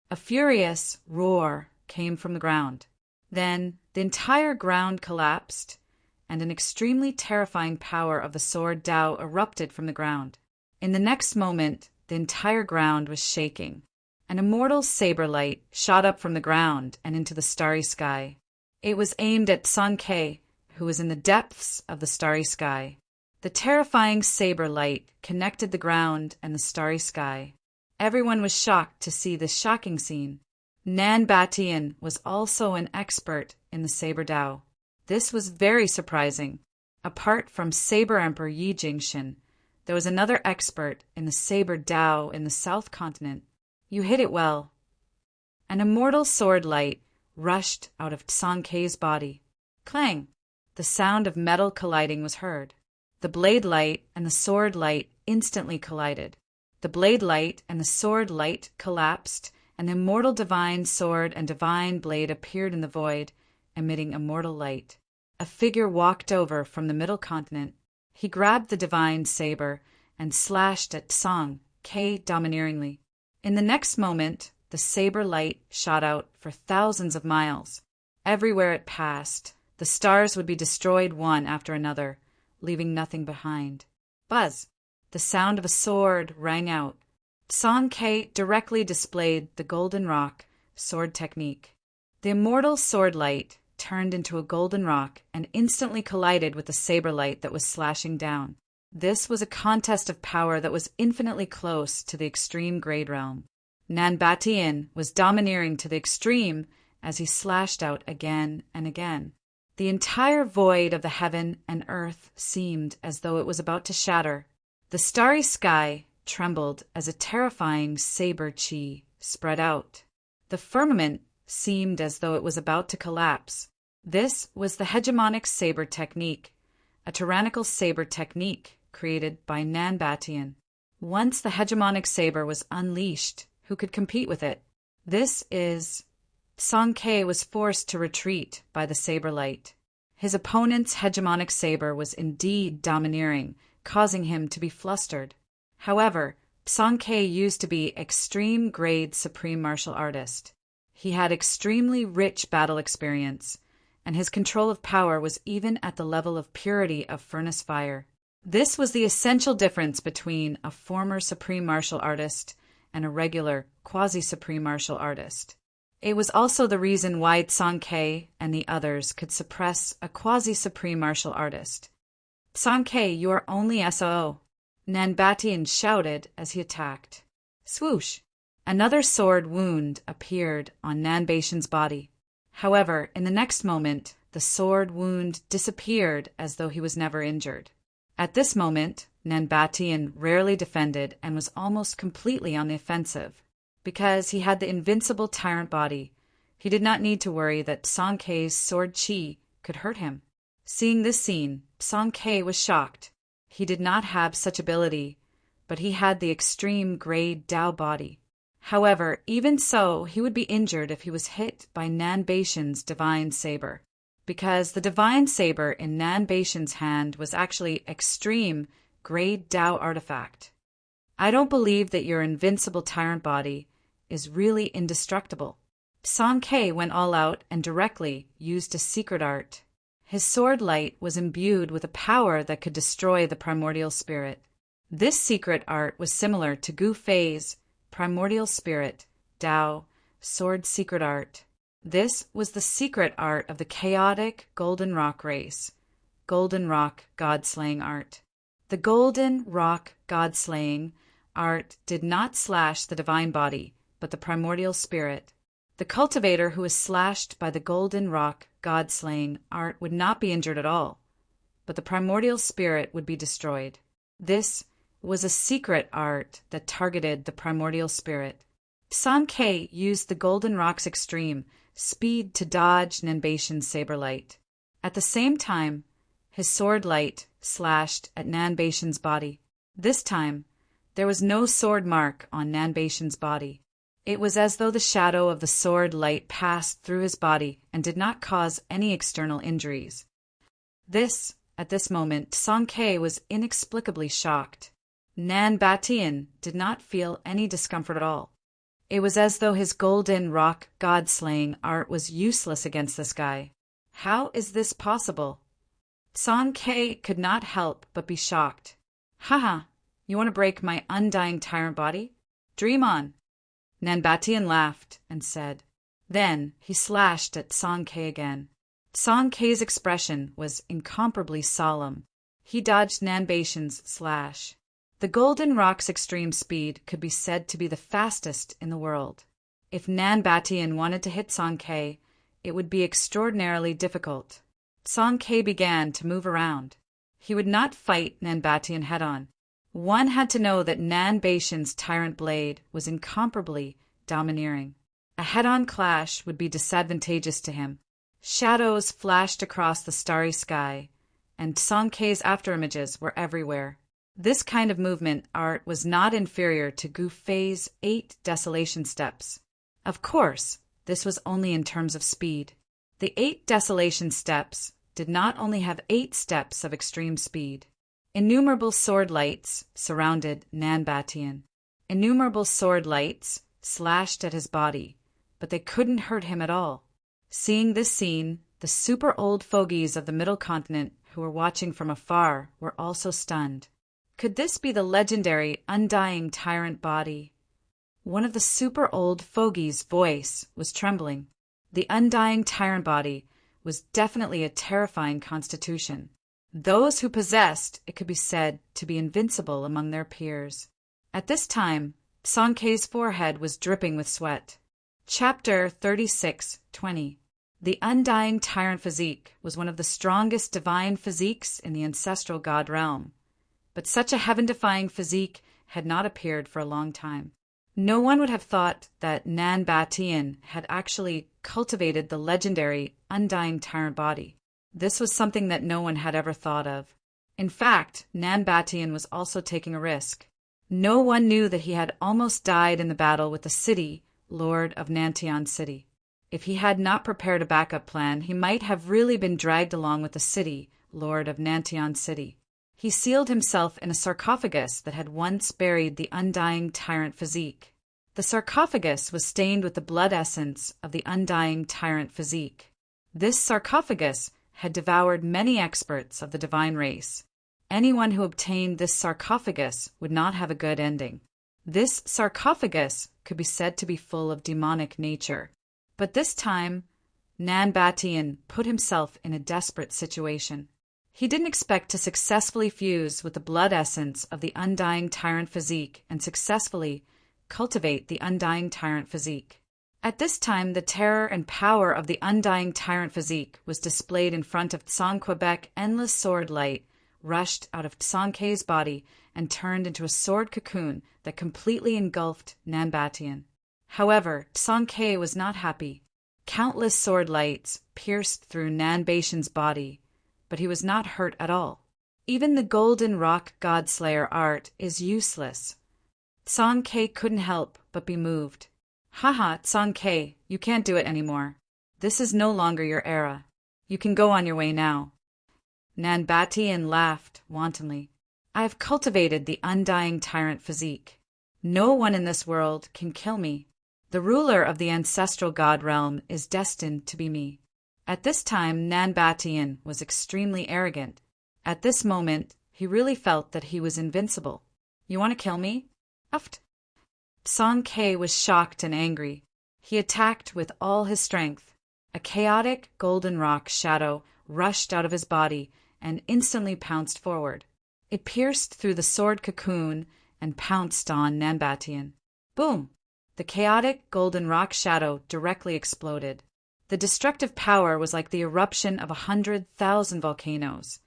A furious roar came from the ground. Then the entire ground collapsed, and an extremely terrifying power of the sword Dao erupted from the ground. In the next moment, the entire ground was shaking. An immortal saber light shot up from the ground and into the starry sky. It was aimed at Tsang Ke, who was in the depths of the starry sky. The terrifying saber light connected the ground and the starry sky. Everyone was shocked to see this shocking scene. Nan Batian was also an expert in the Saber Dao. This was very surprising. Apart from Saber Emperor Yi Jingshin, there was another expert in the Saber Dao in the South Continent. You hit it well. An immortal sword light rushed out of Song Kei's body. Clang! The sound of metal colliding was heard. The blade light and the sword light instantly collided. The blade light and the sword light collapsed, and the immortal divine sword and divine blade appeared in the void, emitting immortal light. A figure walked over from the middle continent. He grabbed the divine saber and slashed at Song Kei domineeringly. In the next moment, the saber light shot out for thousands of miles. Everywhere it passed, the stars would be destroyed one after another, leaving nothing behind. Buzz! The sound of a sword rang out. Song Kei directly displayed the golden rock sword technique. The immortal sword light turned into a golden rock and instantly collided with the saber light that was slashing down. This was a contest of power that was infinitely close to the extreme grade realm. Nan Batian was domineering to the extreme as he slashed out again and again. The entire void of the heaven and earth seemed as though it was about to shatter. The starry sky trembled as a terrifying saber chi spread out. The firmament seemed as though it was about to collapse. This was the hegemonic saber technique, a tyrannical saber technique created by Nan Batian. Once the hegemonic saber was unleashed, who could compete with it? Song Kei was forced to retreat by the saber light. His opponent's hegemonic saber was indeed domineering, causing him to be flustered. However, Song Kei used to be extreme grade supreme martial artist. He had extremely rich battle experience, and his control of power was even at the level of purity of furnace fire. This was the essential difference between a former supreme martial artist and a regular quasi-supreme martial artist. It was also the reason why Song Kei and the others could suppress a quasi-supreme martial artist. Song Kei, you are only SOO. Nan Batian shouted as he attacked. Swoosh! Another sword wound appeared on Nan Baishan's body. However, in the next moment, the sword wound disappeared as though he was never injured. At this moment, Nan Batian rarely defended and was almost completely on the offensive. Because he had the invincible tyrant body, he did not need to worry that Song Kei's sword chi could hurt him. Seeing this scene, Song Kei was shocked. He did not have such ability, but he had the extreme grade Dao body. However, even so, he would be injured if he was hit by Nan Baishan's divine saber, because the divine saber in Nan Baishan's hand was actually extreme grade Dao artifact. I don't believe that your invincible tyrant body is really indestructible. Song Kei went all out and directly used a secret art. His sword light was imbued with a power that could destroy the primordial spirit. This secret art was similar to Gu Fei's primordial spirit, Dao, sword secret art. This was the secret art of the chaotic Golden Rock race, Golden Rock God-slaying art. The Golden Rock God-slaying art did not slash the divine body, but the primordial spirit. The cultivator who was slashed by the Golden Rock God-slaying art would not be injured at all, but the primordial spirit would be destroyed. This was a secret art that targeted the primordial spirit. Song Kei used the Golden Rock's extreme speed to dodge Nan Baishan's saber light. At the same time, his sword light slashed at Nan Baishan's body. This time, there was no sword mark on Nan Baishan's body. It was as though the shadow of the sword light passed through his body and did not cause any external injuries. At this moment, Song Kei was inexplicably shocked. Nan Batian did not feel any discomfort at all. It was as though his Golden Rock God-slaying art was useless against this guy. How is this possible? Song Kei could not help but be shocked. Haha, you want to break my undying tyrant body? Dream on. Nan Batian laughed and said. Then he slashed at Song Kei again. Song Kei's expression was incomparably solemn. He dodged Nan Baishan's slash. The Golden Rock's extreme speed could be said to be the fastest in the world. If Nan Batian wanted to hit Song Ke, it would be extraordinarily difficult. Song Ke began to move around. He would not fight Nan Batian head-on. One had to know that Nan Batian's tyrant blade was incomparably domineering. A head-on clash would be disadvantageous to him. Shadows flashed across the starry sky, and Song Ke's afterimages were everywhere. This kind of movement art was not inferior to Gu Fei's 8 desolation steps. Of course, this was only in terms of speed. The 8 desolation steps did not only have 8 steps of extreme speed. Innumerable sword lights surrounded Nan Batian. Innumerable sword lights slashed at his body, but they couldn't hurt him at all. Seeing this scene, the super old fogies of the Middle Continent who were watching from afar were also stunned. Could this be the legendary undying tyrant body? One of the super old fogies' voice was trembling. The undying tyrant body was definitely a terrifying constitution. Those who possessed it could be said to be invincible among their peers. At this time, Song Ke's forehead was dripping with sweat. Chapter 36:20. The undying tyrant physique was one of the strongest divine physiques in the ancestral god realm. But such a heaven-defying physique had not appeared for a long time. No one would have thought that Nan Batian had actually cultivated the legendary undying tyrant body. This was something that no one had ever thought of. In fact, Nan Batian was also taking a risk. No one knew that he had almost died in the battle with the city, Lord of Nantian City. If he had not prepared a backup plan, he might have really been dragged along with the city, Lord of Nantian City. He sealed himself in a sarcophagus that had once buried the undying tyrant physique. The sarcophagus was stained with the blood essence of the undying tyrant physique. This sarcophagus had devoured many experts of the divine race. Anyone who obtained this sarcophagus would not have a good ending. This sarcophagus could be said to be full of demonic nature. But this time, Nan Batian put himself in a desperate situation. He didn't expect to successfully fuse with the blood essence of the undying tyrant physique and successfully cultivate the undying tyrant physique. At this time, the terror and power of the undying tyrant physique was displayed in front of Tsong Quebec. Endless sword light rushed out of Song Ke's body and turned into a sword cocoon that completely engulfed Nan Batian. However, Song Ke was not happy. Countless sword lights pierced through Nan Batian's body, but he was not hurt at all. Even the golden rock godslayer art is useless. Song Ke couldn't help but be moved. Haha, Song Ke, you can't do it anymore. This is no longer your era. You can go on your way now. Nan Batian laughed wantonly. I have cultivated the undying tyrant physique. No one in this world can kill me. The ruler of the ancestral god realm is destined to be me. At this time, Nan Batian was extremely arrogant. At this moment, he really felt that he was invincible. You want to kill me? Uft. Song Ke was shocked and angry. He attacked with all his strength. A chaotic golden rock shadow rushed out of his body and instantly pounced forward. It pierced through the sword cocoon and pounced on Nan Batian. Boom! The chaotic golden rock shadow directly exploded. The destructive power was like the eruption of 100,000 volcanoes,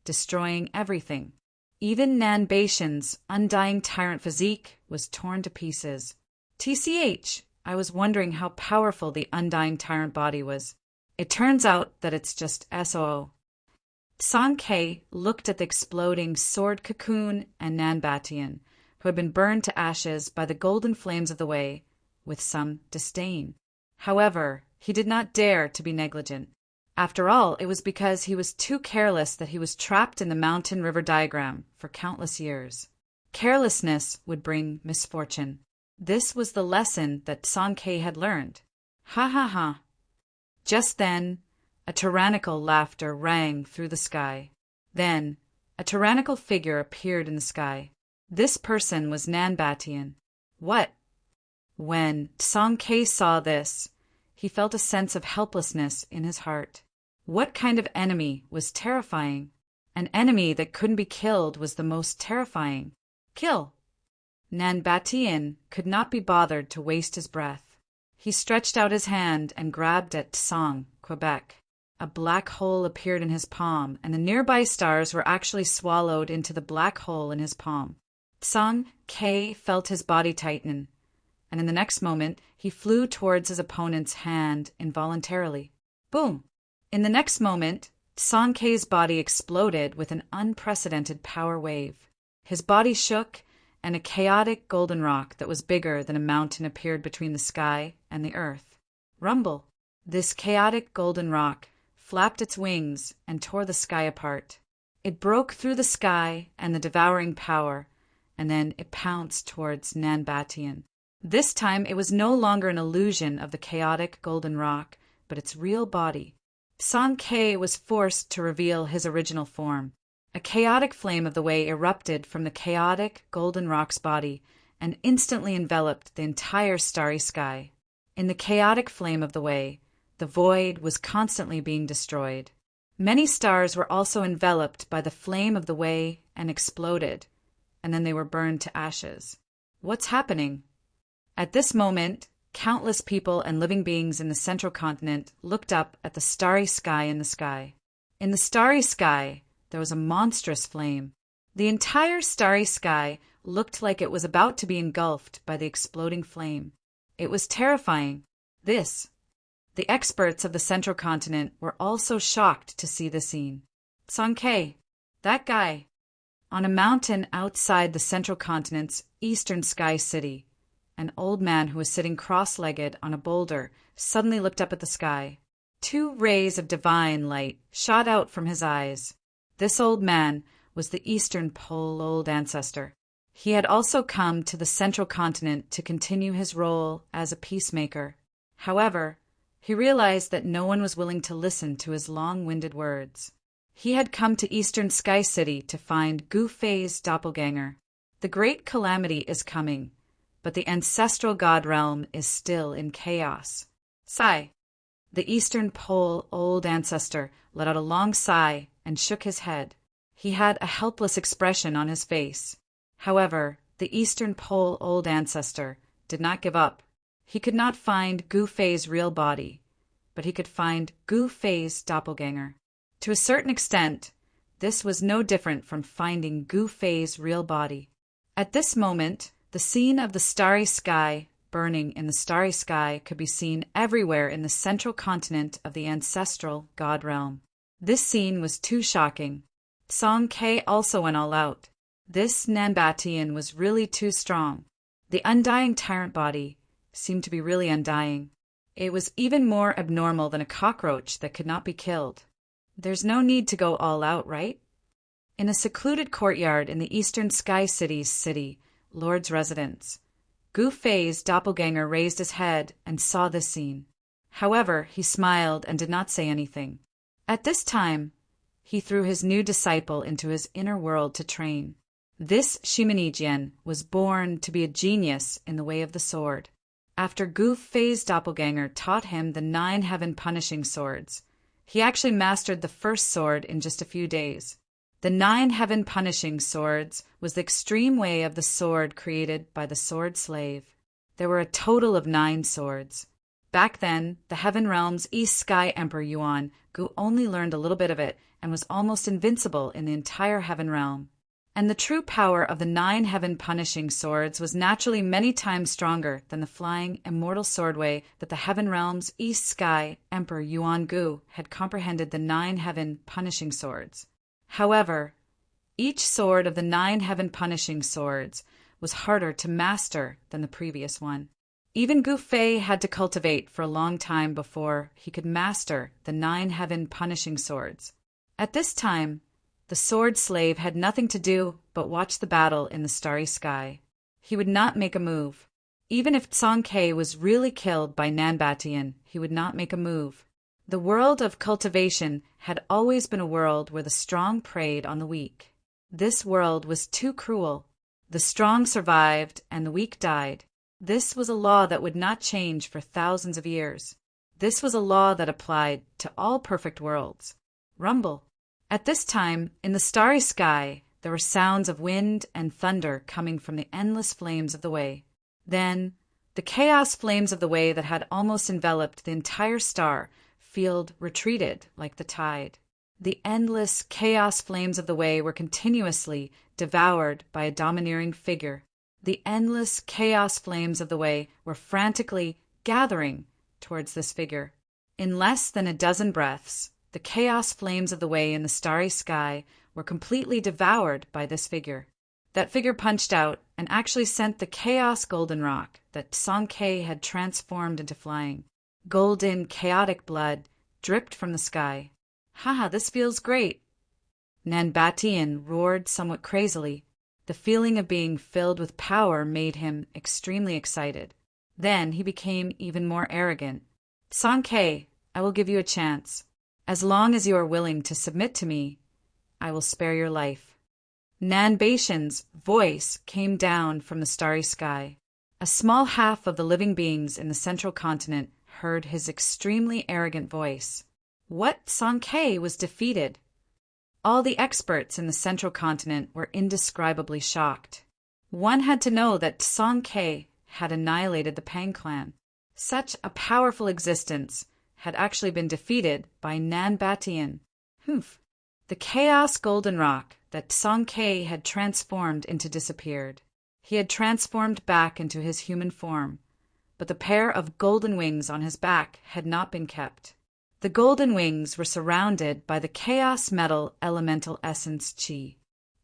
destroying everything. Even Nan Batian's undying tyrant physique was torn to pieces. TCH, I was wondering how powerful the undying tyrant body was. It turns out that it's just SOO. Song Ke looked at the exploding sword cocoon and Nan Batian, who had been burned to ashes by the golden flames of the way, with some disdain. However, he did not dare to be negligent. After all, it was because he was too careless that he was trapped in the mountain river diagram for countless years. Carelessness would bring misfortune. This was the lesson that Song Ke had learned. Ha ha ha. Just then, a tyrannical laughter rang through the sky. Then, a tyrannical figure appeared in the sky. This person was Nan Batian. What? When Song Ke saw this, he felt a sense of helplessness in his heart. What kind of enemy was terrifying? An enemy that couldn't be killed was the most terrifying. Kill! Nan Batian could not be bothered to waste his breath. He stretched out his hand and grabbed at Tsang, Quebec. A black hole appeared in his palm, and the nearby stars were actually swallowed into the black hole in his palm. Tsang K felt his body tighten, and in the next moment he flew towards his opponent's hand involuntarily. Boom! In the next moment, Tsang K's body exploded with an unprecedented power wave. His body shook, and a chaotic golden rock that was bigger than a mountain appeared between the sky and the earth. Rumble! This chaotic golden rock flapped its wings and tore the sky apart. It broke through the sky and the devouring power, and then it pounced towards Nanbatian. This time it was no longer an illusion of the chaotic golden rock, but its real body. Tsang K was forced to reveal his original form. A chaotic flame of the way erupted from the chaotic golden rock's body and instantly enveloped the entire starry sky. In the chaotic flame of the way, the void was constantly being destroyed. Many stars were also enveloped by the flame of the way and exploded, and then they were burned to ashes. What's happening? At this moment, countless people and living beings in the central continent looked up at the starry sky in the sky. In the starry sky, there was a monstrous flame. The entire starry sky looked like it was about to be engulfed by the exploding flame. It was terrifying. The experts of the central continent were also shocked to see the scene. Tsang K, that guy. On a mountain outside the central continent's eastern sky city, an old man who was sitting cross-legged on a boulder suddenly looked up at the sky. 2 rays of divine light shot out from his eyes. This old man was the Eastern Pole Old Ancestor. He had also come to the central continent to continue his role as a peacemaker. However, he realized that no one was willing to listen to his long-winded words. He had come to Eastern Sky City to find Gu Fei's doppelganger. The great calamity is coming, but the ancestral god realm is still in chaos. Sigh. The Eastern Pole Old Ancestor let out a long sigh and shook his head. He had a helpless expression on his face. However, the Eastern Pole Old Ancestor did not give up. He could not find Gu Fei's real body, but he could find Gu Fei's doppelganger. To a certain extent, this was no different from finding Gu Fei's real body. At this moment, the scene of the starry sky burning in the starry sky could be seen everywhere in the central continent of the ancestral god realm. This scene was too shocking. Tsang K also went all out. This Nanbatian was really too strong. The undying tyrant body seemed to be really undying. It was even more abnormal than a cockroach that could not be killed. There's no need to go all out, right? In a secluded courtyard in the Eastern Sky City's Lord's residence, Gu Fei's doppelganger raised his head and saw this scene. However, he smiled and did not say anything. At this time, he threw his new disciple into his inner world to train. This Shimanijian was born to be a genius in the way of the sword. After Gu Fei's doppelganger taught him the 9 heaven-punishing swords, he actually mastered the first sword in just a few days. The 9 heaven-punishing swords was the extreme way of the sword created by the sword slave. There were a total of 9 swords. Back then, the Heaven Realm's East Sky Emperor Yuan Gu only learned a little bit of it and was almost invincible in the entire Heaven Realm. And the true power of the 9 heaven-punishing swords was naturally many times stronger than the flying, immortal swordway that the Heaven Realm's East Sky Emperor Yuan Gu had comprehended the 9 heaven-punishing swords. However, each sword of the 9 heaven-punishing swords was harder to master than the previous one. Even Gu Fei had to cultivate for a long time before he could master the 9 heaven-punishing swords. At this time, the sword slave had nothing to do but watch the battle in the starry sky. He would not make a move. Even if Tsang K was really killed by Nanbatian, he would not make a move. The world of cultivation had always been a world where the strong preyed on the weak. This world was too cruel. The strong survived and the weak died. This was a law that would not change for thousands of years. This was a law that applied to all perfect worlds. Rumble. At this time, in the starry sky, there were sounds of wind and thunder coming from the endless flames of the way. Then, The chaos flames of the way that had almost enveloped the entire star field retreated like the tide. The endless chaos flames of the way were continuously devoured by a domineering figure. The endless chaos flames of the way were frantically gathering towards this figure. In less than a dozen breaths, the chaos flames of the way in the starry sky were completely devoured by this figure. That figure punched out and actually sent the chaos goldenrod that Sankei had transformed into flying. Golden, chaotic blood dripped from the sky. "Haha, this feels great!" Nanbatian roared somewhat crazily. The feeling of being filled with power made him extremely excited. Then he became even more arrogant. "Sankei, I will give you a chance. As long as you are willing to submit to me, I will spare your life." Nanbatian's voice came down from the starry sky. A small half of the living beings in the central continent heard his extremely arrogant voice. What Sankei was defeated? All the experts in the central continent were indescribably shocked. One had to know that Sankei had annihilated the Pang clan. Such a powerful existence had actually been defeated by Nanbatian. Humph! The chaos goldenrod that Sankei had transformed into disappeared. He had transformed back into his human form, but the pair of golden wings on his back had not been kept. The golden wings were surrounded by the chaos metal elemental essence Qi.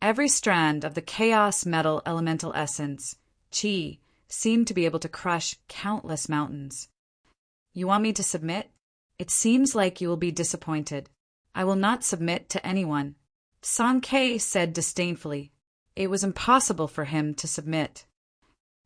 Every strand of the chaos metal elemental essence Qi seemed to be able to crush countless mountains. "You want me to submit? It seems like you will be disappointed. I will not submit to anyone," Sankei said disdainfully. It was impossible for him to submit.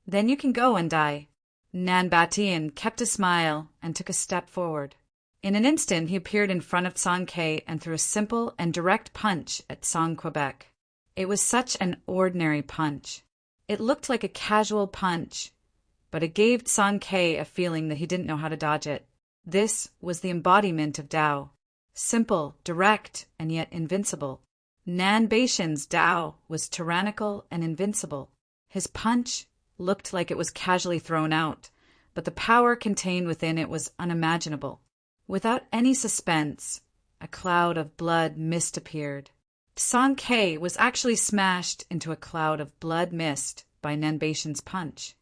"Then you can go and die." Nanbatian kept a smile and took a step forward. In an instant he appeared in front of Sankei and threw a simple and direct punch at Song Quebec. It was such an ordinary punch. It looked like a casual punch, but it gave Sankei a feeling that he didn't know how to dodge it. This was the embodiment of Tao. Simple, direct, and yet invincible. Nanbatian's Tao was tyrannical and invincible. His punch looked like it was casually thrown out, but the power contained within it was unimaginable. Without any suspense, a cloud of blood mist appeared. Sankei was actually smashed into a cloud of blood mist by Nanbatian's punch.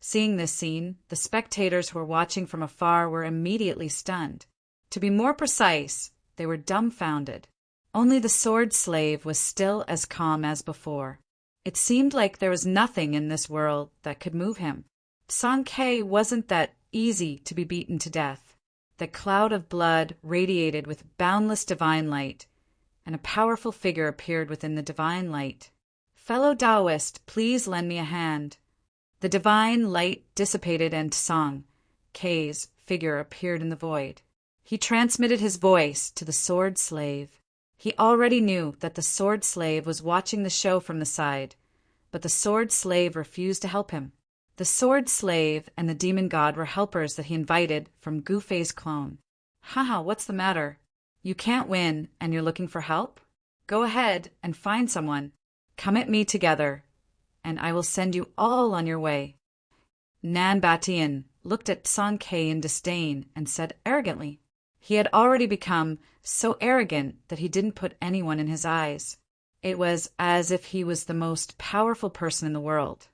Seeing this scene, the spectators who were watching from afar were immediately stunned. To be more precise, they were dumbfounded. Only the sword slave was still as calm as before. It seemed like there was nothing in this world that could move him. Sankei wasn't that easy to be beaten to death. The cloud of blood radiated with boundless divine light, and a powerful figure appeared within the divine light. "Fellow Taoist, please lend me a hand." The divine light dissipated and Sankei's figure appeared in the void. He transmitted his voice to the sword slave. He already knew that the sword slave was watching the show from the side, but the sword slave refused to help him. The sword slave and the demon god were helpers that he invited from Gufei's clone. "Haha, what's the matter? You can't win and you're looking for help? Go ahead and find someone. Come at me together, and I will send you all on your way." Nanbatian looked at Sankei in disdain and said arrogantly. He had already become so arrogant that he didn't put anyone in his eyes. It was as if he was the most powerful person in the world.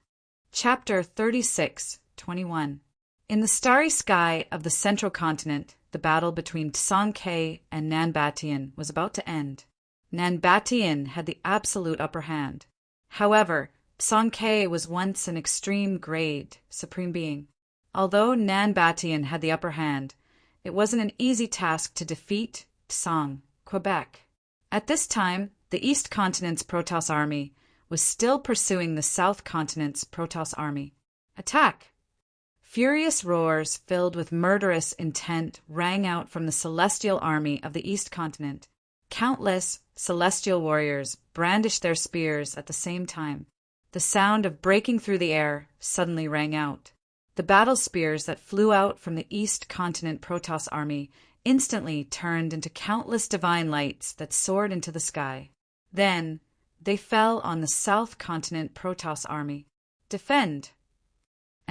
Chapter 36:21. In the starry sky of the central continent, the battle between Sankei and Nanbatian was about to end. Nanbatian had the absolute upper hand. However, Sankei was once an extreme grade supreme being. Although Nanbatian had the upper hand, it wasn't an easy task to defeat Song Quebec. At this time, the East Continent's Protoss army was still pursuing the South Continent's Protoss army. Attack! Furious roars filled with murderous intent rang out from the celestial army of the East Continent. Countless celestial warriors brandished their spears at the same time. The sound of breaking through the air suddenly rang out. The battle spears that flew out from the East Continent Protoss army instantly turned into countless divine lights that soared into the sky. Then they fell on the South Continent Protoss army. "Defend!"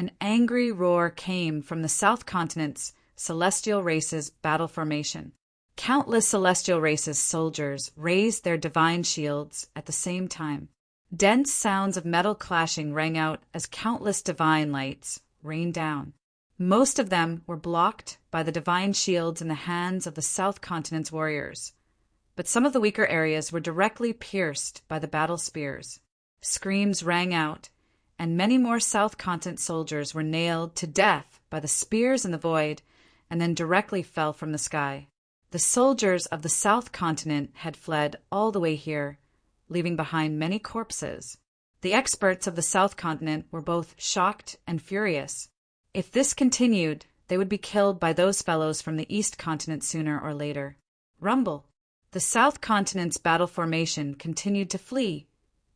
An angry roar came from the South Continent's celestial race's battle formation. Countless celestial race's soldiers raised their divine shields at the same time. Dense sounds of metal clashing rang out as countless divine lights rained down. Most of them were blocked by the divine shields in the hands of the South Continent's warriors, but some of the weaker areas were directly pierced by the battle spears. Screams rang out, and many more South Continent soldiers were nailed to death by the spears in the void and then directly fell from the sky. The soldiers of the South Continent had fled all the way here, leaving behind many corpses. The experts of the South Continent were both shocked and furious. If this continued, they would be killed by those fellows from the East Continent sooner or later. Rumble. The South Continent's battle formation continued to flee,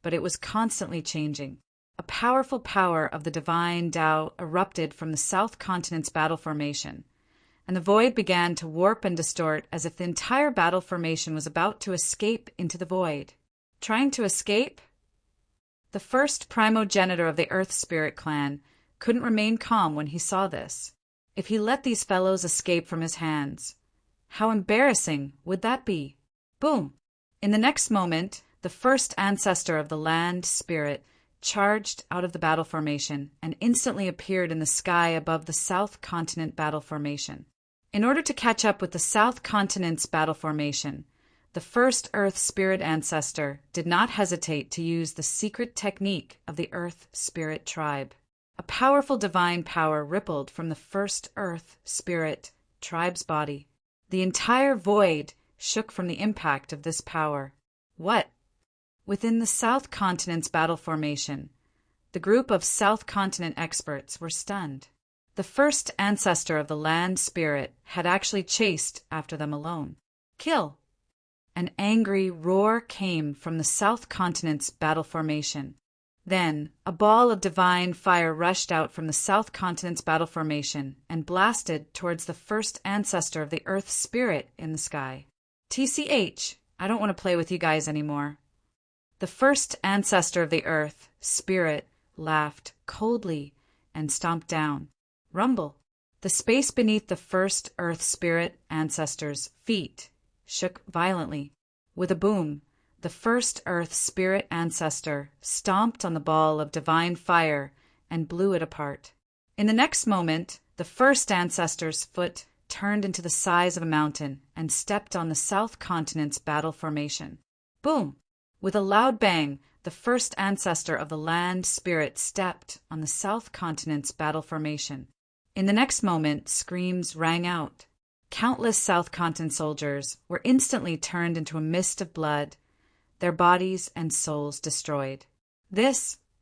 but it was constantly changing. A powerful power of the divine Tao erupted from the South Continent's battle formation, and the void began to warp and distort as if the entire battle formation was about to escape into the void. Trying to escape? The first primogenitor of the Earth Spirit clan couldn't remain calm when he saw this. If he let these fellows escape from his hands, how embarrassing would that be? Boom! In the next moment, the first ancestor of the land spirit charged out of the battle formation and instantly appeared in the sky above the South Continent battle formation. In order to catch up with the South Continent's battle formation, the first Earth Spirit ancestor did not hesitate to use the secret technique of the Earth Spirit tribe. A powerful divine power rippled from the first Earth Spirit tribe's body. The entire void shook from the impact of this power. What? Within the South Continent's battle formation, the group of South Continent experts were stunned. The first ancestor of the land spirit had actually chased after them alone. Kill! An angry roar came from the South Continent's battle formation. Then, a ball of divine fire rushed out from the South Continent's battle formation and blasted towards the first ancestor of the Earth Spirit in the sky. TCH, I don't want to play with you guys anymore. The first ancestor of the Earth Spirit laughed coldly and stomped down. Rumble. The space beneath the first Earth Spirit ancestor's feet shook violently. With a boom, the first Earth Spirit ancestor stomped on the ball of divine fire and blew it apart. In the next moment, the first ancestor's foot turned into the size of a mountain and stepped on the South Continent's battle formation. Boom! With a loud bang, the first ancestor of the land spirit stepped on the South Continent's battle formation. In the next moment, screams rang out. Countless South Continent soldiers were instantly turned into a mist of blood, their bodies and souls destroyed. The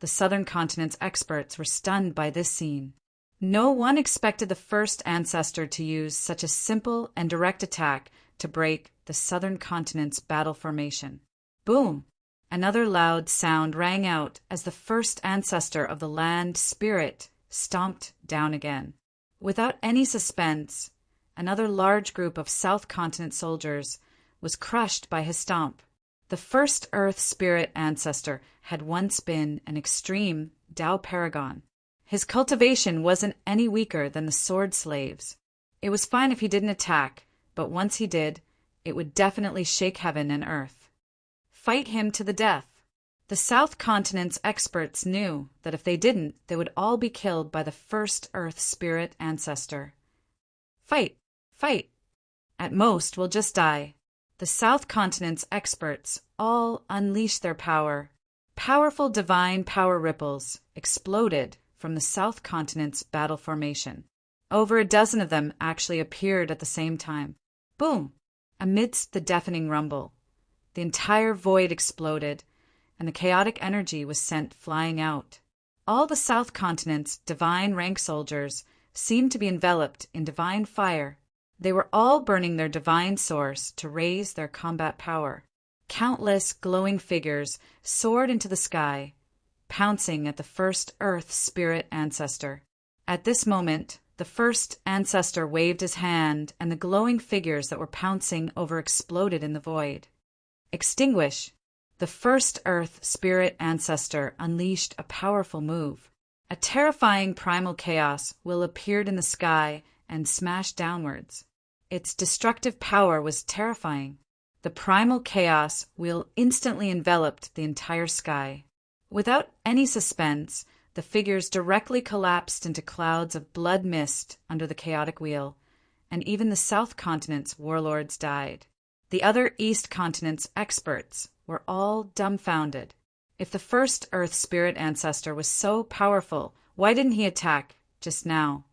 Southern Continent's experts were stunned by this scene. No one expected the first ancestor to use such a simple and direct attack to break the Southern Continent's battle formation. Boom! Another loud sound rang out as the first ancestor of the land spirit stomped down again. Without any suspense, another large group of South Continent soldiers was crushed by his stomp. The first Earth Spirit ancestor had once been an extreme Tao paragon. His cultivation wasn't any weaker than the sword slaves. It was fine if he didn't attack, but once he did, it would definitely shake heaven and earth. Fight him to the death. The South Continent's experts knew that if they didn't, they would all be killed by the first Earth Spirit ancestor. Fight! Fight! At most, we'll just die. The South Continent's experts all unleashed their power. Powerful divine power ripples exploded from the South Continent's battle formation. Over a dozen of them actually appeared at the same time. Boom! Amidst the deafening rumble, the entire void exploded, and the chaotic energy was sent flying out. All the South Continent's divine rank soldiers seemed to be enveloped in divine fire. They were all burning their divine source to raise their combat power. Countless glowing figures soared into the sky, pouncing at the first Earth Spirit ancestor. At this moment, the first ancestor waved his hand, and the glowing figures that were pouncing over exploded in the void. Extinguish! The first Earth Spirit ancestor unleashed a powerful move. A terrifying primal chaos will appeared in the sky and smashed downwards. Its destructive power was terrifying. The primal chaos wheel instantly enveloped the entire sky. Without any suspense, the figures directly collapsed into clouds of blood mist under the chaotic wheel, and even the South Continent's warlords died. The other East Continent's experts were all dumbfounded. If the first Earth Spirit ancestor was so powerful, why didn't he attack just now?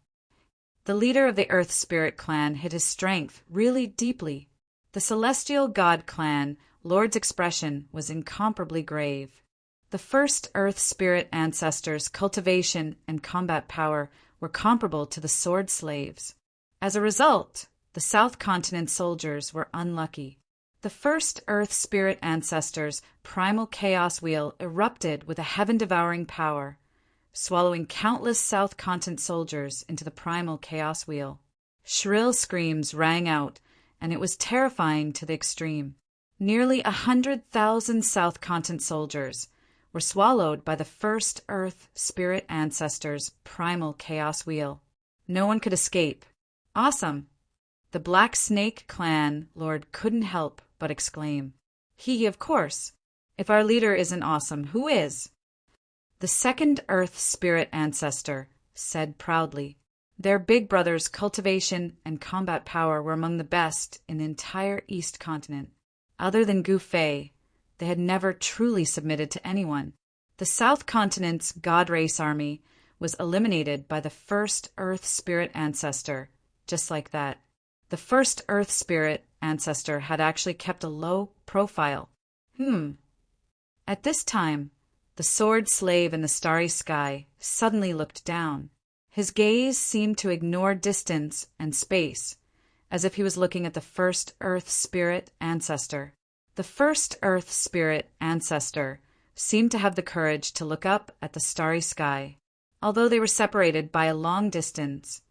The leader of the Earth Spirit clan hid his strength really deeply. The Celestial God clan lord's expression was incomparably grave. The first Earth Spirit ancestors' cultivation and combat power were comparable to the sword slaves. As a result, the South Continent soldiers were unlucky. The first Earth Spirit ancestors' primal chaos wheel erupted with a heaven-devouring power, swallowing countless South Continent soldiers into the primal chaos wheel. Shrill screams rang out, and it was terrifying to the extreme. Nearly 100,000 South Continent soldiers were swallowed by the first Earth Spirit ancestors' primal chaos wheel. No one could escape. Awesome! The Black Snake clan lord couldn't help but exclaim. He, of course. If our leader isn't awesome, who is? The second Earth Spirit ancestor said proudly. Their big brother's cultivation and combat power were among the best in the entire East Continent. Other than Gu Fei, they had never truly submitted to anyone. The South Continent's God Race army was eliminated by the first Earth Spirit ancestor, just like that. The first Earth Spirit ancestor had actually kept a low profile. At this time, the sword slave in the starry sky suddenly looked down. His gaze seemed to ignore distance and space, as if he was looking at the first Earth Spirit ancestor. The first Earth Spirit ancestor seemed to have the courage to look up at the starry sky. Although they were separated by a long distance,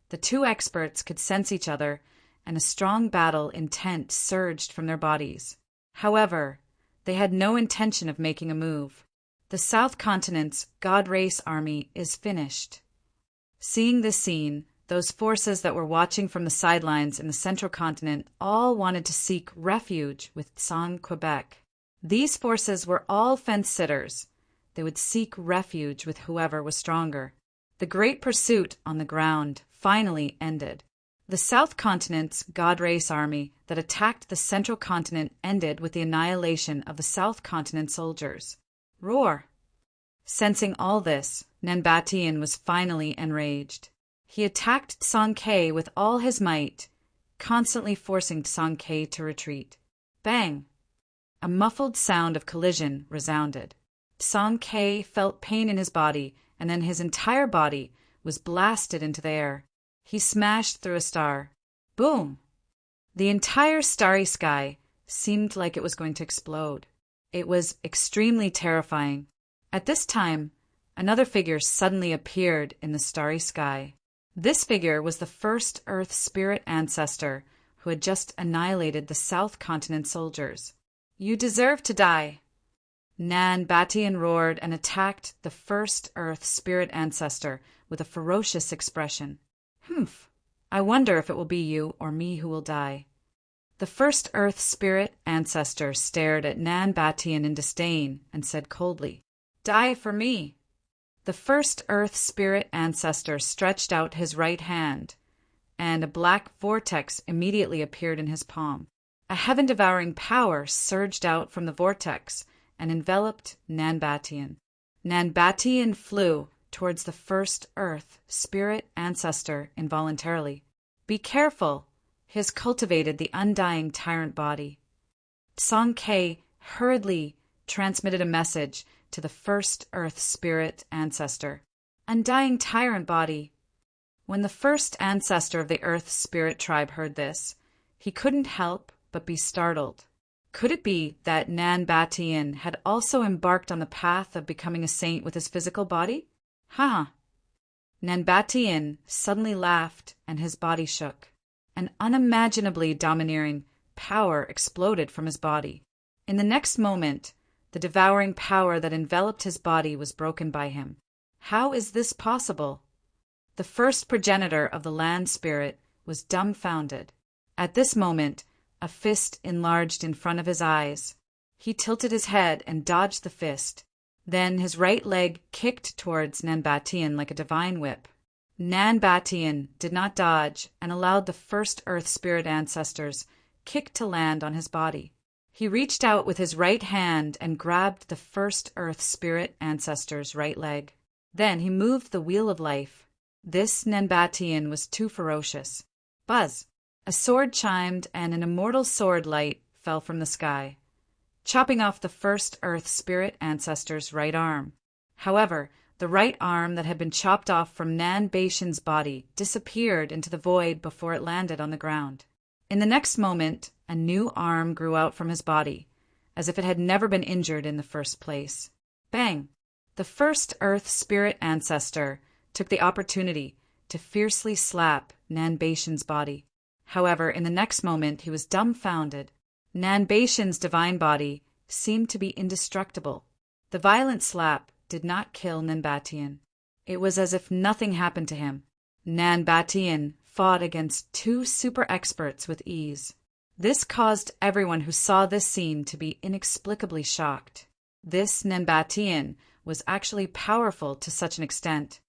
the two experts could sense each other, and a strong battle intent surged from their bodies. However, they had no intention of making a move. The South Continent's God Race army is finished. Seeing this scene, those forces that were watching from the sidelines in the Central Continent all wanted to seek refuge with San Quebec. These forces were all fence-sitters. They would seek refuge with whoever was stronger. The great pursuit on the ground finally ended. The South Continent's God Race army that attacked the Central Continent ended with the annihilation of the South Continent soldiers. Roar! Sensing all this, Nanbatian was finally enraged. He attacked Song Ke with all his might, constantly forcing Song Ke to retreat. Bang! A muffled sound of collision resounded. Song Ke felt pain in his body, and then his entire body was blasted into the air. He smashed through a star. Boom! The entire starry sky seemed like it was going to explode. It was extremely terrifying. At this time, another figure suddenly appeared in the starry sky. This figure was the first Earth Spirit ancestor who had just annihilated the South Continent soldiers. You deserve to die! Nanbatian roared and attacked the first Earth Spirit ancestor with a ferocious expression. Humph! I wonder if it will be you or me who will die. The first Earth Spirit ancestor stared at Nanbatian in disdain and said coldly, Die for me! The first Earth Spirit ancestor stretched out his right hand, and a black vortex immediately appeared in his palm. A heaven-devouring power surged out from the vortex and enveloped Nanbatian. Nanbatian flew towards the first Earth Spirit ancestor involuntarily. Be careful! His cultivated the undying tyrant body. Song Ke hurriedly transmitted a message to the first Earth Spirit ancestor. Undying tyrant body. When the first ancestor of the Earth Spirit tribe heard this, he couldn't help but be startled. Could it be that Nanbatian had also embarked on the path of becoming a saint with his physical body? Nanbatian suddenly laughed and his body shook. An unimaginably domineering power exploded from his body. In the next moment, the devouring power that enveloped his body was broken by him. How is this possible? The first progenitor of the land spirit was dumbfounded. At this moment, a fist enlarged in front of his eyes. He tilted his head and dodged the fist. Then his right leg kicked towards Nanbatian like a divine whip. Nanbatian did not dodge and allowed the first earth spirit ancestors kick to land on his body. He reached out with his right hand and grabbed the first earth spirit ancestor's right leg. Then he moved the wheel of life. This Nanbatian was too ferocious. Buzz! A sword chimed and an immortal sword light fell from the sky, chopping off the first earth spirit ancestor's right arm. However, the right arm that had been chopped off from Nanbatian's body disappeared into the void before it landed on the ground. In the next moment, a new arm grew out from his body, as if it had never been injured in the first place. Bang! The first earth spirit ancestor took the opportunity to fiercely slap Nanbatian's body. However, in the next moment, he was dumbfounded. Nanbatian's divine body seemed to be indestructible. The violent slap did not kill Nanbatian. It was as if nothing happened to him. Nanbatian fought against two super experts with ease. This caused everyone who saw this scene to be inexplicably shocked. This Nanbatian was actually powerful to such an extent